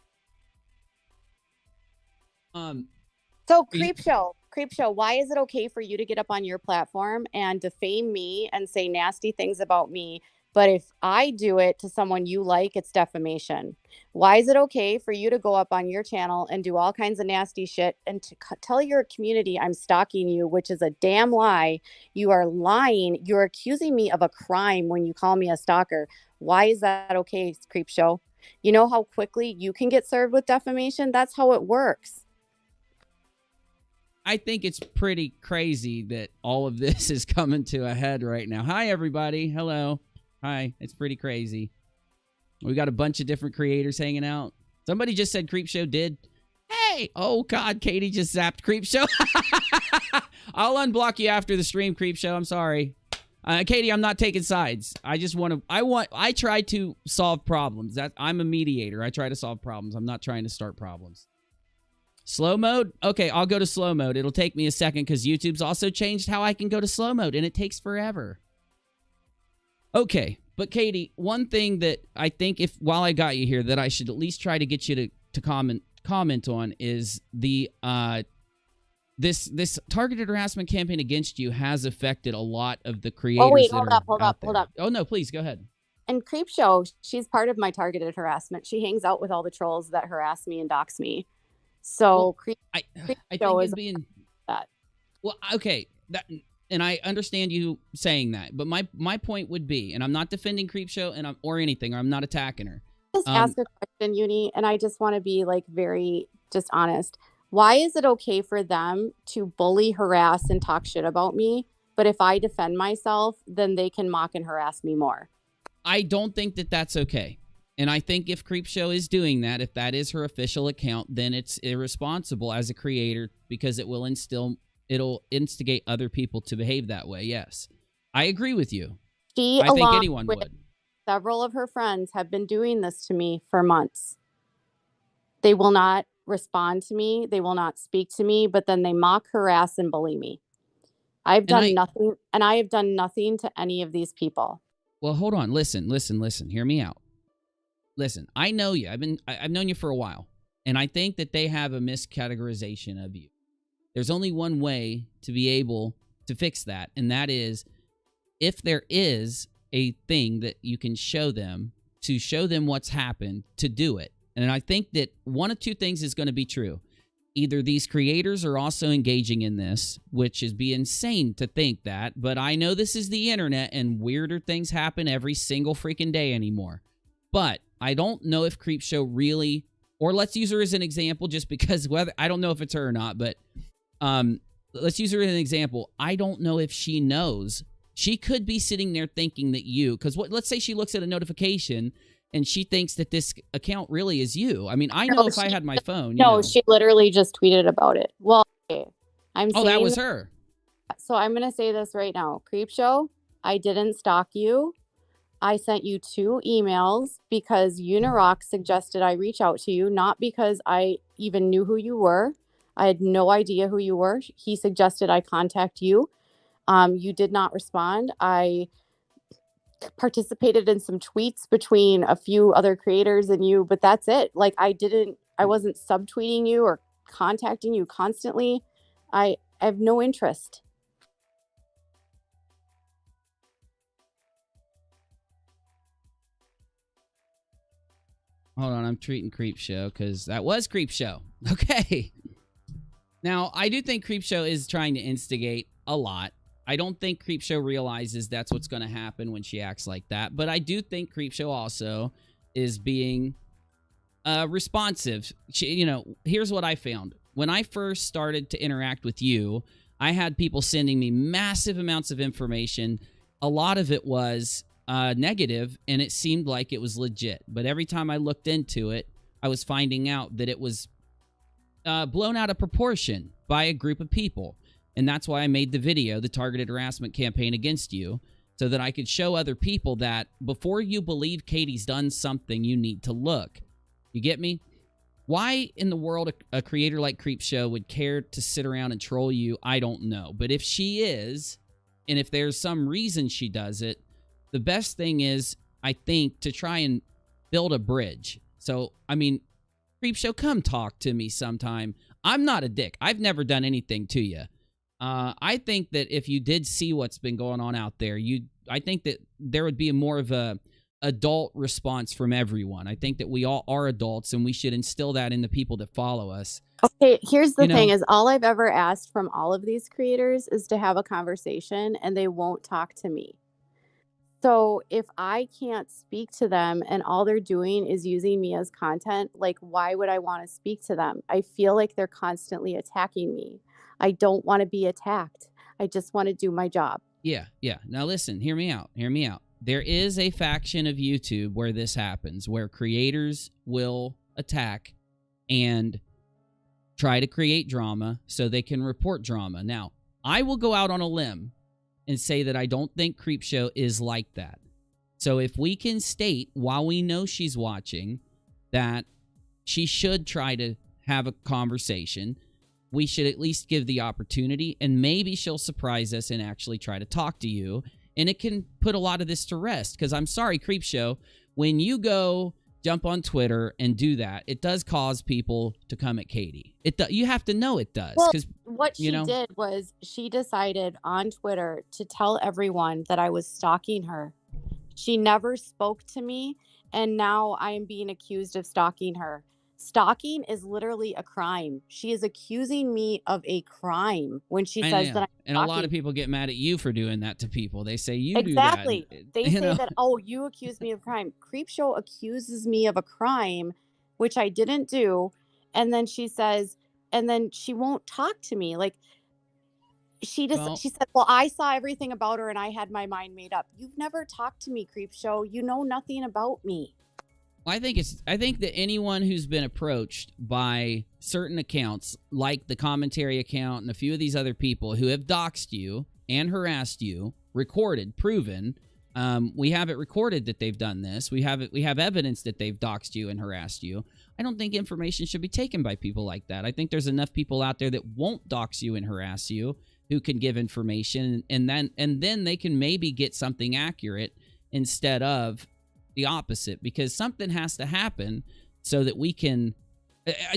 So Creepshow, why is it okay for you to get up on your platform and defame me and say nasty things about me? But if I do it to someone you like, it's defamation. Why is it okay for you to go up on your channel and do all kinds of nasty shit and to tell your community I'm stalking you, which is a damn lie? You are lying. You're accusing me of a crime when you call me a stalker. Why is that okay, Creepshow? You know how quickly you can get served with defamation? That's how it works. I think it's pretty crazy that all of this is coming to a head right now. Hi, everybody. Hello. Hi. It's pretty crazy. We got a bunch of different creators hanging out. Somebody just said Creepshow did. Hey! Oh, God. Katie just zapped Creepshow. I'll unblock you after the stream, Creepshow. I'm sorry. Katie, I'm not taking sides. I just want to... I try to solve problems. I'm a mediator. I try to solve problems. I'm not trying to start problems. Slow mode? Okay, I'll go to slow mode. It'll take me a second because YouTube's also changed how I can go to slow mode, and it takes forever. Okay, but Katie, one thing that I think while I got you here that I should at least try to get you to comment on is the this targeted harassment campaign against you has affected a lot of the creators. Oh wait, hold up. Oh no, please go ahead. And Creepshow, she's part of my targeted harassment. She hangs out with all the trolls that harass me and dox me. So well, I think is being that. Well, okay, and I understand you saying that, but my point would be, and I'm not defending Creepshow or anything, or I'm not attacking her. Just ask a question, Uni, and I just want to be like very just honest. Why is it okay for them to bully, harass, and talk shit about me? But if I defend myself, then they can mock and harass me more. I don't think that that's okay. And I think if Creepshow is doing that, if that is her official account, then it's irresponsible as a creator because it'll instigate other people to behave that way. Yes. I agree with you. I think anyone would. Several of her friends have been doing this to me for months. They will not respond to me. They will not speak to me, but then they mock, harass, and bully me. I've done nothing, and I have done nothing to any of these people. Well, hold on. Listen. Hear me out. Listen, I know you. I've known you for a while, and I think that they have a miscategorization of you. There's only one way to be able to fix that, and that is if there is a thing that you can show them, to show them what's happened, to do it. And I think that one of two things is going to be true. Either these creators are also engaging in this, which is be insane to think that, but I know this is the internet, and weirder things happen every single freaking day anymore. But I don't know if Creepshow really, or let's use her as an example just because I don't know if it's her or not, but let's use her as an example. I don't know if she knows. She could be sitting there thinking that because let's say she looks at a notification and she thinks that this account really is you. I mean, I know if I had my phone. She literally just tweeted about it. Well, okay. That was her. So I'm going to say this right now. Creepshow, I didn't stalk you. I sent you 2 emails because Unirock suggested I reach out to you, not because I even knew who you were. I had no idea who you were. He suggested I contact you. You did not respond. I participated in some tweets between a few other creators and you, but that's it. Like I wasn't subtweeting you or contacting you constantly. I have no interest. Hold on, I'm treating Creepshow because that was Creepshow. Okay. Now, I do think Creepshow is trying to instigate a lot. I don't think Creepshow realizes that's what's going to happen when she acts like that. But I do think Creepshow also is being responsive. Here's what I found. When I first started to interact with you, I had people sending me massive amounts of information. A lot of it was negative, and it seemed like it was legit. But every time I looked into it, I was finding out that it was blown out of proportion by a group of people. And that's why I made the video, the targeted harassment campaign against you, so that I could show other people that before you believe Katie's done something, you need to look. You get me? Why in the world a creator like Creepshow would care to sit around and troll you, I don't know. But if she is, and if there's some reason she does it, the best thing is, I think, to try and build a bridge. So, I mean, Creepshow, come talk to me sometime. I'm not a dick. I've never done anything to you. I think that if you did see what's been going on out there, I think that there would be more of a adult response from everyone. I think that we all are adults, and we should instill that in the people that follow us. Okay, here's the thing is all I've ever asked from all of these creators is to have a conversation, and they won't talk to me. So if I can't speak to them and all they're doing is using me as content, like, why would I want to speak to them? I feel like they're constantly attacking me. I don't want to be attacked. I just want to do my job. Yeah. Now listen, hear me out. There is a faction of YouTube where this happens, where creators will attack and try to create drama so they can report drama. Now, I will go out on a limb and say that I don't think Creepshow is like that. So if we can state, while we know she's watching, that she should try to have a conversation, we should at least give the opportunity, and maybe she'll surprise us and actually try to talk to you, and it can put a lot of this to rest. Because I'm sorry, Creepshow, when you go jump on Twitter and do that, it does cause people to come at Katie. You have to know it does. Well, what she did was she decided on Twitter to tell everyone that I was stalking her. She never spoke to me, and now I am being accused of stalking her. Stalking is literally a crime. She is accusing me of a crime when she says that I'm and stalking. A lot of people get mad at you for doing that to people. They say you exactly. do that. They say that, oh, you accused me of crime. Creepshow accuses me of a crime, which I didn't do. And then she says, and then she won't talk to me. Like, she said, well, I saw everything about her and I had my mind made up. You've never talked to me, Creepshow. You know nothing about me. I think that anyone who's been approached by certain accounts, like the commentary account and a few of these other people who have doxed you and harassed you, recorded, proven, we have it recorded that they've done this. We have evidence that they've doxed you and harassed you. I don't think information should be taken by people like that. I think there's enough people out there that won't dox you and harass you who can give information, and then they can maybe get something accurate instead of the opposite, because something has to happen so that we can.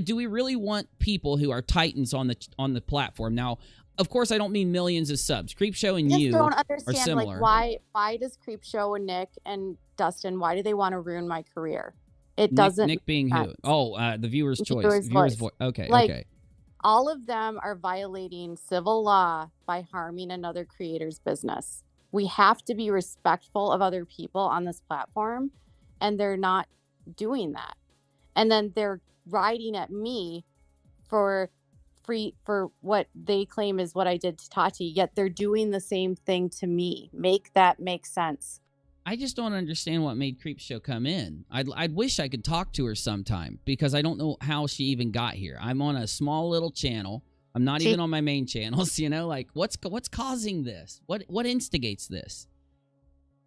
Do we really want people who are titans on the platform? Now, of course, I don't mean millions of subs. Creepshow and you don't understand, are similar. Like, why does Creepshow and Nick and Dustin, why do they want to ruin my career? It doesn't. Nick being who? Oh, the viewer's choice. Viewer's voice. Okay, like, okay. All of them are violating civil law by harming another creator's business. We have to be respectful of other people on this platform, and they're not doing that. And then they're riding at me for what they claim is what I did to Tati, yet they're doing the same thing to me. Make that make sense. I just don't understand what made Creepshow come in. I'd wish I could talk to her sometime, because I don't know how she even got here. I'm on a small little channel. I'm not even on my main channels, like what's causing this? What instigates this?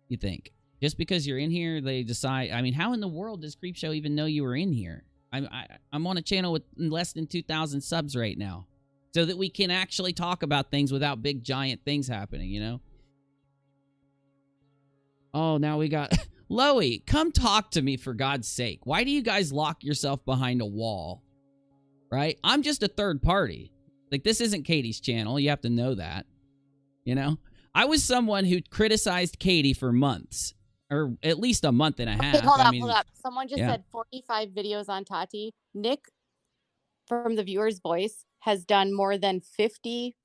You think? Just because you're in here, they decide. I mean, how in the world does Creepshow even know you were in here? I'm on a channel with less than 2,000 subs right now, so that we can actually talk about things without big giant things happening, Oh, now we got Loey. Come talk to me, for God's sake. Why do you guys lock yourself behind a wall? Right? I'm just a third party. Like, this isn't Katie's channel. You have to know that. I was someone who criticized Katie for months. Or at least a month and a half. Okay, hold up. Someone just said 45 videos on Tati. Nick, from the viewer's voice, has done more than 50,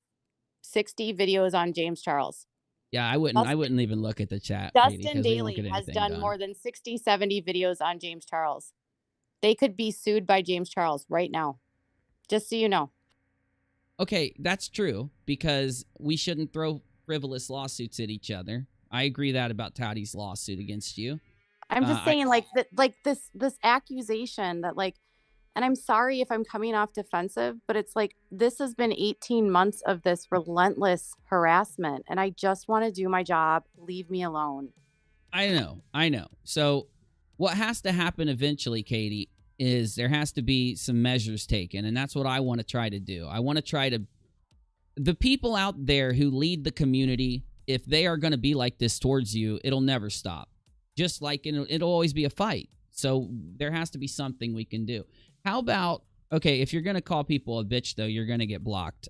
60 videos on James Charles. Yeah, I wouldn't even look at the chat. Dustin Daly has done more than 60, 70 videos on James Charles. They could be sued by James Charles right now. Just so you know. Okay, that's true, because we shouldn't throw frivolous lawsuits at each other. I agree that about Tati's lawsuit against you. I'm just saying, this accusation that, like, And I'm sorry if I'm coming off defensive, but it's like, this has been 18 months of this relentless harassment, and I just want to do my job. Leave me alone. I know. So what has to happen eventually, Katie, is there has to be some measures taken, and that's what I want to try to do. I want to try to, the people out there who lead the community, if they are going to be like this towards you, it'll never stop. Just like it'll always be a fight. So there has to be something we can do. How about, okay, if you're going to call people a bitch, though, you're going to get blocked.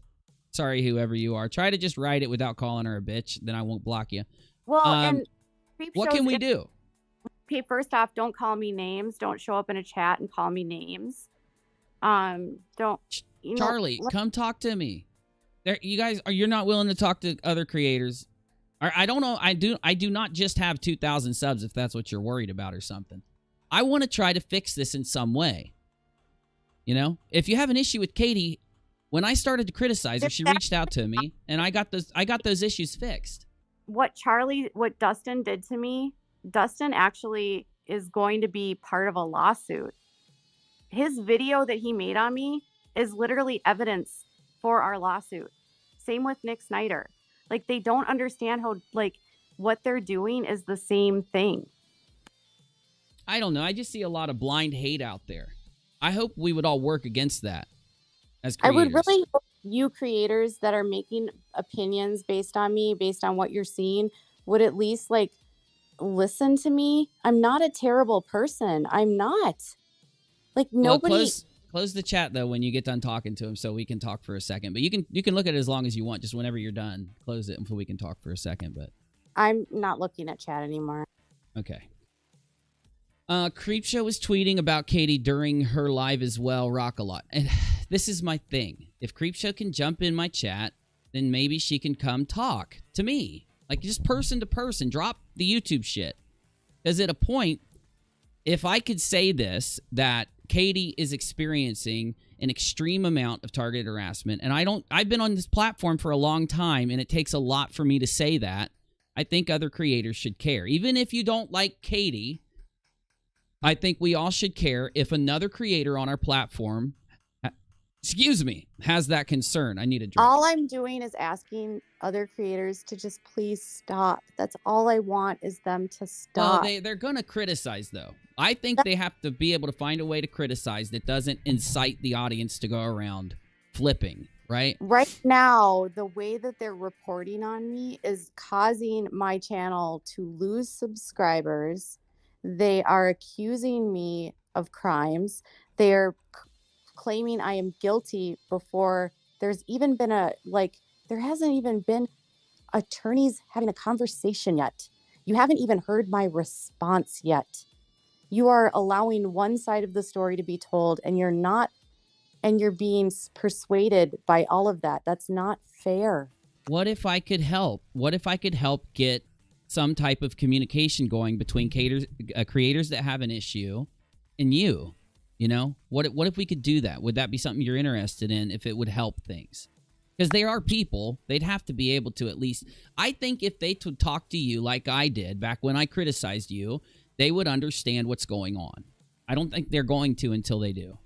Sorry, whoever you are. Try to just write it without calling her a bitch, then I won't block you. Well, and what can we do? Okay, first off, don't call me names. Don't show up in a chat and call me names. Don't, Charlie, come talk to me. There, you guys, you're not willing to talk to other creators. I don't know. I do not just have 2,000 subs if that's what you're worried about or something. I want to try to fix this in some way. You know, if you have an issue with Katie, when I started to criticize her, she reached out to me, and I got those issues fixed. What Dustin did to me, Dustin actually is going to be part of a lawsuit. His video that he made on me is literally evidence for our lawsuit. Same with Nick Snyder. Like, they don't understand how, like, what they're doing is the same thing. I don't know. I just see a lot of blind hate out there. I hope we would all work against that as creators. I would really hope you creators that are making opinions based on me, based on what you're seeing, would at least, like, listen to me. I'm not a terrible person. I'm not. Like, nobody... Well, close the chat, though, when you get done talking to him so we can talk for a second. But you can look at it as long as you want. Just whenever you're done, close it until we can talk for a second. But I'm not looking at chat anymore. Okay. Creepshow was tweeting about Katie during her live as well, rock a lot. And this is my thing. If Creepshow can jump in my chat, then maybe she can come talk to me. Like, just person to person. Drop the YouTube shit. Because at a point, if I could say this, that Katie is experiencing an extreme amount of targeted harassment, and I've been on this platform for a long time, and it takes a lot for me to say that, I think other creators should care. Even if you don't like Katie, I think we all should care if another creator on our platform, has that concern. I need a drink. All I'm doing is asking other creators to just please stop. That's all I want, is them to stop. Well, they're going to criticize, though. I think they have to be able to find a way to criticize that doesn't incite the audience to go around flipping, right? Right now, the way that they're reporting on me is causing my channel to lose subscribers. They are accusing me of crimes. They're claiming I am guilty before there's even been there hasn't even been attorneys having a conversation yet. You haven't even heard my response yet. You are allowing one side of the story to be told, and you're not, and you're being persuaded by all of that. That's not fair. What if I could help? What if I could help get some type of communication going between creators that have an issue and you? You know, what if we could do that? Would that be something you're interested in if it would help things? Because they are people. They'd have to be able to at least... I think if they would talk to you like I did back when I criticized you, they would understand what's going on. I don't think they're going to until they do.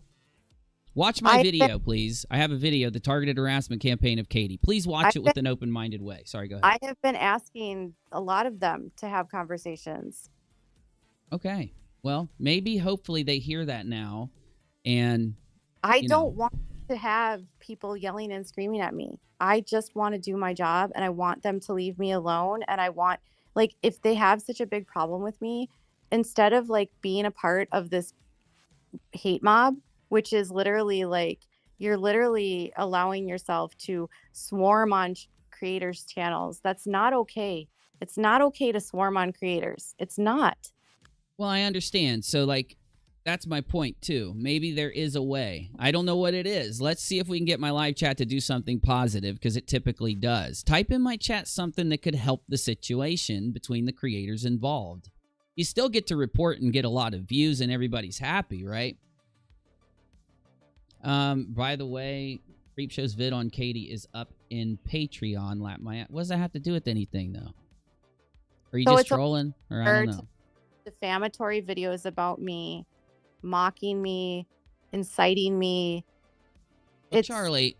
Watch my video, please. I have a video, the targeted harassment campaign of Katie. Please watch it with an open-minded way. Sorry, go ahead. I have been asking a lot of them to have conversations. Okay. Well, maybe, hopefully, they hear that now. And I don't want to have people yelling and screaming at me. I just want to do my job, and I want them to leave me alone. And I want, like, if they have such a big problem with me, instead of, like, being a part of this hate mob, which is literally, like, you're literally allowing yourself to swarm on creators' channels. That's not okay. It's not okay to swarm on creators. It's not. Well, I understand. So, like, that's my point, too. Maybe there is a way. I don't know what it is. Let's see if we can get my live chat to do something positive, because it typically does. Type in my chat something that could help the situation between the creators involved. You still get to report and get a lot of views, and everybody's happy, right? By the way, Creepshow's vid on Katie is up in Patreon. What does that have to do with anything, though? Are you just trolling? Or I don't know. Defamatory videos about me, mocking me, inciting me. Well, Charlie,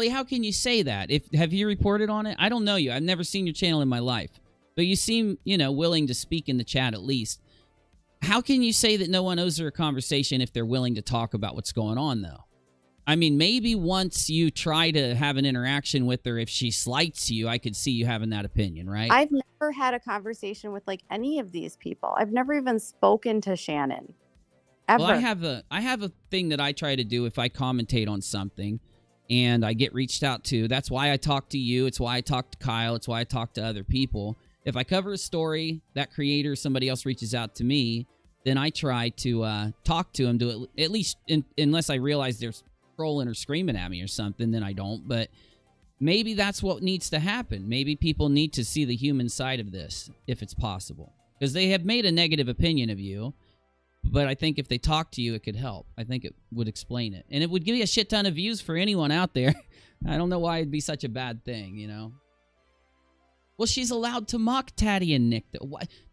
how can you say that? Have you reported on it? I don't know you. I've never seen your channel in my life. But you seem, willing to speak in the chat at least. How can you say that no one owes her a conversation if they're willing to talk about what's going on, though? I mean, maybe once you try to have an interaction with her, if she slights you, I could see you having that opinion, right? I've never had a conversation with like any of these people. I've never even spoken to Shannon. Ever. Well, I have a thing that I try to do if I commentate on something and I get reached out to. That's why I talk to you. It's why I talk to Kyle. It's why I talk to other people. If I cover a story, that creator, somebody else reaches out to me, then I try to talk to them, to at least, unless I realize they're trolling or screaming at me or something, then I don't. But maybe that's what needs to happen. Maybe people need to see the human side of this, if it's possible. Because they have made a negative opinion of you, but I think if they talk to you, it could help. I think it would explain it. And it would give you a shit ton of views for anyone out there. I don't know why it'd be such a bad thing, Well, she's allowed to mock Tati and Nick.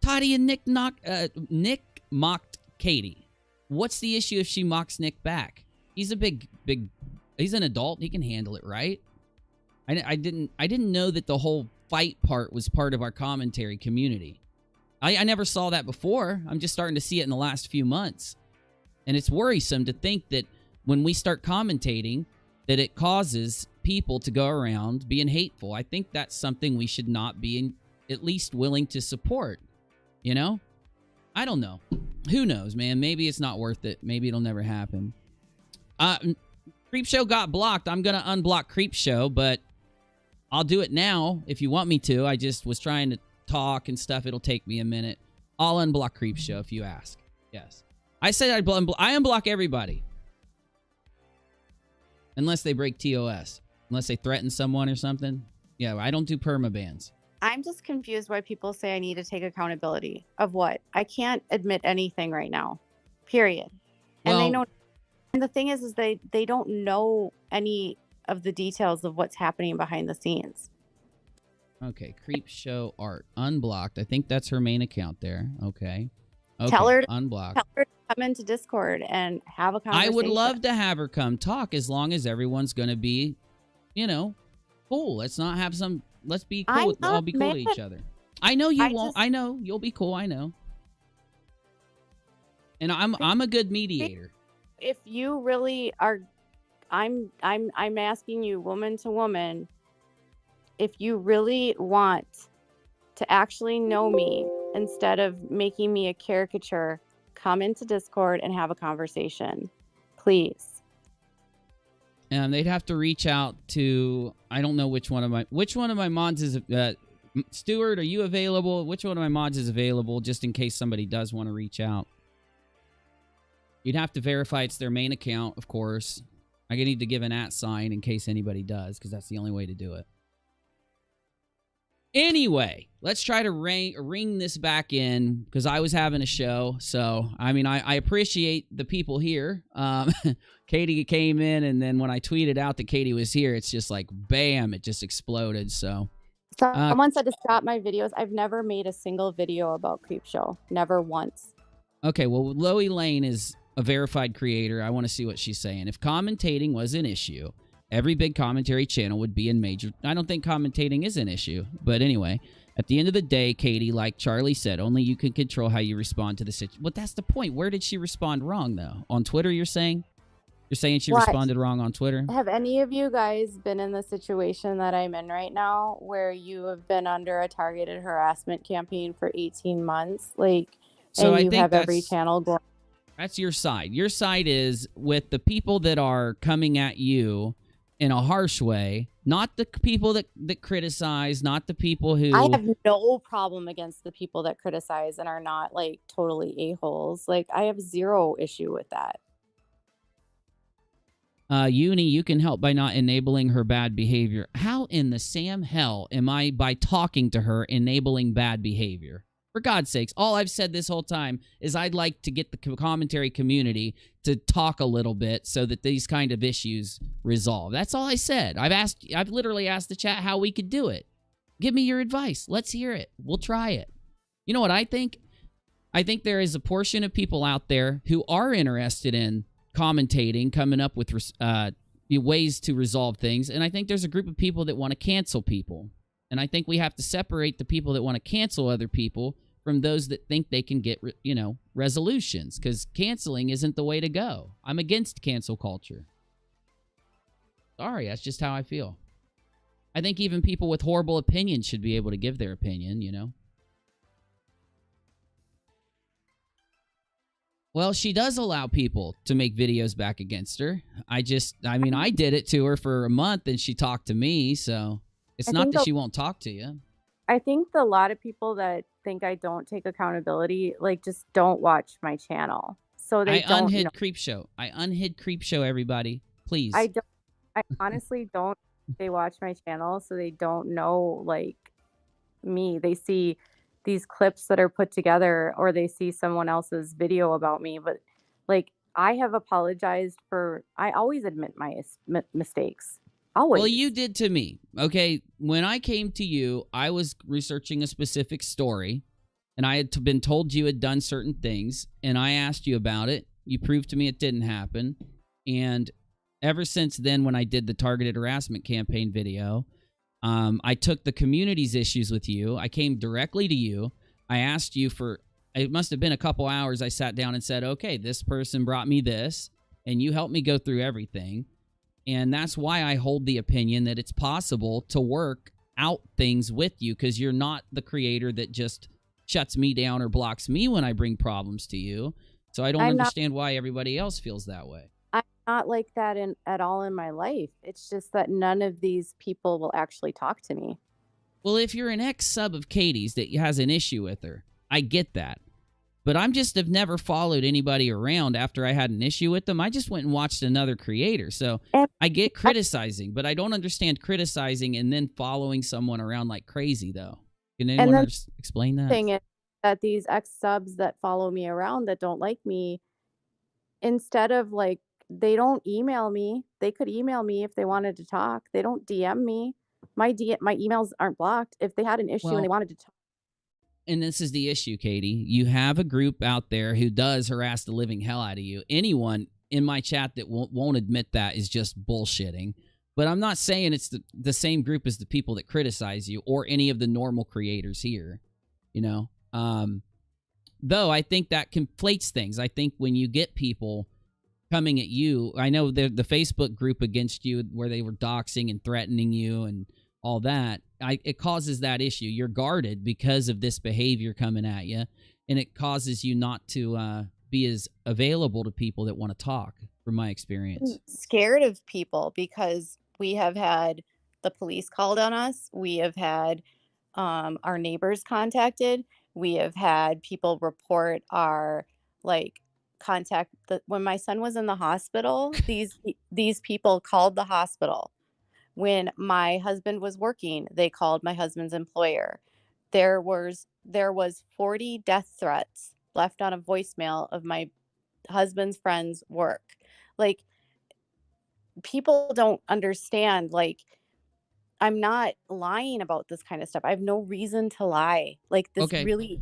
Tati and Nick mocked Katie. What's the issue if she mocks Nick back? He's a big, he's an adult. He can handle it, right? I didn't know that the whole fight part was part of our commentary community. I never saw that before. I'm just starting to see it in the last few months. And it's worrisome to think that when we start commentating, that it causes people to go around being hateful. I think that's something we should not be at least willing to support. I don't know. Who knows, man? Maybe it's not worth it. Maybe it'll never happen. Creepshow got blocked. I'm going to unblock Creepshow, but I'll do it now if you want me to. I just was trying to talk and stuff. It'll take me a minute. I'll unblock Creepshow if you ask. Yes. I said I unblock everybody. Unless they break TOS. Unless they threaten someone or something. Yeah, I don't do permabans. I'm just confused why people say I need to take accountability. Of what? I can't admit anything right now. Period. And they know. And the thing is they don't know any of the details of what's happening behind the scenes. Okay, Creepshow Art. Unblocked. I think that's her main account there. Okay. Tell her to unblocked. Tell her to come into Discord and have a conversation. I would love to have her come talk as long as everyone's going to be, cool. Let's not have some... Let's be cool. I'll be cool to each other. I know you won't. I know. You'll be cool. I know. And I'm a good mediator. If you really are... I'm asking you, woman to woman, if you really want to actually know me instead of making me a caricature, come into Discord and have a conversation, please. And they'd have to reach out to, I don't know which one of my mods is, Stuart, are you available? Which one of my mods is available just in case somebody does want to reach out? You'd have to verify it's their main account, of course. I need to give an @ sign in case anybody does, because that's the only way to do it. Anyway, let's try to ring this back in, because I was having a show. So, I mean, I appreciate the people here. Katie came in, and then when I tweeted out that Katie was here, it's just like, bam, it just exploded. So, someone said to stop my videos. I've never made a single video about Creepshow. Never once. Okay, well, Loey Lane is a verified creator. I want to see what she's saying. If commentating was an issue, every big commentary channel would be in major... I don't think commentating is an issue. But anyway, at the end of the day, Katie, like Charlie said, only you can control how you respond to the situation. Well, that's the point. Where did she respond wrong, though? On Twitter, you're saying? You're saying she responded wrong on Twitter? Have any of you guys been in the situation that I'm in right now, where you have been under a targeted harassment campaign for 18 months? So and you have every channel going... That's your side. Your side is with the people that are coming at you in a harsh way, not the people that criticize, not the people who... I have no problem against the people that criticize and are not, totally a-holes. I have zero issue with that. Uni, you can help by not enabling her bad behavior. How in the Sam hell am I, by talking to her, enabling bad behavior? For God's sakes, all I've said this whole time is I'd like to get the commentary community to talk a little bit so that these kind of issues resolve. That's all I said. I've literally asked the chat how we could do it. Give me your advice. Let's hear it. We'll try it. You know what I think? I think there is a portion of people out there who are interested in commentating, coming up with ways to resolve things. And I think there's a group of people that want to cancel people. And I think we have to separate the people that want to cancel other people from those that think they can get, resolutions, because canceling isn't the way to go. I'm against cancel culture. Sorry, that's just how I feel. I think even people with horrible opinions should be able to give their opinion, Well, she does allow people to make videos back against her. I did it to her for a month and she talked to me, so it's not that she won't talk to you. I think a lot of people that think I don't take accountability, just don't watch my channel. So they don't unhid Creepshow. I unhid Creepshow, everybody. Please. I honestly don't. They watch my channel, so they don't know me. They see these clips that are put together, or they see someone else's video about me. But I have apologized I always admit my mistakes. Always. Well, you did to me. Okay, when I came to you, I was researching a specific story, and I had been told you had done certain things, and I asked you about it. You proved to me it didn't happen, and ever since then, when I did the targeted harassment campaign video, I took the community's issues with you. I came directly to you. I asked you it must have been a couple hours. I sat down and said, okay, this person brought me this, and you helped me go through everything. And that's why I hold the opinion that it's possible to work out things with you, because you're not the creator that just shuts me down or blocks me when I bring problems to you. So I don't understand why everybody else feels that way. I'm not like that at all in my life. It's just that none of these people will actually talk to me. Well, if you're an ex-sub of Katie's that has an issue with her, I get that. But have never followed anybody around after I had an issue with them. I just went and watched another creator. So I get criticizing, but I don't understand criticizing and then following someone around like crazy, though. Can anyone explain that? Thing is that these ex-subs that follow me around that don't like me, instead of they don't email me. They could email me if they wanted to talk. They don't DM me. My emails aren't blocked. If they had an issue and they wanted to talk. And this is the issue, Katie. You have a group out there who does harass the living hell out of you. Anyone in my chat that won't admit that is just bullshitting. But I'm not saying it's the same group as the people that criticize you or any of the normal creators here, Though I think that conflates things. I think when you get people coming at you, I know the Facebook group against you where they were doxing and threatening you and all that, it causes that issue. You're guarded because of this behavior coming at you, and it causes you not to be as available to people that want to talk, from my experience. I'm scared of people because we have had the police called on us. We have had our neighbors contacted. We have had people report our contact. When my son was in the hospital, these people called the hospital. When my husband was working, they called my husband's employer. There was 40 death threats left on a voicemail of my husband's friend's work. People don't understand. I'm not lying about this kind of stuff. I have no reason to lie. Really.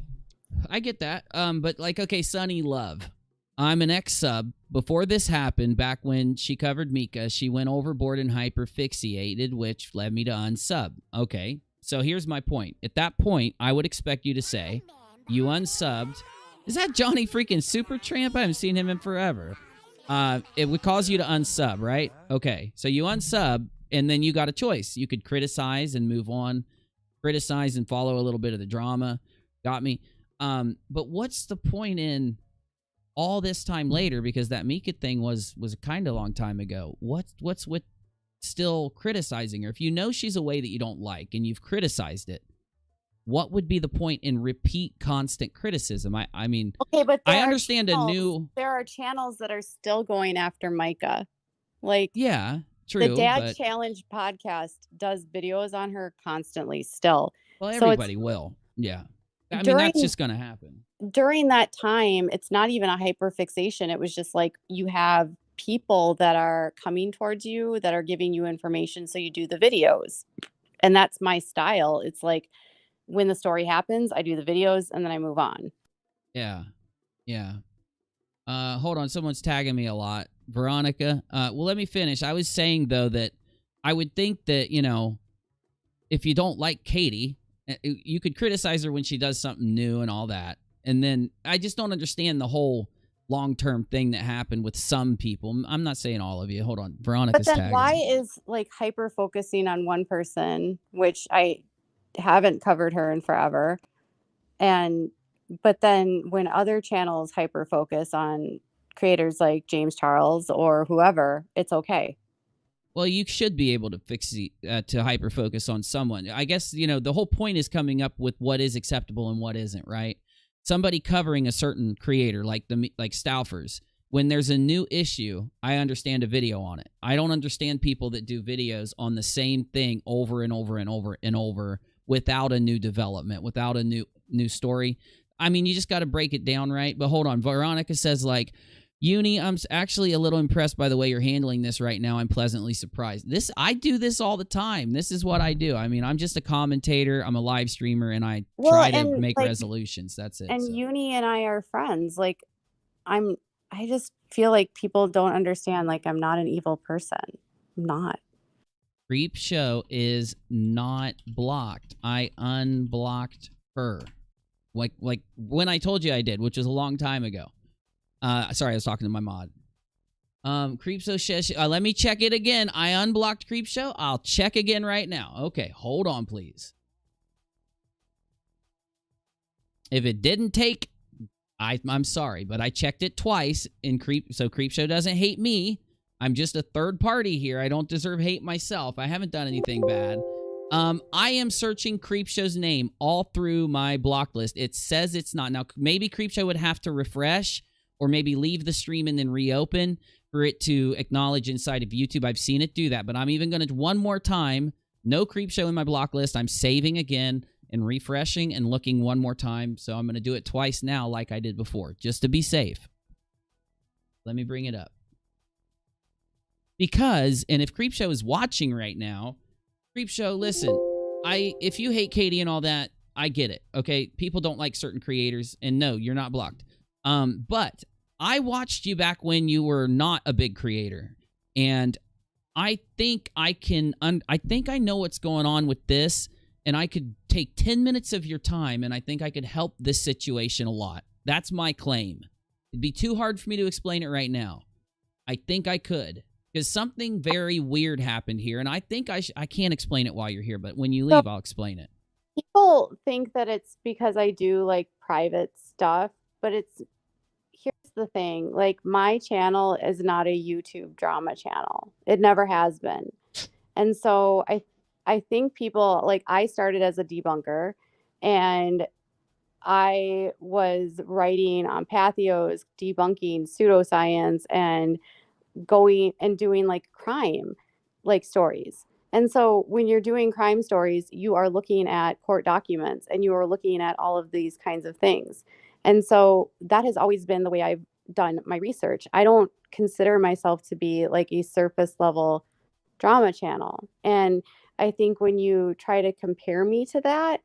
I get that. But okay, Sunny Love. I'm an ex-sub. Before this happened, back when she covered Mika, she went overboard and hyperfixated, which led me to unsub. Okay, so here's my point. At that point, I would expect you to say, you unsubbed. Is that Johnny freaking Supertramp? I haven't seen him in forever. It would cause you to unsub, right? Okay, so you unsub, and then you got a choice. You could criticize and move on, criticize and follow a little bit of the drama. Got me? But what's the point in all this time later, because that Mika thing was a kind of long time ago? What's with still criticizing her? If you know she's a way that you don't like and you've criticized it, what would be the point in repeat constant criticism? I mean, okay, but I understand there are channels that are still going after Micah. Yeah, true. The Dad Challenge podcast does videos on her constantly still. Well, everybody will. Yeah. I mean, that's just going to happen. During that time, it's not even a hyperfixation. It was just you have people that are coming towards you that are giving you information. So you do the videos. And that's my style. It's when the story happens, I do the videos and then I move on. Yeah. Yeah. Hold on. Someone's tagging me a lot. Veronica. Well, let me finish. I was saying, though, that I would think that, if you don't like Katie, you could criticize her when she does something new and all that. And then I just don't understand the whole long-term thing that happened with some people. I'm not saying all of you. Hold on. Veronica's But then tagging. why is like hyper focusing on one person, which I haven't covered her in forever. But then when other channels hyper focus on creators like James Charles or whoever, it's okay. Well, you should be able to to hyper focus on someone. I guess, the whole point is coming up with what is acceptable and what isn't, right? Somebody covering a certain creator like Stauffer's. When there's a new issue, I understand a video on it. I don't understand people that do videos on the same thing over and over and over and over without a new development, without a new story. I mean, you just got to break it down, right? But hold on. Veronica says, Uni, I'm actually a little impressed by the way you're handling this right now. I'm pleasantly surprised. I do this all the time. This is what I do. I mean, I'm just a commentator. I'm a live streamer, and I try to make resolutions. That's it. And Uni and I are friends. I just feel like people don't understand. I'm not an evil person. I'm not. Creep Show is not blocked. I unblocked her. Like when I told you I did, which was a long time ago. Sorry, I was talking to my mod. Creepshow says, let me check it again. I unblocked Creepshow. I'll check again right now. Okay, hold on, please. If it didn't take, I'm sorry, but I checked it twice. So Creepshow doesn't hate me. I'm just a third party here. I don't deserve hate myself. I haven't done anything bad. I am searching Creepshow's name all through my block list. It says it's not. Now, maybe Creepshow would have to refresh, or maybe leave the stream and then reopen for it to acknowledge inside of YouTube. I've seen it do that, but I'm even going to, one more time, no Creepshow in my block list. I'm saving again and refreshing and looking one more time. So I'm going to do it twice now like I did before, just to be safe. Let me bring it up. Because, and if Creepshow is watching right now, Creepshow, listen, if you hate Katie and all that, I get it, okay? People don't like certain creators, and no, you're not blocked. But I watched you back when you were not a big creator, and I think I know what's going on with this, and I could take 10 minutes of your time, and I think I could help this situation a lot. That's my claim. It'd be too hard for me to explain it right now. I think I could, because something very weird happened here, and I think I can't explain it while you're here, but when you leave, I'll explain it. People think that it's because I do private stuff, but here's the thing, my channel is not a YouTube drama channel. It never has been. And so I think people, I started as a debunker, and I was writing on Pathios, debunking pseudoscience and going and doing crime stories. And so when you're doing crime stories, you are looking at court documents and you are looking at all of these kinds of things. And so that has always been the way I've done my research. I don't consider myself to be a surface level drama channel. And I think when you try to compare me to that,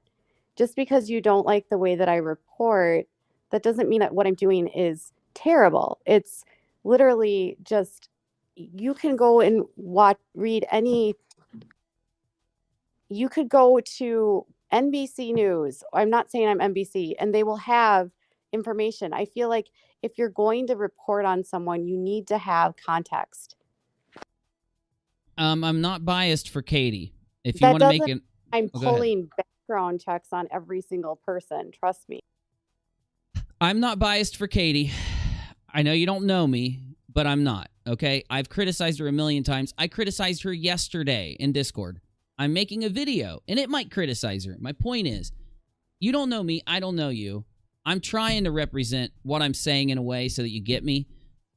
just because you don't like the way that I report, that doesn't mean that what I'm doing is terrible. It's literally just, you can go and you could go to NBC News. I'm not saying I'm NBC, and they will have information. I feel like if you're going to report on someone, you need to have context. I'm not biased for Katie. If you want to make it, I'm pulling background checks on every single person. Trust me. I'm not biased for Katie. I know you don't know me, but I'm not, okay? I've criticized her a million times. I criticized her yesterday in Discord. I'm making a video, and it might criticize her. My point is, you don't know me. I don't know you. I'm trying to represent what I'm saying in a way so that you get me.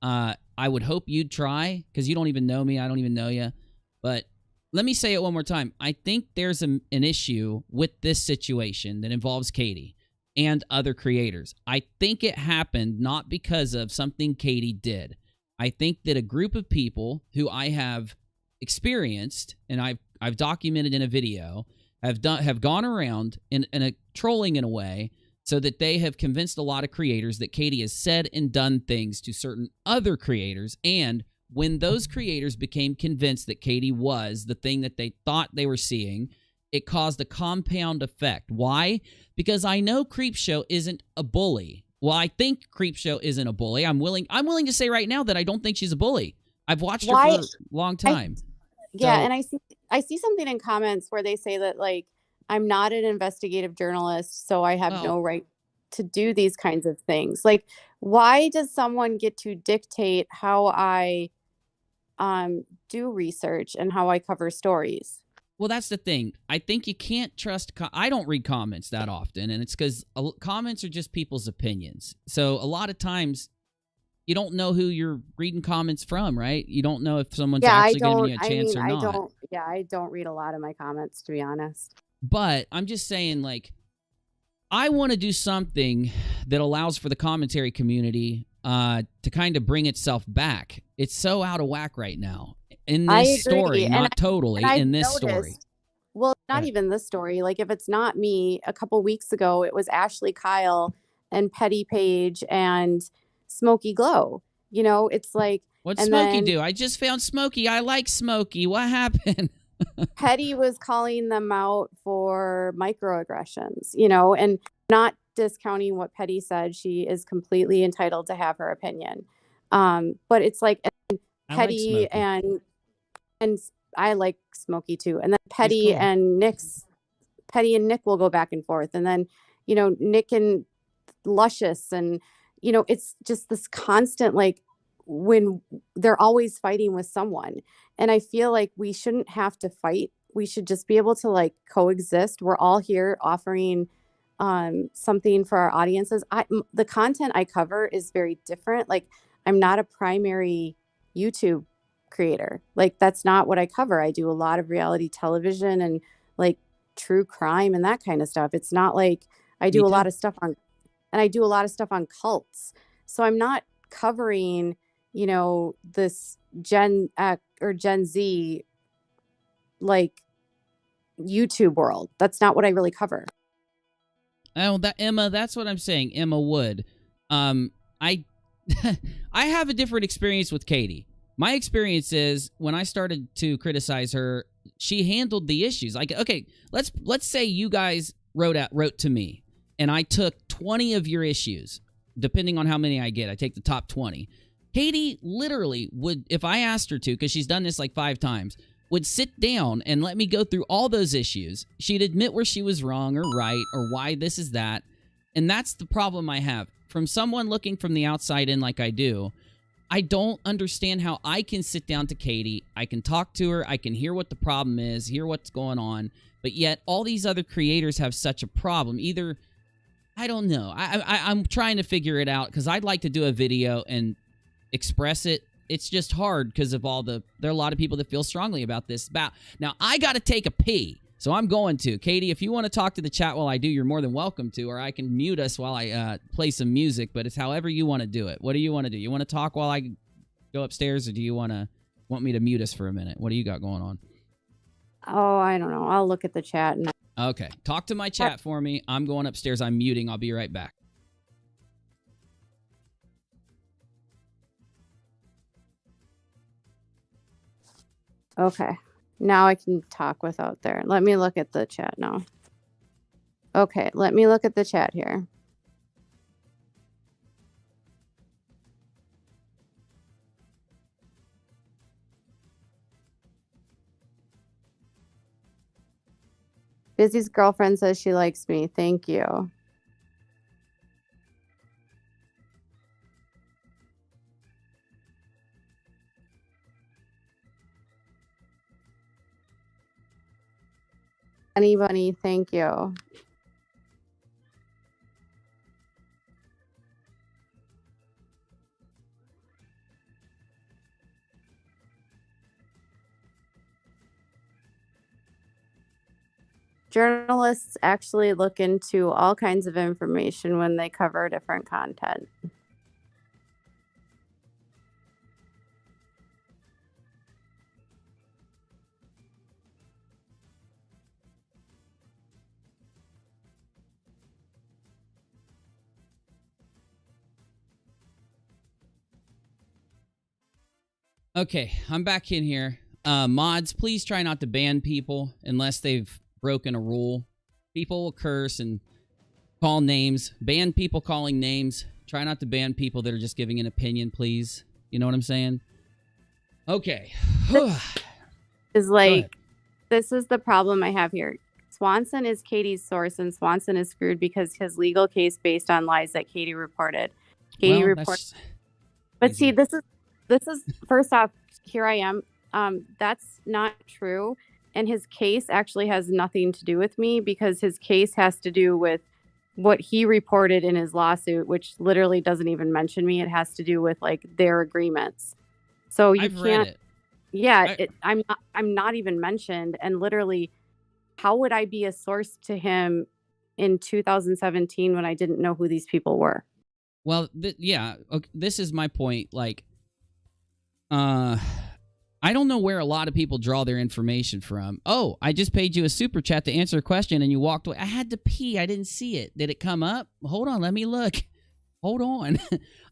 I would hope you'd try, because you don't even know me. I don't even know you. But let me say it one more time. I think there's an issue with this situation that involves Katie and other creators. I think it happened not because of something Katie did. I think that a group of people who I have experienced and I've documented in a video have gone around in a trolling in a way so that they have convinced a lot of creators that Katie has said and done things to certain other creators and when those creators became convinced that Katie was the thing that they thought they were seeing, it caused a compound effect. Why? Because I know Creepshow isn't a bully. Well, I think Creepshow isn't a bully. I'm willing to say right now that I don't think she's a bully. I've watched her for a long time. And I see something in comments where they say that, like, I'm not an investigative journalist, so I have no right to do these kinds of things. Like, why does someone get to dictate how I do research and how I cover stories? Well, that's the thing. I think you can't trust. I don't read comments that often, and it's because comments are just people's opinions. So a lot of times, you don't know who you're reading comments from, right? You don't know if someone's actually giving you a chance or not. I don't read a lot of my comments, to be honest. But I'm just saying, like, I want to do something that allows for the commentary community to kind of bring itself back. It's so out of whack right now in this story, not totally in this story. Well, not even this story. Like, if it's not me, a couple weeks ago, it was Ashley Kyle and Petty Page and Smokey Glow. You know, it's like, what's Smokey do? I just found Smokey. I like Smokey. What happened? Petty was calling them out for microaggressions, you know, and not discounting what Petty said. She is completely entitled to have her opinion. But it's like Petty and I like Smokey too. And then Petty and Nick will go back and forth. And then, you know, Nick and Luscious, and, you know, it's just this constant, like, when they're always fighting with someone. And I feel like we shouldn't have to fight. We should just be able to, like, coexist. We're all here offering something for our audiences. The content I cover is very different. Like, I'm not a primary YouTube creator. Like, that's not what I cover. I do a lot of reality television and, like, true crime and that kind of stuff. It's not like I do a lot of stuff on, and I do a lot of stuff on cults. So I'm not covering, you know, this Gen X or Gen Z, like, YouTube world. That's not what I really cover. Oh, Emma, that's what I'm saying. Emma Wood. I I have a different experience with Katie. My experience is when I started to criticize her, she handled the issues. Like, okay, let's say you guys wrote to me, and I took 20 of your issues, depending on how many I get. I take the top 20. Katie literally would, if I asked her to, because she's done this like 5 times, would sit down and let me go through all those issues. She'd admit where she was wrong or right or why this is that. And that's the problem I have. From someone looking from the outside in like I do, I don't understand how I can sit down to Katie, I can talk to her, I can hear what the problem is, hear what's going on, but yet all these other creators have such a problem. Either, I don't know. I'm trying to figure it out because I'd like to do a video and express it. It's just hard because of there are a lot of people that feel strongly about this. Now, I got to take a pee, so I'm going to. Katie, if you want to talk to the chat while I do, you're more than welcome to, or I can mute us while I play some music, but it's however you want to do it. What do you want to do? You want to talk while I go upstairs, or do you want me to mute us for a minute? What do you got going on? Oh, I don't know. I'll look at the chat. Okay. Talk to my chat for me. I'm going upstairs. I'm muting. I'll be right back. Okay. Now I can talk without there. Let me look at the chat now. Okay. Let me look at the chat here. Busy's girlfriend says she likes me. Thank you. Bunny, thank you. Journalists actually look into all kinds of information when they cover different content. Okay, I'm back in here. Mods, please try not to ban people unless they've broken a rule. People will curse and call names. Ban people calling names. Try not to ban people that are just giving an opinion, please. You know what I'm saying? Okay. Is like, this is the problem I have here. Swanson is Katie's source, and Swanson is screwed because his legal case based on lies that Katie reported. Katie reported. But see, this is first off, here I am. That's not true. And his case actually has nothing to do with me because his case has to do with what he reported in his lawsuit, which literally doesn't even mention me. It has to do with like their agreements. So you I've can't. read it. Yeah, I'm not even mentioned. And literally, how would I be a source to him in 2017 when I didn't know who these people were? Well, yeah, okay, this is my point. Like, I don't know where a lot of people draw their information from. Oh, I just paid you a super chat to answer a question and you walked away. I had to pee. I didn't see it. Did it come up? Hold on. Let me look. Hold on.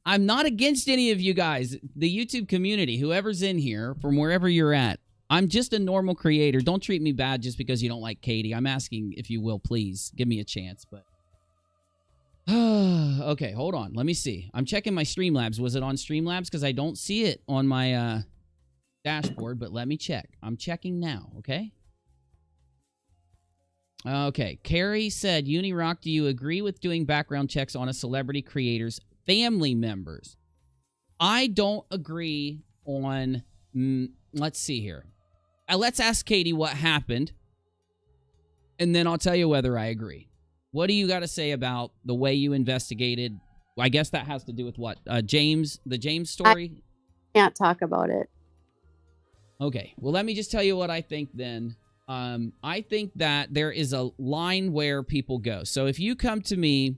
I'm not against any of you guys. The YouTube community, whoever's in here from wherever you're at. I'm just a normal creator. Don't treat me bad just because you don't like Katie. I'm asking if you will, please. Give me a chance. But okay, hold on. Let me see. I'm checking my Streamlabs. Was it on Streamlabs? Because I don't see it on my dashboard, but let me check. I'm checking now, okay? Okay, Carrie said, Unirock, do you agree with doing background checks on a celebrity creator's family members? I don't agree on, let's see here. Let's ask Katie what happened, and then I'll tell you whether I agree. What do you got to say about the way you investigated? I guess that has to do with what? The James story? I can't talk about it. Okay, well, let me just tell you what I think then. I think that there is a line where people go. So if you come to me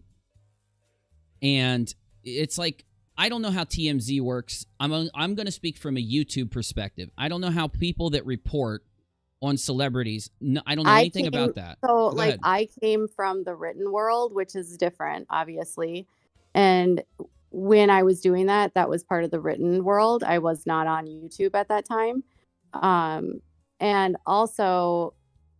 and it's like, I don't know how TMZ works. I'm going to speak from a YouTube perspective. I don't know how people that report on celebrities, I don't know anything about that. So like I came from the written world, which is different, obviously. And when I was doing that, that was part of the written world. I was not on YouTube at that time. And also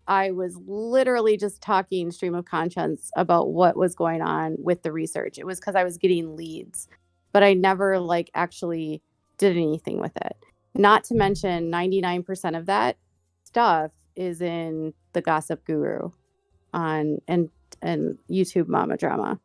I was literally just talking stream of conscience about what was going on with the research. It was because I was getting leads, but I never like actually did anything with it. Not to mention 99% of that stuff is in the Gossip Guru on and YouTube Mama Drama.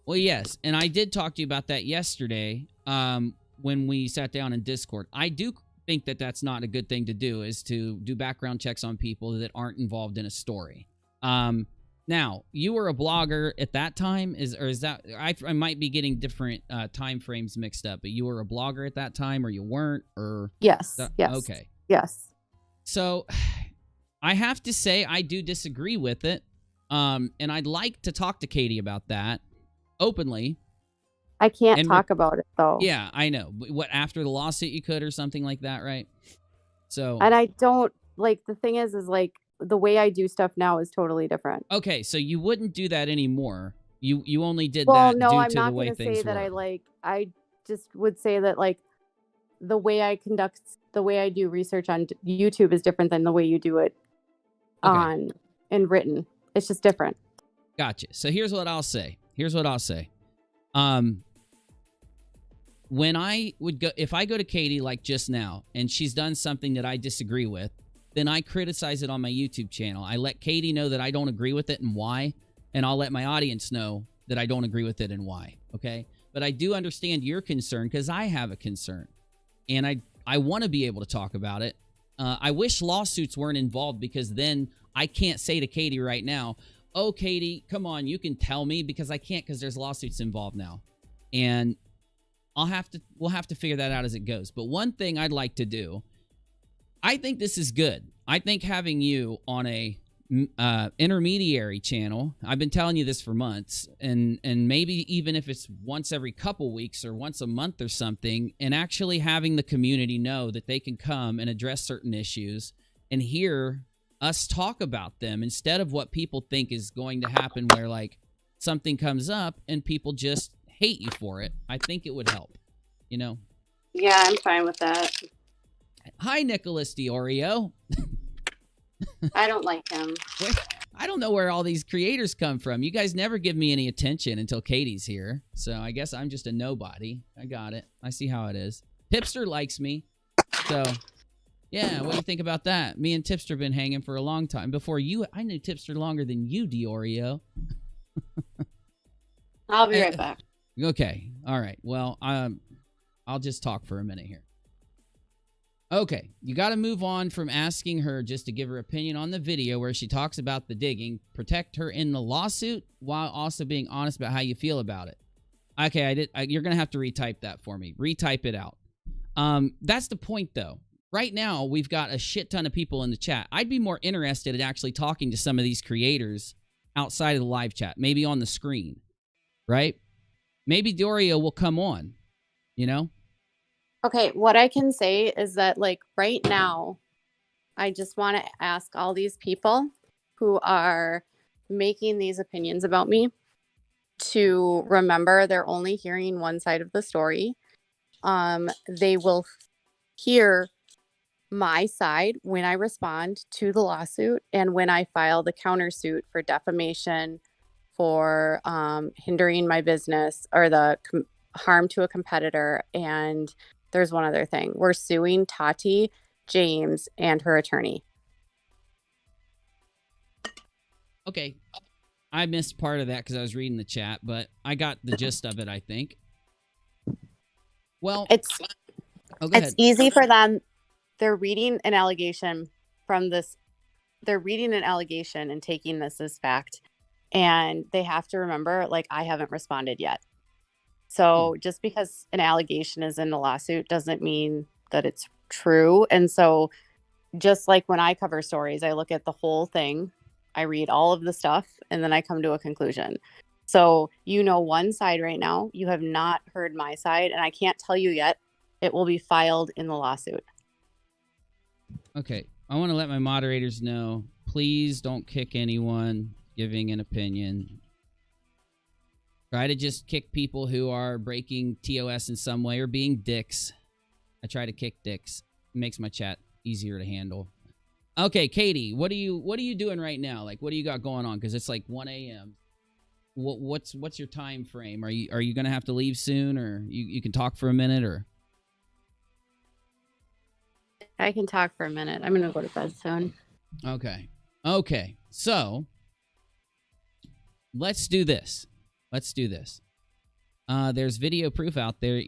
Well, yes, and I did talk to you about that yesterday when we sat down in Discord. I do think that that's not a good thing to do, is to do background checks on people that aren't involved in a story. Now, you were a blogger at that time, is that I might be getting different time frames mixed up, but you were a blogger at that time, or you weren't, or yes, yes, okay, yes. So, I have to say I do disagree with it, and I'd like to talk to Katie about that openly. I can't talk about it though. Yeah, I know. What, after the lawsuit you could, or something like that, right? So, and I don't like, the thing is like the way I do stuff now is totally different. Okay, so you wouldn't do that anymore. You only did well, that no, due I'm to not the way gonna things say that were. I just would say that like the way I do research on YouTube is different than the way you do it in written. It's just different. Gotcha. So here's what I'll say. When I would go, if I go to Katie like just now, and she's done something that I disagree with, then I criticize it on my YouTube channel. I let Katie know that I don't agree with it and why, and I'll let my audience know that I don't agree with it and why, okay? But I do understand your concern, because I have a concern, and I want to be able to talk about it. I wish lawsuits weren't involved, because then I can't say to Katie right now, oh, Katie, come on, you can tell me, because I can't, because there's lawsuits involved now. And we'll have to figure that out as it goes. But one thing I'd like to do, I think this is good. I think having you on a intermediary channel, I've been telling you this for months, and maybe even if it's once every couple weeks or once a month or something, and actually having the community know that they can come and address certain issues and hear us talk about them, instead of what people think is going to happen, where like something comes up and people just hate you for it. I think it would help, you know? Yeah, I'm fine with that. Hi, Nicholas Diorio. I don't like him. Wait, I don't know where all these creators come from. You guys never give me any attention until Katie's here. So I guess I'm just a nobody. I got it. I see how it is. Tipster likes me. So, yeah, what do you think about that? Me and Tipster have been hanging for a long time. Before you, I knew Tipster longer than you, Diorio. I'll be right back. Okay. All right. Well, I'll just talk for a minute here. Okay. You got to move on from asking her just to give her opinion on the video where she talks about the digging, protect her in the lawsuit while also being honest about how you feel about it. Okay. You're going to have to retype that for me. Retype it out. That's the point, though. Right now, we've got a shit ton of people in the chat. I'd be more interested in actually talking to some of these creators outside of the live chat, maybe on the screen, right? Maybe Dorio will come on, you know? Okay, what I can say is that, like, right now, I just want to ask all these people who are making these opinions about me to remember they're only hearing one side of the story. They will hear my side when I respond to the lawsuit and when I file the countersuit for defamation, for hindering my business, or the harm to a competitor. And there's one other thing. We're suing Tati, James, and her attorney. Okay. I missed part of that because I was reading the chat, but I got the gist of it, I think. Well, it's go ahead. Easy for them. They're reading an allegation from this. They're reading an allegation and taking this as fact. And they have to remember, like, I haven't responded yet. So just because an allegation is in the lawsuit doesn't mean that it's true. And so just like when I cover stories, I look at the whole thing, I read all of the stuff, and then I come to a conclusion. So you know one side right now. You have not heard my side, and I can't tell you yet. It will be filed in the lawsuit. Okay. I want to let my moderators know, please don't kick anyone giving an opinion. Try to just kick people who are breaking TOS in some way or being dicks. I try to kick dicks. It makes my chat easier to handle. Okay, Katie, what are you doing right now? Like, what do you got going on? Because it's like 1 a.m. What's your time frame? Are you gonna have to leave soon, or you can talk for a minute, or? I can talk for a minute. I'm gonna go to bed soon. Okay. So let's do this. There's video proof out there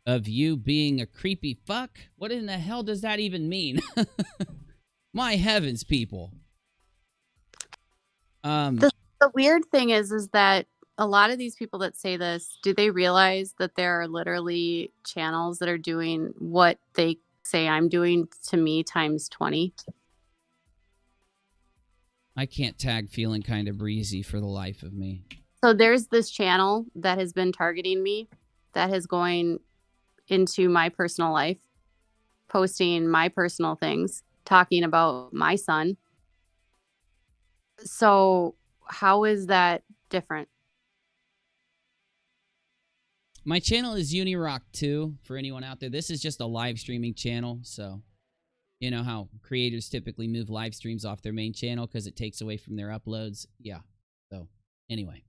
of you being a creepy fuck. What in the hell does that even mean? My heavens, people. The weird thing is that a lot of these people that say this, do they realize that there are literally channels that are doing what they say I'm doing to me times 20? I can't tag feeling kind of breezy for the life of me. So there's this channel that has been targeting me, that is going into my personal life, posting my personal things, talking about my son. So how is that different? My channel is Unirock 2 for anyone out there. This is just a live streaming channel, so you know how creators typically move live streams off their main channel because it takes away from their uploads. Yeah. So anyway.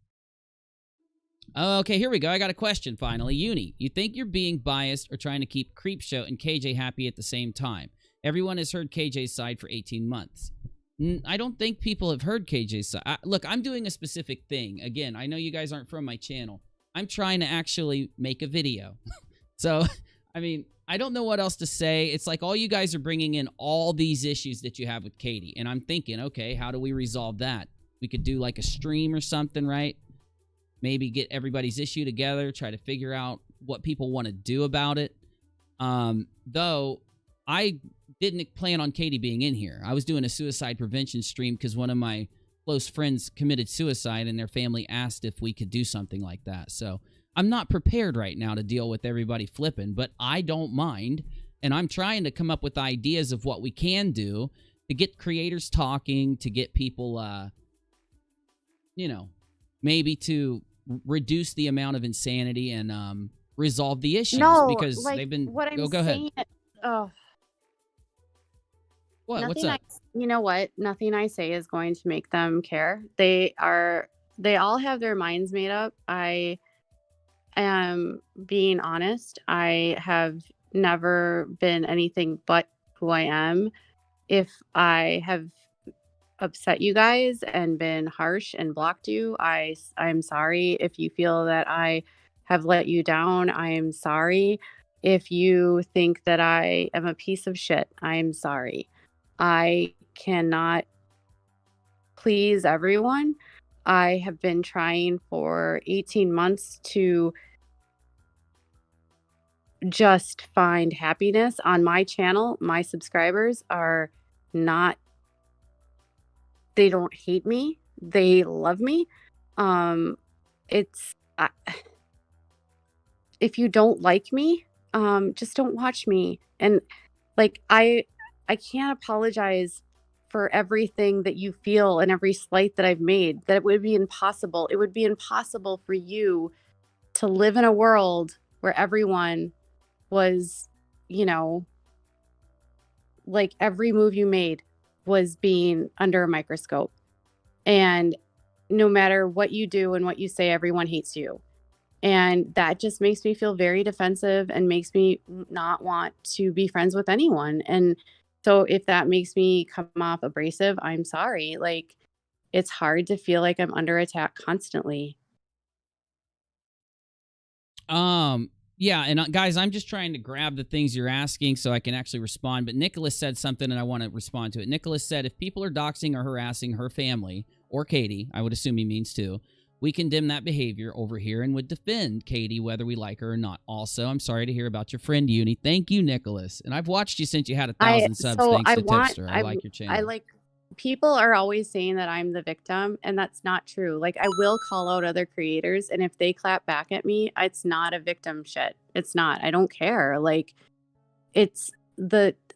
Okay, here we go. I got a question finally. Uni, you think you're being biased or trying to keep Creepshow and KJ happy at the same time? Everyone has heard KJ's side for 18 months. I don't think people have heard KJ's side. Look, I'm doing a specific thing. Again, I know you guys aren't from my channel. I'm trying to actually make a video. So, I mean, I don't know what else to say. It's like all you guys are bringing in all these issues that you have with Katie. And I'm thinking, okay, how do we resolve that? We could do like a stream or something, right? Maybe get everybody's issue together, try to figure out what people want to do about it. Though, I didn't plan on Katie being in here. I was doing a suicide prevention stream because one of my close friends committed suicide and their family asked if we could do something like that. So I'm not prepared right now to deal with everybody flipping, but I don't mind. And I'm trying to come up with ideas of what we can do to get creators talking, to get people, you know, maybe to reduce the amount of insanity and resolve the issues. No, because like, they've been... What I'm go ahead. saying, oh, What? What's Nothing up? you know what? Nothing I say is going to make them care. They all have their minds made up. I am being honest. I have never been anything but who I am. If I have upset you guys and been harsh and blocked you, I'm sorry. If you feel that I have let you down, I am sorry. If you think that I am a piece of shit, I am sorry. I cannot please everyone. I have been trying for 18 months to just find happiness on my channel. My subscribers are not, they don't hate me. They love me. It's, if you don't like me, just don't watch me. And like, I can't apologize for everything that you feel and every slight that I've made. That would be impossible. It would be impossible for you to live in a world where everyone was, you know, like every move you made was being under a microscope. And no matter what you do and what you say, everyone hates you. And that just makes me feel very defensive and makes me not want to be friends with anyone. And so if that makes me come off abrasive, I'm sorry. Like, it's hard to feel like I'm under attack constantly. Yeah, and guys, I'm just trying to grab the things you're asking so I can actually respond. But Nicholas said something, and I want to respond to it. Nicholas said, if people are doxing or harassing her family, or Katie, I would assume he means too, we condemn that behavior over here and would defend Katie whether we like her or not. Also, I'm sorry to hear about your friend Uni. Thank you, Nicholas. And I've watched you since you had 1,000 subs. Thanks to Tipster. I like your channel. People are always saying that I'm the victim, and that's not true. Like, I will call out other creators, and if they clap back at me, it's not a victim shit. It's not. I don't care. Like, it's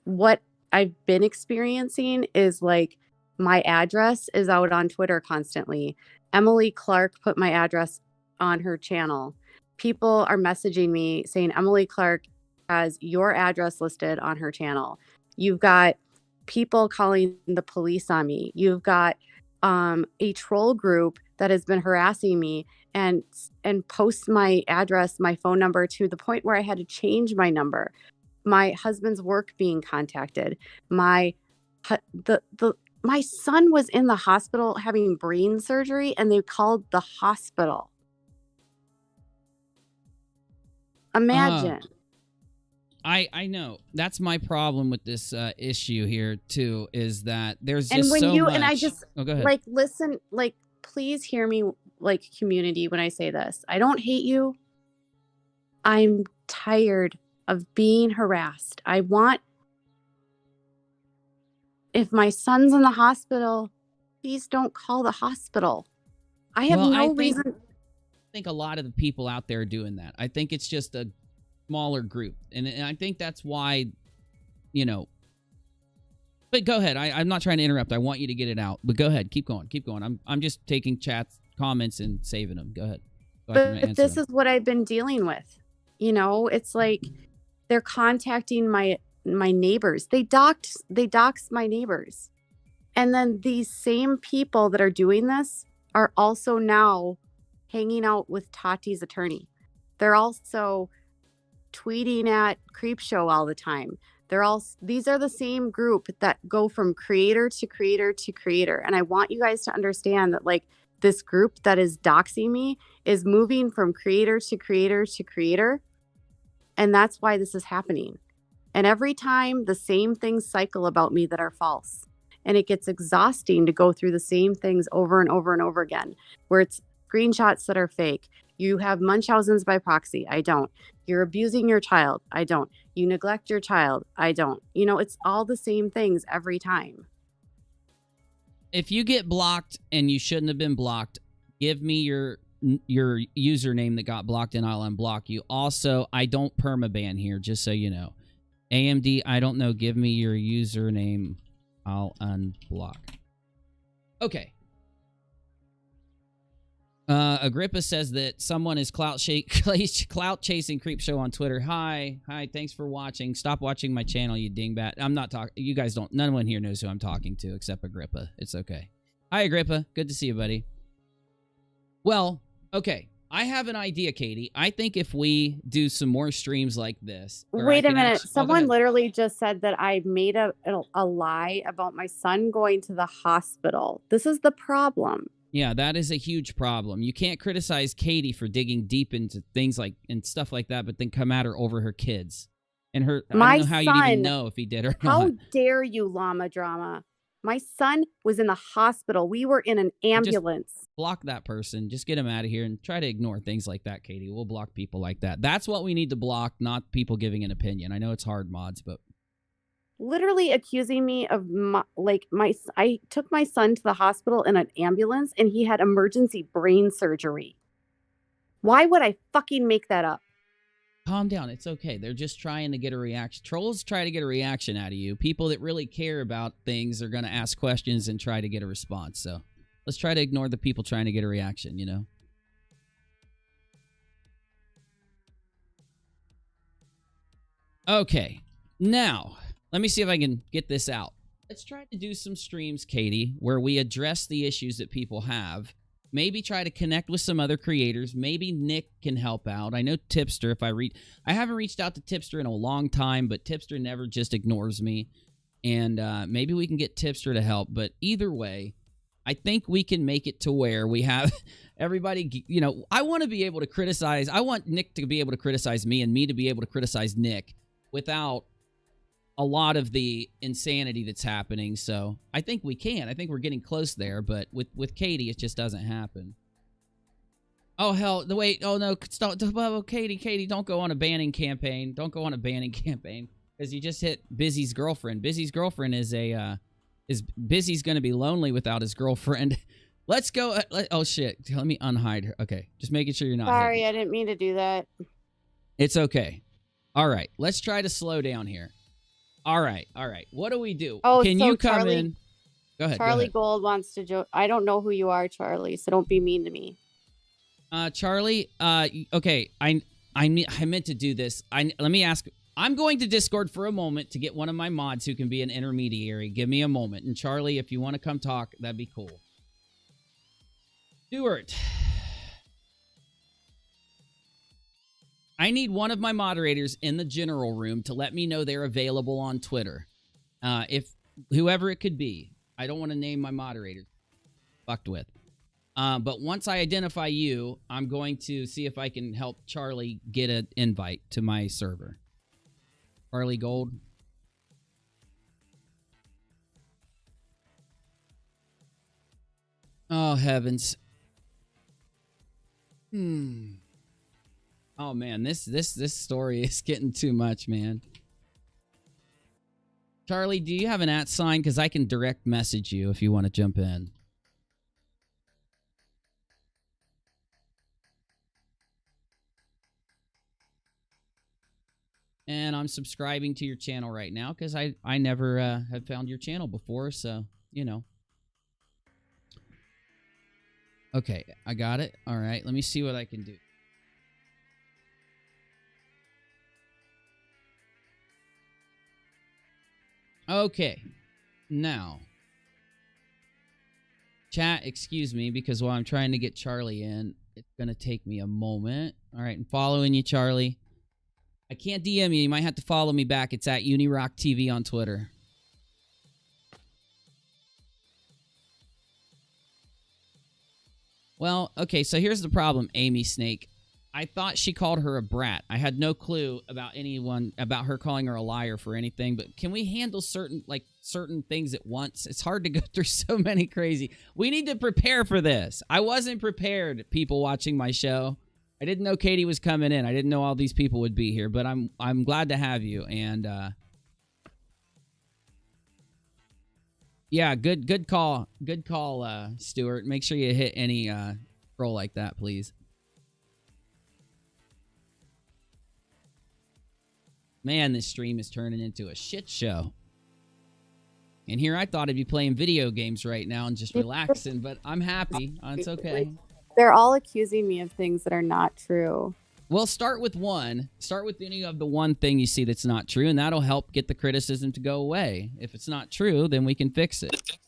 what I've been experiencing is like my address is out on Twitter constantly. Emily Clark put my address on her channel. People are messaging me saying Emily Clark has your address listed on her channel. You've got people calling the police on me. You've got a troll group that has been harassing me and posts my address, my phone number, to the point where I had to change my number. My husband's work being contacted. My son was in the hospital having brain surgery, and they called the hospital. Imagine. I know. That's my problem with this issue here too, is that there's just and when so you much. And I just go ahead. Like, listen, like, please hear me, like, community, when I say this. I don't hate you. I'm tired of being harassed. If my son's in the hospital, please don't call the hospital. I have reason. I think a lot of the people out there are doing that. I think it's just a smaller group, and I think that's why, you know. But go ahead. I'm not trying to interrupt. I want you to get it out. But go ahead. Keep going. I'm just taking chats, comments, and saving them. Go ahead. But this is what I've been dealing with. You know, it's like they're contacting my neighbors. They dox my neighbors. And then these same people that are doing this are also now hanging out with Tati's attorney. They're also tweeting at Creepshow all the time. These are the same group that go from creator to creator to creator. And I want you guys to understand that, like, this group that is doxing me is moving from creator to creator to creator. And that's why this is happening. And every time the same things cycle about me that are false. And it gets exhausting to go through the same things over and over and over again, where it's screenshots that are fake. You have Munchausen's by proxy. I don't. You're abusing your child. I don't. You neglect your child. I don't. You know, it's all the same things every time. If you get blocked and you shouldn't have been blocked, give me your username that got blocked and I'll unblock you. Also, I don't permaban here, just so you know. AMD, I don't know. Give me your username. I'll unblock. Okay. Agrippa says that someone is clout chasing creep show on Twitter. Hi, thanks for watching. Stop watching my channel, you dingbat. I'm not talking. You guys don't. No one here knows who I'm talking to except Agrippa. It's okay. Hi, Agrippa. Good to see you, buddy. Well, okay. I have an idea, Katie. I think if we do some more streams like this. Wait a minute. Someone literally just said that I made a lie about my son going to the hospital. This is the problem. Yeah, that is a huge problem. You can't criticize Katie for digging deep into things like and stuff like that, but then come at her over her kids. And her, I don't know how you'd even know if he did or not. How dare you, llama drama? My son was in the hospital. We were in an ambulance. Just block that person. Just get him out of here and try to ignore things like that, Katie. We'll block people like that. That's what we need to block, not people giving an opinion. I know it's hard, mods, but... Literally accusing me of, I took my son to the hospital in an ambulance, and he had emergency brain surgery. Why would I fucking make that up? Calm down. It's okay. They're just trying to get a reaction. Trolls try to get a reaction out of you. People that really care about things are going to ask questions and try to get a response. So let's try to ignore the people trying to get a reaction, you know? Okay. Now, let me see if I can get this out. Let's try to do some streams, Katie, where we address the issues that people have. Maybe try to connect with some other creators. Maybe Nick can help out. I know Tipster, I haven't reached out to Tipster in a long time, but Tipster never just ignores me. And maybe we can get Tipster to help. But either way, I think we can make it to where we have everybody, you know, I want to be able to criticize. I want Nick to be able to criticize me and me to be able to criticize Nick without a lot of the insanity that's happening. So I think we can. I think we're getting close there, but with Katie, it just doesn't happen. Oh, hell, oh no, stop, Katie, don't go on a banning campaign. Don't go on a banning campaign, because you just hit Busy's girlfriend. Busy's girlfriend is Busy's going to be lonely without his girlfriend. Let's go. Oh, shit. Let me unhide her. Okay, just making sure you're not. Sorry, I didn't mean to do that. It's okay. All right, let's try to slow down here. All right. What do we do? Oh, can you come in? Go ahead. Charlie Gold wants to joke. I don't know who you are, Charlie, so don't be mean to me. Charlie, okay, I meant to do this. Let me ask. I'm going to Discord for a moment to get one of my mods who can be an intermediary. Give me a moment. And Charlie, if you want to come talk, that'd be cool. Stuart. I need one of my moderators in the general room to let me know they're available on Twitter. If whoever it could be. I don't want to name my moderator. Fucked with. But once I identify you, I'm going to see if I can help Charlie get an invite to my server. Charlie Gold. Oh, heavens. Oh, man, this story is getting too much, man. Charlie, do you have an @ sign? Because I can direct message you if you want to jump in. And I'm subscribing to your channel right now because I never have found your channel before, so, you know. Okay, I got it. All right, let me see what I can do. Okay, now, chat, excuse me, because while I'm trying to get Charlie in, it's going to take me a moment. All right, I'm following you, Charlie. I can't DM you. You might have to follow me back. It's at UniRockTV on Twitter. Well, okay, so here's the problem, Amy Snake. I thought she called her a brat. I had no clue about her calling her a liar for anything, but can we handle certain things at once? It's hard to go through so many crazy. We need to prepare for this. I wasn't prepared, people watching my show. I didn't know Katie was coming in. I didn't know all these people would be here, but I'm glad to have you. And yeah, good call, Stuart. Make sure you hit any roll like that, please. Man, this stream is turning into a shit show. And here I thought I'd be playing video games right now and just relaxing, but I'm happy. It's okay. They're all accusing me of things that are not true. Well, start with one. Start with any of the one thing you see that's not true, and that'll help get the criticism to go away. If it's not true, then we can fix it.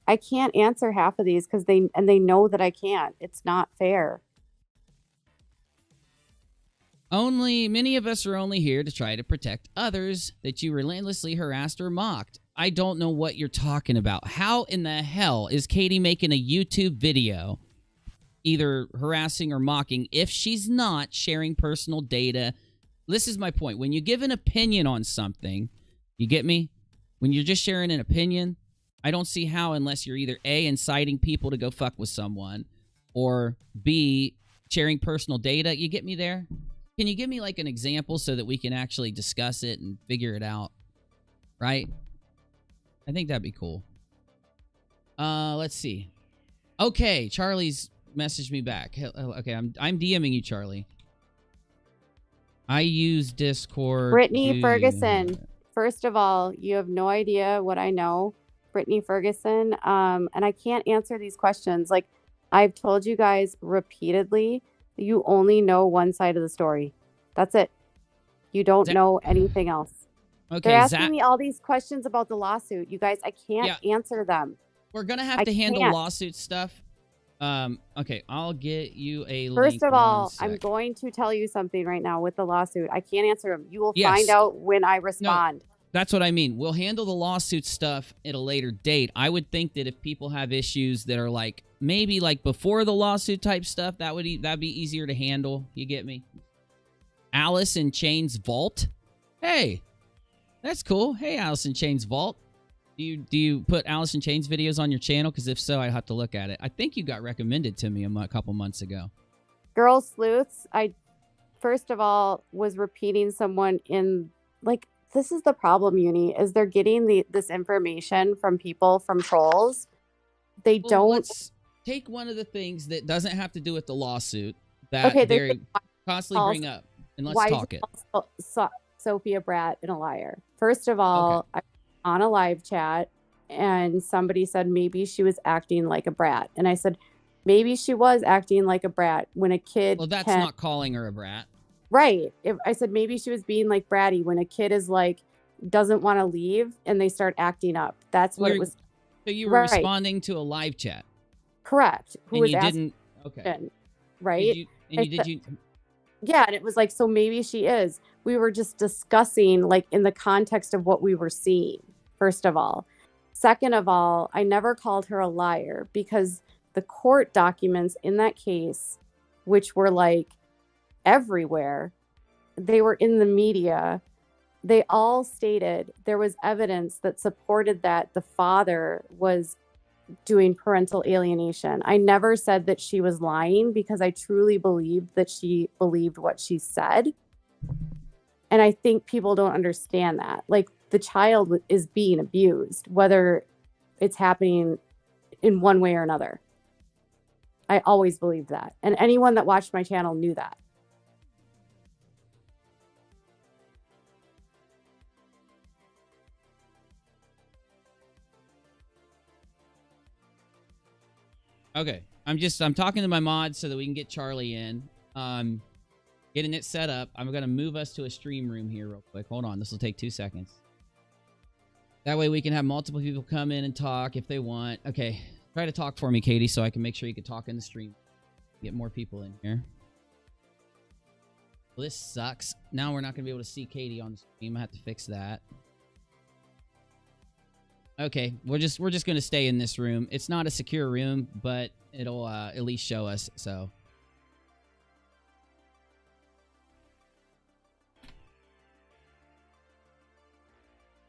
I can't answer half of these because they know that I can't. It's not fair. Many of us are only here to try to protect others that you relentlessly harassed or mocked. I don't know what you're talking about. How in the hell is Katie making a YouTube video either harassing or mocking if she's not sharing personal data? This is my point. When you give an opinion on something, you get me? When you're just sharing an opinion, I don't see how, unless you're either A, inciting people to go fuck with someone, or B, sharing personal data. You get me there? Can you give me like an example so that we can actually discuss it and figure it out? Right? I think that'd be cool. Let's see. Okay, Charlie's messaged me back. Okay, I'm DMing you, Charlie. I use Discord. Brittany Ferguson. First of all, you have no idea what I know. Brittany Ferguson. And I can't answer these questions. Like, I've told you guys repeatedly, you only know one side of the story. That's it. You don't know anything else. Okay, they're asking me all these questions about the lawsuit. You guys, I can't answer them. We're going to have to handle lawsuit stuff. Okay, I'll get you a link. First of all, I'm going to tell you something right now with the lawsuit. I can't answer them. You will find out when I respond. No, that's what I mean. We'll handle the lawsuit stuff at a later date. I would think that if people have issues that are like maybe like before the lawsuit type stuff, that'd be easier to handle. You get me? Alice in Chains Vault. Hey, that's cool. Hey, Alice in Chains Vault. Do you put Alice in Chains videos on your channel? Because if so, I have to look at it. I think you got recommended to me a couple months ago. Girl Sleuths, I first of all was repeating someone in, like, this is the problem, Uni, is they're getting this information from people, from trolls. They don't. Let's take one of the things that doesn't have to do with the lawsuit that they constantly bring up, and let's talk it. Sophia Bratt and a liar. First of all, I on a live chat and somebody said maybe she was acting like a brat. And I said, maybe she was acting like a brat when a kid. Well, that's not calling her a brat. Right. I said, maybe she was being like bratty when a kid is like, doesn't want to leave and they start acting up. That's what it was. So you were responding to a live chat. Correct. Who was asking. Okay. Right. Did you? Yeah. And it was like, so maybe she is. We were just discussing like in the context of what we were seeing. First of all. Second of all, I never called her a liar because the court documents in that case, which were like everywhere, they were in the media. They all stated there was evidence that supported that the father was doing parental alienation. I never said that she was lying because I truly believed that she believed what she said. And I think people don't understand that. Like, the child is being abused, whether it's happening in one way or another. I always believed that. And anyone that watched my channel knew that. Okay. I'm talking to my mods so that we can get Charlie in. Getting it set up. I'm going to move us to a stream room here real quick. Hold on. This will take 2 seconds. That way we can have multiple people come in and talk if they want. Okay. Try to talk for me, Katie, so I can make sure you can talk in the stream. Get more people in here. Well, this sucks. Now we're not going to be able to see Katie on the stream. I have to fix that. Okay. We're just going to stay in this room. It's not a secure room, but it'll at least show us, so...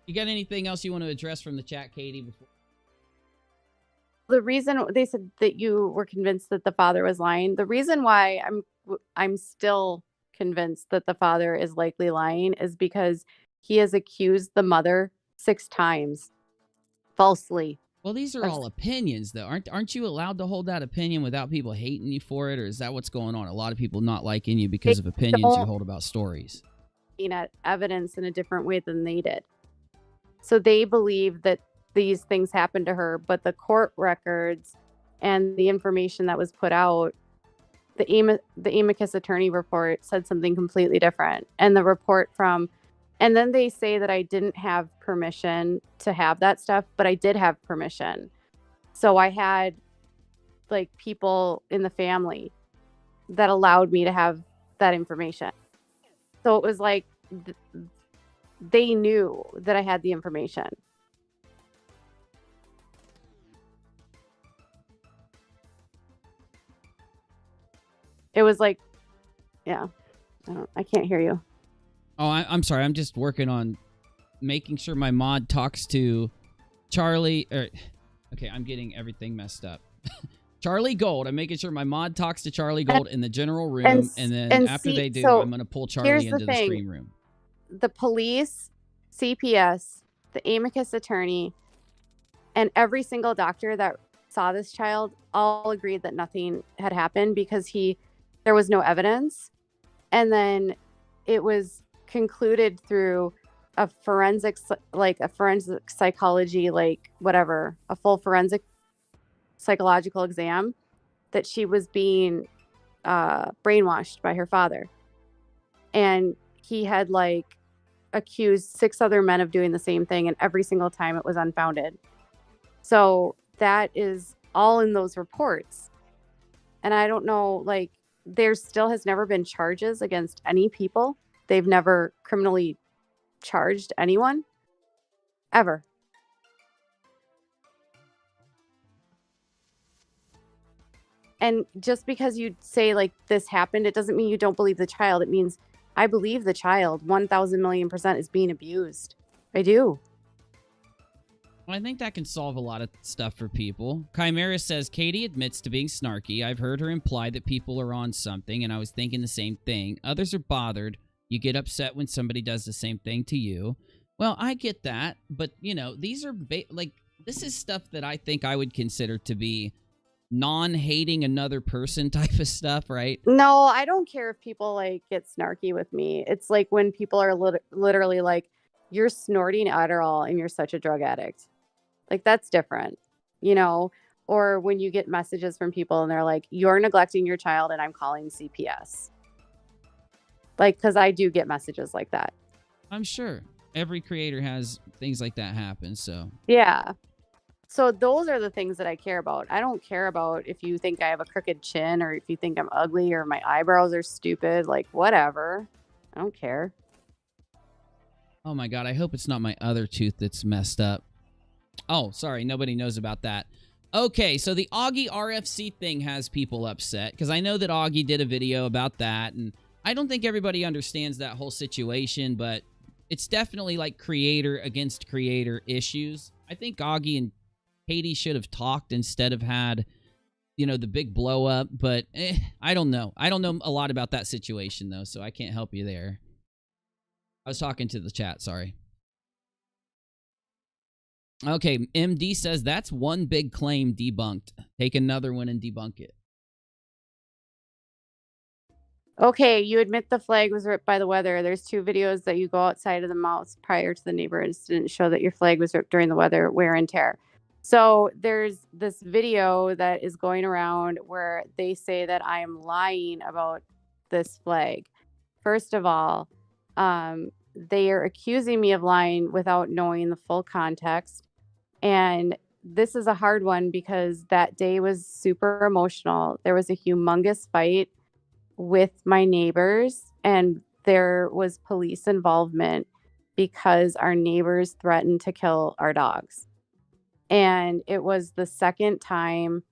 You got anything else you want to address from the chat, Katie? Before? The reason they said that you were convinced that the father was lying, the reason why I'm still convinced that the father is likely lying is because he has accused the mother 6 times falsely. Well, these are all opinions, though. Aren't you allowed to hold that opinion without people hating you for it, or is that what's going on? A lot of people not liking you because of opinions you hold about stories. At evidence in a different way than they did. So they believe that these things happened to her, but the court records and the information that was put out the amicus attorney report said something completely different. And the report and then they say that I didn't have permission to have that stuff, but I did have permission. So I had like people in the family that allowed me to have that information. So it was like they knew that I had the information. It was like, yeah, I can't hear you. Oh, I'm sorry. I'm just working on making sure my mod talks to Charlie. Okay, I'm getting everything messed up. Charlie Gold. I'm making sure my mod talks to Charlie Gold in the general room, and then after they do, I'm going to pull Charlie into the stream room. The police, CPS, the amicus attorney, and every single doctor that saw this child all agreed that nothing had happened because there was no evidence. And then it was concluded through a forensic psychology, like whatever, a full forensic psychological exam, that she was being brainwashed by her father. And he had like accused 6 other men of doing the same thing, and every single time it was unfounded. So that is all in those reports. And I don't know, like, there still has never been charges against any people. They've never criminally charged anyone ever. And just because you say like this happened, it doesn't mean you don't believe the child. It means I believe the child 1,000,000,000% is being abused. I do. Well, I think that can solve a lot of stuff for people. Chimera says, Katie admits to being snarky. I've heard her imply that people are on something, and I was thinking the same thing. Others are bothered. You get upset when somebody does the same thing to you. Well, I get that, but, you know, these are, this is stuff that I think I would consider to be non-hating another person type of stuff, right? No, I don't care if people, like, get snarky with me. It's like when people are literally like, you're snorting Adderall and you're such a drug addict. Like, that's different, you know? Or when you get messages from people and they're like, you're neglecting your child and I'm calling CPS. Like, because I do get messages like that. I'm sure. Every creator has things like that happen, so. Yeah. So those are the things that I care about. I don't care about if you think I have a crooked chin or if you think I'm ugly or my eyebrows are stupid. Like, whatever. I don't care. Oh, my God. I hope it's not my other tooth that's messed up. Oh, sorry. Nobody knows about that. Okay, so the Augie RFC thing has people upset because I know that Augie did a video about that, and I don't think everybody understands that whole situation, but it's definitely like creator against creator issues. I think Augie and Katie should have talked instead of had, you know, the big blow up, but I don't know. I don't know a lot about that situation, though, so I can't help you there. I was talking to the chat, sorry. Okay, MD says that's one big claim debunked. Take another one and debunk it. Okay, you admit the flag was ripped by the weather. There's 2 videos that you go outside of the mouse prior to the neighbor incident show that your flag was ripped during the weather wear and tear. So there's this video that is going around where they say that I am lying about this flag. First of all, they are accusing me of lying without knowing the full context. And this is a hard one because that day was super emotional. There was a humongous fight with my neighbors, and there was police involvement because our neighbors threatened to kill our dogs. And it was the second time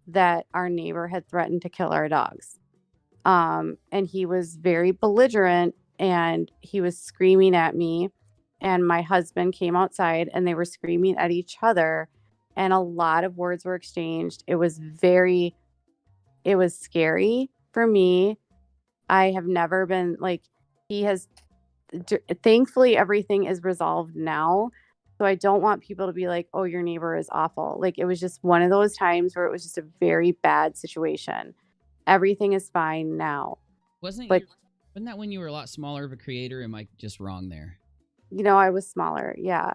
that our neighbor had threatened to kill our dogs. And he was very belligerent and he was screaming at me. And my husband came outside and they were screaming at each other. And a lot of words were exchanged. It was scary for me. I have never been like, thankfully everything is resolved now. So I don't want people to be like, oh, your neighbor is awful. Like, it was just one of those times where it was just a very bad situation. Everything is fine now. Wasn't that when you were a lot smaller of a creator? Am I just wrong there? You know, I was smaller. Yeah.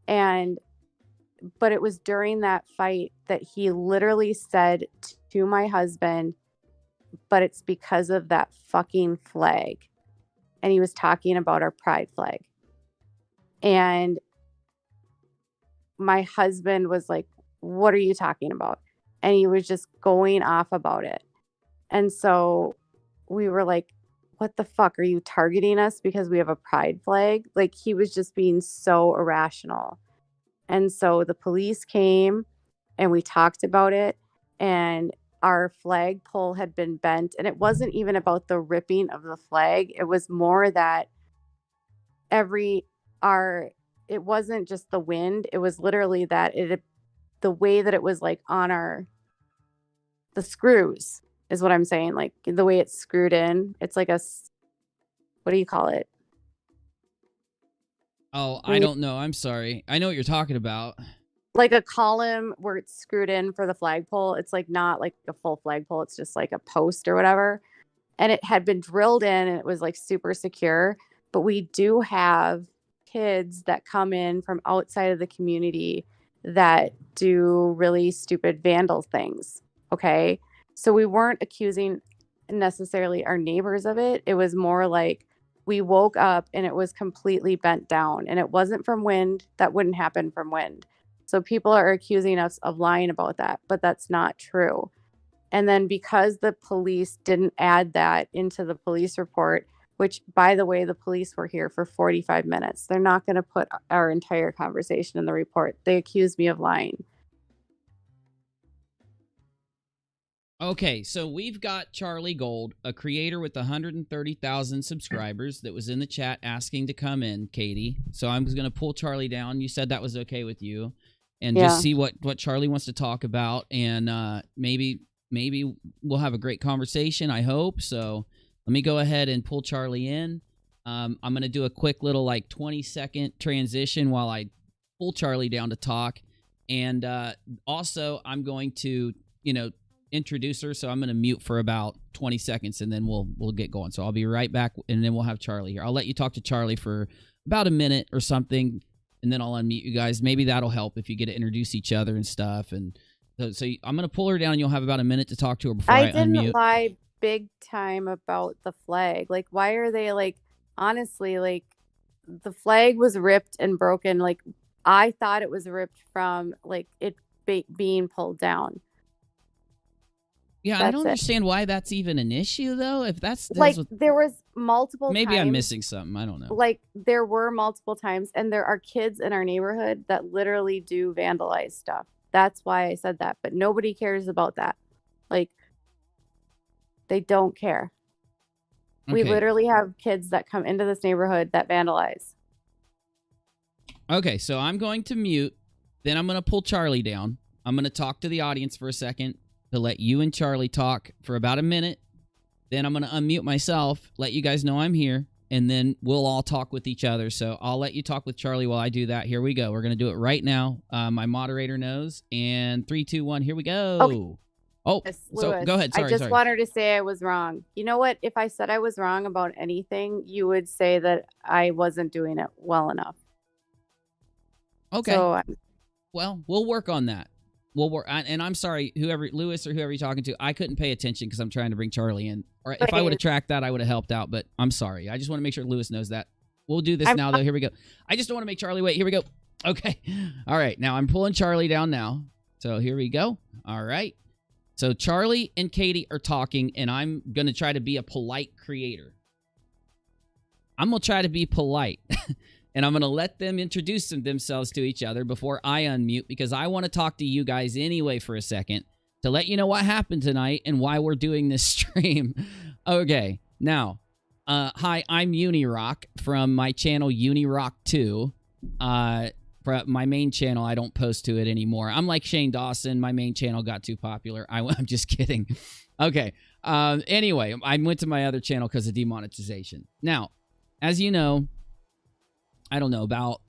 But it was during that fight that he literally said to my husband, but it's because of that fucking flag. And he was talking about our pride flag. And my husband was like, what are you talking about? And he was just going off about it. And so we were like, what the fuck? Are you targeting us because we have a pride flag? Like, he was just being so irrational. And so the police came and we talked about it, and our flagpole had been bent. And it wasn't even about the ripping of the flag. It was more that it wasn't just the wind. It was literally that the way that it was like on the screws is what I'm saying. Like the way it's screwed in, it's like what do you call it? Oh, I don't know. I'm sorry. I know what you're talking about. Like a column where it's screwed in for the flagpole. It's like not like a full flagpole. It's just like a post or whatever. And it had been drilled in and it was like super secure. But we do have kids that come in from outside of the community that do really stupid vandal things. Okay. So we weren't accusing necessarily our neighbors of it. It was more like we woke up and it was completely bent down, and it wasn't from wind. That wouldn't happen from wind. So people are accusing us of lying about that, but that's not true. And then because the police didn't add that into the police report, which, by the way, the police were here for 45 minutes. They're not going to put our entire conversation in the report. They accused me of lying. Okay, so we've got Charlie Gold, a creator with 130,000 subscribers that was in the chat asking to come in, Katie. So I'm going to pull Charlie down. You said that was okay with you. And just see what Charlie wants to talk about. And maybe we'll have a great conversation, I hope. So let me go ahead and pull Charlie in. I'm going to do a quick little 20-second transition while I pull Charlie down to talk. And also, I'm going to, introduce her. So I'm going to mute for about 20 seconds and then we'll get going. So I'll be right back and then we'll have Charlie here. I'll let you talk to Charlie for about a minute or something, and then I'll unmute you guys. Maybe that'll help if you get to introduce each other and stuff. And so I'm going to pull her down and you'll have about a minute to talk to her before I didn't unmute. Lie big time about the flag. Like, why are they honestly, the flag was ripped and broken. Like, I thought it was ripped from it being pulled down. Yeah, I don't understand why that's even an issue, though. If that's there was multiple maybe times, I'm missing something. I don't know. There were multiple times, and there are kids in our neighborhood that literally do vandalize stuff. That's why I said that. But nobody cares about that. They don't care. Okay. We literally have kids that come into this neighborhood that vandalize. Okay, so I'm going to mute. Then I'm going to pull Charlie down. I'm going to talk to the audience for a second to let you and Charlie talk for about a minute. Then I'm going to unmute myself, let you guys know I'm here, and then we'll all talk with each other. So I'll let you talk with Charlie while I do that. Here we go. We're going to do it right now. My moderator knows. And 3, 2, 1, here we go. Okay. Oh, so go ahead. Sorry, I just wanted to say I was wrong. You know what? If I said I was wrong about anything, you would say that I wasn't doing it well enough. Okay. So, well, we'll work on that. We'll work. And I'm sorry, Lewis or whoever you're talking to, I couldn't pay attention because I'm trying to bring Charlie in. Or if I would have tracked that, I would have helped out. But I'm sorry. I just want to make sure Lewis knows that. We'll do this now, though. Here we go. I just don't want to make Charlie wait. Here we go. Okay. All right. Now I'm pulling Charlie down now. So here we go. All right. So Charlie and Katie are talking, and I'm going to try to be a polite creator. I'm going to try to be polite, and I'm going to let them introduce themselves to each other before I unmute, because I want to talk to you guys anyway for a second to let you know what happened tonight and why we're doing this stream. Okay. Now, hi, I'm Unirock from my channel Unirock2. For my main channel, I don't post to it anymore. I'm like Shane Dawson. My main channel got too popular. I'm just kidding. Okay. Anyway, I went to my other channel because of demonetization. Now, as you know, I don't know, about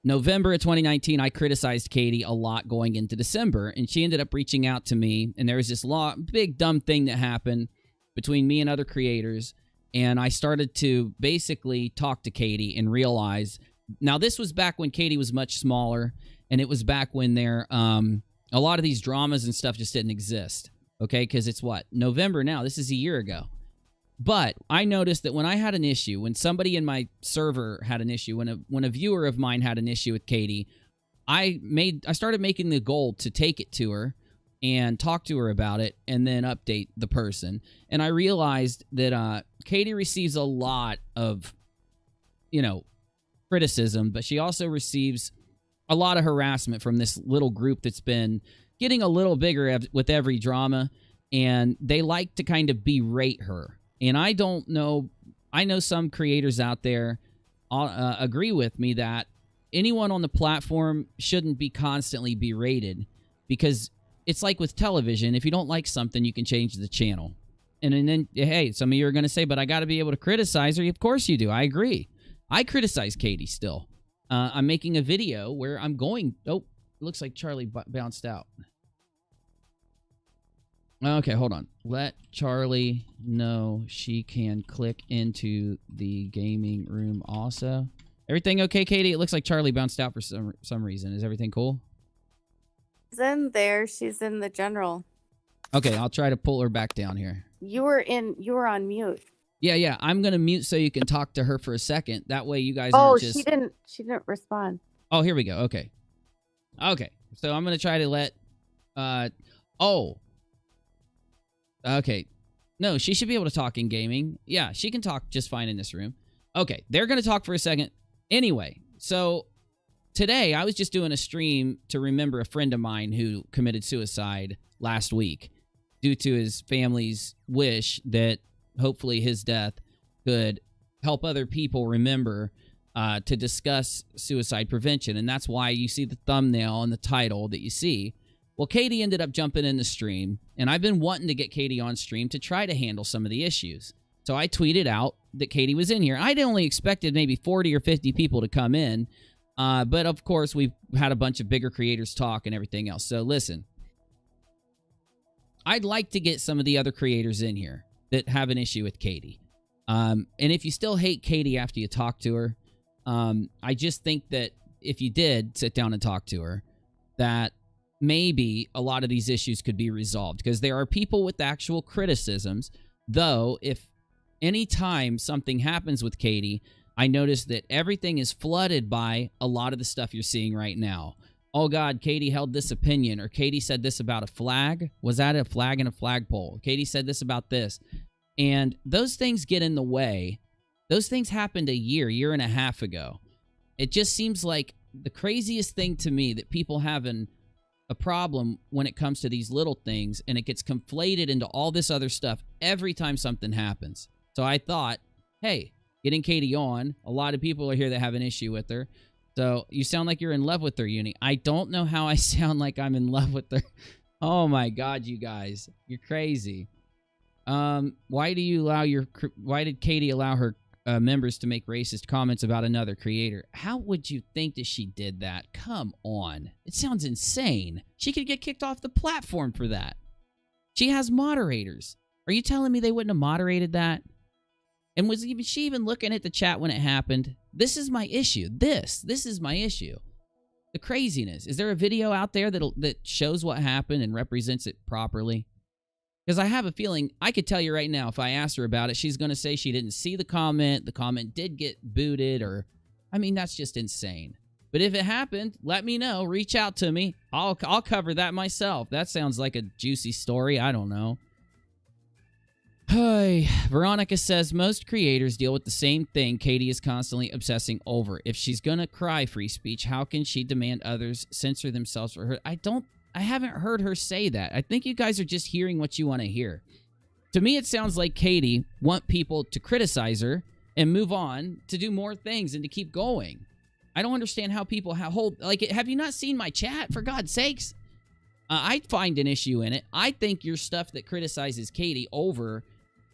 November of 2019, I criticized Katie a lot going into December, and she ended up reaching out to me, and there was this big dumb thing that happened between me and other creators, and I started to basically talk to Katie and realize. Now, this was back when Katie was much smaller, and it was back when a lot of these dramas and stuff just didn't exist. okay? Because it's what? November now. This is a year ago. But I noticed that when I had an issue, when somebody in my server had an issue, when a viewer of mine had an issue with Katie, I started making the goal to take it to her and talk to her about it and then update the person. And I realized that Katie receives a lot of, criticism, but she also receives a lot of harassment from this little group that's been getting a little bigger with every drama, and they like to kind of berate her. And I don't know, I know some creators out there agree with me that anyone on the platform shouldn't be constantly berated, because it's like with television. If you don't like something, you can change the channel. And then, hey, some of you are going to say, but I got to be able to criticize her. Of course you do. I agree. I criticize Katie still. I'm making a video where I'm going... Oh, it looks like Charlie bounced out. Okay, hold on. Let Charlie know she can click into the gaming room also. Everything okay, Katie? It looks like Charlie bounced out for some reason. Is everything cool? She's in there. She's in the general. Okay, I'll try to pull her back down here. You were on mute. Yeah. I'm gonna mute so you can talk to her for a second. That way you guys aren't just... she didn't respond. Oh, here we go. Okay. So I'm gonna try to let okay. No, she should be able to talk in gaming. Yeah, she can talk just fine in this room. Okay, they're gonna talk for a second. Anyway, so today I was just doing a stream to remember a friend of mine who committed suicide last week due to his family's wish that hopefully his death could help other people remember to discuss suicide prevention. And that's why you see the thumbnail and the title that you see. Well, Katie ended up jumping in the stream, and I've been wanting to get Katie on stream to try to handle some of the issues. So I tweeted out that Katie was in here. I'd only expected maybe 40 or 50 people to come in, but of course we've had a bunch of bigger creators talk and everything else. So listen, I'd like to get some of the other creators in here that have an issue with Katie. And if you still hate Katie after you talk to her, I just think that if you did sit down and talk to her, that maybe a lot of these issues could be resolved, because there are people with actual criticisms. Though, if any time something happens with Katie, I notice that everything is flooded by a lot of the stuff you're seeing right now. Oh God, Katie held this opinion, or Katie said this about a flag. Was that a flag in a flagpole? Katie said this about this. And those things get in the way. Those things happened a year and a half ago. It just seems like the craziest thing to me that people have a problem when it comes to these little things, and it gets conflated into all this other stuff every time something happens. So I thought, hey, getting Katie on, a lot of people are here that have an issue with her. So you sound like you're in love with her, Uni. I don't know how I sound like I'm in love with her. Oh my God, you guys, you're crazy. Why did Katie allow her members to make racist comments about another creator? How would you think that she did that? Come on. It sounds insane. She could get kicked off the platform for that. She has moderators. Are you telling me they wouldn't have moderated that? And was she even looking at the chat when it happened? This is my issue. This is my issue. The craziness. Is there a video out there that shows what happened and represents it properly? Because I have a feeling, I could tell you right now, if I asked her about it, she's going to say she didn't see the comment did get booted, or, I mean, that's just insane. But if it happened, let me know. Reach out to me. I'll cover that myself. That sounds like a juicy story. I don't know. Hey, Veronica says, most creators deal with the same thing Katie is constantly obsessing over. If she's going to cry free speech, how can she demand others censor themselves for her? I haven't heard her say that. I think you guys are just hearing what you want to hear. To me, it sounds like Katie want people to criticize her and move on to do more things and to keep going. I don't understand how people have you not seen my chat, for God's sakes? I find an issue in it. I think your stuff that criticizes Katie over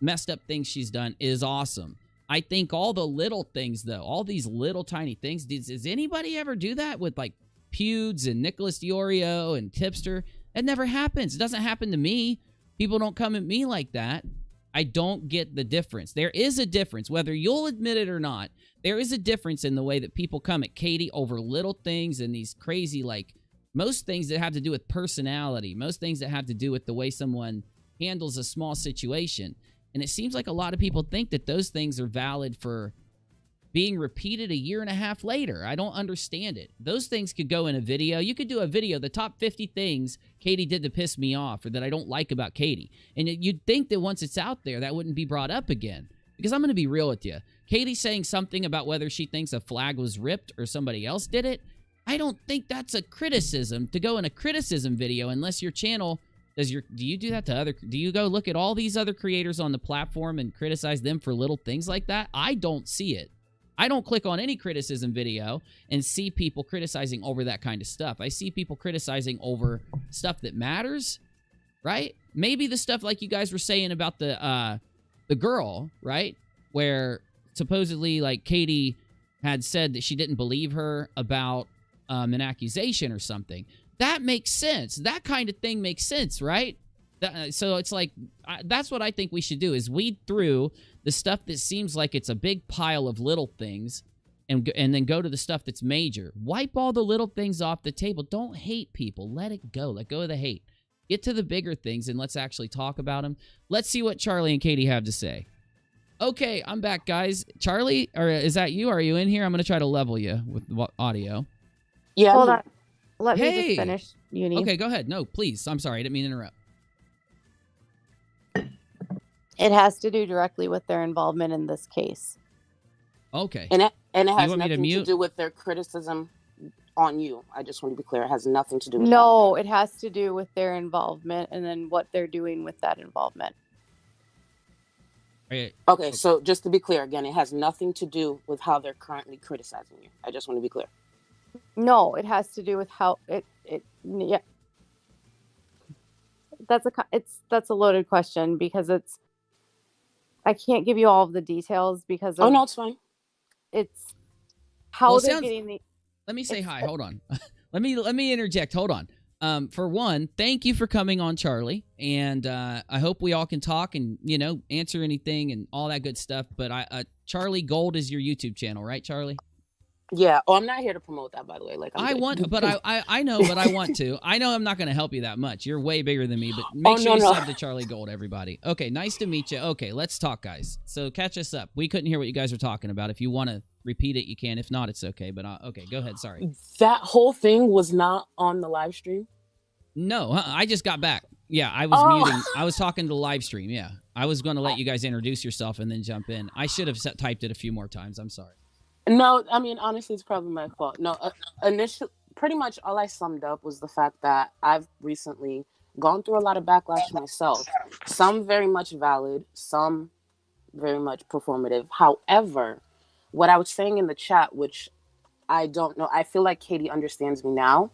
messed up things she's done is awesome. I think all the little things, though, all these little tiny things, does anybody ever do that with, like, Pewds and Nicholas Diorio and Tipster? It never happens. It doesn't happen to me. People don't come at me like that. I don't get the difference. There is a difference, whether you'll admit it or not. There is a difference in the way that people come at Katie over little things and these crazy, like, most things that have to do with personality, most things that have to do with the way someone handles a small situation. And it seems like a lot of people think that those things are valid for being repeated a year and a half later. I don't understand it. Those things could go in a video. You could do a video, the top 50 things Katie did to piss me off or that I don't like about Katie. And you'd think that once it's out there, that wouldn't be brought up again. Because I'm going to be real with you. Katie saying something about whether she thinks a flag was ripped or somebody else did it, I don't think that's a criticism to go in a criticism video unless your channel do you do that to do you go look at all these other creators on the platform and criticize them for little things like that? I don't see it. I don't click on any criticism video and see people criticizing over that kind of stuff. I see people criticizing over stuff that matters, right? Maybe the stuff like you guys were saying about the girl, right? Where supposedly like Katie had said that she didn't believe her about an accusation or something. That makes sense. That kind of thing makes sense, right? So it's like, that's what I think we should do is weed through the stuff that seems like it's a big pile of little things and then go to the stuff that's major. Wipe all the little things off the table. Don't hate people. Let it go. Let go of the hate. Get to the bigger things and let's actually talk about them. Let's see what Charlie and Katie have to say. Okay, I'm back, guys. Charlie, or is that you? Are you in here? I'm going to try to level you with audio. Yeah. Hold on. Let me Hey. just finish, Uni. Okay, go ahead. No, please. I'm sorry. I didn't mean to interrupt. It has to do directly with their involvement in this case. Okay. And it has want me to nothing to mute? do with their criticism on you. I just want to be clear. It has nothing to do with No, it has to do with their involvement and then what they're doing with that involvement. Okay. Okay, so just to be clear again, it has nothing to do with how they're currently criticizing you. I just want to be clear. No, it has to do with how yeah. That's a loaded question because I can't give you all of the details because of, Oh no, it's fine. It's how Well, they're getting the. Let me say hi. Hold on. let me interject. Hold on. For one, thank you for coming on, Charlie, and I hope we all can talk and answer anything and all that good stuff. But Charlie Gold is your YouTube channel, right, Charlie? Yeah. Oh, I'm not here to promote that, by the way. Like I know, but I want to. I know I'm not going to help you that much. You're way bigger than me, but make sure you sub to Charlie Gold, everybody. Okay, nice to meet you. Okay, let's talk, guys. So catch us up. We couldn't hear what you guys were talking about. If you want to repeat it, you can. If not, it's okay. But okay, go ahead. Sorry. That whole thing was not on the live stream. No, I just got back. Yeah, I was muting. I was talking to the live stream. Yeah, I was going to let you guys introduce yourself and then jump in. I should have typed it a few more times. I'm sorry. No, I mean, honestly, it's probably my fault. No, initially, pretty much all I summed up was the fact that I've recently gone through a lot of backlash myself. Some very much valid, some very much performative. However, what I was saying in the chat, which I don't know, I feel like Katie understands me now.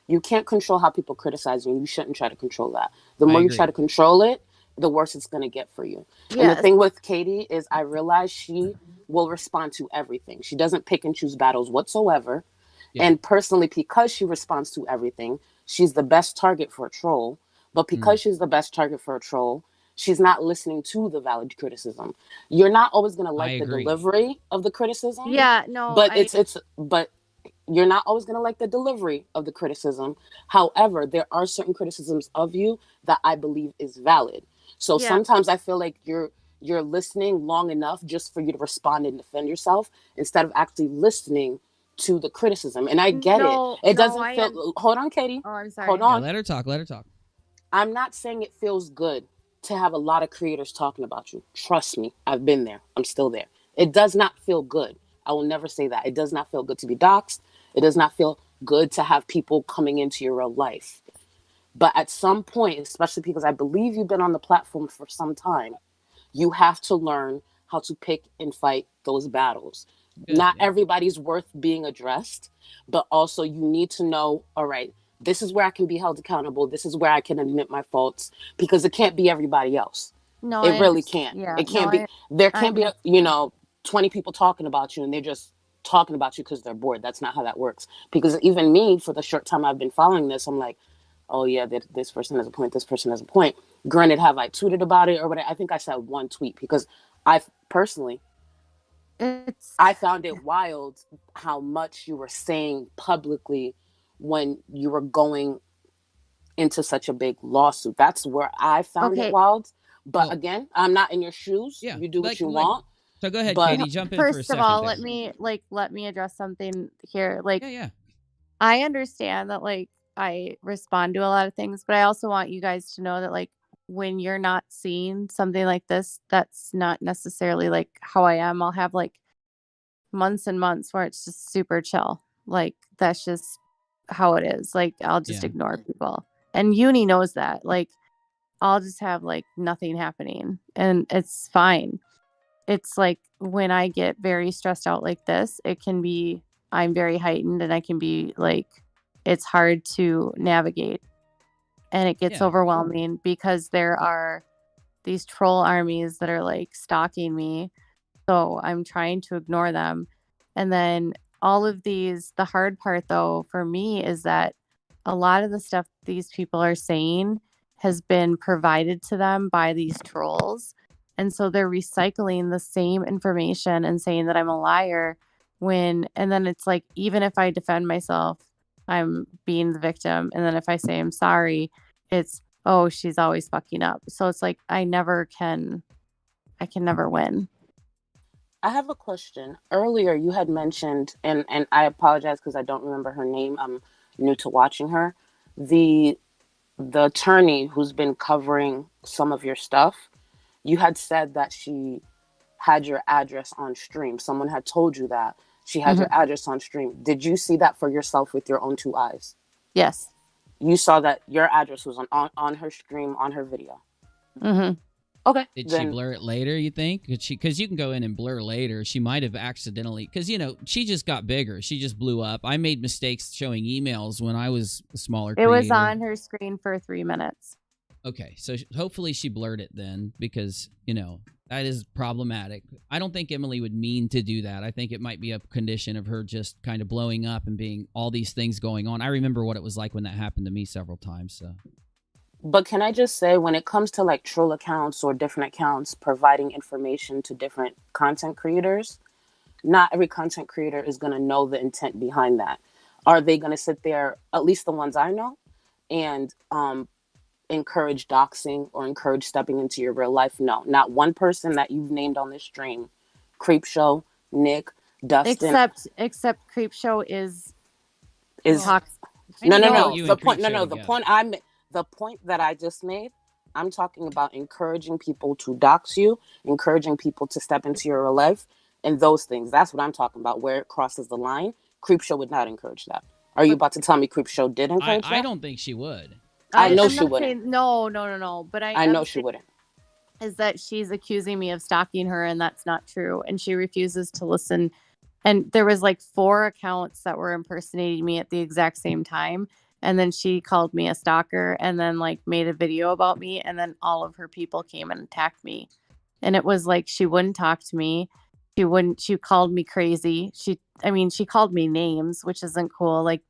You can't control how people criticize you. You shouldn't try to control that. The more you try to control it, the worse it's going to get for you. Yes. And the thing with Katie is I realize she will respond to everything. She doesn't pick and choose battles whatsoever. Yeah. And personally, because she responds to everything, she's the best target for a troll. But because she's the best target for a troll, she's not listening to the valid criticism. You're not always going to like the delivery of the criticism. Yeah, no. But you're not always going to like the delivery of the criticism. However, there are certain criticisms of you that I believe is valid. So sometimes I feel like you're listening long enough just for you to respond and defend yourself instead of actually listening to the criticism. And I get it. It doesn't feel... Hold on, Katie. Oh, I'm sorry. Hold on. Yeah, let her talk. I'm not saying it feels good to have a lot of creators talking about you. Trust me. I've been there. I'm still there. It does not feel good. I will never say that. It does not feel good to be doxxed. It does not feel good to have people coming into your real life. But at some point, especially because I believe you've been on the platform for some time, you have to learn how to pick and fight those battles. Not everybody's worth being addressed, but also you need to know, all right, this is where I can be held accountable. This is where I can admit my faults, because it can't be everybody else. No, it really can't. Yeah, it can't be. There can't be, 20 people talking about you and they're just talking about you because they're bored. That's not how that works. Because even me, for the short time I've been following this, I'm like, oh yeah, this person has a point. This person has a point. Granted, have I tweeted about it or whatever? I think I said one tweet because I personally, I found it wild how much you were saying publicly when you were going into such a big lawsuit. That's where I found it wild. But again, I'm not in your shoes. Yeah, you do what you want. So go ahead, but Katie. Jump in for a First second. of all, let me address something here. Like, yeah. I understand that, like, I respond to a lot of things, but I also want you guys to know that, like, when you're not seeing something like this, that's not necessarily like how I am. I'll have like months and months where it's just super chill. Like, that's just how it is. Like, I'll just ignore people. And Uni knows that. Like, I'll just have like nothing happening and it's fine. It's like when I get very stressed out like this, I'm very heightened and I can be like, it's hard to navigate and it gets overwhelming because there are these troll armies that are like stalking me. So I'm trying to ignore them. And then all of these, the hard part though, for me is that a lot of the stuff these people are saying has been provided to them by these trolls. And so they're recycling the same information and saying that I'm a liar and then it's like, even if I defend myself, I'm being the victim. And then if I say I'm sorry, it's, oh, she's always fucking up. So it's like, I can never win. I have a question. Earlier you had mentioned, and I apologize because I don't remember her name. I'm new to watching her. The attorney who's been covering some of your stuff, you had said that she had your address on stream. Someone had told you that she had your address on stream. Did you see that for yourself with your own two eyes? Yes. You saw that your address was on her stream, on her video. Okay. Did she blur it later, you think? Because you can go in and blur later. She might have accidentally, because, she just got bigger. She just blew up. I made mistakes showing emails when I was a smaller creator. It was on her screen for 3 minutes. Okay, so hopefully she blurred it then, because, that is problematic. I don't think Emily would mean to do that. I think it might be a condition of her just kind of blowing up and being all these things going on. I remember what it was like when that happened to me several times, so... But can I just say, when it comes to like troll accounts or different accounts providing information to different content creators, not every content creator is going to know the intent behind that. Are they going to sit there, at least the ones I know, and encourage doxing or encourage stepping into your real life? No, not one person that you've named on this stream. Creepshow, Nick, Dustin. Except Creepshow is no. The point that I just made, I'm talking about encouraging people to dox you, encouraging people to step into your real life, and those things. That's what I'm talking about, where it crosses the line. Creepshow would not encourage that. Are you about to tell me Creepshow did encourage that? I don't think she would. I know she wouldn't. No. But I know she wouldn't. Is that she's accusing me of stalking her, and that's not true. And she refuses to listen. And there was like 4 accounts that were impersonating me at the exact same time. And then she called me a stalker and then like made a video about me. And then all of her people came and attacked me. And it was like, she wouldn't talk to me. She called me crazy. She called me names, which isn't cool. Like,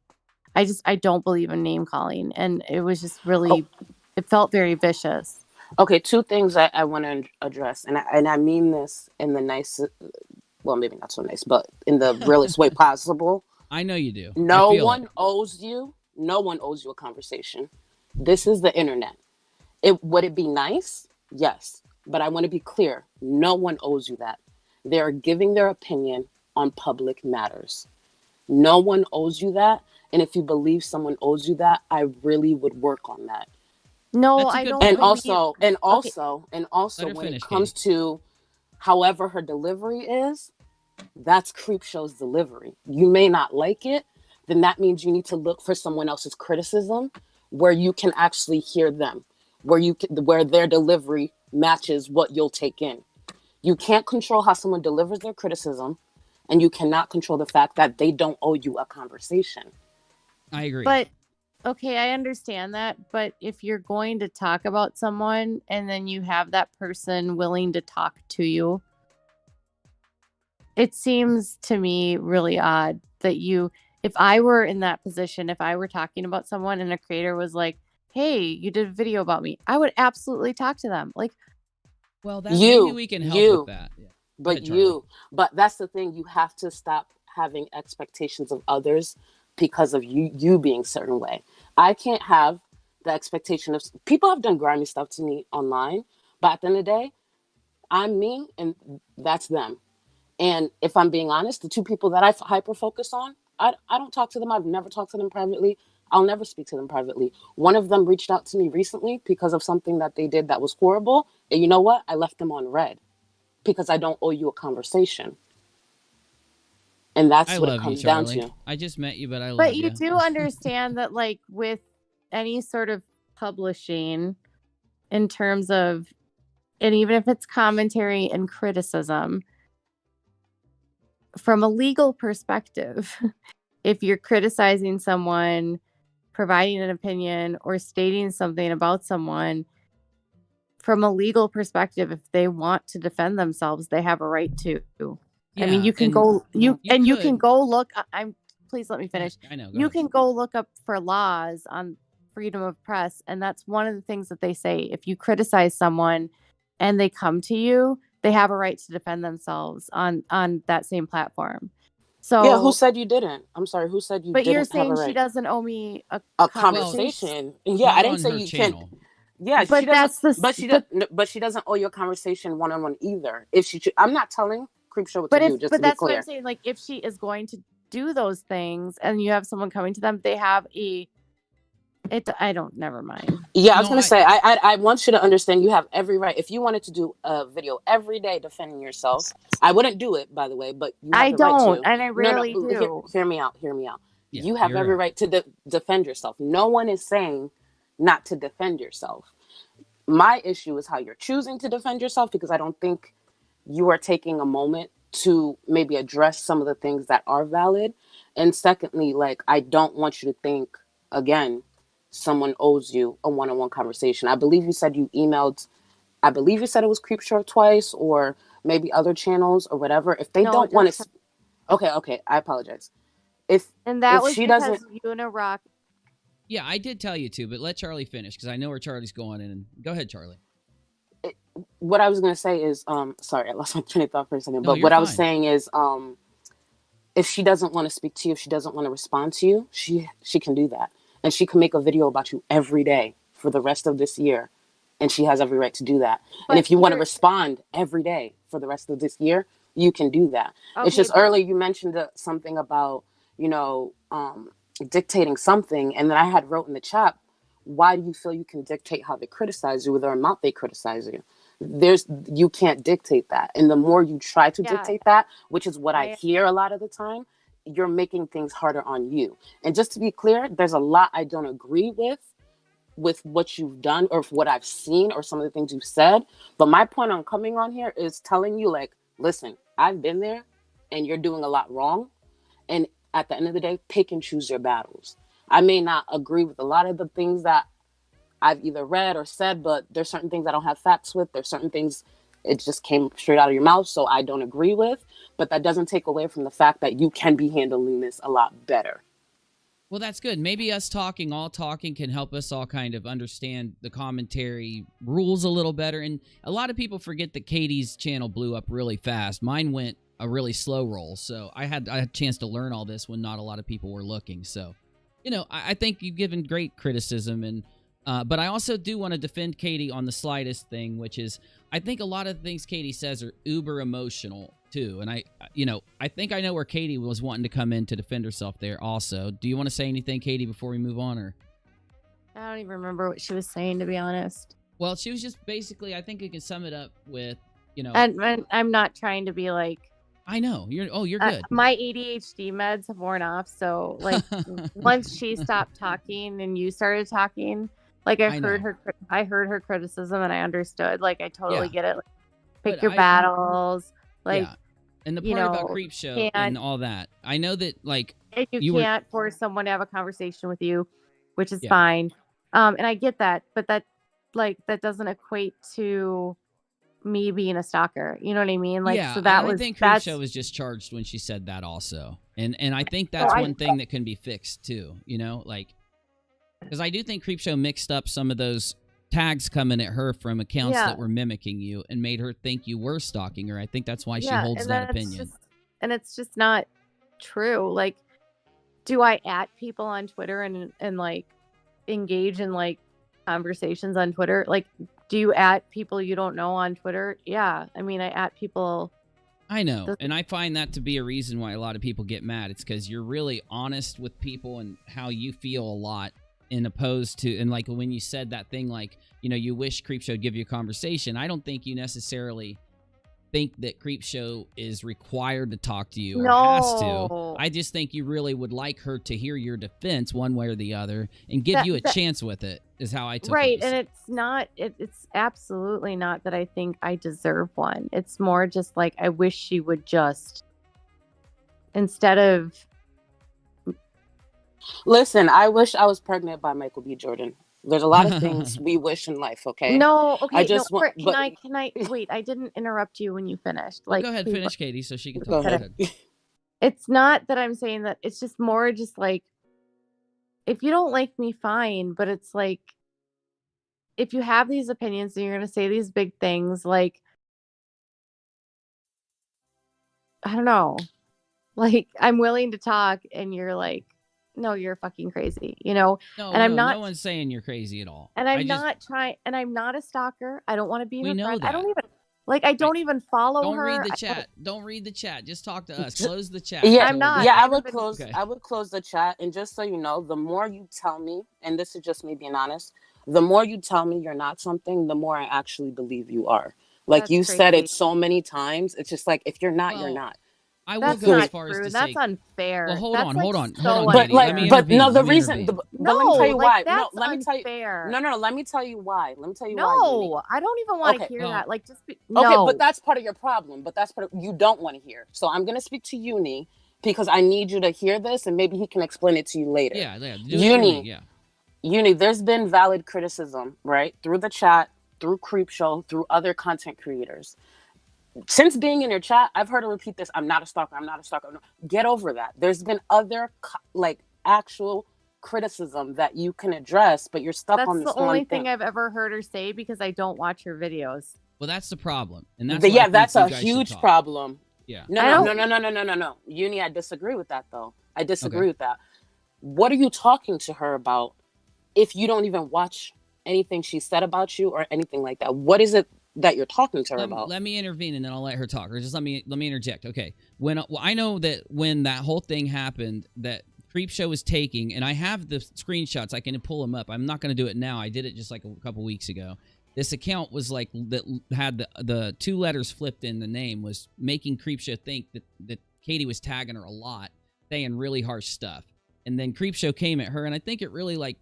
I don't believe in name calling. And it was just really, it felt very vicious. Okay. 2 things I want to address. And I mean this in the nicest, well, maybe not so nice, but in the realest way possible. I know you do. No one owes you a conversation. This is the internet. Would it be nice? Yes. But I want to be clear. No one owes you that. They are giving their opinion on public matters. No one owes you that. And if you believe someone owes you that, I really would work on that. No, I don't. And also, when it comes to however her delivery is, that's Creepshow's delivery. You may not like it. Then that means you need to look for someone else's criticism where you can actually hear them, where their delivery matches what you'll take in. You can't control how someone delivers their criticism, and you cannot control the fact that they don't owe you a conversation. I agree. But, okay, I understand that. But if you're going to talk about someone and then you have that person willing to talk to you, it seems to me really odd that if I were in that position, if I were talking about someone and a creator was like, hey, you did a video about me, I would absolutely talk to them. Like, well, maybe we can help with that. Yeah. But that's the thing. You have to stop having expectations of others because of you being a certain way. I can't have the expectation of people have done grimy stuff to me online, but at the end of the day, I'm me and that's them. And if I'm being honest, the two people that I hyper focus on, I don't talk to them. I've never talked to them privately. I'll never speak to them privately. One of them reached out to me recently because of something that they did that was horrible. And you know what? I left them on red because I don't owe you a conversation. And that's I what it love you, comes down Charlie. to. I just met you, but I love But you. you do understand that, like, with any sort of publishing, in terms of, and even if it's commentary and criticism, from a legal perspective, if you're criticizing someone, providing an opinion, or stating something about someone, from a legal perspective, if they want to defend themselves, they have a right to. I mean, you can go you can go look. I'm please let me finish. I know. You can go look up for laws on freedom of press, and that's one of the things that they say. If you criticize someone and they come to you, they have a right to defend themselves on that same platform. So yeah, who said you didn't? I'm sorry, who said you but didn't you're have a saying right? she doesn't owe me a conversation. Yeah, Not I didn't on say her you channel. can't. Yeah, but she doesn't. that's the But she doesn't owe you a conversation one-on-one either. If she, I'm not telling Creepshow what but to if do. Just but to be that's what I'm clear. saying. Like, if she is going to do those things and you have someone coming to them, they have I don't, never mind. Yeah, I was gonna say, I want you to understand you have every right. If you wanted to do a video every day defending yourself, I wouldn't do it, by the way, but you have I the right don't, to. and I rarely do. Hear me out. Hear me out. Yeah, You have you're every right. right to defend yourself. No one is saying not to defend yourself. My issue is how you're choosing to defend yourself, because I don't think you are taking a moment to maybe address some of the things that are valid. And secondly, like, I don't want you to think, again, someone owes you a one-on-one conversation. I believe you said you emailed, I believe you said it was Creepshow twice, or maybe other channels or whatever. If they don't want to, okay, I apologize. And that was she because doesn't, Una Rock. Yeah, I did tell you to, but let Charlie finish because I know where Charlie's going. And go ahead, Charlie. what I was going to say is, sorry, I lost my train of thought for a second. No, But you're what I was fine. saying is, if she doesn't want to speak to you, if she doesn't want to respond to you, she can do that. And she can make a video about you every day for the rest of this year. And she has every right to do that. And if you want to respond every day for the rest of this year, you can do that. It's just earlier you mentioned something about, dictating something. And then I had wrote in the chat, why do you feel you can dictate how they criticize you or the amount they criticize you? You can't dictate that. And the more you try to dictate that, which is what I hear a lot of the time, you're making things harder on you. And just to be clear, there's a lot I don't agree with what you've done or what I've seen or some of the things you've said. But my point on coming on here is telling you, like, listen, I've been there and you're doing a lot wrong. And at the end of the day, pick and choose your battles. I may not agree with a lot of the things that I've either read or said, but there's certain things I don't have facts with. There's certain things it just came straight out of your mouth, so I don't agree with. But that doesn't take away from the fact that you can be handling this a lot better. Well, that's good. Maybe us all talking can help us all kind of understand the commentary rules a little better. And a lot of people forget that Katie's channel blew up really fast. Mine went a really slow roll. So I had a chance to learn all this when not a lot of people were looking. So, I think you've given great criticism. And but I also do want to defend Katie on the slightest thing, which is I think a lot of the things Katie says are uber emotional too. And I think I know where Katie was wanting to come in to defend herself there also. Do you want to say anything, Katie, before we move on? Or I don't even remember what she was saying, to be honest. Well, she was just basically, I think you can sum it up with, And I'm not trying to be like, I know. You're good. My ADHD meds have worn off. So, like, once she stopped talking and you started talking, like, I heard her criticism and I understood. Like, I totally get it. Like, pick your battles. Like, and the part about Creepshow and all that. I know that, like, you can't force someone to have a conversation with you, which is fine. And I get that, but that doesn't equate to me being a stalker. You know what I mean? Like, so that I think Creepshow was just charged when she said that also. And I think that's one thing that can be fixed too, like, because I do think Creepshow mixed up some of those tags coming at her from accounts that were mimicking you and made her think you were stalking her. I think that's why she holds that opinion. And it's just not true. Like, Do I at people on Twitter and like engage in like conversations on Twitter? Like, do you at people you don't know on Twitter? Yeah. I mean, I at people. I know, and I find that to be a reason why a lot of people get mad. It's because you're really honest with people and how you feel a lot, in opposed to, and like when you said that thing, like, you know, you wish Creepshow would give you a conversation. I don't think you necessarily think that Creepshow is required to talk to you or has to. No. I just think you really would like her to hear your defense one way or the other and give you a chance with it, is how I took it. Right, and it's not, it's absolutely not that I think I deserve one. It's more just like I wish she would just, instead of... Listen, I wish I was pregnant by Michael B. Jordan. There's a lot of things we wish in life, okay? No, okay, I just no, want, can I, wait, I didn't interrupt you when you finished. Well, Like, go ahead, please, finish, Katie, so she can Go talk. ahead. It's not that I'm saying that, it's just more just like, if you don't like me, fine, but it's like, if you have these opinions and you're going to say these big things, like, I don't know, like, I'm willing to talk and you're like, no, you're fucking crazy, you know? No, and I'm not, no one's saying you're crazy at all. and I'm not trying, and I'm not a stalker. I don't want to be her We know friend. that. I don't even, like, I don't even follow Don't her. read the chat. Don't read the chat. Just talk to us. Close the chat. Yeah, I'm not. Yeah, I I would haven't- close. Okay. I would close the chat. And just so you know, the more you tell me, and this is just me being honest, the more you tell me you're not something, the more I actually believe you are. Like, That's you said crazy. it so many times. It's just like, if you're not, you're Well, not. I will That's go as not far true. as to That's say, unfair. well, hold That's on, like hold on, so hold on, But Katie. Let like, me but intervene. no, the Let me reason. intervene. But let me tell you like, why. that's No, let me tell you. unfair. No, let me tell you why. Let me tell you why. No, I don't even want to Okay, hear well, that. Like, just be, Okay, no. but that's part of your problem. But that's part of you don't want to hear. So I'm gonna speak to Uni because I need you to hear this, and maybe he can explain it to you later. Yeah. Do it through me, yeah. Uni, there's been valid criticism, right? Through the chat, through Creepshow, through other content creators. Since being in your chat, I've heard her repeat this: "I'm not a stalker. I'm not a stalker." No, get over that. There's been other like actual criticism that you can address, but you're stuck That's on this the only one thing I've ever heard her say because I don't watch her videos. Well, that's the problem, and that's why I Yeah, think that's you a guys should huge talk. problem. Yeah. No. Uni, I disagree with that though. I disagree with that. What are you talking to her about if you don't even watch anything she said about you or anything like that? What is it that you're talking to her about? Let me intervene and then I'll let her talk. Or just let me interject. Okay. I know that when that whole thing happened, that Creepshow was taking, and I have the screenshots. I can pull them up. I'm not going to do it now. I did it just like a couple weeks ago. This account was like that had the two letters flipped in the name, was making Creepshow think that Katie was tagging her a lot, saying really harsh stuff. And then Creepshow came at her, and I think it really like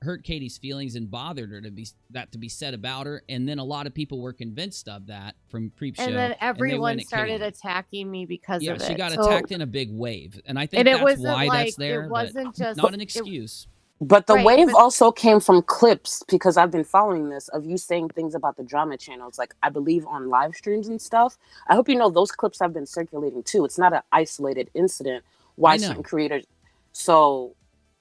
hurt Katie's feelings and bothered her to be said about her. And then a lot of people were convinced of that from Creepshow. And then everyone and started attacking me because of it. Yeah, she got So- attacked in a big wave. And I think And it that's wasn't why like- that's there. it wasn't but just- not an excuse. But the Right, wave but- also came from clips, because I've been following this, of you saying things about the drama channels, like I believe on live streams and stuff. I hope you know those clips have been circulating too. It's not an isolated incident. Why I know. certain creators? So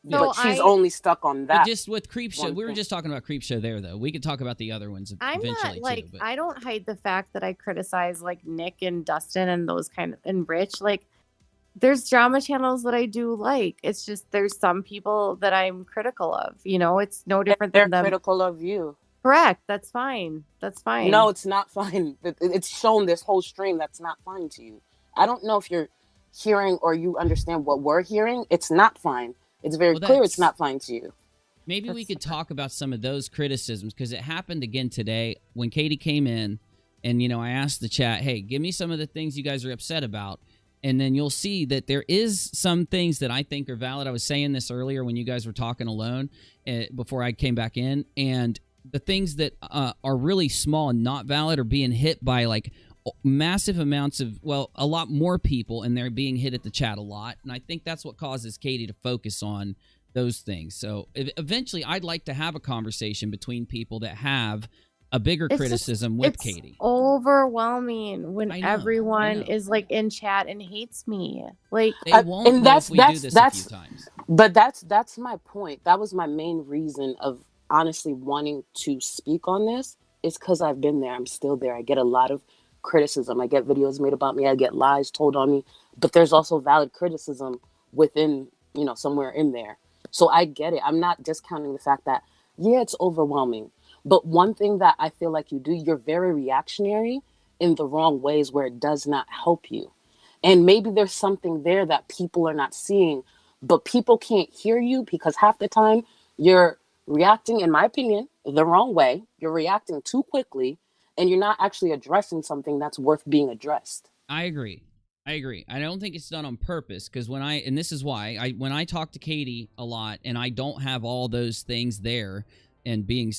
but she's only stuck on that. But just with Creepshow, we were just talking about Creepshow there, though. We could talk about the other ones I'm eventually not like too. But I don't hide the fact that I criticize like Nick and Dustin and those kind of, and Rich. Like, there's drama channels that I do like. It's just there's some people that I'm critical of. You know, it's no different They're than them. critical of you. Correct. That's fine. That's fine. No, it's not fine. It's shown this whole stream that's not fine to you. I don't know if you're hearing or you understand what we're hearing. It's not fine. It's very clear it's not fine to you. maybe we could talk about some of those criticisms, because it happened again today when Katie came in, and I asked the chat, hey, give me some of the things you guys are upset about. And then you'll see that there is some things that I think are valid. I was saying this earlier when you guys were talking alone before I came back in. And the things that are really small and not valid are being hit by like massive amounts of, well, a lot more people, and they're being hit at the chat a lot. And I think that's what causes Katie to focus on those things. So eventually I'd like to have a conversation between people that have a bigger criticism with Katie. Overwhelming when I know. everyone is like in chat and hates me. Like they won't and know if we do this a few times. But that's my point. That was my main reason of honestly wanting to speak on this, is because I've been there. I'm still there. I get a lot of criticism. I get videos made about me. I get lies told on me. But there's also valid criticism within somewhere in there. So I get it. I'm not discounting the fact that, yeah, it's overwhelming. But one thing that I feel like you do, you're very reactionary in the wrong ways where it does not help you. And maybe there's something there that people are not seeing, but people can't hear you because half the time you're reacting, in my opinion, the wrong way. You're reacting too quickly and you're not actually addressing something that's worth being addressed. I agree. I don't think it's done on purpose because and this is why, when I talk to Katie a lot and I don't have all those things there and being,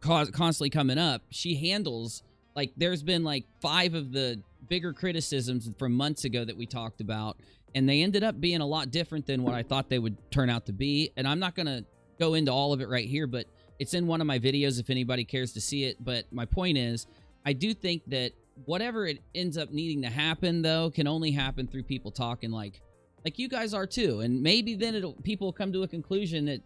constantly coming up, she handles, like, there's been like 5 of the bigger criticisms from months ago that we talked about, and they ended up being a lot different than what I thought they would turn out to be. And I'm not going to go into all of it right here, but it's in one of my videos if anybody cares to see it. But my point is, I do think that whatever it ends up needing to happen, though, can only happen through people talking like you guys are too. And maybe then people will come to a conclusion that,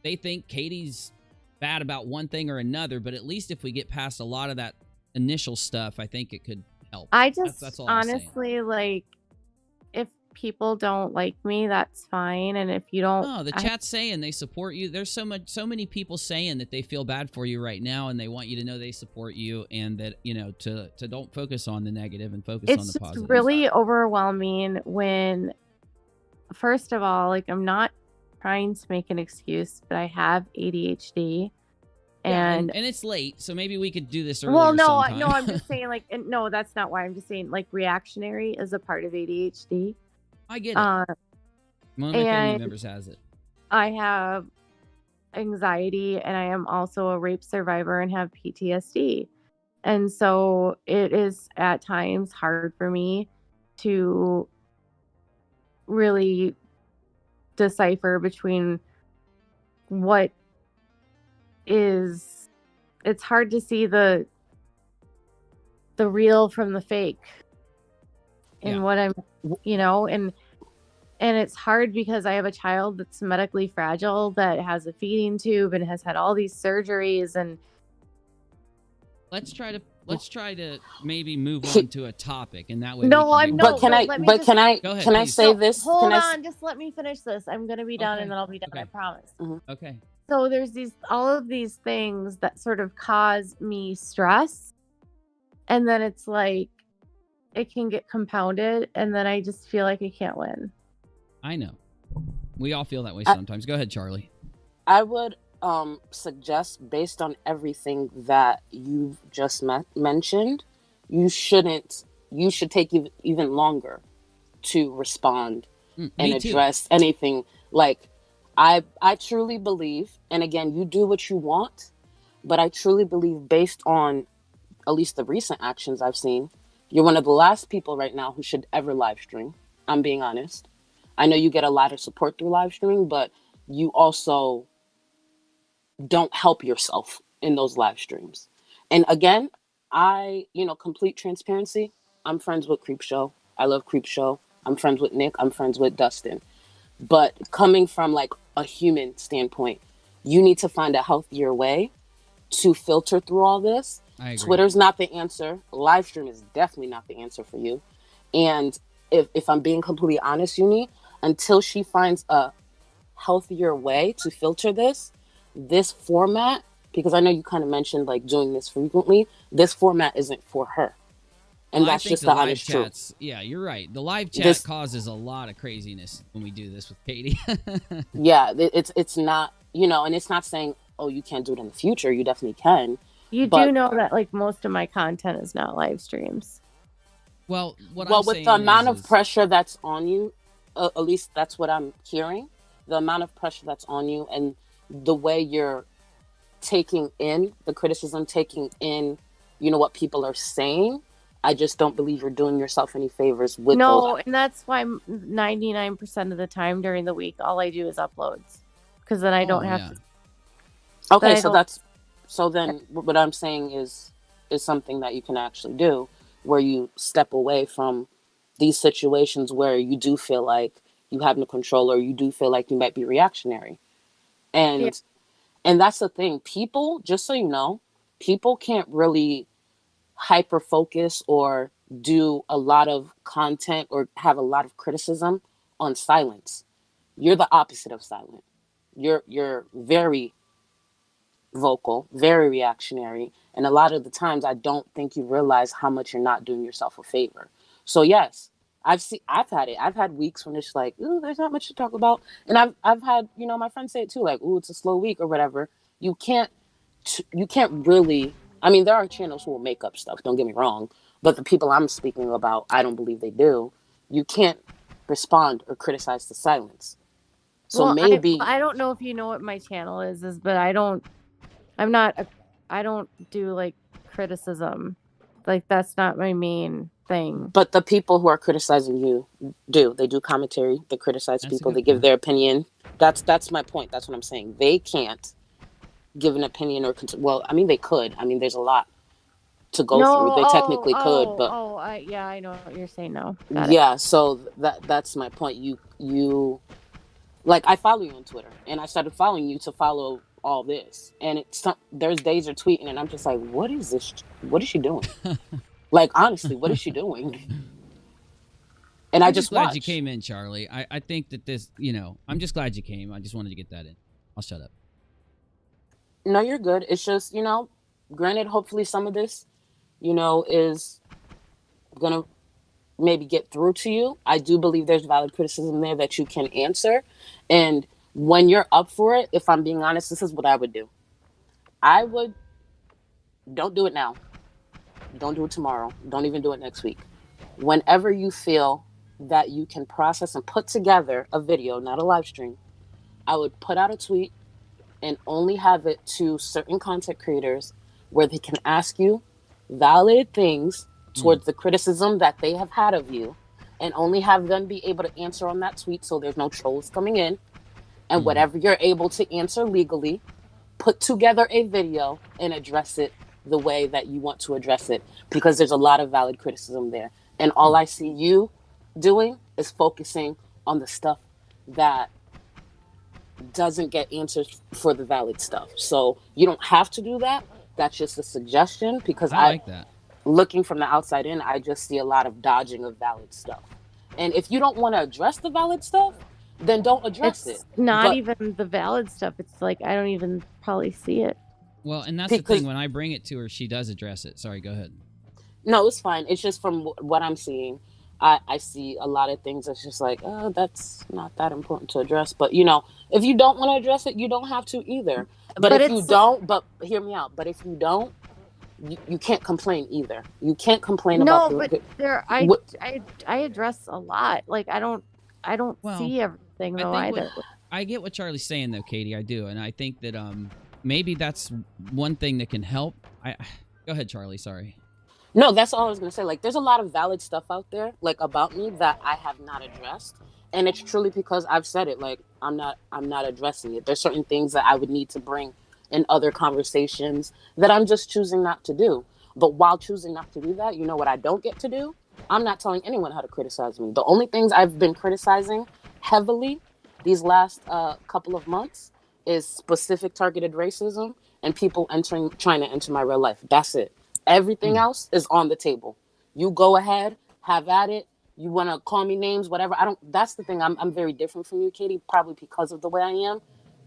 they think Katie's bad about one thing or another. But at least if we get past a lot of that initial stuff, I think it could help. I just that's all honestly, like, if people don't like me, that's fine. And if you don't, no, the chat's saying they support you. There's so many people saying that they feel bad for you right now, and they want you to know they support you, and that to don't focus on the negative and focus on the positive. It's really overwhelming when, first of all, like, I'm not trying to make an excuse, but I have ADHD. And it's late, so maybe we could do this earlier. Well, no, sometime. no, I'm just saying, like, no, that's not why. I'm just saying, like, reactionary is a part of ADHD. I get it. One of my family members has it. I have anxiety, and I am also a rape survivor and have PTSD. And so it is at times hard for me to really decipher between it's hard to see the real from the fake in what I'm, and it's hard because I have a child that's medically fragile, that has a feeding tube and has had all these surgeries. And let's try to maybe move on to a topic, and that way. But can I go ahead, can I say this? Hold on, just let me finish this. I'm gonna be done, and then I'll be done. Okay. I promise. Mm-hmm. Okay. So there's all of these things that sort of cause me stress, and then it's like it can get compounded, and then I just feel like I can't win. I know. We all feel that way sometimes. Go ahead, Charlie. I would suggest, based on everything that you've just mentioned, you should take even longer to respond and address anything. Like, I truly believe, and again, you do what you want, but I truly believe, based on at least the recent actions I've seen, you're one of the last people right now who should ever live stream. I'm being honest. I know you get a lot of support through live streaming, but you also don't help yourself in those live streams. And again, complete transparency, I'm friends with Creepshow. I love Creepshow. I'm friends with Nick. I'm friends with Dustin. But coming from like a human standpoint, you need to find a healthier way to filter through all this. I agree. Twitter's not the answer. Live stream is definitely not the answer for you. And if I'm being completely honest, Uni, until she finds a healthier way to filter this format, because I know you kind of mentioned like doing this frequently, this format isn't for her. And that's just the honest truth. Yeah, you're right. The live chat causes a lot of craziness when we do this with Katie. Yeah, it's not, and it's not saying, oh, you can't do it in the future. You definitely can. You do know that like most of my content is not live streams. Well, with the amount of pressure that's on you, at least that's what I'm hearing, the amount of pressure that's on you and the way you're taking in the criticism, taking in, what people are saying, I just don't believe you're doing yourself any favors with those. And that's why 99% of the time during the week, all I do is uploads, because then I don't have to. Okay, so then what I'm saying is something that you can actually do, where you step away from these situations where you do feel like you have no control, or you do feel like you might be reactionary. And that's the thing. People, just so you know, people can't really hyper focus or do a lot of content or have a lot of criticism on silence. You're the opposite of silent. You're very vocal, very reactionary, and a lot of the times I don't think you realize how much you're not doing yourself a favor. So yes, I've had it. I've had weeks when it's like, ooh, there's not much to talk about. And I've had, my friends say it too, like, ooh, it's a slow week or whatever. You can't really, I mean, there are channels who will make up stuff, don't get me wrong, but the people I'm speaking about, I don't believe they do. You can't respond or criticize the silence. So Well, maybe I don't know if you know what my channel is, but I don't do like criticism. Like that's not my main thing. But the people who are criticizing you they do commentary, they criticize That's a people, good they give point. their opinion. That's my point. That's what I'm saying. They can't give an opinion or well, I mean they could. I mean there's a lot to go through. No, They technically could, but I know what you're saying now. Got it. yeah, so that's my point. You like, I follow you on Twitter, and I started following you to follow all this, and there's days you're tweeting and I'm just like, what is this, what is she doing? Like, honestly, what is she doing? And I'm I just just glad watch. you came in, Charlie. I think that this, I'm just glad you came. I just wanted to get that in. I'll shut up. No, you're good. It's just, granted, hopefully some of this, is gonna maybe get through to you. I do believe there's valid criticism there that you can answer. And when you're up for it, if I'm being honest, this is what I would do. Don't do it now. Don't do it tomorrow. Don't even do it next week. Whenever you feel that you can process and put together a video, not a live stream, I would put out a tweet and only have it to certain content creators where they can ask you valid things towards the criticism that they have had of you, and only have them be able to answer on that tweet so there's no trolls coming in. And whatever you're able to answer legally, put together a video and address it the way that you want to address it, because there's a lot of valid criticism there. And all I see you doing is focusing on the stuff that doesn't get answers for the valid stuff. So you don't have to do that. That's just a suggestion, because I like that. Looking from the outside in, I just see a lot of dodging of valid stuff. And if you don't want to address the valid stuff, then don't address It's it. not But even the valid stuff. It's like I don't even probably see it. Well, and that's the thing. When I bring it to her, she does address it. Sorry, go ahead. No, it's fine. It's just from what I'm seeing, I see a lot of things that's just like, oh, that's not that important to address. But, if you don't want to address it, you don't have to either. But if you don't, but hear me out. But if you don't, you can't complain either. You can't complain about no, but I address a lot. Like I don't see everything though either. I get what Charlie's saying though, Katie. I do, and I think that maybe that's one thing that can help. Go ahead, Charlie. Sorry. No, that's all I was gonna say. Like, there's a lot of valid stuff out there, like about me, that I have not addressed, and it's truly because I've said it. Like, I'm not addressing it. There's certain things that I would need to bring in other conversations that I'm just choosing not to do. But while choosing not to do that, you know what I don't get to do? I'm not telling anyone how to criticize me. The only things I've been criticizing heavily these last couple of months is specific targeted racism and people trying to enter my real life. That's it. Everything else is on the table. You go ahead, have at it. You want to call me names, whatever. That's the thing. I'm very different from you, Katie, probably because of the way I am.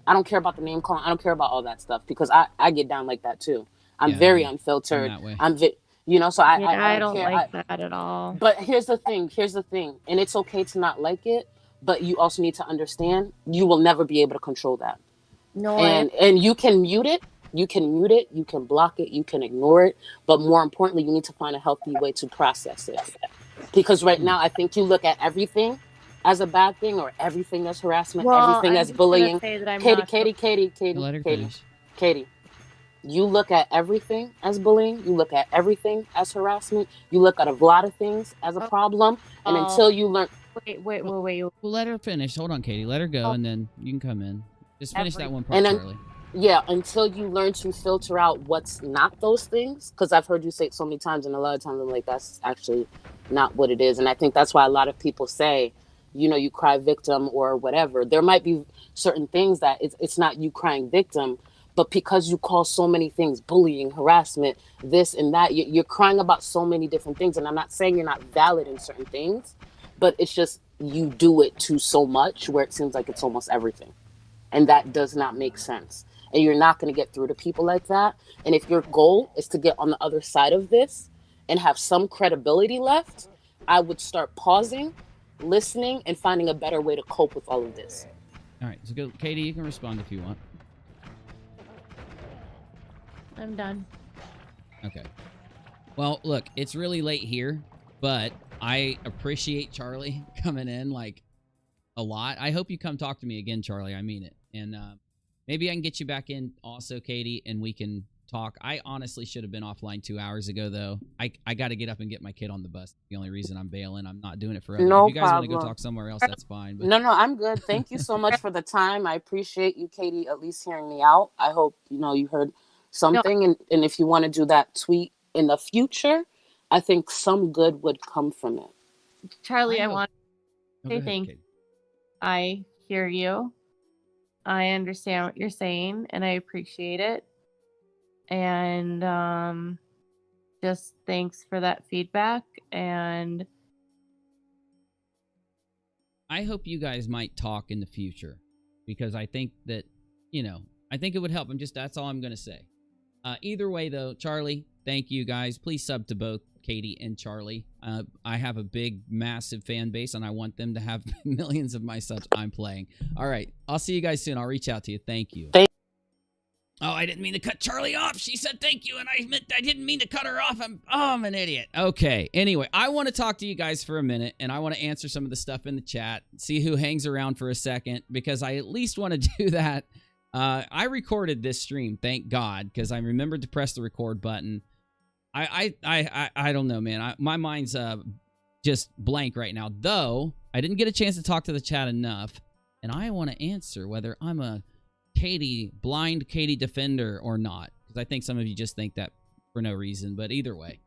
I don't care about the name calling. I don't care about all that stuff, because I get down like that too. I'm very unfiltered. So I don't care. like that at all. But here's the thing, and it's okay to not like it, but you also need to understand you will never be able to control that. No, and you can mute it. You can block it, you can ignore it, but more importantly, you need to find a healthy way to process it. Because right now, I think you look at everything as a bad thing, or everything as harassment, everything as bullying. Katie, you look at everything as bullying. You look at everything as harassment. You look at a lot of things as a problem, and until you learn. Wait. Well, let her finish. Hold on, Katie. Let her go, and then you can come in. Just finish that one part, Charlie. Yeah, until you learn to filter out what's not those things, because I've heard you say it so many times, and a lot of times I'm like, that's actually not what it is. And I think that's why a lot of people say, you cry victim or whatever. There might be certain things that it's not you crying victim, but because you call so many things bullying, harassment, this and that, you're crying about so many different things. And I'm not saying you're not valid in certain things, but it's just you do it to so much where it seems like it's almost everything. And that does not make sense. And you're not going to get through to people like that. And if your goal is to get on the other side of this and have some credibility left, I would start pausing, listening, and finding a better way to cope with all of this. All right, so go, Katie, you can respond if you want. I'm done. Okay. Well, look, it's really late here, but I appreciate Charlie coming in, like, a lot. I hope you come talk to me again, Charlie. I mean it. And maybe I can get you back in also, Katie, and we can talk. I honestly should have been offline 2 hours ago, though. I got to get up and get my kid on the bus. The only reason I'm bailing. I'm not doing it forever. No if you guys want to go problem. talk somewhere else, that's fine. But No, I'm good. Thank you so much for the time. I appreciate you, Katie, at least hearing me out. I hope, you heard something. No. And if you want to do that tweet in the future, I think some good would come from it. Charlie, I know. want No, to go say ahead, thank Katie. I hear you. I understand what you're saying, and I appreciate it. And just thanks for that feedback. And I hope you guys might talk in the future, because I think that, I think it would help. That's all I'm going to say. Either way, though, Charlie, thank you guys. Please sub to both Katie and Charlie. I have a big, massive fan base, and I want them to have millions of my subs I'm playing. All right. I'll see you guys soon. I'll reach out to you. Thank you. Oh, I didn't mean to cut Charlie off. She said thank you, and I didn't mean to cut her off. I'm an idiot. Okay. Anyway, I want to talk to you guys for a minute, and I want to answer some of the stuff in the chat, see who hangs around for a second, because I at least want to do that. I recorded this stream, thank God, because I remembered to press the record button. I don't know, man. My mind's just blank right now, though I didn't get a chance to talk to the chat enough, and I want to answer whether I'm a blind Katie defender or not, because I think some of you just think that for no reason. But either way,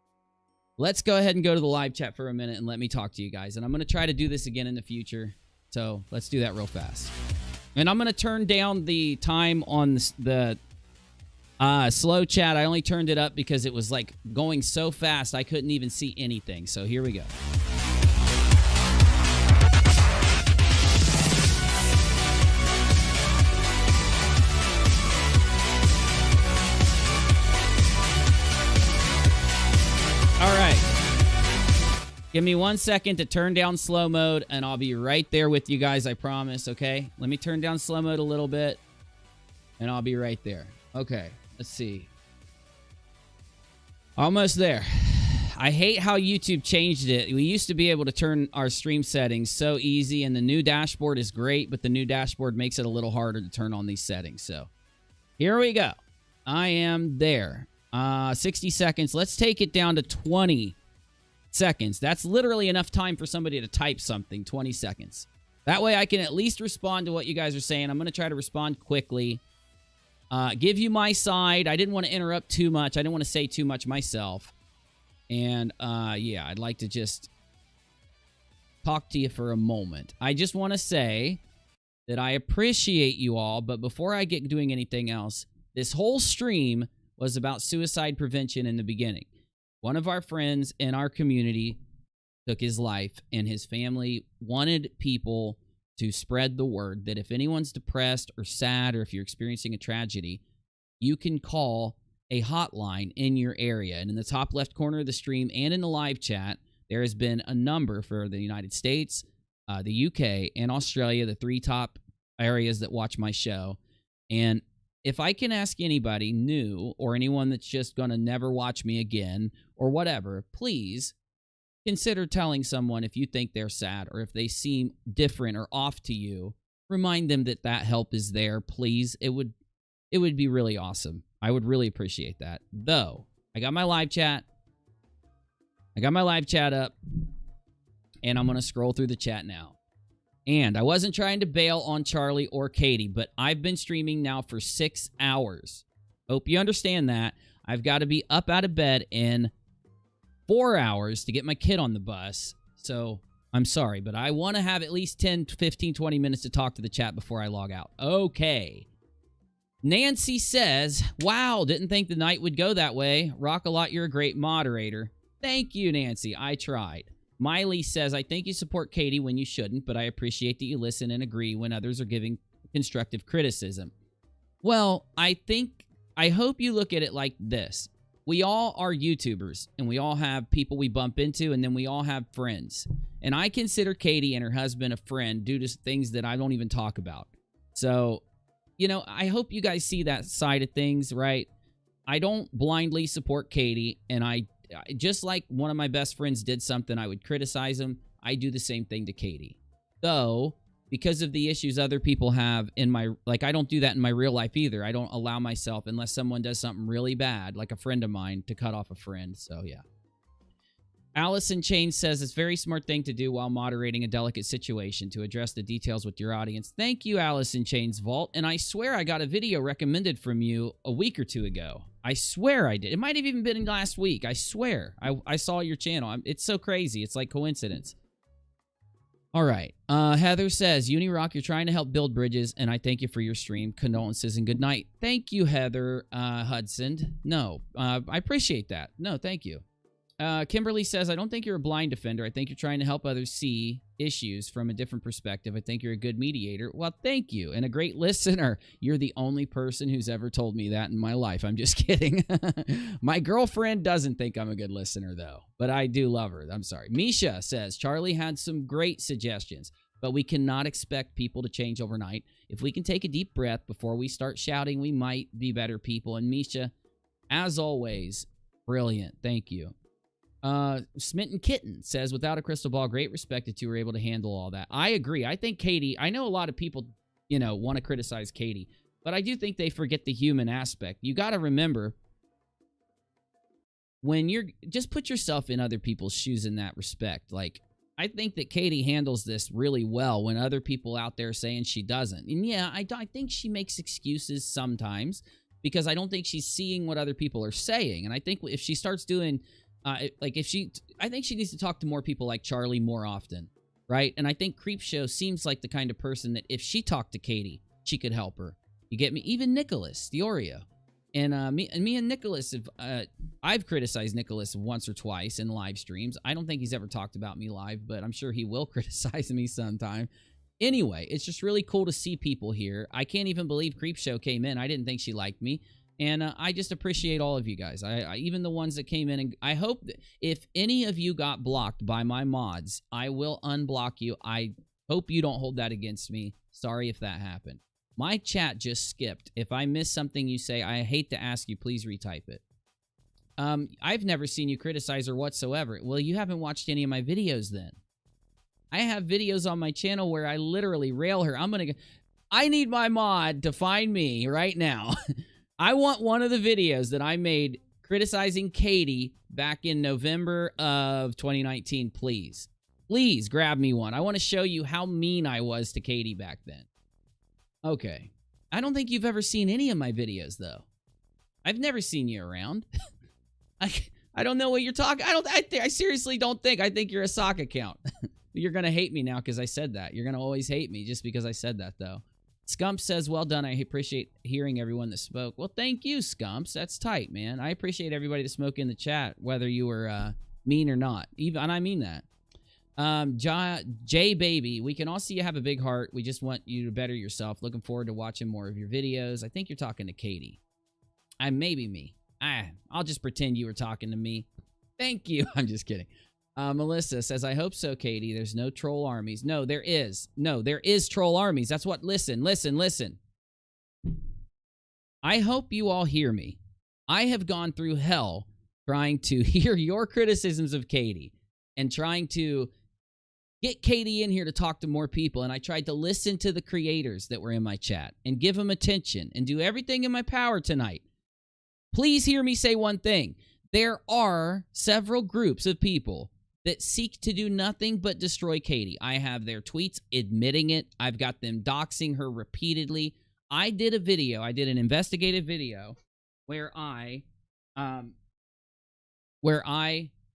let's go ahead and go to the live chat for a minute and let me talk to you guys. And I'm going to try to do this again in the future, so let's do that real fast. And I'm going to turn down the time on the slow chat. I only turned it up because it was like going so fast I couldn't even see anything. So here we go. All right. Give me 1 second to turn down slow mode, and I'll be right there with you guys, I promise, okay? Let me turn down slow mode a little bit, and I'll be right there. Okay, let's see. Almost there. I hate how YouTube changed it. We used to be able to turn our stream settings so easy, and the new dashboard is great, but the new dashboard makes it a little harder to turn on these settings. So here we go. I am there. 60 seconds. Let's take it down to 20 seconds. That's literally enough time for somebody to type something. 20 seconds. That way I can at least respond to what you guys are saying. I'm going to try to respond quickly. Give you my side. I didn't want to interrupt too much. I didn't want to say too much myself. And, yeah, I'd like to just talk to you for a moment. I just want to say that I appreciate you all, but before I get doing anything else, this whole stream was about suicide prevention in the beginning. One of our friends in our community took his life, and his family wanted people to spread the word that if anyone's depressed or sad, or if you're experiencing a tragedy, you can call a hotline in your area. And in the top left corner of the stream and in the live chat, there has been a number for the United States, the UK, and Australia, the 3 top areas that watch my show. And if I can ask anybody new, or anyone that's just going to never watch me again or whatever, please consider telling someone if you think they're sad or if they seem different or off to you. Remind them that that help is there, please. It would be really awesome. I would really appreciate that. Though, I got my live chat. I got my live chat up, and I'm going to scroll through the chat now. And I wasn't trying to bail on Charlie or Katie, but I've been streaming now for 6 hours. Hope you understand that. I've got to be up out of bed in 4 hours to get my kid on the bus. So I'm sorry, but I want to have at least 10, 15, 20 minutes to talk to the chat before I log out. Okay. Nancy says, wow, didn't think the night would go that way. Rock a lot, you're a great moderator. Thank you, Nancy. I tried. Miley says, I think you support Katie when you shouldn't, but I appreciate that you listen and agree when others are giving constructive criticism. Well, I hope you look at it like this. We all are YouTubers, and we all have people we bump into, and then we all have friends. And I consider Katie and her husband a friend due to things that I don't even talk about. So, I hope you guys see that side of things, right? I don't blindly support Katie, and I just like one of my best friends did something, I would criticize him. I do the same thing to Katie. Though, because of the issues other people have in my, I don't do that in my real life either. I don't allow myself, unless someone does something really bad, like a friend of mine, to cut off a friend. So, yeah. Allison Chain says, it's a very smart thing to do while moderating a delicate situation to address the details with your audience. Thank you, Allison Chain's Vault. And I swear I got a video recommended from you a week or two ago. I swear I did. It might have even been last week. I swear. I saw your channel. It's so crazy. It's like coincidence. All right. Heather says, Unirock, you're trying to help build bridges, and I thank you for your stream. Condolences and good night. Thank you, Heather Hudson. No, I appreciate that. No, thank you. Kimberly says, I don't think you're a blind defender. I think you're trying to help others see issues from a different perspective. I think you're a good mediator. Well, thank you. And a great listener. You're the only person who's ever told me that in my life. I'm just kidding. My girlfriend doesn't think I'm a good listener, though. But I do love her. I'm sorry. Misha says, Charlie had some great suggestions, but we cannot expect people to change overnight. If we can take a deep breath before we start shouting, we might be better people. And Misha, as always, brilliant. Thank you. Smitten Kitten says, without a crystal ball, great respect that you were able to handle all that. I agree. I think Katie, I know a lot of people, want to criticize Katie, but I do think they forget the human aspect. You got to remember, when just put yourself in other people's shoes in that respect. I think that Katie handles this really well when other people out there saying she doesn't. And yeah, I think she makes excuses sometimes because I don't think she's seeing what other people are saying. And I think if she starts doing... I think she needs to talk to more people like Charlie more often, right? And I think Creepshow seems like the kind of person that if she talked to Katie, she could help her. You get me? Even Nicholas, the Oreo. And me and Nicholas, I've criticized Nicholas once or twice in live streams. I don't think he's ever talked about me live, but I'm sure he will criticize me sometime. Anyway, it's just really cool to see people here. I can't even believe Creepshow came in. I didn't think she liked me. And I just appreciate all of you guys. I even the ones that came in. And I hope that if any of you got blocked by my mods, I will unblock you. I hope you don't hold that against me. Sorry if that happened. My chat just skipped. If I miss something you say, I hate to ask you, please retype it. I've never seen you criticize her whatsoever. Well, you haven't watched any of my videos then. I have videos on my channel where I literally rail her. I need my mod to find me right now. I want one of the videos that I made criticizing Katie back in November of 2019, please. Please grab me one. I want to show you how mean I was to Katie back then. Okay. I don't think you've ever seen any of my videos, though. I've never seen you around. I don't know what you're talking. I seriously don't think. I think you're a sock account. You're going to hate me now because I said that. You're going to always hate me just because I said that, though. Scumps says, well done. I appreciate hearing everyone that spoke. Well, thank you, Scumps. That's tight, man. I appreciate everybody that spoke in the chat, whether you were mean or not. And I mean that. J Baby, we can all see you have a big heart. We just want you to better yourself. Looking forward to watching more of your videos. I think you're talking to Katie. Maybe me. I'll just pretend you were talking to me. Thank you. I'm just kidding. Melissa says, I hope so, Katie. There's no troll armies. No, there is. No, there is troll armies. That's what... Listen. I hope you all hear me. I have gone through hell trying to hear your criticisms of Katie and trying to get Katie in here to talk to more people. And I tried to listen to the creators that were in my chat and give them attention and do everything in my power tonight. Please hear me say one thing. There are several groups of people that seek to do nothing but destroy Katie. I have their tweets admitting it. I've got them doxing her repeatedly. I did an investigative video where I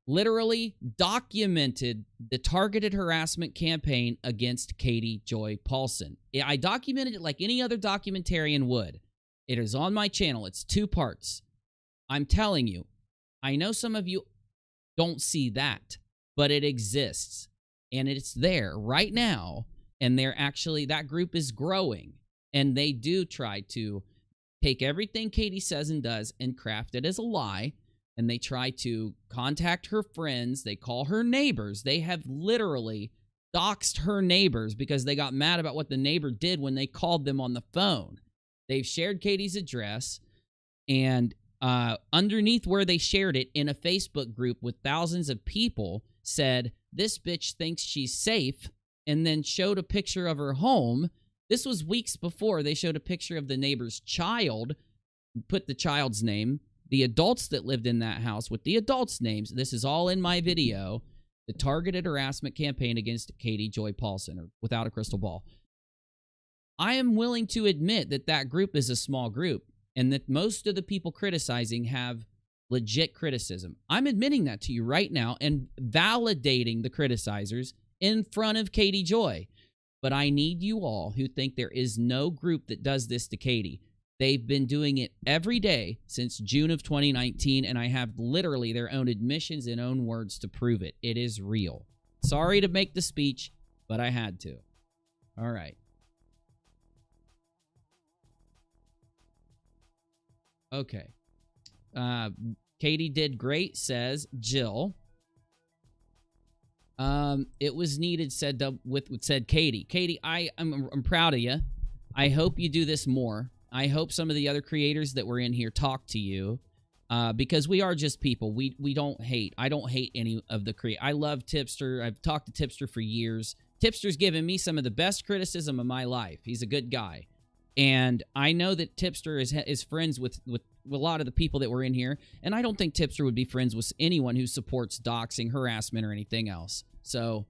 literally documented the targeted harassment campaign against Katie Joy Paulson. I documented it like any other documentarian would. It is on my channel. It's 2 parts. I'm telling you, I know some of you don't see that. but it exists. And it's there right now. And they're actually, that group is growing. And they do try to take everything Katie says and does and craft it as a lie. And they try to contact her friends. They call her neighbors. They have literally doxed her neighbors because they got mad about what the neighbor did when they called them on the phone. They've shared Katie's address, and underneath where they shared it in a Facebook group with thousands of people said, "This bitch thinks she's safe," and then showed a picture of her home. This was weeks before. They showed a picture of the neighbor's child, put the child's name, the adults that lived in that house with the adults' names. This is all in my video. The targeted harassment campaign against Katie Joy Paulson, or Without a Crystal Ball. I am willing to admit that that group is a small group and that most of the people criticizing have legit criticism. I'm admitting that to you right now and validating the criticizers in front of Katie Joy. But I need you all who think there is no group that does this to Katie. They've been doing it every day since June of 2019, and I have literally their own admissions and own words to prove it. It is real. Sorry to make the speech, but I had to. All right. Okay. Katie did great, says Jill. It was needed, said Katie. Katie, I'm proud of you. I hope you do this more. I hope some of the other creators that were in here talk to you, because we are just people. We don't hate. I don't hate any of the I love Tipster. I've talked to Tipster for years. Tipster's given me some of the best criticism of my life. He's a good guy. And I know that Tipster is friends with a lot of the people that were in here, and I don't think Tipster would be friends with anyone who supports doxing, harassment, or anything else. So,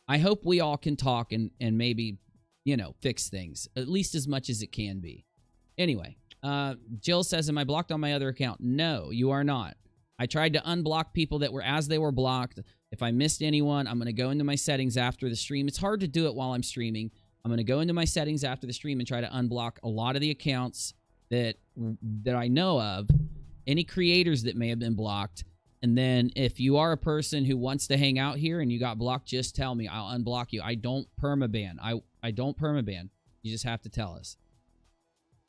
I hope we all can talk and maybe, fix things, at least as much as it can be. Anyway, Jill says, am I blocked on my other account? No, you are not. I tried to unblock people that were as they were blocked. If I missed anyone, I'm going to go into my settings after the stream. It's hard to do it while I'm streaming. I'm going to go into my settings after the stream and try to unblock a lot of the accounts that I know of, any creators that may have been blocked. And then if you are a person who wants to hang out here and you got blocked, just tell me. I'll unblock you. I don't permaban. I don't permaban. You just have to tell us.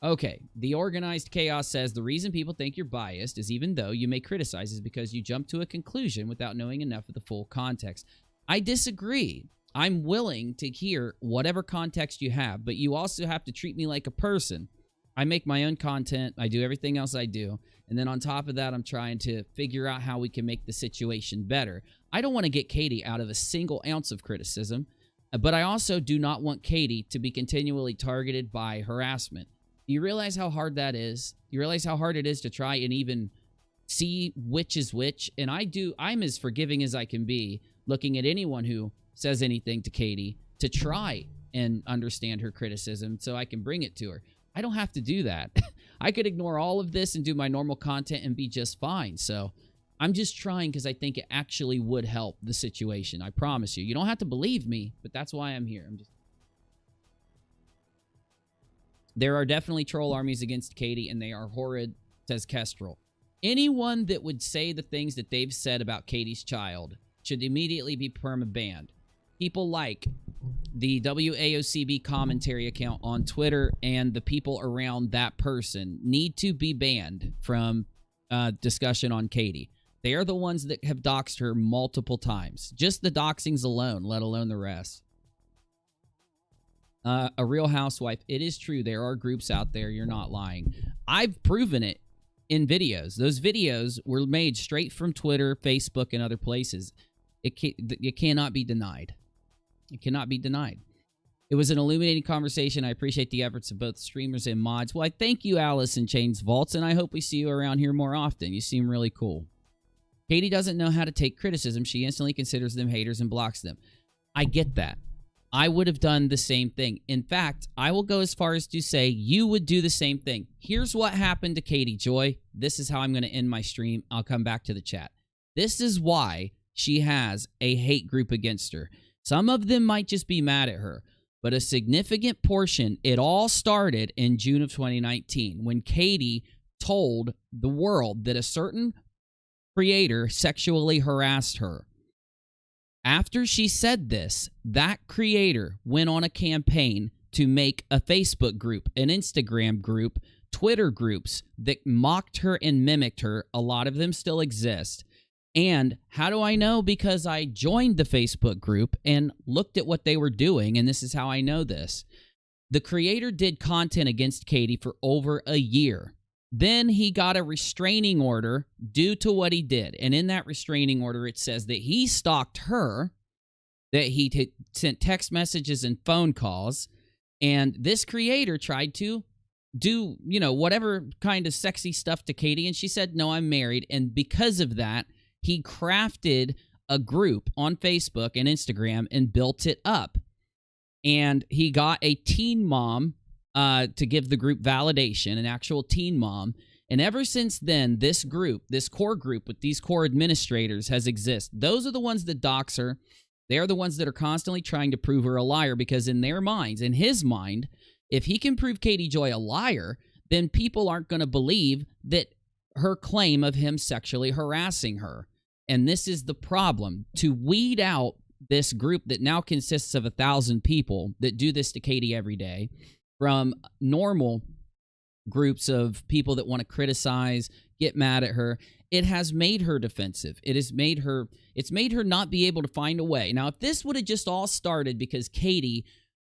Okay. The Organized Chaos says, the reason people think you're biased is even though you may criticize is because you jump to a conclusion without knowing enough of the full context. I disagree. I'm willing to hear whatever context you have, but you also have to treat me like a person. I make my own content. I do everything else I do. And then on top of that, I'm trying to figure out how we can make the situation better. I don't want to get Katie out of a single ounce of criticism, but I also do not want Katie to be continually targeted by harassment. Do you realize how hard that is? Do you realize how hard it is to try and even see which is which? And I'm as forgiving as I can be looking at anyone who says anything to Katie to try and understand her criticism so I can bring it to her. I don't have to do that. I could ignore all of this and do my normal content and be just fine. So I'm just trying because I think it actually would help the situation. I promise you. You don't have to believe me, but that's why I'm here. There are definitely troll armies against Katie, and they are horrid, says Kestrel. Anyone that would say the things that they've said about Katie's child should immediately be perma-banned. People like the WAOCB commentary account on Twitter and the people around that person need to be banned from discussion on Katie. They are the ones that have doxed her multiple times. Just the doxings alone, let alone the rest. A Real Housewife. It is true. There are groups out there. You're not lying. I've proven it in videos. Those videos were made straight from Twitter, Facebook, and other places. It cannot be denied. It cannot be denied. It was an illuminating conversation. I appreciate the efforts of both streamers and mods. Well, I thank you, Alice in Chains Vaults, and I hope we see you around here more often. You seem really cool. Katie doesn't know how to take criticism. She instantly considers them haters and blocks them. I get that. I would have done the same thing. In fact, I will go as far as to say you would do the same thing. Here's what happened to Katie Joy. This is how I'm going to end my stream. I'll come back to the chat. This is why she has a hate group against her. Some of them might just be mad at her, but a significant portion, it all started in June of 2019 when Katie told the world that a certain creator sexually harassed her. After she said this, that creator went on a campaign to make a Facebook group, an Instagram group, Twitter groups that mocked her and mimicked her. A lot of them still exist. And how do I know? Because I joined the Facebook group and looked at what they were doing, and this is how I know this. The creator did content against Katie for over a year. Then he got a restraining order due to what he did. And in that restraining order, it says that he stalked her, that he sent text messages and phone calls, and this creator tried to do, whatever kind of sexy stuff to Katie, and she said, no, I'm married. And because of that, he crafted a group on Facebook and Instagram and built it up. And he got a teen mom to give the group validation, an actual teen mom. And ever since then, this group, this core group with these core administrators has existed. Those are the ones that dox her. They're the ones that are constantly trying to prove her a liar, because in their minds, in his mind, if he can prove Katie Joy a liar, then people aren't going to believe that her claim of him sexually harassing her. And this is the problem. To weed out this group that now consists of 1,000 people that do this to Katie every day from normal groups of people that want to criticize, get mad at her, it has made her defensive. It's made her not be able to find a way. Now, if this would have just all started because Katie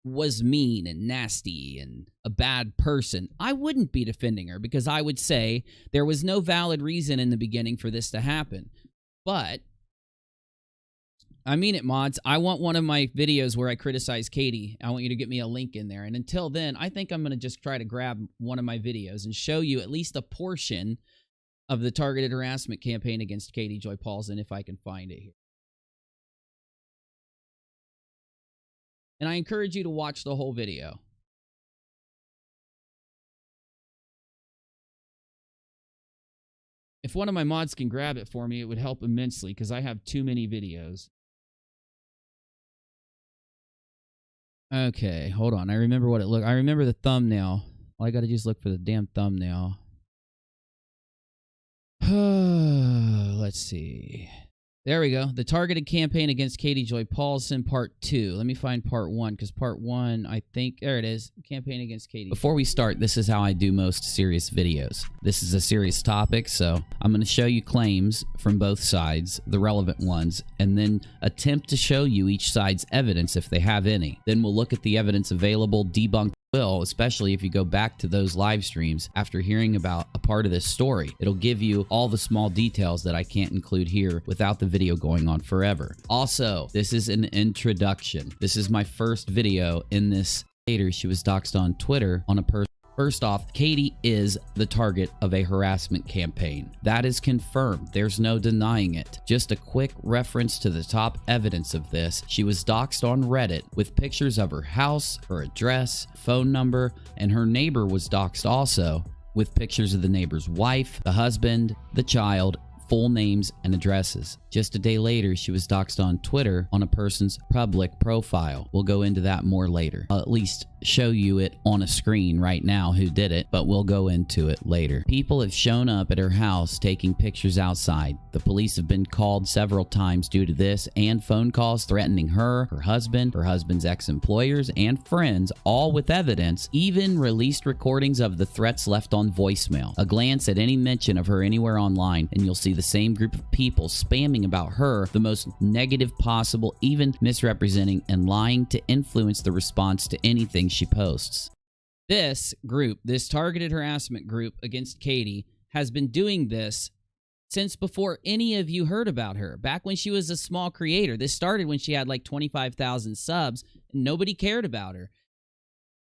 was mean and nasty and a bad person, I wouldn't be defending her, because I would say there was no valid reason in the beginning for this to happen. But I mean it, mods. I want one of my videos where I criticize Katie. I want you to get me a link in there. And until then, I think I'm going to just try to grab one of my videos and show you at least a portion of the targeted harassment campaign against Katie Joy Paulson, if I can find it here. And I encourage you to watch the whole video. If one of my mods can grab it for me, it would help immensely, because I have too many videos. Okay, hold on. I remember what it looked. I remember the thumbnail. All I got to do is look for the damn thumbnail. Let's see. There we go. The targeted campaign against Katie Joy Paulson, part 2. Let me find part 1, because part 1, I think... There it is. Campaign against Katie. Before we start, this is how I do most serious videos. This is a serious topic, so I'm going to show you claims from both sides, the relevant ones, and then attempt to show you each side's evidence if they have any. Then we'll look at the evidence available, debunk will, especially if you go back to those live streams after hearing about a part of this story. It'll give you all the small details that I can't include here without the video going on forever. Also, this is an introduction. This is my first video in this. Later, she was doxxed on Twitter on a person. First off, Katie is the target of a harassment campaign. That is confirmed. There's no denying it. Just a quick reference to the top evidence of this. She was doxxed on Reddit with pictures of her house, her address, phone number, and her neighbor was doxxed also with pictures of the neighbor's wife, the husband, the child, full names and addresses. Just a day later, she was doxxed on Twitter on a person's public profile. We'll go into that more later. I'll at least show you it on a screen right now who did it, but we'll go into it later. People have shown up at her house taking pictures outside. The police have been called several times due to this, and phone calls threatening her, her husband's ex-employers, and friends, all with evidence, even released recordings of the threats left on voicemail. A glance at any mention of her anywhere online, and you'll see the same group of people spamming about her the most negative possible, even misrepresenting and lying to influence the response to anything she posts. This group, this targeted harassment group against Katie, has been doing this since before any of you heard about her. Back when she was a small creator. This started when she had like 25,000 subs and nobody cared about her.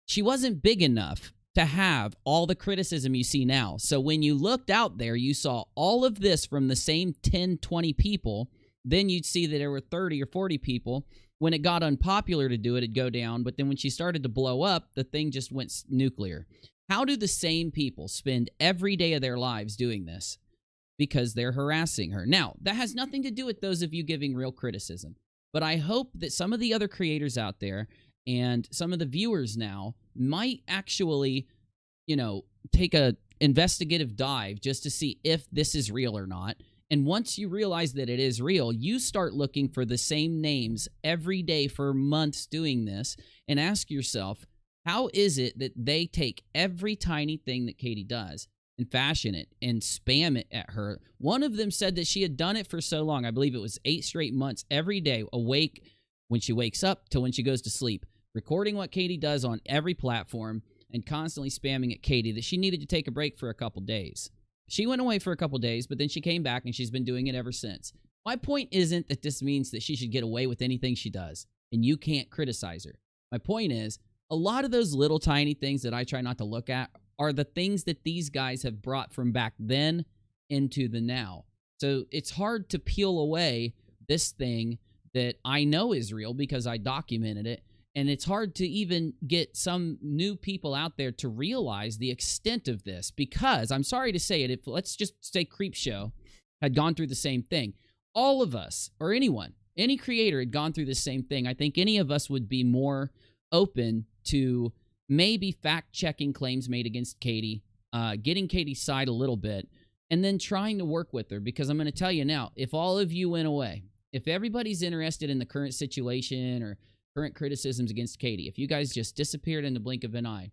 She wasn't big enough to have all the criticism you see now. So when you looked out there, you saw all of this from the same 10, 20 people. Then you'd see that there were 30 or 40 people. When it got unpopular to do it, it'd go down. But then when she started to blow up, the thing just went nuclear. How do the same people spend every day of their lives doing this? Because they're harassing her. Now, that has nothing to do with those of you giving real criticism. But I hope that some of the other creators out there and some of the viewers now might actually, take a investigative dive just to see if this is real or not, And once you realize that it is real, you start looking for the same names every day for months doing this and ask yourself, how is it that they take every tiny thing that Katie does and fashion it and spam it at her? One of them said that she had done it for so long. I believe it was 8 straight months, every day, awake when she wakes up till when she goes to sleep, recording what Katie does on every platform and constantly spamming at Katie that she needed to take a break for a couple days. She went away for a couple days, but then she came back and she's been doing it ever since. My point isn't that this means that she should get away with anything she does and you can't criticize her. My point is, a lot of those little tiny things that I try not to look at are the things that these guys have brought from back then into the now. So it's hard to peel away this thing that I know is real because I documented it. And it's hard to even get some new people out there to realize the extent of this because, I'm sorry to say it, if let's just say Creepshow had gone through the same thing, all of us, or anyone, any creator had gone through the same thing, I think any of us would be more open to maybe fact-checking claims made against Katie, getting Katie's side a little bit, and then trying to work with her. Because I'm going to tell you now, if all of you went away, if everybody's interested in the current situation or current criticisms against Katie, if you guys just disappeared in the blink of an eye,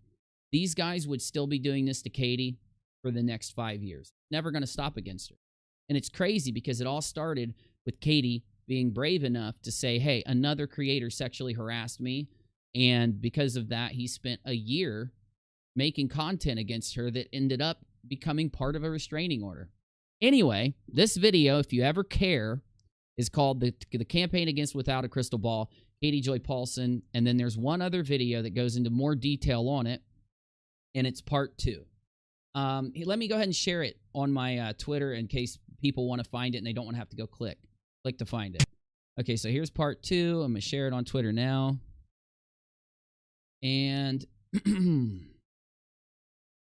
these guys would still be doing this to Katie for the next 5 years. Never going to stop against her. And it's crazy because it all started with Katie being brave enough to say, hey, another creator sexually harassed me. And because of that, he spent a year making content against her that ended up becoming part of a restraining order. Anyway, this video, if you ever care, is called the Campaign Against Without a Crystal Ball, Katie Joy Paulson, and then there's one other video that goes into more detail on it, and it's part 2. Let me go ahead and share it on my Twitter in case people want to find it and they don't want to have to go click to find it. Okay, so here's part 2. I'm going to share it on Twitter now. And,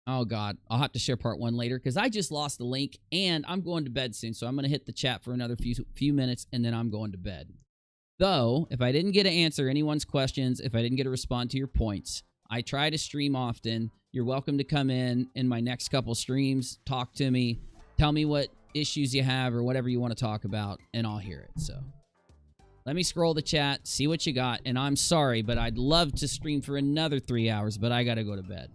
oh God, I'll have to share part 1 later because I just lost the link and I'm going to bed soon, so I'm going to hit the chat for another few minutes and then I'm going to bed. Though, if I didn't get to answer anyone's questions, if I didn't get to respond to your points, I try to stream often. You're welcome to come in my next couple streams, talk to me, tell me what issues you have or whatever you want to talk about, and I'll hear it. So let me scroll the chat, see what you got, and I'm sorry, but I'd love to stream for another 3 hours, but I got to go to bed.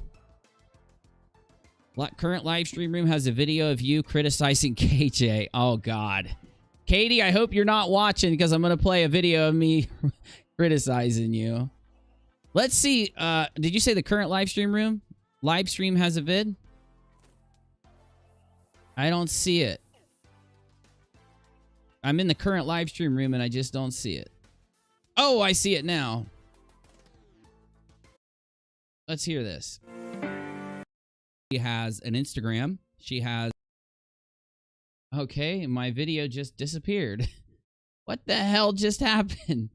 Current live stream room has a video of you criticizing KJ. Oh, God. Katie, I hope you're not watching because I'm going to play a video of me criticizing you. Let's see. Did you say the current live stream room? Live stream has a vid? I don't see it. I'm in the current live stream room and I just don't see it. Oh, I see it now. Let's hear this. She has an Instagram. She has... Okay, my video just disappeared. What the hell just happened?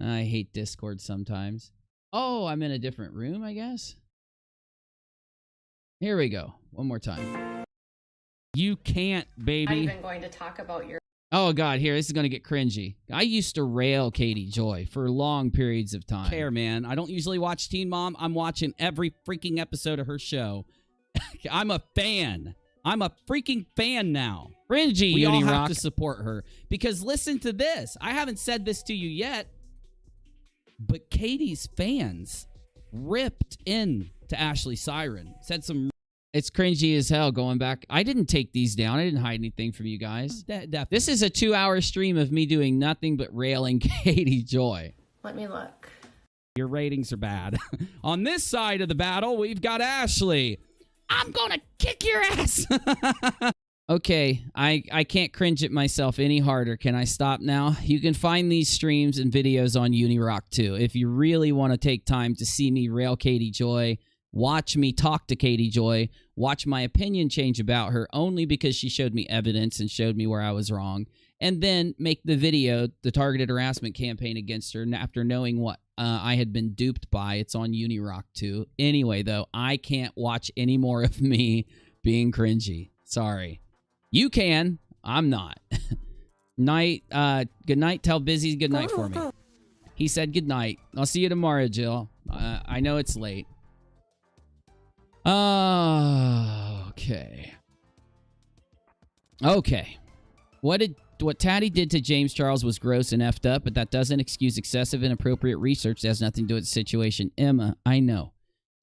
I hate Discord sometimes. Oh, I'm in a different room, I guess. Here we go. One more time. You can't, baby. I'm even going to talk about your... Oh, God, here, this is going to get cringy. I used to rail Katie Joy for long periods of time. Care, man. I don't usually watch Teen Mom. I'm watching every freaking episode of her show. I'm a fan. I'm a freaking fan now. Cringy, we all have to support her. Because listen to this. I haven't said this to you yet, but Katie's fans ripped in to Ashley Siren. Said some... It's cringy as hell going back. I didn't take these down. I didn't hide anything from you guys. This is a 2-hour stream of me doing nothing but railing Katie Joy. Let me look. Your ratings are bad. On this side of the battle, we've got Ashley. I'm gonna kick your ass. Okay, I can't cringe at myself any harder. Can I stop now? You can find these streams and videos on Unirock too. If you really want to take time to see me rail Katie Joy, watch me talk to Katie Joy, watch my opinion change about her only because she showed me evidence and showed me where I was wrong, and then make the video, the targeted harassment campaign against her, after knowing what I had been duped by. It's on Unirock too. Anyway, though, I can't watch any more of me being cringy. Sorry. You can. I'm not. Night. Good night. Tell Busy good night for me. He said good night. I'll see you tomorrow, Jill. I know it's late. Okay. Okay. What Tati did to James Charles was gross and effed up, but that doesn't excuse excessive and inappropriate research that has nothing to do with the situation. Emma, I know.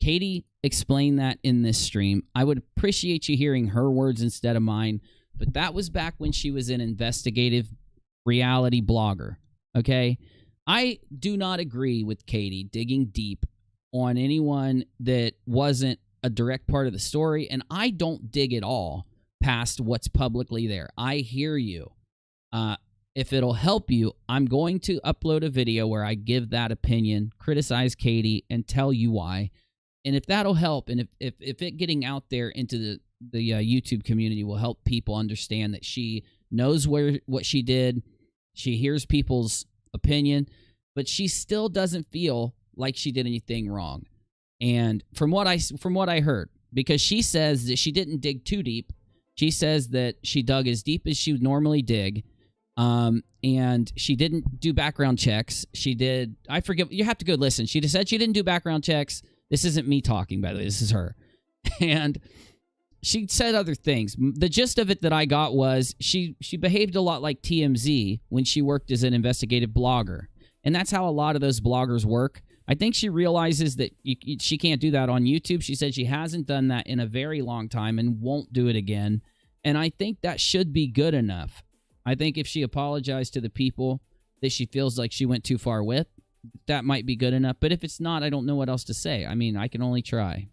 Katie explained that in this stream. I would appreciate you hearing her words instead of mine, but that was back when she was an investigative reality blogger, okay? I do not agree with Katie digging deep on anyone that wasn't a direct part of the story, and I don't dig at all past what's publicly there. I hear you. If it'll help you, I'm going to upload a video where I give that opinion, criticize Katie, and tell you why. And if that'll help, and if it getting out there into the YouTube community will help people understand that she knows what she did, she hears people's opinion, but she still doesn't feel like she did anything wrong. And from what I heard, because she says that she didn't dig too deep, she says that she dug as deep as she would normally dig, and she didn't do background checks. She did, I forget, you have to go listen. She just said she didn't do background checks. This isn't me talking, by the way. This is her. And she said other things. The gist of it that I got was she behaved a lot like TMZ when she worked as an investigative blogger. And that's how a lot of those bloggers work. I think she realizes that she can't do that on YouTube. She said she hasn't done that in a very long time and won't do it again. And I think that should be good enough. I think if she apologized to the people that she feels like she went too far with, that might be good enough. But if it's not, I don't know what else to say. I mean, I can only try.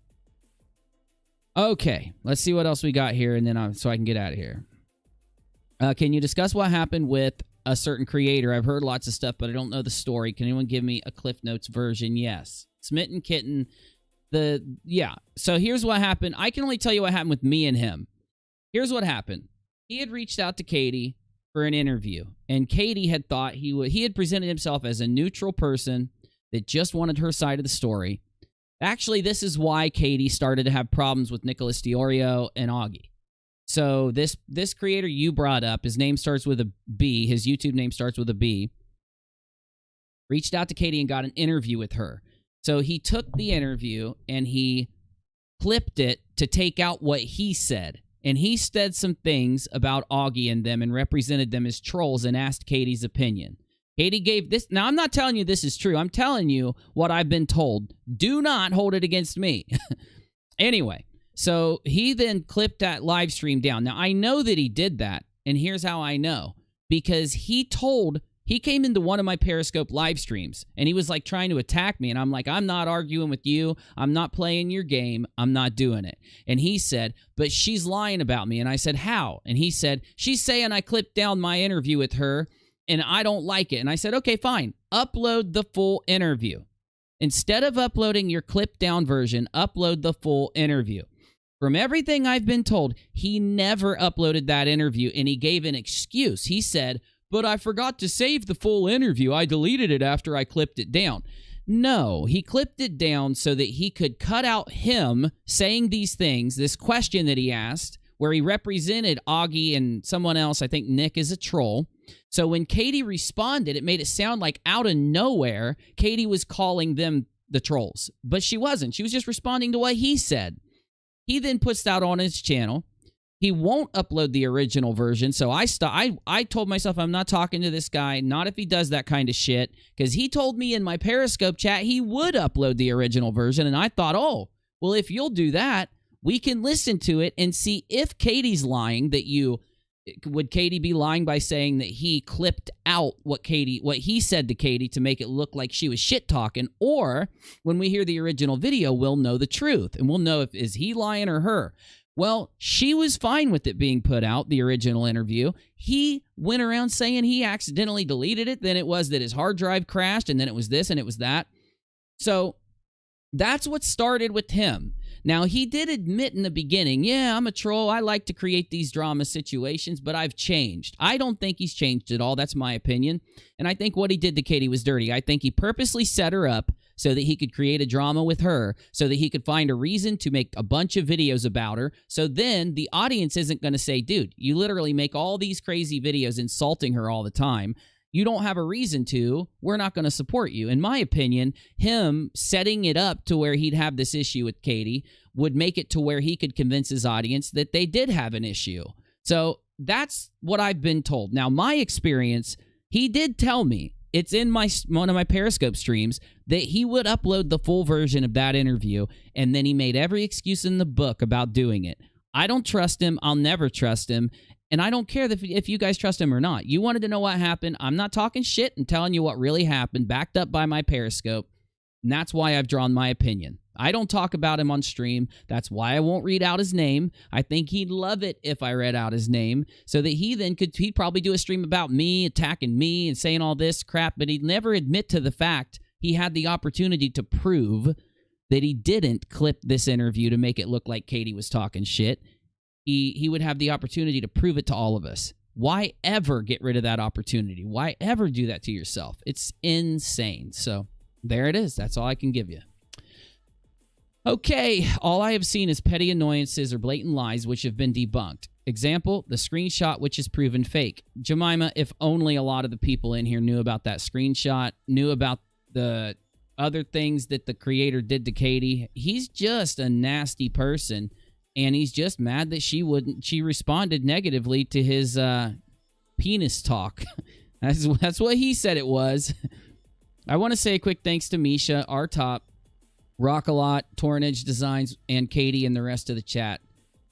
Okay, let's see what else we got here, and then so I can get out of here. Can you discuss what happened with a certain creator? I've heard lots of stuff, but I don't know the story. Can anyone give me a Cliff Notes version? Yes. Smitten Kitten. Yeah. So here's what happened. I can only tell you what happened with me and him. Here's what happened. He had reached out to Katie for an interview, and Katie had thought he had presented himself as a neutral person that just wanted her side of the story. Actually, this is why Katie started to have problems with Nicholas Diorio and Augie. So this creator you brought up, his name starts with a B, his YouTube name starts with a B, reached out to Katie and got an interview with her. So he took the interview and he clipped it to take out what he said. And he said some things about Augie and them and represented them as trolls and asked Katie's opinion. Katie gave this. Now, I'm not telling you this is true. I'm telling you what I've been told. Do not hold it against me. Anyway, so he then clipped that live stream down. Now, I know that he did that, and here's how I know. Because he came into one of my Periscope live streams, and he was like trying to attack me, and I'm like, I'm not arguing with you. I'm not playing your game. I'm not doing it. And he said, but she's lying about me. And I said, how? And he said, she's saying I clipped down my interview with her, and I don't like it. And I said, okay, fine. Upload the full interview. Instead of uploading your clipped down version, upload the full interview. From everything I've been told, he never uploaded that interview, and he gave an excuse. He said, but I forgot to save the full interview. I deleted it after I clipped it down. No, he clipped it down so that he could cut out him saying these things, this question that he asked, where he represented Augie and someone else, I think Nick, is a troll. So when Katie responded, it made it sound like out of nowhere, Katie was calling them the trolls. But she wasn't. She was just responding to what he said. He then puts that on his channel. He won't upload the original version, so I told myself I'm not talking to this guy, not if he does that kind of shit, because he told me in my Periscope chat he would upload the original version, and I thought, oh, well, if you'll do that, we can listen to it and see if Katie's lying, would Katie be lying by saying that he clipped out what he said to Katie to make it look like she was shit-talking, or when we hear the original video, we'll know the truth, and we'll know if is he lying or her. Well, she was fine with it being put out, the original interview. He went around saying he accidentally deleted it. Then it was that his hard drive crashed, and then it was this, and it was that. So that's what started with him. Now, he did admit in the beginning, yeah, I'm a troll. I like to create these drama situations, but I've changed. I don't think he's changed at all. That's my opinion. And I think what he did to Katie was dirty. I think he purposely set her up so that he could create a drama with her, so that he could find a reason to make a bunch of videos about her. So then the audience isn't going to say, dude, you literally make all these crazy videos insulting her all the time. You don't have a reason to. We're not going to support you. In my opinion, him setting it up to where he'd have this issue with Katie would make it to where he could convince his audience that they did have an issue. So that's what I've been told. Now, my experience, he did tell me, it's in one of my Periscope streams, that he would upload the full version of that interview, and then he made every excuse in the book about doing it. I don't trust him. I'll never trust him. And I don't care if you guys trust him or not. You wanted to know what happened. I'm not talking shit and telling you what really happened, backed up by my Periscope. And that's why I've drawn my opinion. I don't talk about him on stream. That's why I won't read out his name. I think he'd love it if I read out his name so that he'd probably do a stream about me, attacking me and saying all this crap, but he'd never admit to the fact he had the opportunity to prove that he didn't clip this interview to make it look like Katie was talking shit. He would have the opportunity to prove it to all of us. Why ever get rid of that opportunity? Why ever do that to yourself? It's insane. So there it is. That's all I can give you. Okay, all I have seen is petty annoyances or blatant lies which have been debunked. Example, the screenshot which is proven fake. Jemima, if only a lot of the people in here knew about that screenshot, knew about the other things that the creator did to Katie. He's just a nasty person, and he's just mad that she responded negatively to his penis talk. That's what he said it was. I want to say a quick thanks to Misha, our top, Rock-A-Lot, Torn Edge Designs, and Katie and the rest of the chat.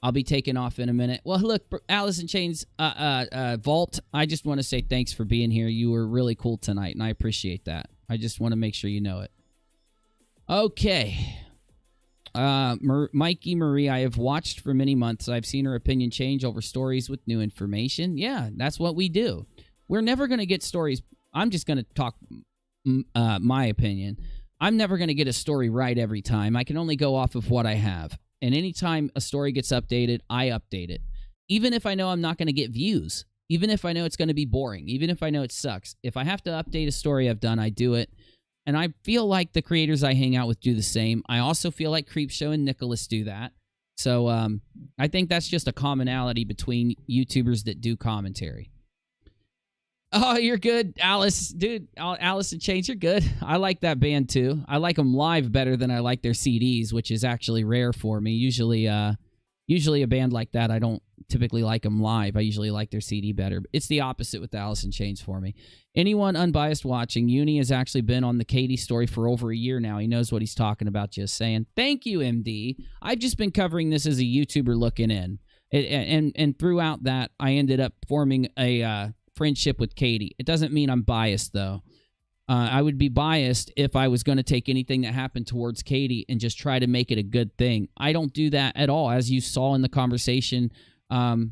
I'll be taking off in a minute. Well, look, Alice in Chains Vault, I just want to say thanks for being here. You were really cool tonight, and I appreciate that. I just want to make sure you know it. Okay. Mikey Marie, I have watched for many months. I've seen her opinion change over stories with new information. Yeah, that's what we do. We're never going to get stories. I'm just going to talk my opinion. I'm never going to get a story right every time. I can only go off of what I have. And anytime a story gets updated, I update it. Even if I know I'm not going to get views. Even if I know it's going to be boring. Even if I know it sucks. If I have to update a story I've done, I do it. And I feel like the creators I hang out with do the same. I also feel like Creepshow and Nicholas do that. So I think that's just a commonality between YouTubers that do commentary. Oh, you're good, Alice. Dude, Alice in Chains, you're good. I like that band, too. I like them live better than I like their CDs, which is actually rare for me. Usually a band like that, I don't typically like them live. I usually like their CD better. It's the opposite with Alice in Chains for me. Anyone unbiased watching, Uni has actually been on the Katie story for over a year now. He knows what he's talking about, just saying. Thank you, MD. I've just been covering this as a YouTuber looking in. And throughout that, I ended up forming a friendship with Katie. It doesn't mean I'm biased, though. I would be biased if I was going to take anything that happened towards Katie and just try to make it a good thing. I don't do that at all, as you saw in the conversation that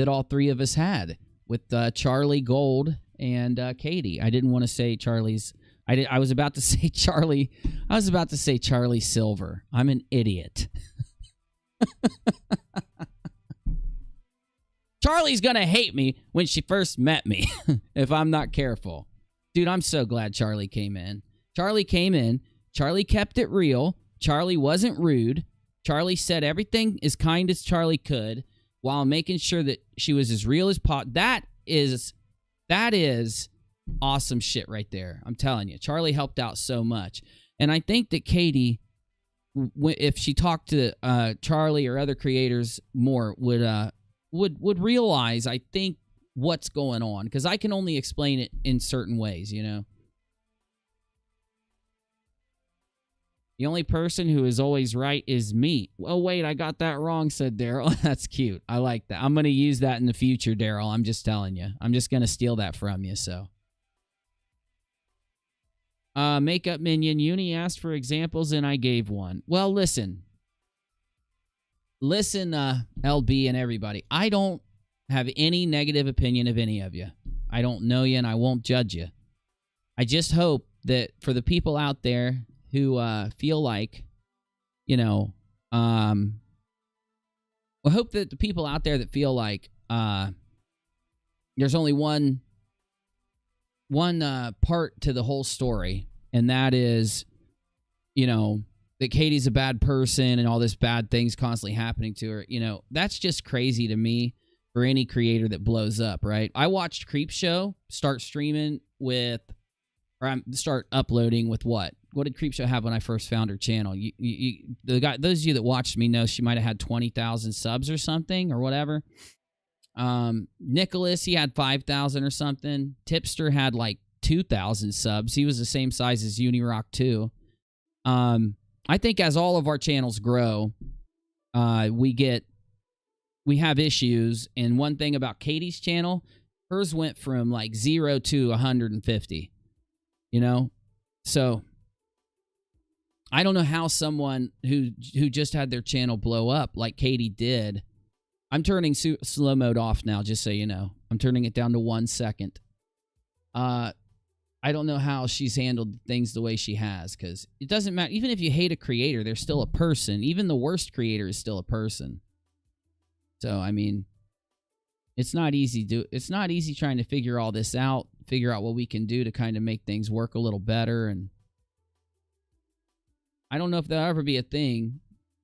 all three of us had with Charlie Gold and Katie. I didn't want to say Charlie's. I was about to say Charlie. I was about to say Charlie Silver. I'm an idiot. Charlie's going to hate me when she first met me if I'm not careful. Dude, I'm so glad Charlie came in. Charlie came in. Charlie kept it real. Charlie wasn't rude. Charlie said everything as kind as Charlie could while making sure that she was as real as possible. That is awesome shit right there. I'm telling you. Charlie helped out so much. And I think that Katie, if she talked to Charlie or other creators more, would realize, I think, what's going on, because I can only explain it in certain ways, you know. The only person who is always right is me. Oh, wait, I got that wrong, said Daryl. That's cute. I like that. I'm going to use that in the future, Daryl. I'm just telling you. I'm just going to steal that from you, so. Makeup Minion, Uni asked for examples, and I gave one. Well, listen, LB and everybody. I don't have any negative opinion of any of you. I don't know you, and I won't judge you. I just hope that for the people out there who feel like, you know, I hope that the people out there that feel like there's only one part to the whole story, and that is, you know, that Katie's a bad person and all this bad things constantly happening to her. You know, that's just crazy to me for any creator that blows up, right? I watched Creepshow start streaming with, or start uploading with what? What did Creepshow have when I first found her channel? Those of you that watched me know she might have had 20,000 subs or something or whatever. Nicholas, he had 5,000 or something. Tipster had like 2,000 subs. He was the same size as Unirock too. I think as all of our channels grow, we have issues. And one thing about Katie's channel, hers went from like 0 to 150, you know? So I don't know how someone who just had their channel blow up like Katie did. I'm turning slow mode off now, just so you know. I'm turning it down to 1 second. I don't know how she's handled things the way she has, because it doesn't matter. Even if you hate a creator, they're still a person. Even the worst creator is still a person. So, I mean, it's not easy. It's not easy trying to figure all this out, figure out what we can do to kind of make things work a little better. And I don't know if there'll ever be a thing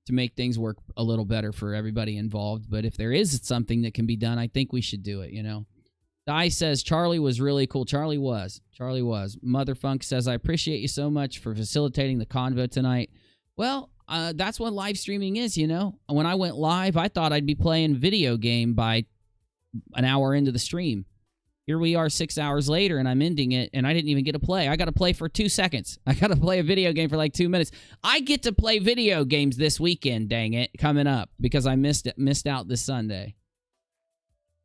to make things work a little better for everybody involved. But if there is something that can be done, I think we should do it, you know? Di says, Charlie was really cool. Charlie was. Motherfunk says, I appreciate you so much for facilitating the convo tonight. Well, that's what live streaming is, you know? When I went live, I thought I'd be playing video game by an hour into the stream. Here we are 6 hours later, and I'm ending it, and I didn't even get to play. I got to play for 2 seconds. I got to play a video game for like 2 minutes. I get to play video games this weekend, dang it, coming up, because I missed out this Sunday.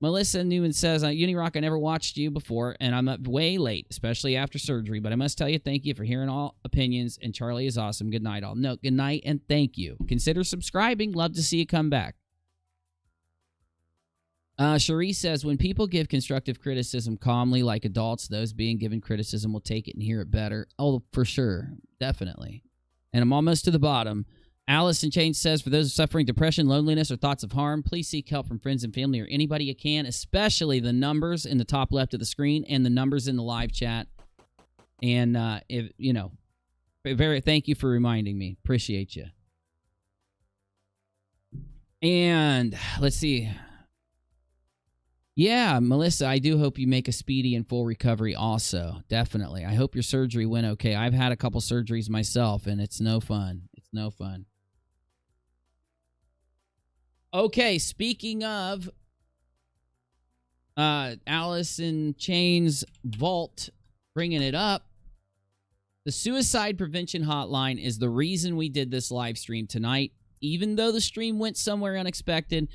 Melissa Newman says, Unirock, I never watched you before, and I'm up way late, especially after surgery, but I must tell you, thank you for hearing all opinions, and Charlie is awesome. Good night, all. No, good night, and thank you. Consider subscribing. Love to see you come back. Cherie says, when people give constructive criticism calmly like adults, those being given criticism will take it and hear it better. Oh, for sure. Definitely. And I'm almost to the bottom. Alice in Chains says, for those suffering depression, loneliness, or thoughts of harm, please seek help from friends and family or anybody you can, especially the numbers in the top left of the screen and the numbers in the live chat. And, if you know, thank you for reminding me. Appreciate you. And let's see. Yeah, Melissa, I do hope you make a speedy and full recovery also. Definitely. I hope your surgery went okay. I've had a couple surgeries myself, and it's no fun. It's no fun. Okay, speaking of Alice in Chains Vault, bringing it up, the Suicide Prevention Hotline is the reason we did this live stream tonight. Even though the stream went somewhere unexpected,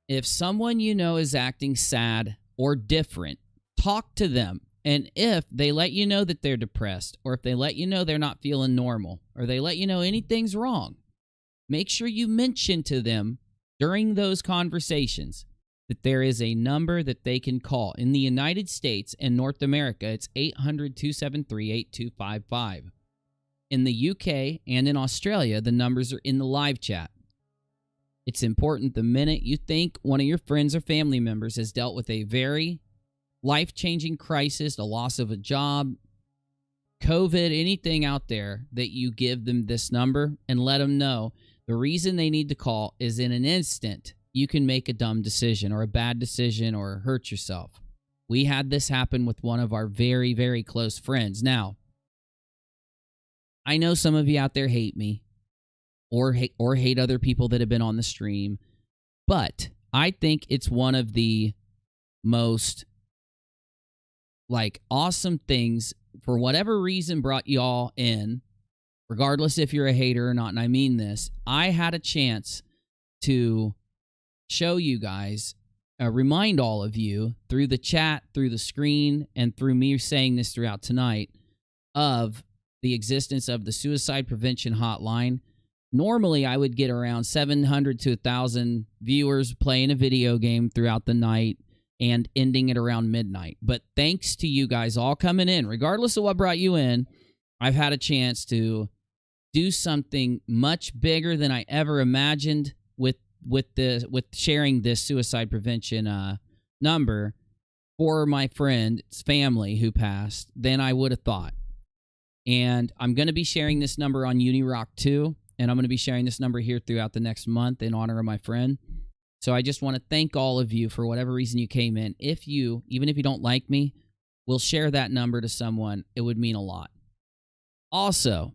if someone you know is acting sad or different, talk to them. And if they let you know that they're depressed, or if they let you know they're not feeling normal, or they let you know anything's wrong, make sure you mention to them during those conversations that there is a number that they can call. In the United States and North America, it's 800-273-8255. In the UK and in Australia, the numbers are in the live chat. It's important the minute you think one of your friends or family members has dealt with a very life-changing crisis, the loss of a job, COVID, anything out there, that you give them this number and let them know the reason they need to call is in an instant you can make a dumb decision or a bad decision or hurt yourself. We had this happen with one of our very, very close friends. Now, I know some of you out there hate me or hate other people that have been on the stream, but I think it's one of the most awesome things, for whatever reason brought y'all in, regardless if you're a hater or not, and I mean this. I had a chance to show you guys, remind all of you through the chat, through the screen, and through me saying this throughout tonight, of the existence of the Suicide Prevention Hotline. Normally, I would get around 700 to 1,000 viewers playing a video game throughout the night and ending it around midnight. But thanks to you guys all coming in, regardless of what brought you in, I've had a chance to do something much bigger than I ever imagined with sharing this suicide prevention number for my friend's family who passed than I would have thought. And I'm going to be sharing this number on Unirock too, and I'm going to be sharing this number here throughout the next month in honor of my friend. So I just want to thank all of you for whatever reason you came in. If you, even if you don't like me, will share that number to someone, it would mean a lot. Also,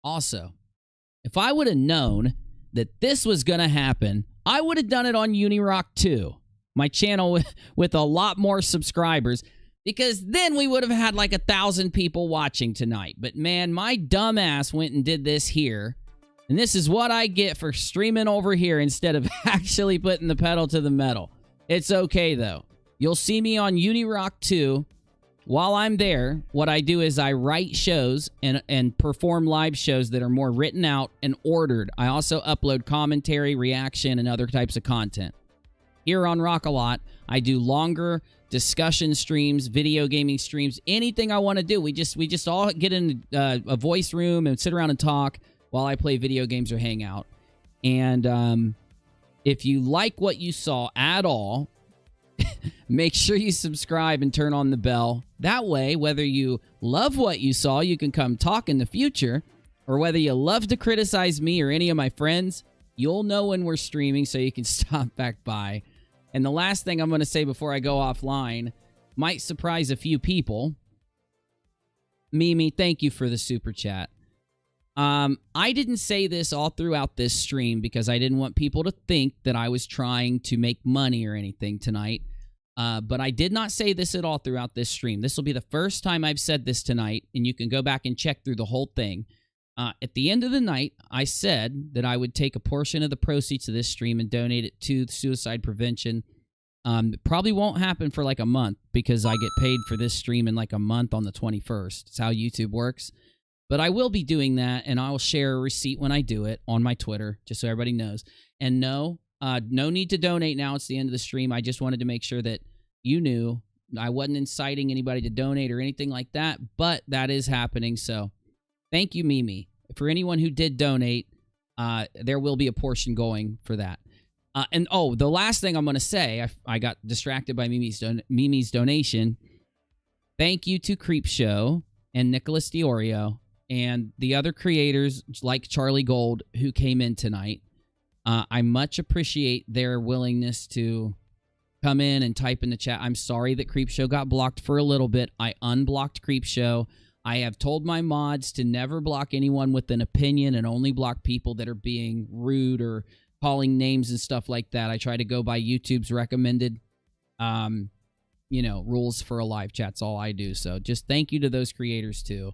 if I would have known that this was going to happen, I would have done it on Unirock too, my channel with a lot more subscribers, because then we would have had like 1,000 people watching tonight. But man, my dumb ass went and did this here. And this is what I get for streaming over here instead of actually putting the pedal to the metal. It's okay, though. You'll see me on Unirock too. While I'm there, what I do is I write shows and perform live shows that are more written out and ordered. I also upload commentary, reaction, and other types of content. Here on Rock-A-Lot, I do longer discussion streams, video gaming streams, anything I want to do. We just all get in a voice room and sit around and talk while I play video games or hang out. And if you like what you saw at all, make sure you subscribe and turn on the bell. That way, whether you love what you saw, you can come talk in the future, or whether you love to criticize me or any of my friends, you'll know when we're streaming so you can stop back by. And the last thing I'm going to say before I go offline might surprise a few people. Mimi, thank you for the super chat. I didn't say this all throughout this stream because I didn't want people to think that I was trying to make money or anything tonight. But I did not say this at all throughout this stream. This will be the first time I've said this tonight, and you can go back and check through the whole thing. At the end of the night, I said that I would take a portion of the proceeds of this stream and donate it to suicide prevention. It probably won't happen for like a month because I get paid for this stream in like a month on the 21st. It's how YouTube works. But I will be doing that, and I will share a receipt when I do it on my Twitter, just so everybody knows. And no need to donate now. It's the end of the stream. I just wanted to make sure that you knew I wasn't inciting anybody to donate or anything like that, but that is happening. So thank you, Mimi. For anyone who did donate, there will be a portion going for that. And the last thing I'm going to say, I got distracted by Mimi's donation. Thank you to Creepshow and Nicholas Diorio and the other creators like Charlie Gold who came in tonight. I much appreciate their willingness to come in and type in the chat. I'm sorry that Creepshow got blocked for a little bit. I unblocked Creepshow. I have told my mods to never block anyone with an opinion and only block people that are being rude or calling names and stuff like that. I try to go by YouTube's recommended, rules for a live chat. That's all I do. So just thank you to those creators too.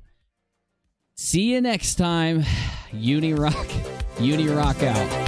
See you next time. Unirock out.